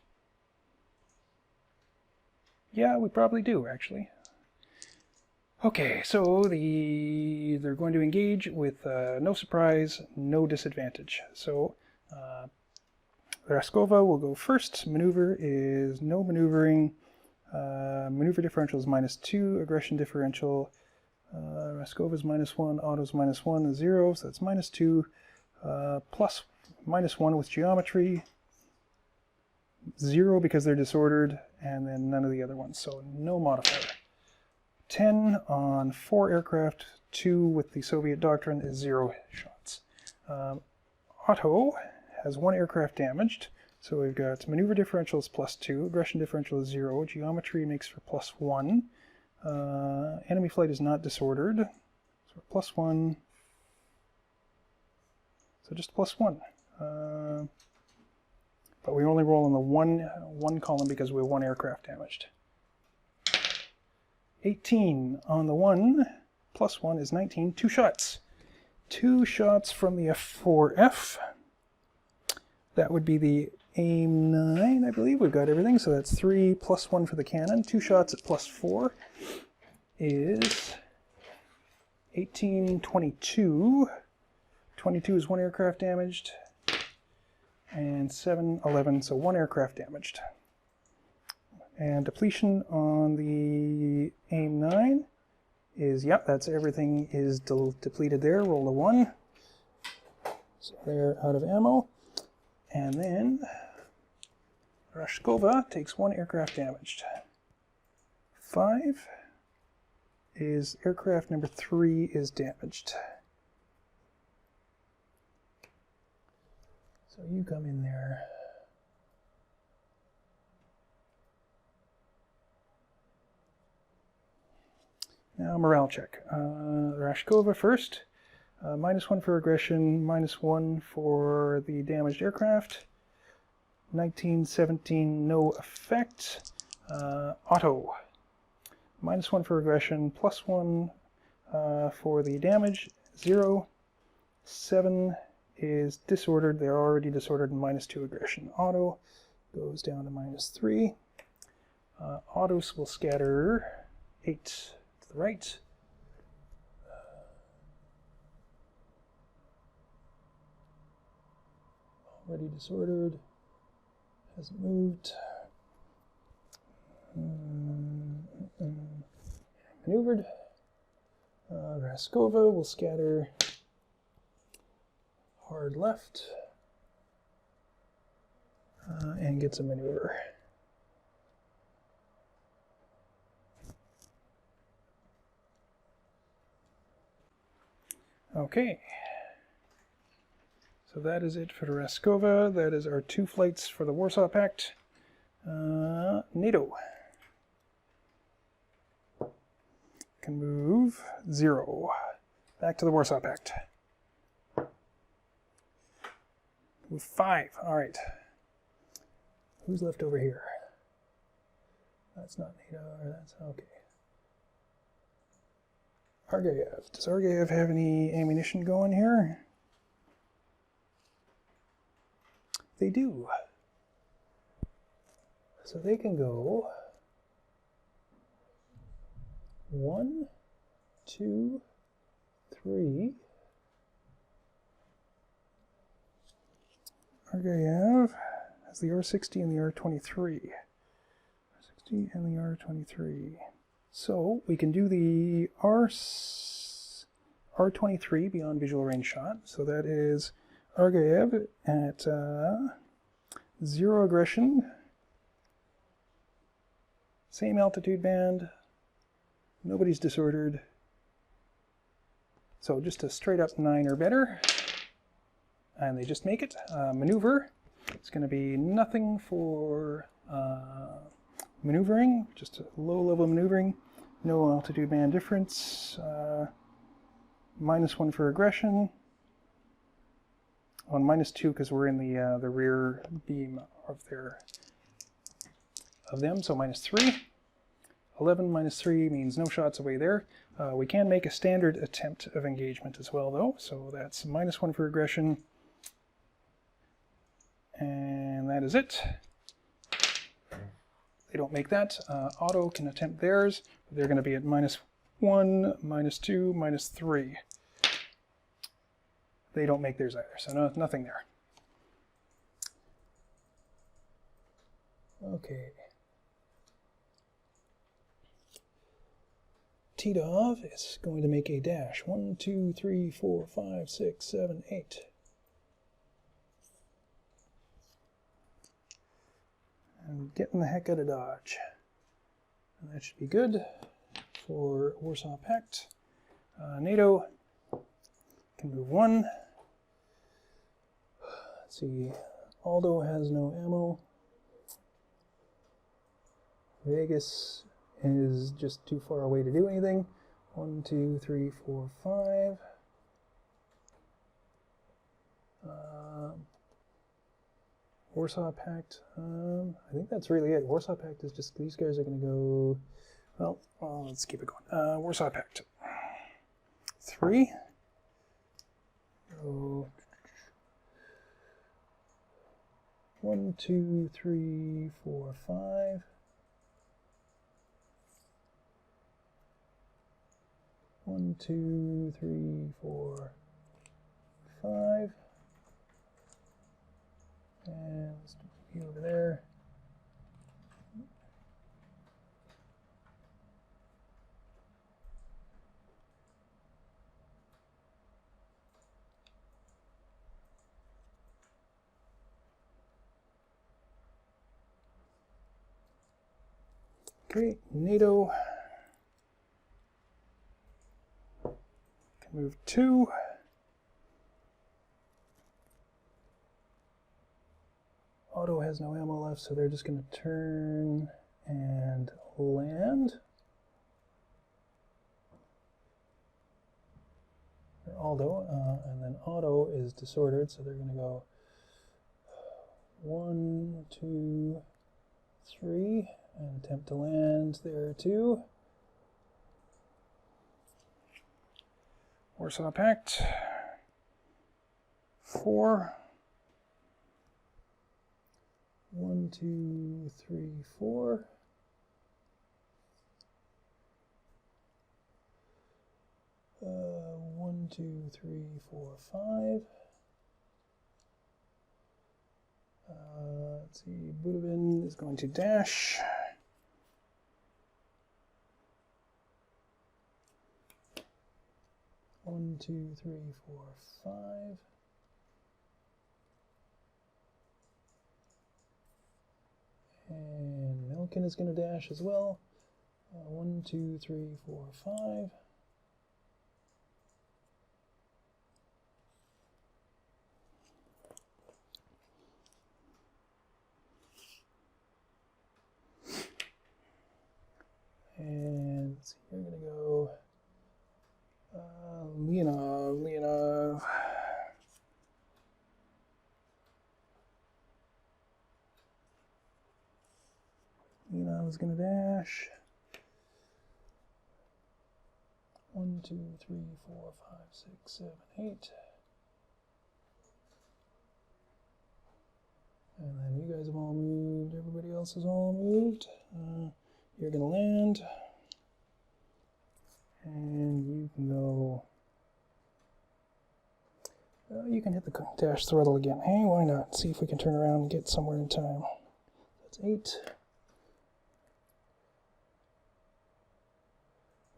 [SPEAKER 2] Yeah, we probably do, actually. Okay, so they're going to engage with no surprise, no disadvantage. So Raskova will go first. Maneuver is no maneuvering. Maneuver differential is -2. Aggression differential, Raskova's -1. Auto's -1 is 0, so that's -2. Plus -1 with geometry. 0 because they're disordered, and then none of the other ones, so no modifier. 10 on 4 aircraft, 2 with the Soviet doctrine is 0 shots. Otto has 1 aircraft damaged, so we've got maneuver differential is +2, aggression differential is 0, geometry makes for +1. Enemy flight is not disordered, so +1, so just +1. But we only roll in the one column because we have 1 aircraft damaged. 18 on the 1, +1 is 19, 2 shots. 2 shots from the F4F. That would be the AIM-9, I believe. We've got everything, so that's 3 +1 for the cannon. 2 shots at +4 is 18, 22. 22 is 1 aircraft damaged. And 7, 11, so 1 aircraft damaged. And depletion on the AIM-9 is, yep, that's everything is depleted there. Roll a 1. So they're out of ammo. And then Rashkova takes 1 aircraft damaged. 5 is aircraft number 3 is damaged. So you come in there. Now morale check. Rashkova first. -1 for aggression, -1 for the damaged aircraft. 19, 17, no effect. Otto. -1 for aggression, +1 for the damage, 0. 7 is disordered. They're already disordered, and -2 aggression. Auto goes down to -3. Autos will scatter 8 to the right. Already disordered. Hasn't moved. Maneuvered. Raskova will scatter hard left and gets a maneuver. Okay. So that is it for the Raskova. That is our 2 flights for the Warsaw Pact. NATO can move 0. Back to the Warsaw Pact. Move 5. All right. Who's left over here? That's not NATO. Or that's okay. Argayev. Does Argayev have any ammunition going here? They do. So they can go 1, 2, 3. Argayev has the R60 and the R23. R60 and the R23. So we can do the R23 beyond visual range shot. So that is Argayev at 0 aggression, same altitude band, nobody's disordered, so just a straight up 9 or better, and they just make it. Maneuver, it's going to be nothing for maneuvering, just a low level maneuvering, no altitude band difference. -1 for aggression. On -2 because we're in the rear beam of them, so -3. 11 -3 means no shots away there. We can make a standard attempt of engagement as well, though, so that's -1 for aggression. And that is it. They don't make that. Auto can attempt theirs, but they're going to be at -1, -2, -3. They don't make theirs either, so nothing there. Okay. Titov is going to make a dash. 1, 2, 3, 4, 5, 6, 7, 8. And getting the heck out of Dodge. And that should be good for Warsaw Pact. NATO can move 1. Let's see. Aldo has no ammo. Vegas is just too far away to do anything. 1, 2, 3, 4, 5. Warsaw Pact, I think that's really it. Warsaw Pact is just, these guys are going to go, well, let's keep it going. Warsaw Pact. 3. Go 1, 2, 3, 4, 5. 1, 2, 3, 4, 5. And let's do you over there. Okay, NATO can move 2. Auto has no ammo left, so they're just going to turn and land. Or Aldo, and then Auto is disordered, so they're going to go 1, 2, 3, and attempt to land there too. Warsaw Pact. 4. 1, 2, 3, 4. One, 2, 3, 4, 5. Let's see, Budovin is going to dash. One, 2, 3, 4, 5. And Milken is going to dash as well. 1, 2, 3, 4, 5. And let's see, you're going to go Leonov. Leonov is going to dash. 1, 2, 3, 4, 5, 6, 7, 8. And then you guys have all moved. Everybody else has all moved. You're going to land. And you can go. You can hit the dash throttle again. Hey, why not? See if we can turn around and get somewhere in time. That's 8.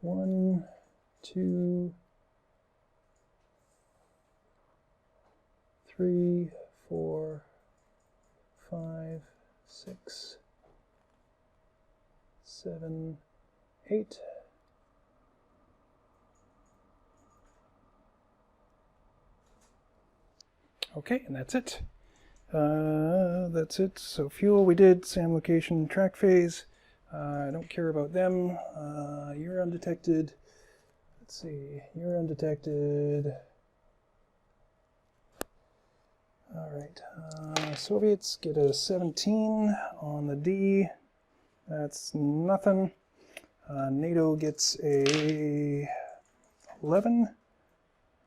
[SPEAKER 2] 1, 2, 3, 4, 5, 6, 7, 8. Okay, and that's it. That's it. So fuel we did, SAM location, track phase. I don't care about them. You're undetected. Let's see, you're undetected. All right, Soviets get a 17 on the D. That's nothing. NATO gets a 11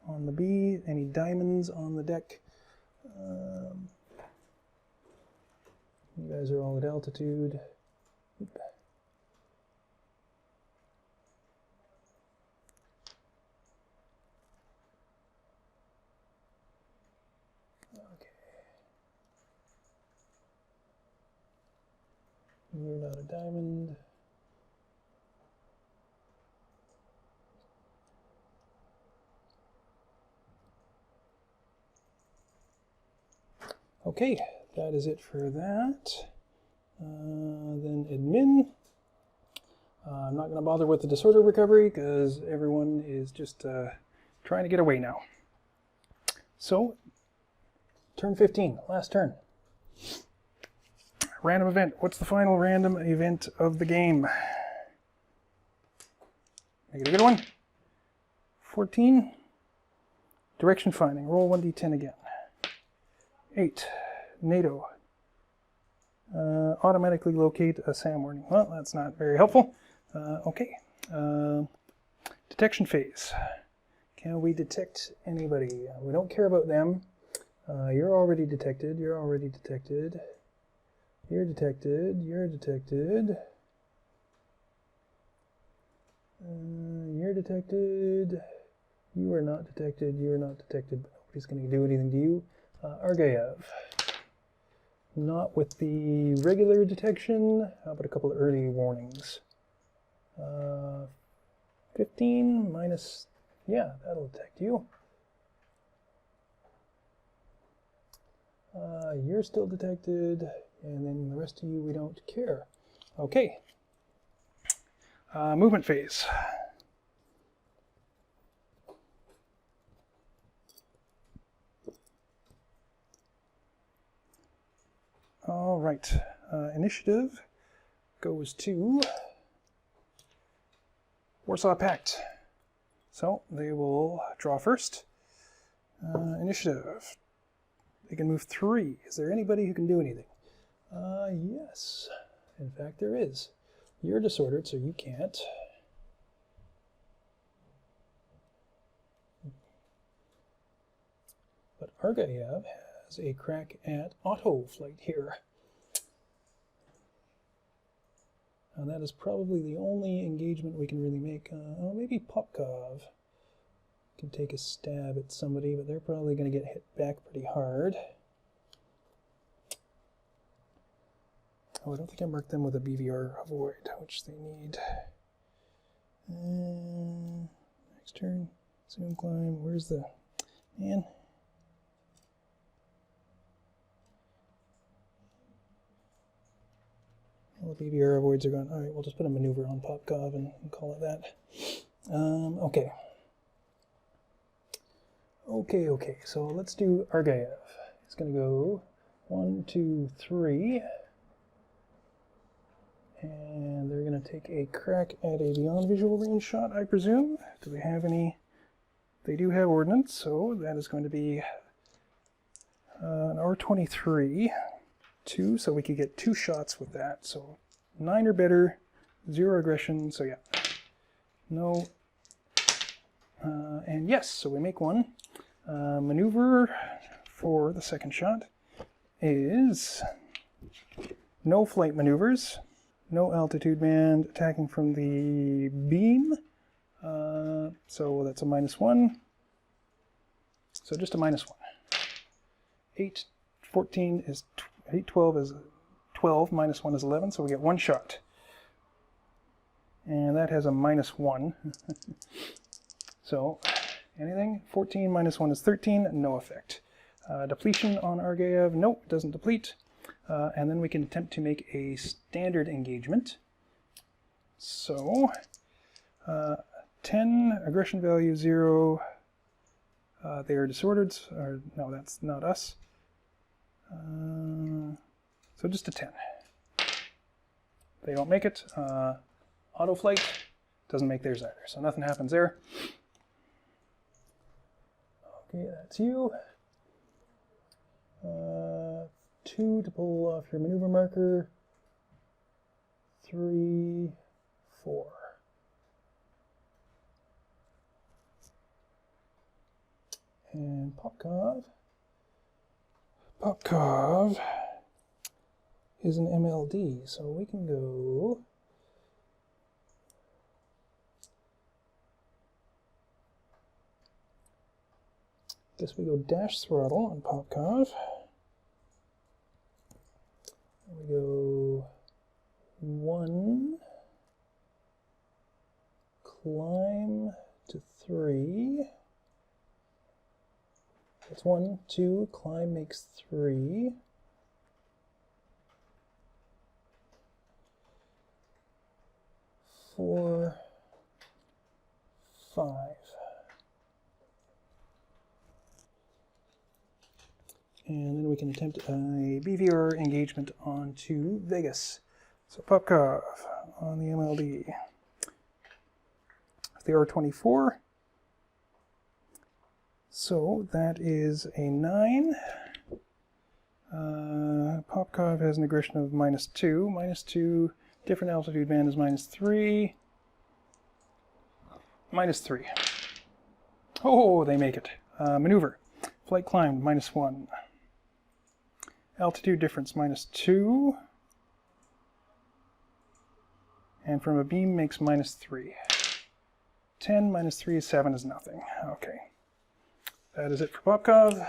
[SPEAKER 2] on the B. Any diamonds on the deck? You guys are all at altitude. Oop. Okay. You're not a diamond. Okay, that is it for that. Then admin. I'm not going to bother with the disorder recovery because everyone is just trying to get away now. So, turn 15, last turn. Random event. What's the final random event of the game? Make it a good one. 14. Direction finding. Roll 1d10 again. 8. NATO. Automatically locate a SAM warning. Well, that's not very helpful. Okay. Detection phase. Can we detect anybody? We don't care about them. You're already detected. You're already detected. You're detected. You're detected. You're detected. You are not detected. You are not detected. But nobody's going to do anything to you. Argayev. Not with the regular detection. How about a couple of early warnings? 15 minus... Yeah, that'll detect you. You're still detected. And then the rest of you, we don't care. Okay. Movement phase. All right. Initiative goes to Warsaw Pact. So they will draw first. Initiative. They can move 3. Is there anybody who can do anything? Yes. In fact, there is. You're disordered, so you can't. But Argayev has a crack at auto flight here. And that is probably the only engagement we can really make. Oh, maybe Popkov can take a stab at somebody, but they're probably going to get hit back pretty hard. Oh, I don't think I marked them with a BVR avoid, which they need. Next turn, zoom climb. Where's the man? All the BVR avoids are gone. All right, we'll just put a maneuver on Popkov and call it that. Okay. Okay. So let's do Argayev. It's going to go 1, 2, 3. And they're going to take a crack at a beyond visual range shot, I presume. Do they have any? They do have ordnance, so that is going to be an R-23, 2, so we could get 2 shots with that. So 9 or better, 0 aggression, so yeah. No. And yes, so we make 1. Maneuver for the second shot is no flight maneuvers. No altitude band, attacking from the beam. So that's a -1. So just a -1. 8, 14 is 8, 12 is 12, -1 is 11, so we get 1 shot. And that has a -1. So anything? 14 -1 is 13, no effect. Depletion on Argayev, nope, it doesn't deplete. And then we can attempt to make a standard engagement. So, 10, aggression value 0. They are disordered. Or, no, that's not us. So just a 10. They don't make it. Auto flight. Doesn't make theirs either, so nothing happens there. Okay, that's you. 2 to pull off your maneuver marker. 3, 4. And Popkov. Popkov is an MLD, so we can go. Guess we go dash throttle on Popkov. We go 1, climb to 3. That's 1, 2, climb makes 3. 4, 5. And then we can attempt a BVR engagement onto Vegas. So Popkov on the MLD. The R24. So that is a 9. Popkov has an aggression of -2. -2, different altitude band is -3. -3. Oh, they make it. Maneuver. Flight climbed, -1. Altitude difference, -2. And from a beam makes -3. 10 -3 is 7 is nothing. Okay. That is it for Popkov.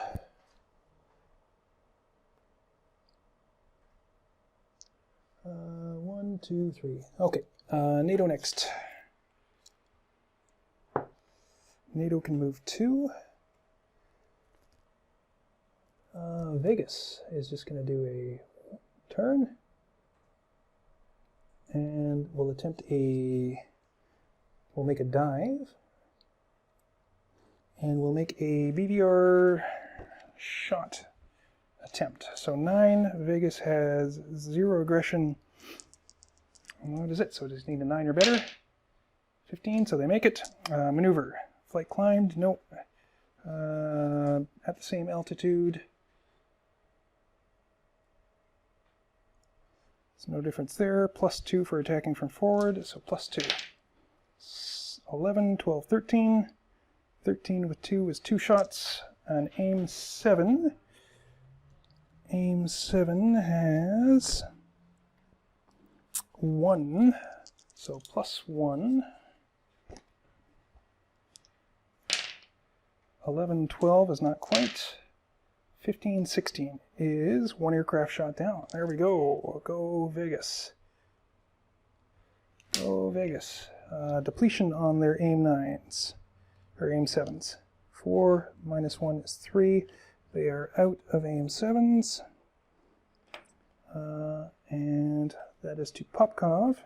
[SPEAKER 2] One, two, three. Okay. NATO next. NATO can move 2. Vegas is just going to do a turn, and we'll make a dive, and we'll make a BVR shot attempt. So 9, Vegas has 0 aggression. What is it? So just need a 9 or better. 15, so they make it. Maneuver. Flight climbed, nope. At the same altitude. There's no difference there. +2 for attacking from forward, so +2. 11, 12, 13. 13 with 2 is 2 shots. And aim 7. Aim 7 has 1, so +1. 11, 12 is not quite. 15, 16 is 1 aircraft shot down. There we go. Go Vegas. Go Vegas. Depletion on their aim 9s, or aim 7s. 4 -1 is 3. They are out of aim 7s. And that is to Popkov,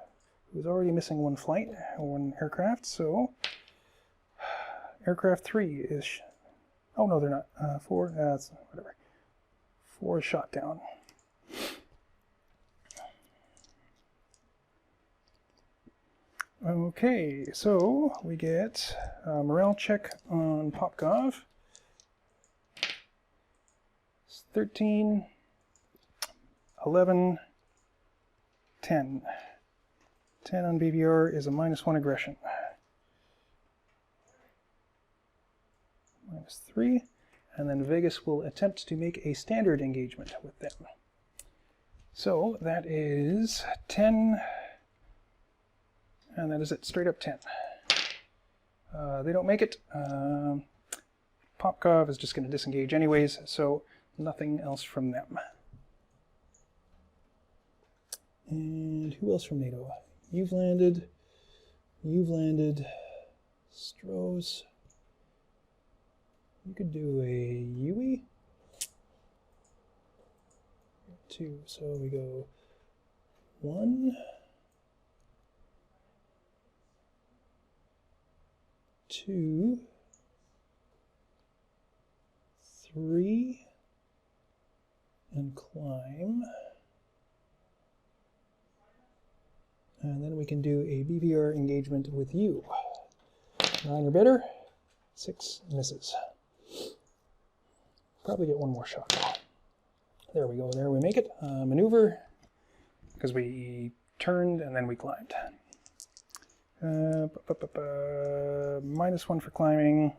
[SPEAKER 2] who's already missing 1 flight, 1 aircraft. So aircraft 3 is... Oh, no, they're not. 4, that's whatever. 4 is shot down. Okay, so we get a morale check on Popkov. It's 13, 11, 10. 10 on BVR is a -1 aggression. -3, and then Vegas will attempt to make a standard engagement with them. So that is 10, and that is it, straight up 10. They don't make it. Popkov is just going to disengage anyways, so nothing else from them. And who else from NATO? You've landed, Stroh's. You could do a Yui. 2, so we go 1, 2, 3, and climb. and then we can do a BVR engagement with you. 9 or better, 6 misses. Probably get one more shot. There we go, there we make it. Maneuver, because we turned and then we climbed. -1 for climbing,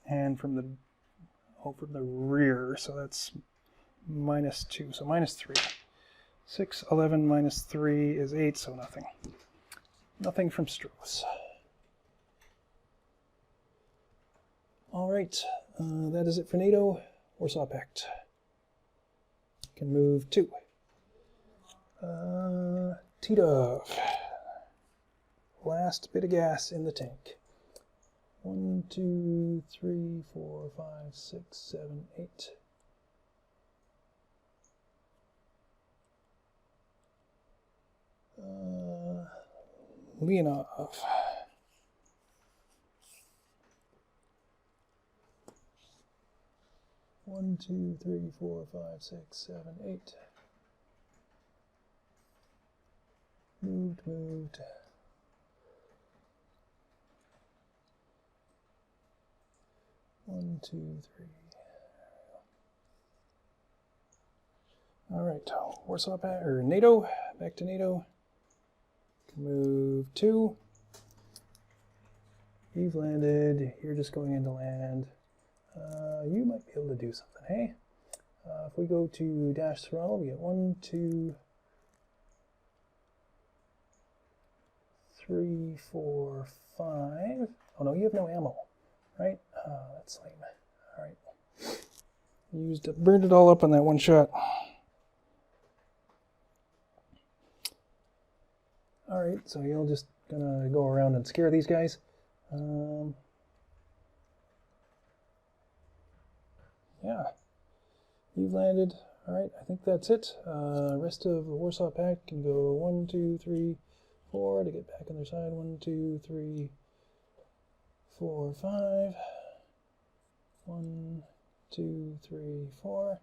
[SPEAKER 2] and from the rear, so that's -2, so -3. 6, 11 minus 3 is 8, so nothing. Nothing from Strauss. All right, that is it for NATO. Warsaw Pact. Can move 2. Titov. Last bit of gas in the tank. 1, 2, 3, 4, 5, 6, 7, 8. Leonov. One, 2, 3, 4, 5, 6, 7, 8. Moved. One, 2, 3. All right, Warsaw or NATO. Back to NATO. Move 2. You've landed. You're just going into land. You might be able to do something, hey? If we go to dash throttle, we get 1, 2, 3, 4, 5. Oh no, you have no ammo, right? That's lame. All right. Burned it all up on that one shot. All right, so you're just gonna go around and scare these guys. Yeah, you've landed. All right, I think that's it. Rest of the Warsaw Pact can go 1, 2, 3, 4 to get back on their side. 1, 2, 3, 4, 5. 1, 2, 3, 4.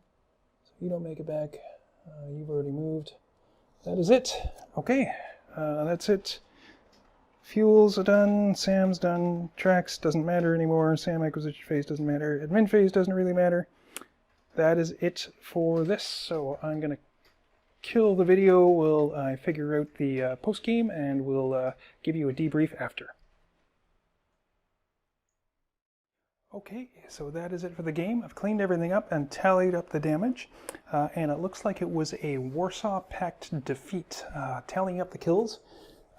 [SPEAKER 2] So you don't make it back. You've already moved. That is it. Okay, that's it. Fuels are done, SAM's done, tracks doesn't matter anymore, SAM acquisition phase doesn't matter, admin phase doesn't really matter. That is it for this, so I'm going to kill the video while I figure out the post-game, and we'll give you a debrief after. Okay, so that is it for the game. I've cleaned everything up and tallied up the damage, and it looks like it was a Warsaw Pact defeat. Tallying up the kills,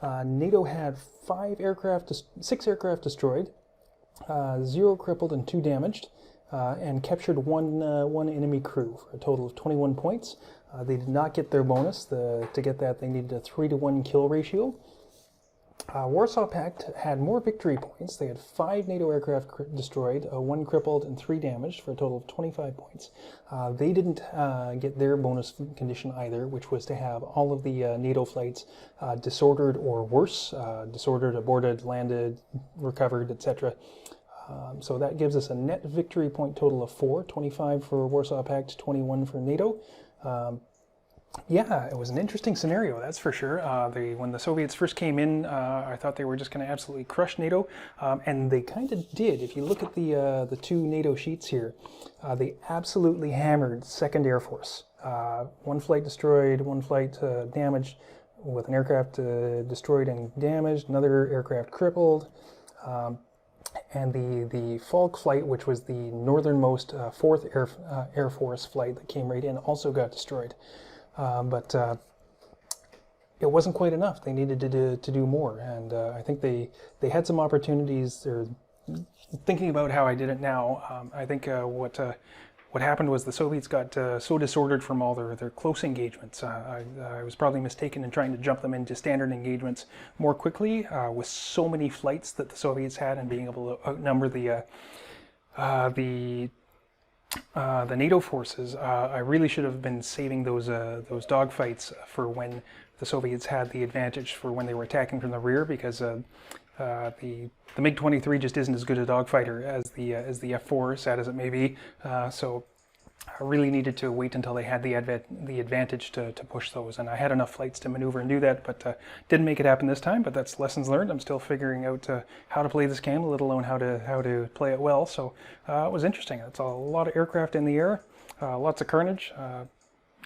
[SPEAKER 2] NATO had 6 aircraft destroyed, 0 crippled and 2 damaged, and captured one enemy crew for a total of 21 points. They did not get their bonus. To get that, they needed a 3-to-1 kill ratio. Warsaw Pact had more victory points. They had 5 NATO aircraft destroyed, 1 crippled, and 3 damaged for a total of 25 points. They didn't get their bonus condition either, which was to have all of the NATO flights disordered or worse, disordered, aborted, landed, recovered, etc. So that gives us a net victory point total of 4, 25 for Warsaw Pact, 21 for NATO. Yeah, it was an interesting scenario, that's for sure. When the Soviets first came in, I thought they were just going to absolutely crush NATO, and they kind of did. If you look at the 2 NATO sheets here, they absolutely hammered 2nd Air Force. 1 flight destroyed, 1 flight damaged, with an aircraft destroyed and damaged, another aircraft crippled. And the Falk flight, which was the northernmost 4th Air Force flight that came right in, also got destroyed. But it wasn't quite enough. They needed to do more, and I think they had some opportunities. They're thinking about how I did it now. I think what happened was the Soviets got so disordered from all their close engagements. I was probably mistaken in trying to jump them into standard engagements more quickly with so many flights that the Soviets had, and being able to outnumber the NATO forces. I really should have been saving those dogfights for when the Soviets had the advantage, for when they were attacking from the rear, because the MiG-23 just isn't as good a dogfighter as the F-4, sad as it may be. So I really needed to wait until they had the advantage to push those, and I had enough flights to maneuver and do that, but didn't make it happen this time. But that's lessons learned. I'm still figuring out how to play this game, let alone how to play it well. So it was interesting. It's a lot of aircraft in the air, lots of carnage.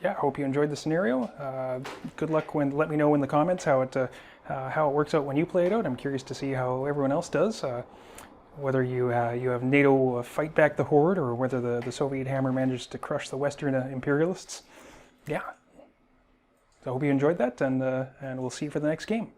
[SPEAKER 2] Yeah, I hope you enjoyed the scenario. Good luck let me know in the comments how it works out when you play it out. I'm curious to see how everyone else does. Whether you have NATO fight back the Horde, or whether the Soviet hammer manages to crush the Western imperialists. Yeah. So I hope you enjoyed that, and we'll see you for the next game.